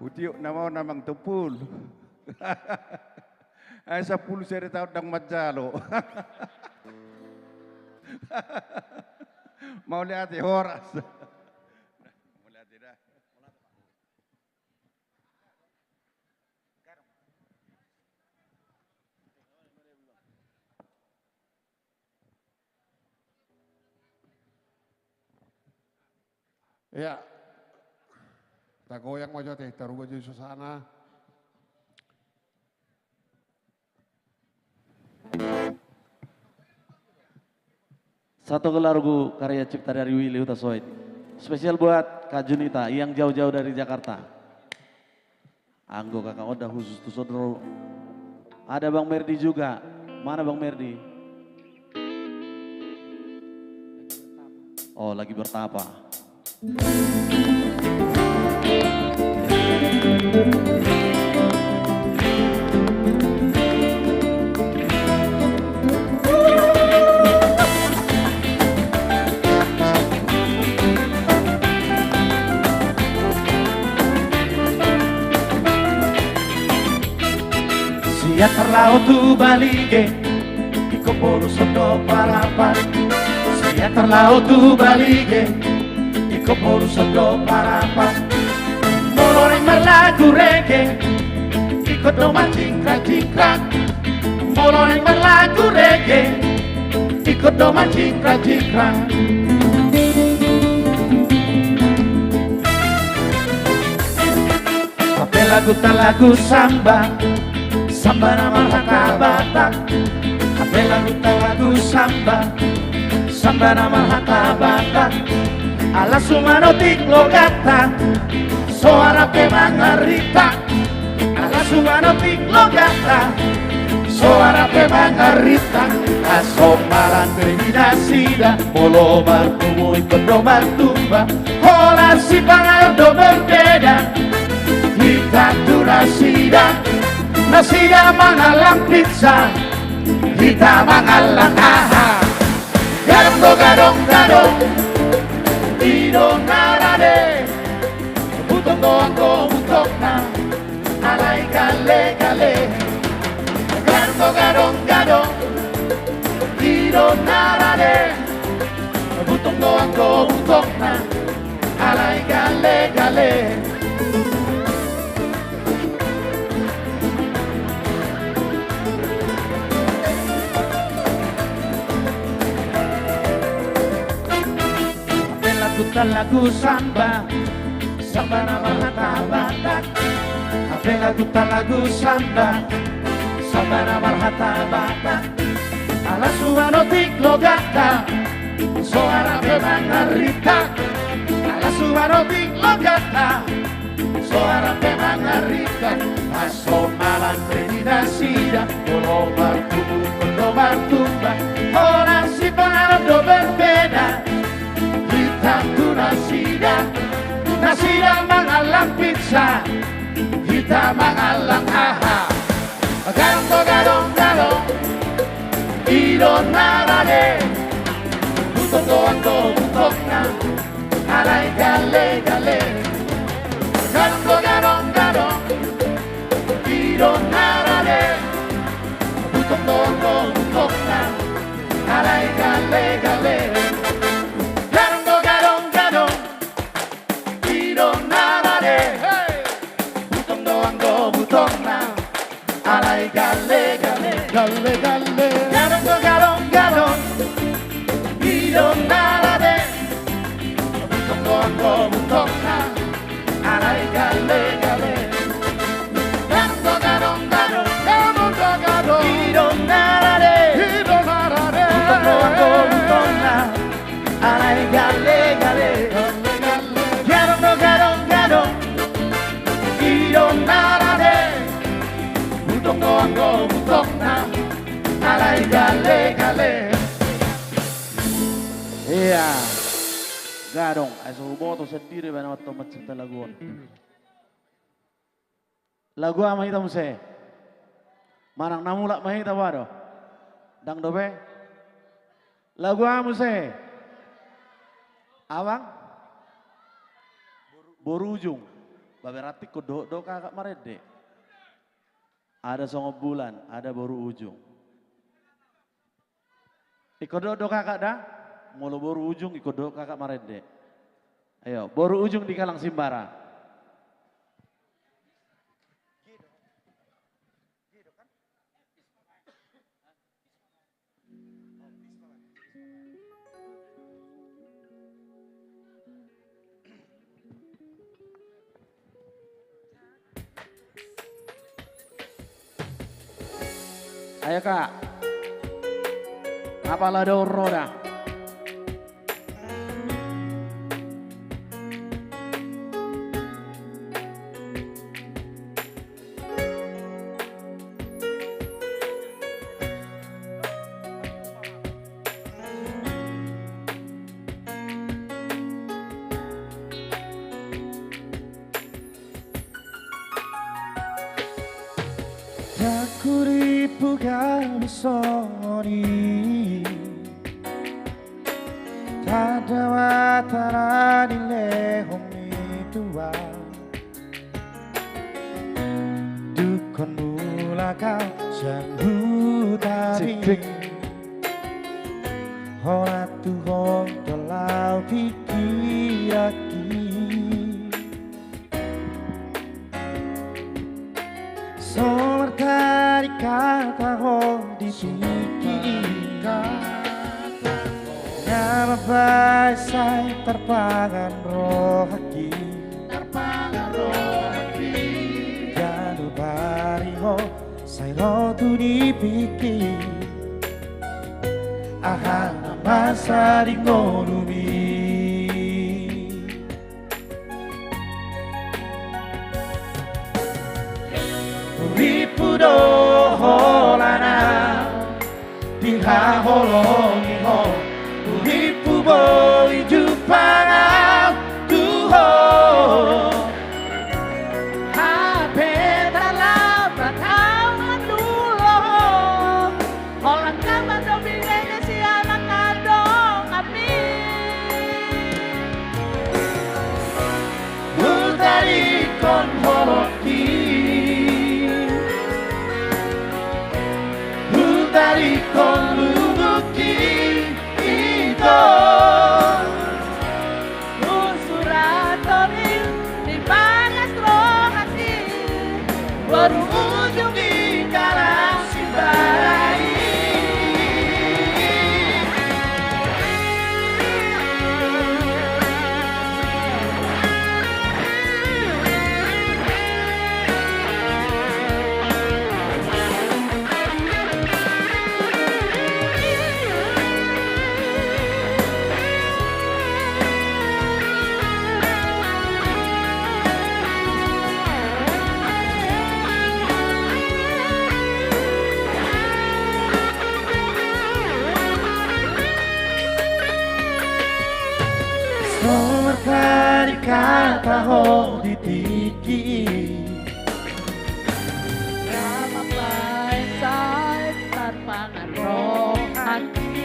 Utiuk nama namang tupul. Ay 10 seri tahun dang majalo. Mau lihat Horas. Mau lihat dah. Ya, tak goyang aja teh, taruh baju suasana. Satu lagu karya cipta dari Willy Hutasoid. Spesial buat Kak Junita yang jauh-jauh dari Jakarta. Anggo kakak Oda khusus tuh saudara. Ada Bang Merdi juga. Mana Bang Merdi? Oh lagi bertapa. Sia terlalu balige, iko polo soto parapan. Sia terlalu balige, iko polo soto parapan. Molore malagu reggae, iko doma cingkrak-cingkrak. Molore malagu reggae, iko doma cingkrak-cingkrak. Tapi lagu samba, samba nama haka Batak. Ape lagu samba, samba nama haka Batak. Ala sumano tiklo gata, suara pe mangarita. Ala sumano tiklo gata, suara pe mangarita. Asomalan berdina sida, bolo martumu ikut domar tumba. Hola si pangaldo berbeda, kita tu nasida. Nasida mangalang pizza, kita mangalang aha. Gadong, idong narade. Butong doang ko butok na, alay gale. Gadong, idong narade. Butong doang ko butok na, alay gale. Lagu samba, samba nama hata Batak. Ape lagu samba, samba nama hata Batak. Ala suano tiklo gata, suara pe mangarita. Ala suano tiklo gata, suara pe mangarita. Aso malan predina sida, bolo martumba. Ora si parado berbeda. Tantu nasida mangalang pizza, kita mangalang aha. Gadong, idon narade. Butong doang ko butok na, alay gale. Gadong, idon narade. Butong doang ko butok na, alay gale. Alay gale. Gadong, idong narade. Butong doang ko butok na, alay gale. Gadong, idong narade. Butong doang ko butok na, alay gale. Gadong, idong narade. Butong doang ko butok na, alay gale. Iya, Gadong, aso boto sendiri bana waktu mencipta lagu. Lagu ama hitam se, manang namulak mahita wado, dang dobe. Lagu ama se, awang, borujung, baberatik ko do kakak marede. Ada songo bulan, ada boru ujung. Ikodo kakak dah, mulu boru ujung ikodo kakak marede. Ayo, boru ujung di Kalang Simbara. Ayo kak, apalah do roda, kuripu kalisoni tada watara di lehomi tua dukon mulaka jandu tari hola tuhon dolau pikiraki Somartari kata ho di sini Nama baik saya terpangan rohaki Jadu bari ho saya rotu dipikir Ahana masa di ngonumi Ripudo holana Piha holongi ho Ripu boy jupana tuho Hape talabat aman dulo Holang kaman dominenya si anak kadong kami Utari kon holoki Utari kon lubuki ito Usuratori di panas rohati Baru ujung di kalang simbarai Somartari kata ho di tiki Nama baik saya terpangan rohani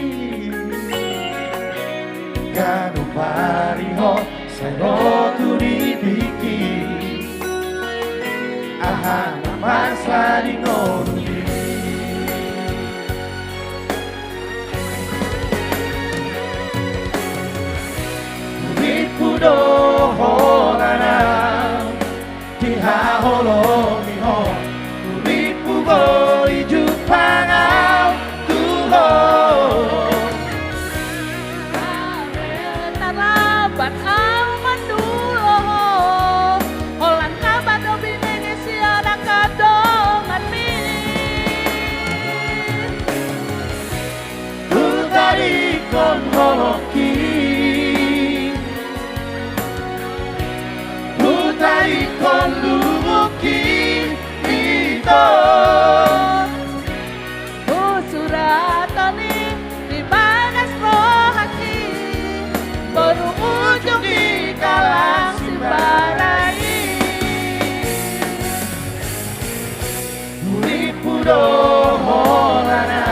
Ganu pari ho saya rotu dipiki Ahana masa di ngonumi Ripudo holana Piha holongi ho Ripu boy jupana tuho Talabat aman dulo Holang kabat dominenya si anak kadong kami Utari kon holoki Utari kon lubuki ito Usuratoni di panas rohati Baru ujung di kalang simbarai Ripudo holana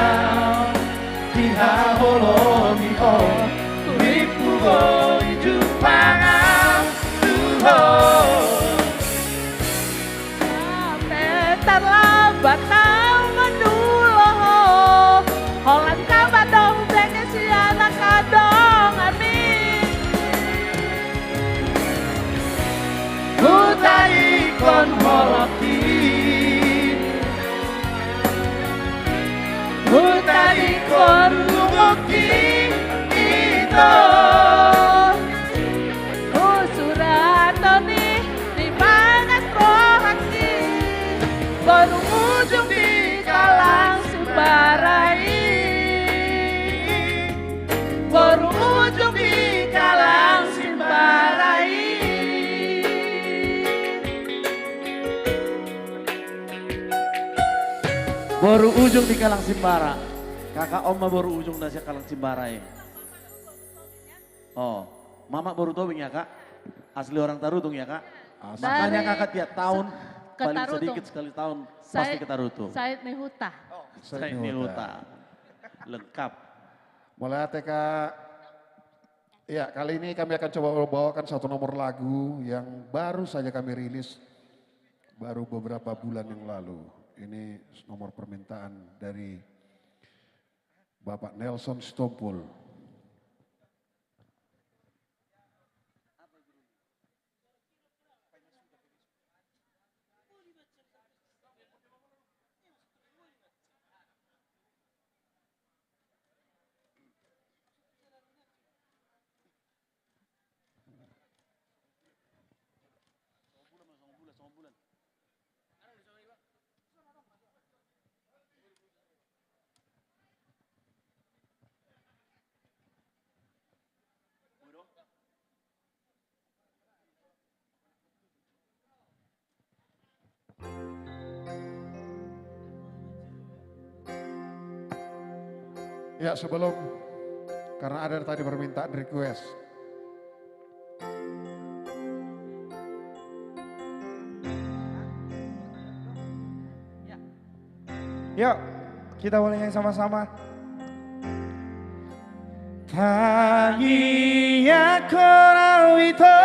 Piha holongi ho Ripu boy jupana tuho Terlambat aman dulo Holang kabat domplengnya si anak kadong kami Utari kon holoki Utari kon lubuki ito Usuratoni di panas rohati Baru ujung di kalang simbarai Baru ujung di kalang simbarai Baru ujung di Kalang Simbara. Kakak Oma baru ujung dari Kalang Simbara ya. Oh, Mama baru tahu ya kak. Asli orang Tarutung ya kak. Makanya kakak tiap tahun paling Tarutung. sedikit sekali tahun pasti ke Tarutung. Said Nehuta. Said Nehuta. Lengkap. Mulai TK, ya kali ini kami akan coba bawakan satu nomor lagu yang baru saja kami rilis baru beberapa bulan yang lalu. Ini nomor permintaan dari Bapak Nelson Sitompul. Ya sebelum, karena ada tadi permintaan request. Yuk, kita boleh nyanyi sama-sama. Tangiya korau itu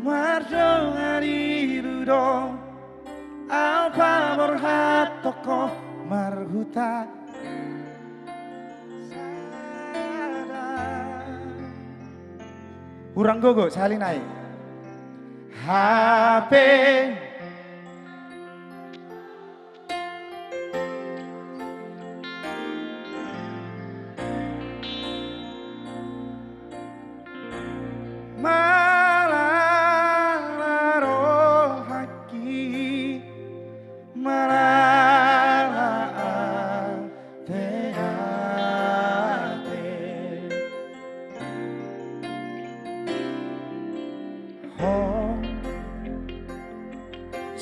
Marjongarirudo Alpa borhatoko marhuta Urang gogo, salin naik. HP Malaro haki Malala teate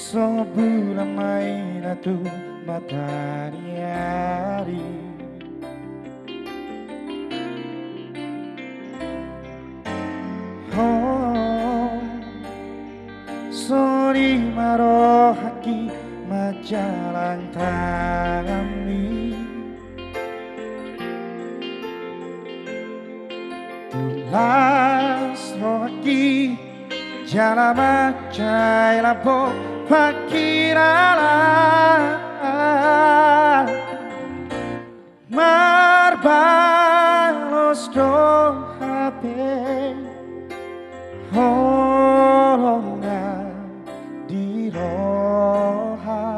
So bulan main atu matahari Oh sorry maro haki majalan tangami Tulas rohaki jala macai lapo Pakirala Marbalos do HP Holonga di roha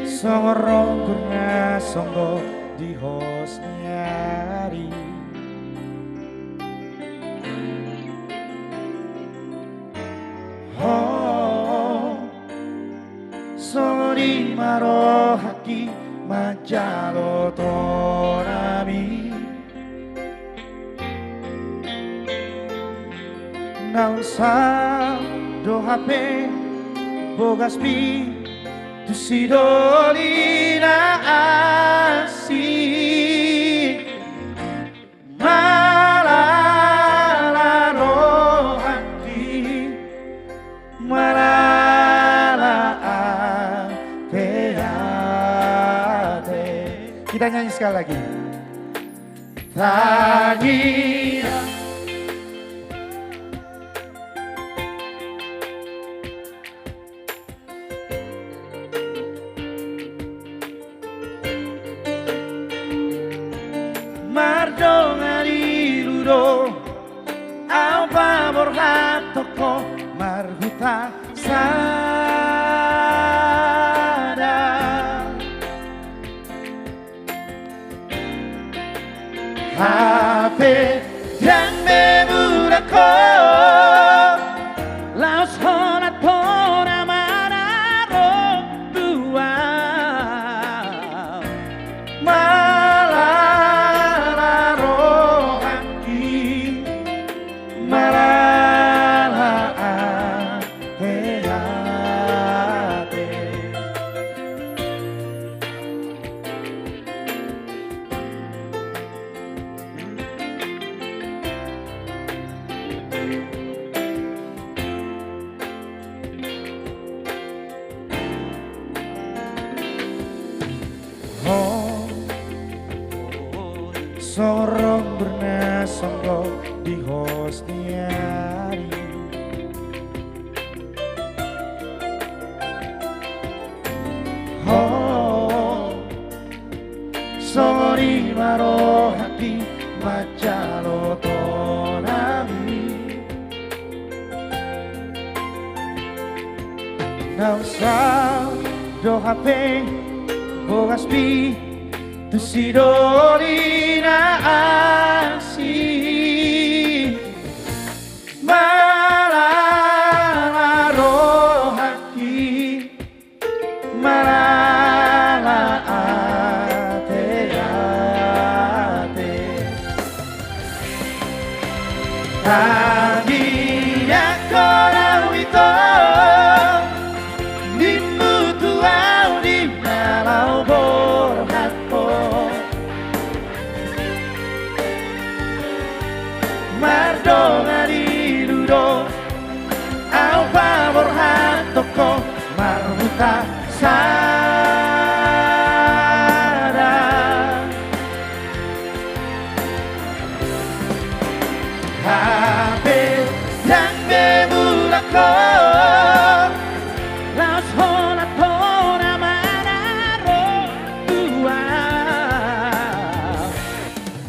Songrong kurna songgo di hosnyari Sorry maro haki majalo tonami Naun sa do HP bogaspi tu sidolina asih Malala rohati Malala teate Kita nyanyi sekali lagi Tagina Mardongarirudo Alpa borhatoko marhuta sada HP dan memurako Laos honat pona manaro dua Malala rohaki Malala sorong bernasongko di hosniari. Oh, sorry maro hati macalo tonami. Now sa do hape bogaspi tu sidori na asi malaro hati malala ate ate tadi aku rawito toko marbuta sada hape yang bebulako laos hona tona manaro tua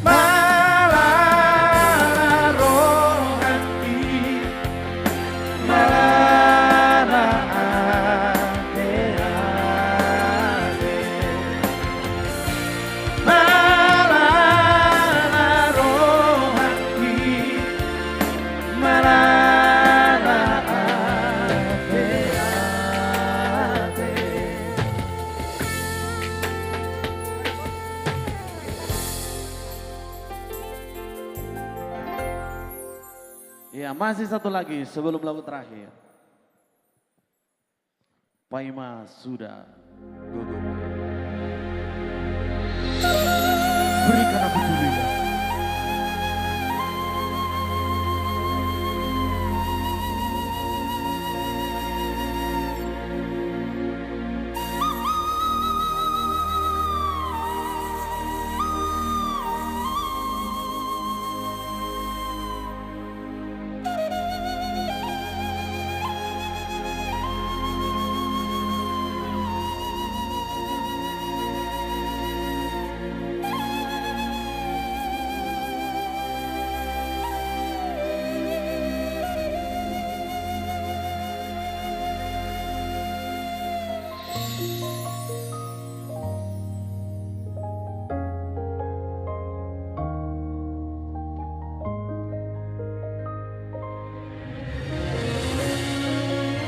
malaro hati Ya, masih satu lagi sebelum lagu terakhir. Paima sudah gugur. Berikan aku tulisan.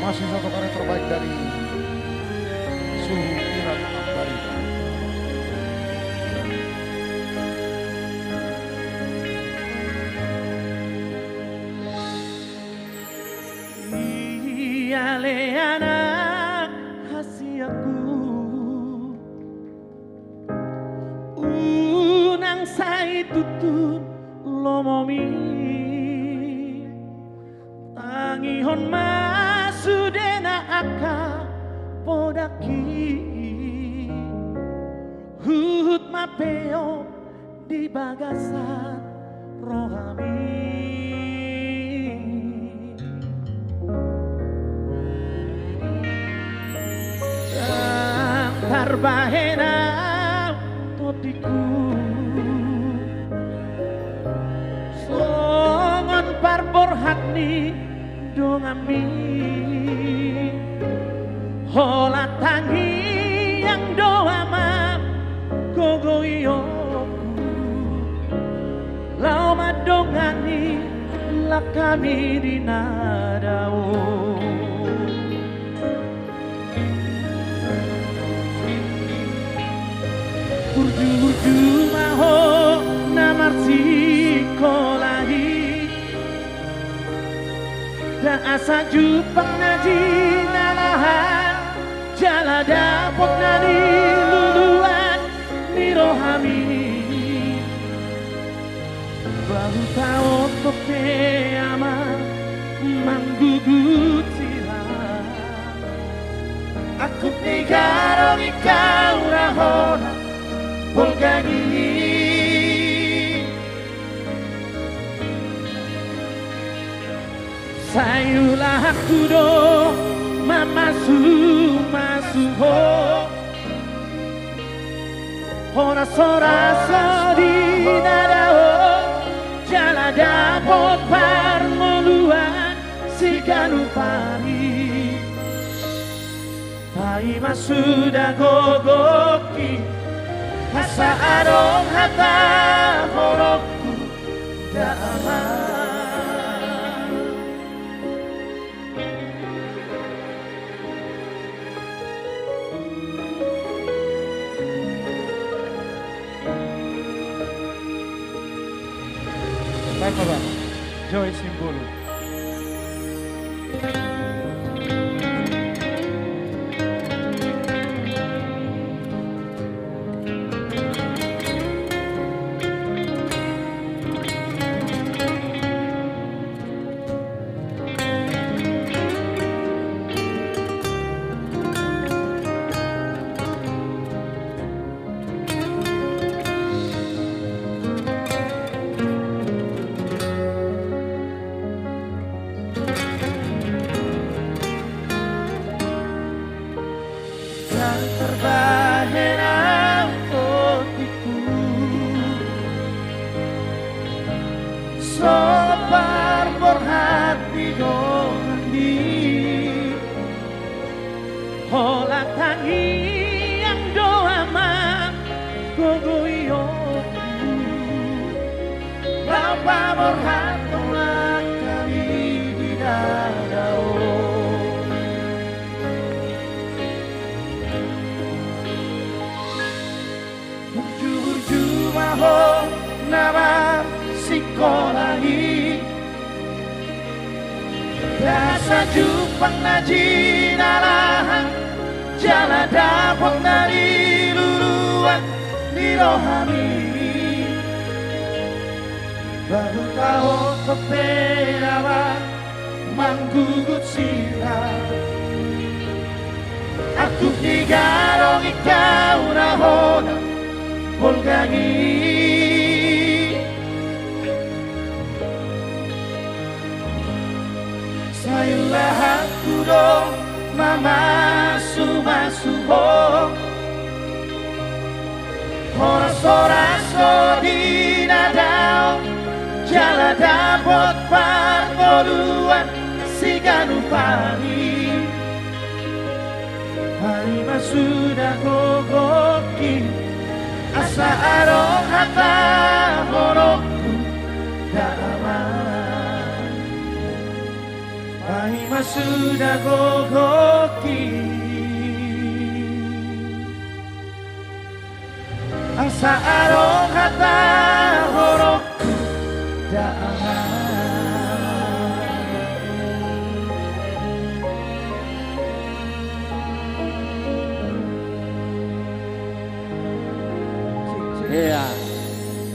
Masih satu karya terbaik dari Suhu Iran Ambarita. Iya leana hasiaku unang sai tutun lomomi tangihon masudena aka podaki hut mapeo di bagasan rohami tarbahena totiku songon parbor hatni dongami hola tangi yang doa ma gogoyoku lau madongani lakami dinadao Urdu maho namarsi kolahi dan asa jupang naji nalahan jala dapok nadi luluan nirohami baru tahu tope ama manggugut silah aku negara mikau rahona Polgani sayulah kudo mamasu ho ora soraso di nadao jala dapot parmoluan si ganupari pai masuda gogoki asa adong hata horokku damai. Baik Bapak, Joy Simbolo. Terbahera kotiku sopar berhati dondi hola tangi yang doa mak gogoyoku lapa berhati kami di dadao. Maho nama sikolahi Dasa jupang naji nalahan Jala dapot dari luluan di rohani Baru tahu keperawa manggugut sirah Aku digarong ikau nahona Polgangi sayulah aku dong mama sumasuho Horas-horas di nadao jala dapot parmoluan si ganupani hari masuda gogoki asa arong hata horokku damai Pai masuda gogoki asa arong hata horokku damai. Iya,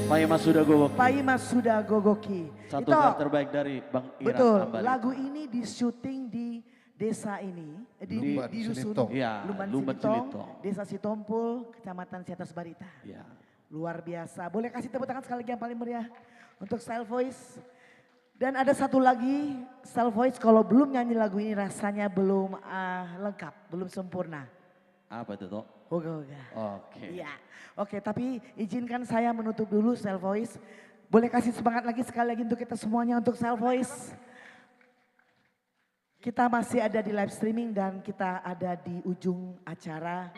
Pai Mas sudah gogoki. Pai Mas sudah gogoki. Satu Itu, yang terbaik dari Bang Iran betul, Ambari. lagu ini di syuting di desa ini, di dusun Ya, Lumban Silitong. Silitong, Desa Sitompul, Kecamatan Siatas Barita. Ya. Luar biasa. Boleh kasih tepuk tangan sekali lagi yang paling meriah untuk Style Voice. Dan ada satu lagi, Style Voice kalau belum nyanyi lagu ini rasanya belum lengkap, belum sempurna. Apa itu toh? Oga. Oke. Iya. Oke, tapi izinkan saya menutup dulu Style Voice. Boleh kasih semangat lagi sekali lagi untuk kita semuanya untuk Style Voice. Kita masih ada di live streaming dan kita ada di ujung acara.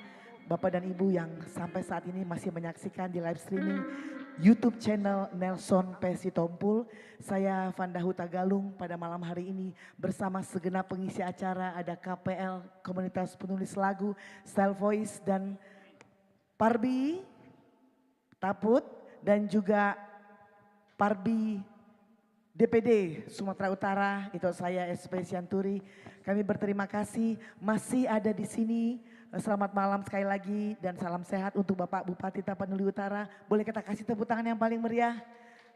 Bapak dan Ibu yang sampai saat ini masih menyaksikan di live streaming YouTube channel Nelson P. Sitompul. Saya Vanda Huta Galung pada malam hari ini bersama segenap pengisi acara. Ada KPL, Komunitas Penulis Lagu, Style Voice dan Parbi, Taput dan juga Parbi DPD Sumatera Utara. Itu saya SP Sianturi. Kami berterima kasih masih ada di sini. Selamat malam sekali lagi dan salam sehat untuk Bapak Bupati Tapanuli Utara. Boleh kita kasih tepuk tangan yang paling meriah.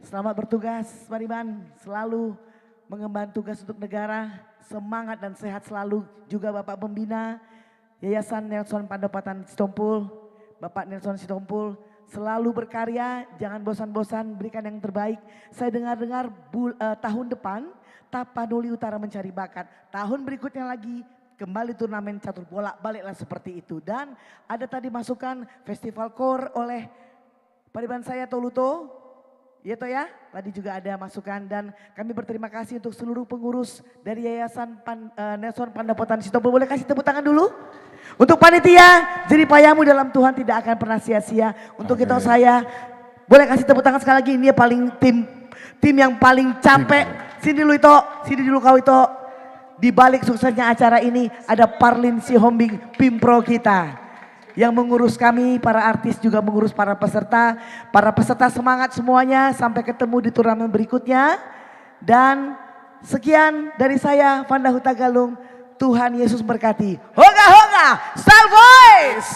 Selamat bertugas Mariban, selalu mengemban tugas untuk negara. Semangat dan sehat selalu juga Bapak Pembina Yayasan Nelson Pandopatan Sitompul. Bapak Nelson Sitompul, selalu berkarya, jangan bosan-bosan, berikan yang terbaik. Saya dengar-dengar tahun depan Tapanuli Utara mencari bakat. Tahun berikutnya lagi kembali turnamen catur bola, baliklah seperti itu. Dan ada tadi masukan festival core oleh padiban saya Toluto. Ya toh ya, tadi juga ada masukan dan kami berterima kasih untuk seluruh pengurus dari Yayasan Nelson Pandapotan Sitompul. Boleh kasih tepuk tangan dulu? Untuk panitia, jeripayamu dalam Tuhan tidak akan pernah sia-sia. Untuk kita saya, boleh kasih tepuk tangan sekali lagi. Ini paling tim yang paling capek. Sini dulu Ito, sini dulu kau Ito. Di balik suksesnya acara ini ada Parlin Sihombing, Pimpro kita. Yang mengurus kami, para artis juga mengurus para peserta. Para peserta semangat semuanya, sampai ketemu di turnamen berikutnya. Dan sekian dari saya, Fanda Huta Galung. Tuhan Yesus berkati. Hoga hoga, Star Voice.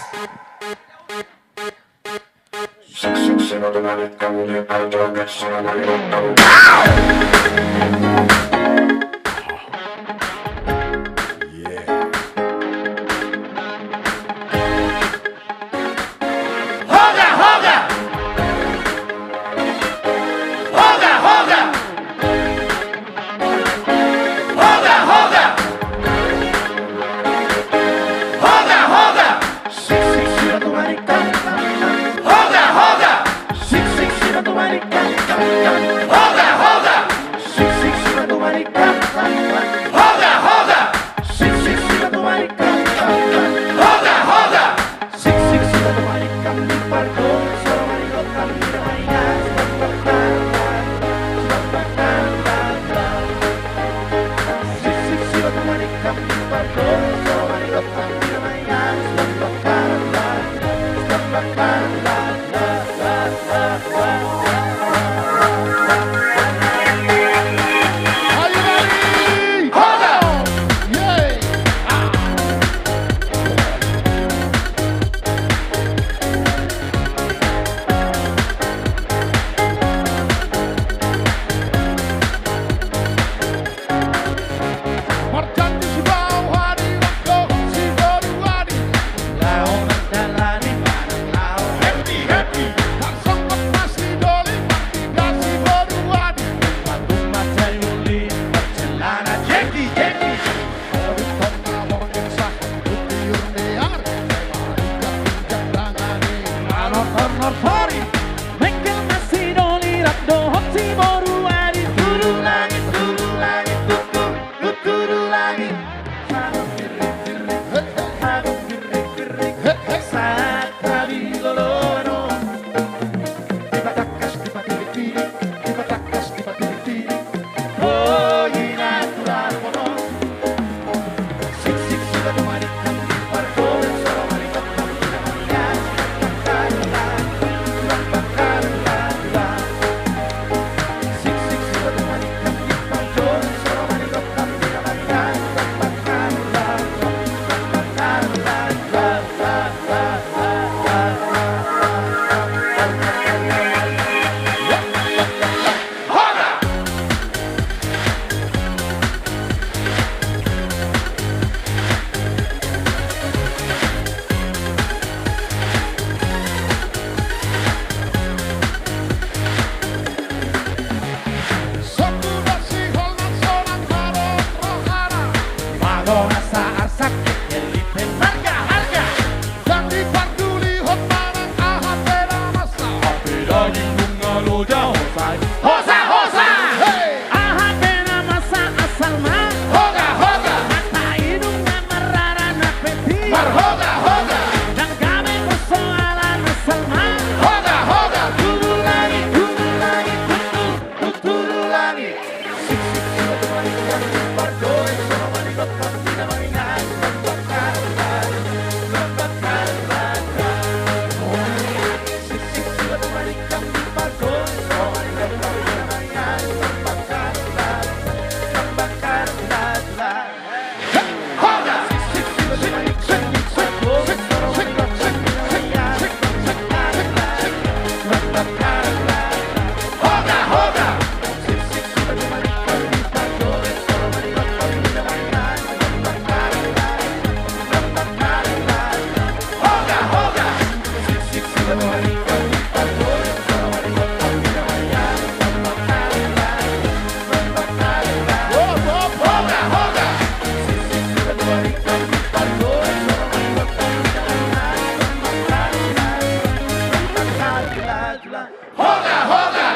cula. Hoga, hoga.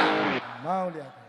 Mau lihat.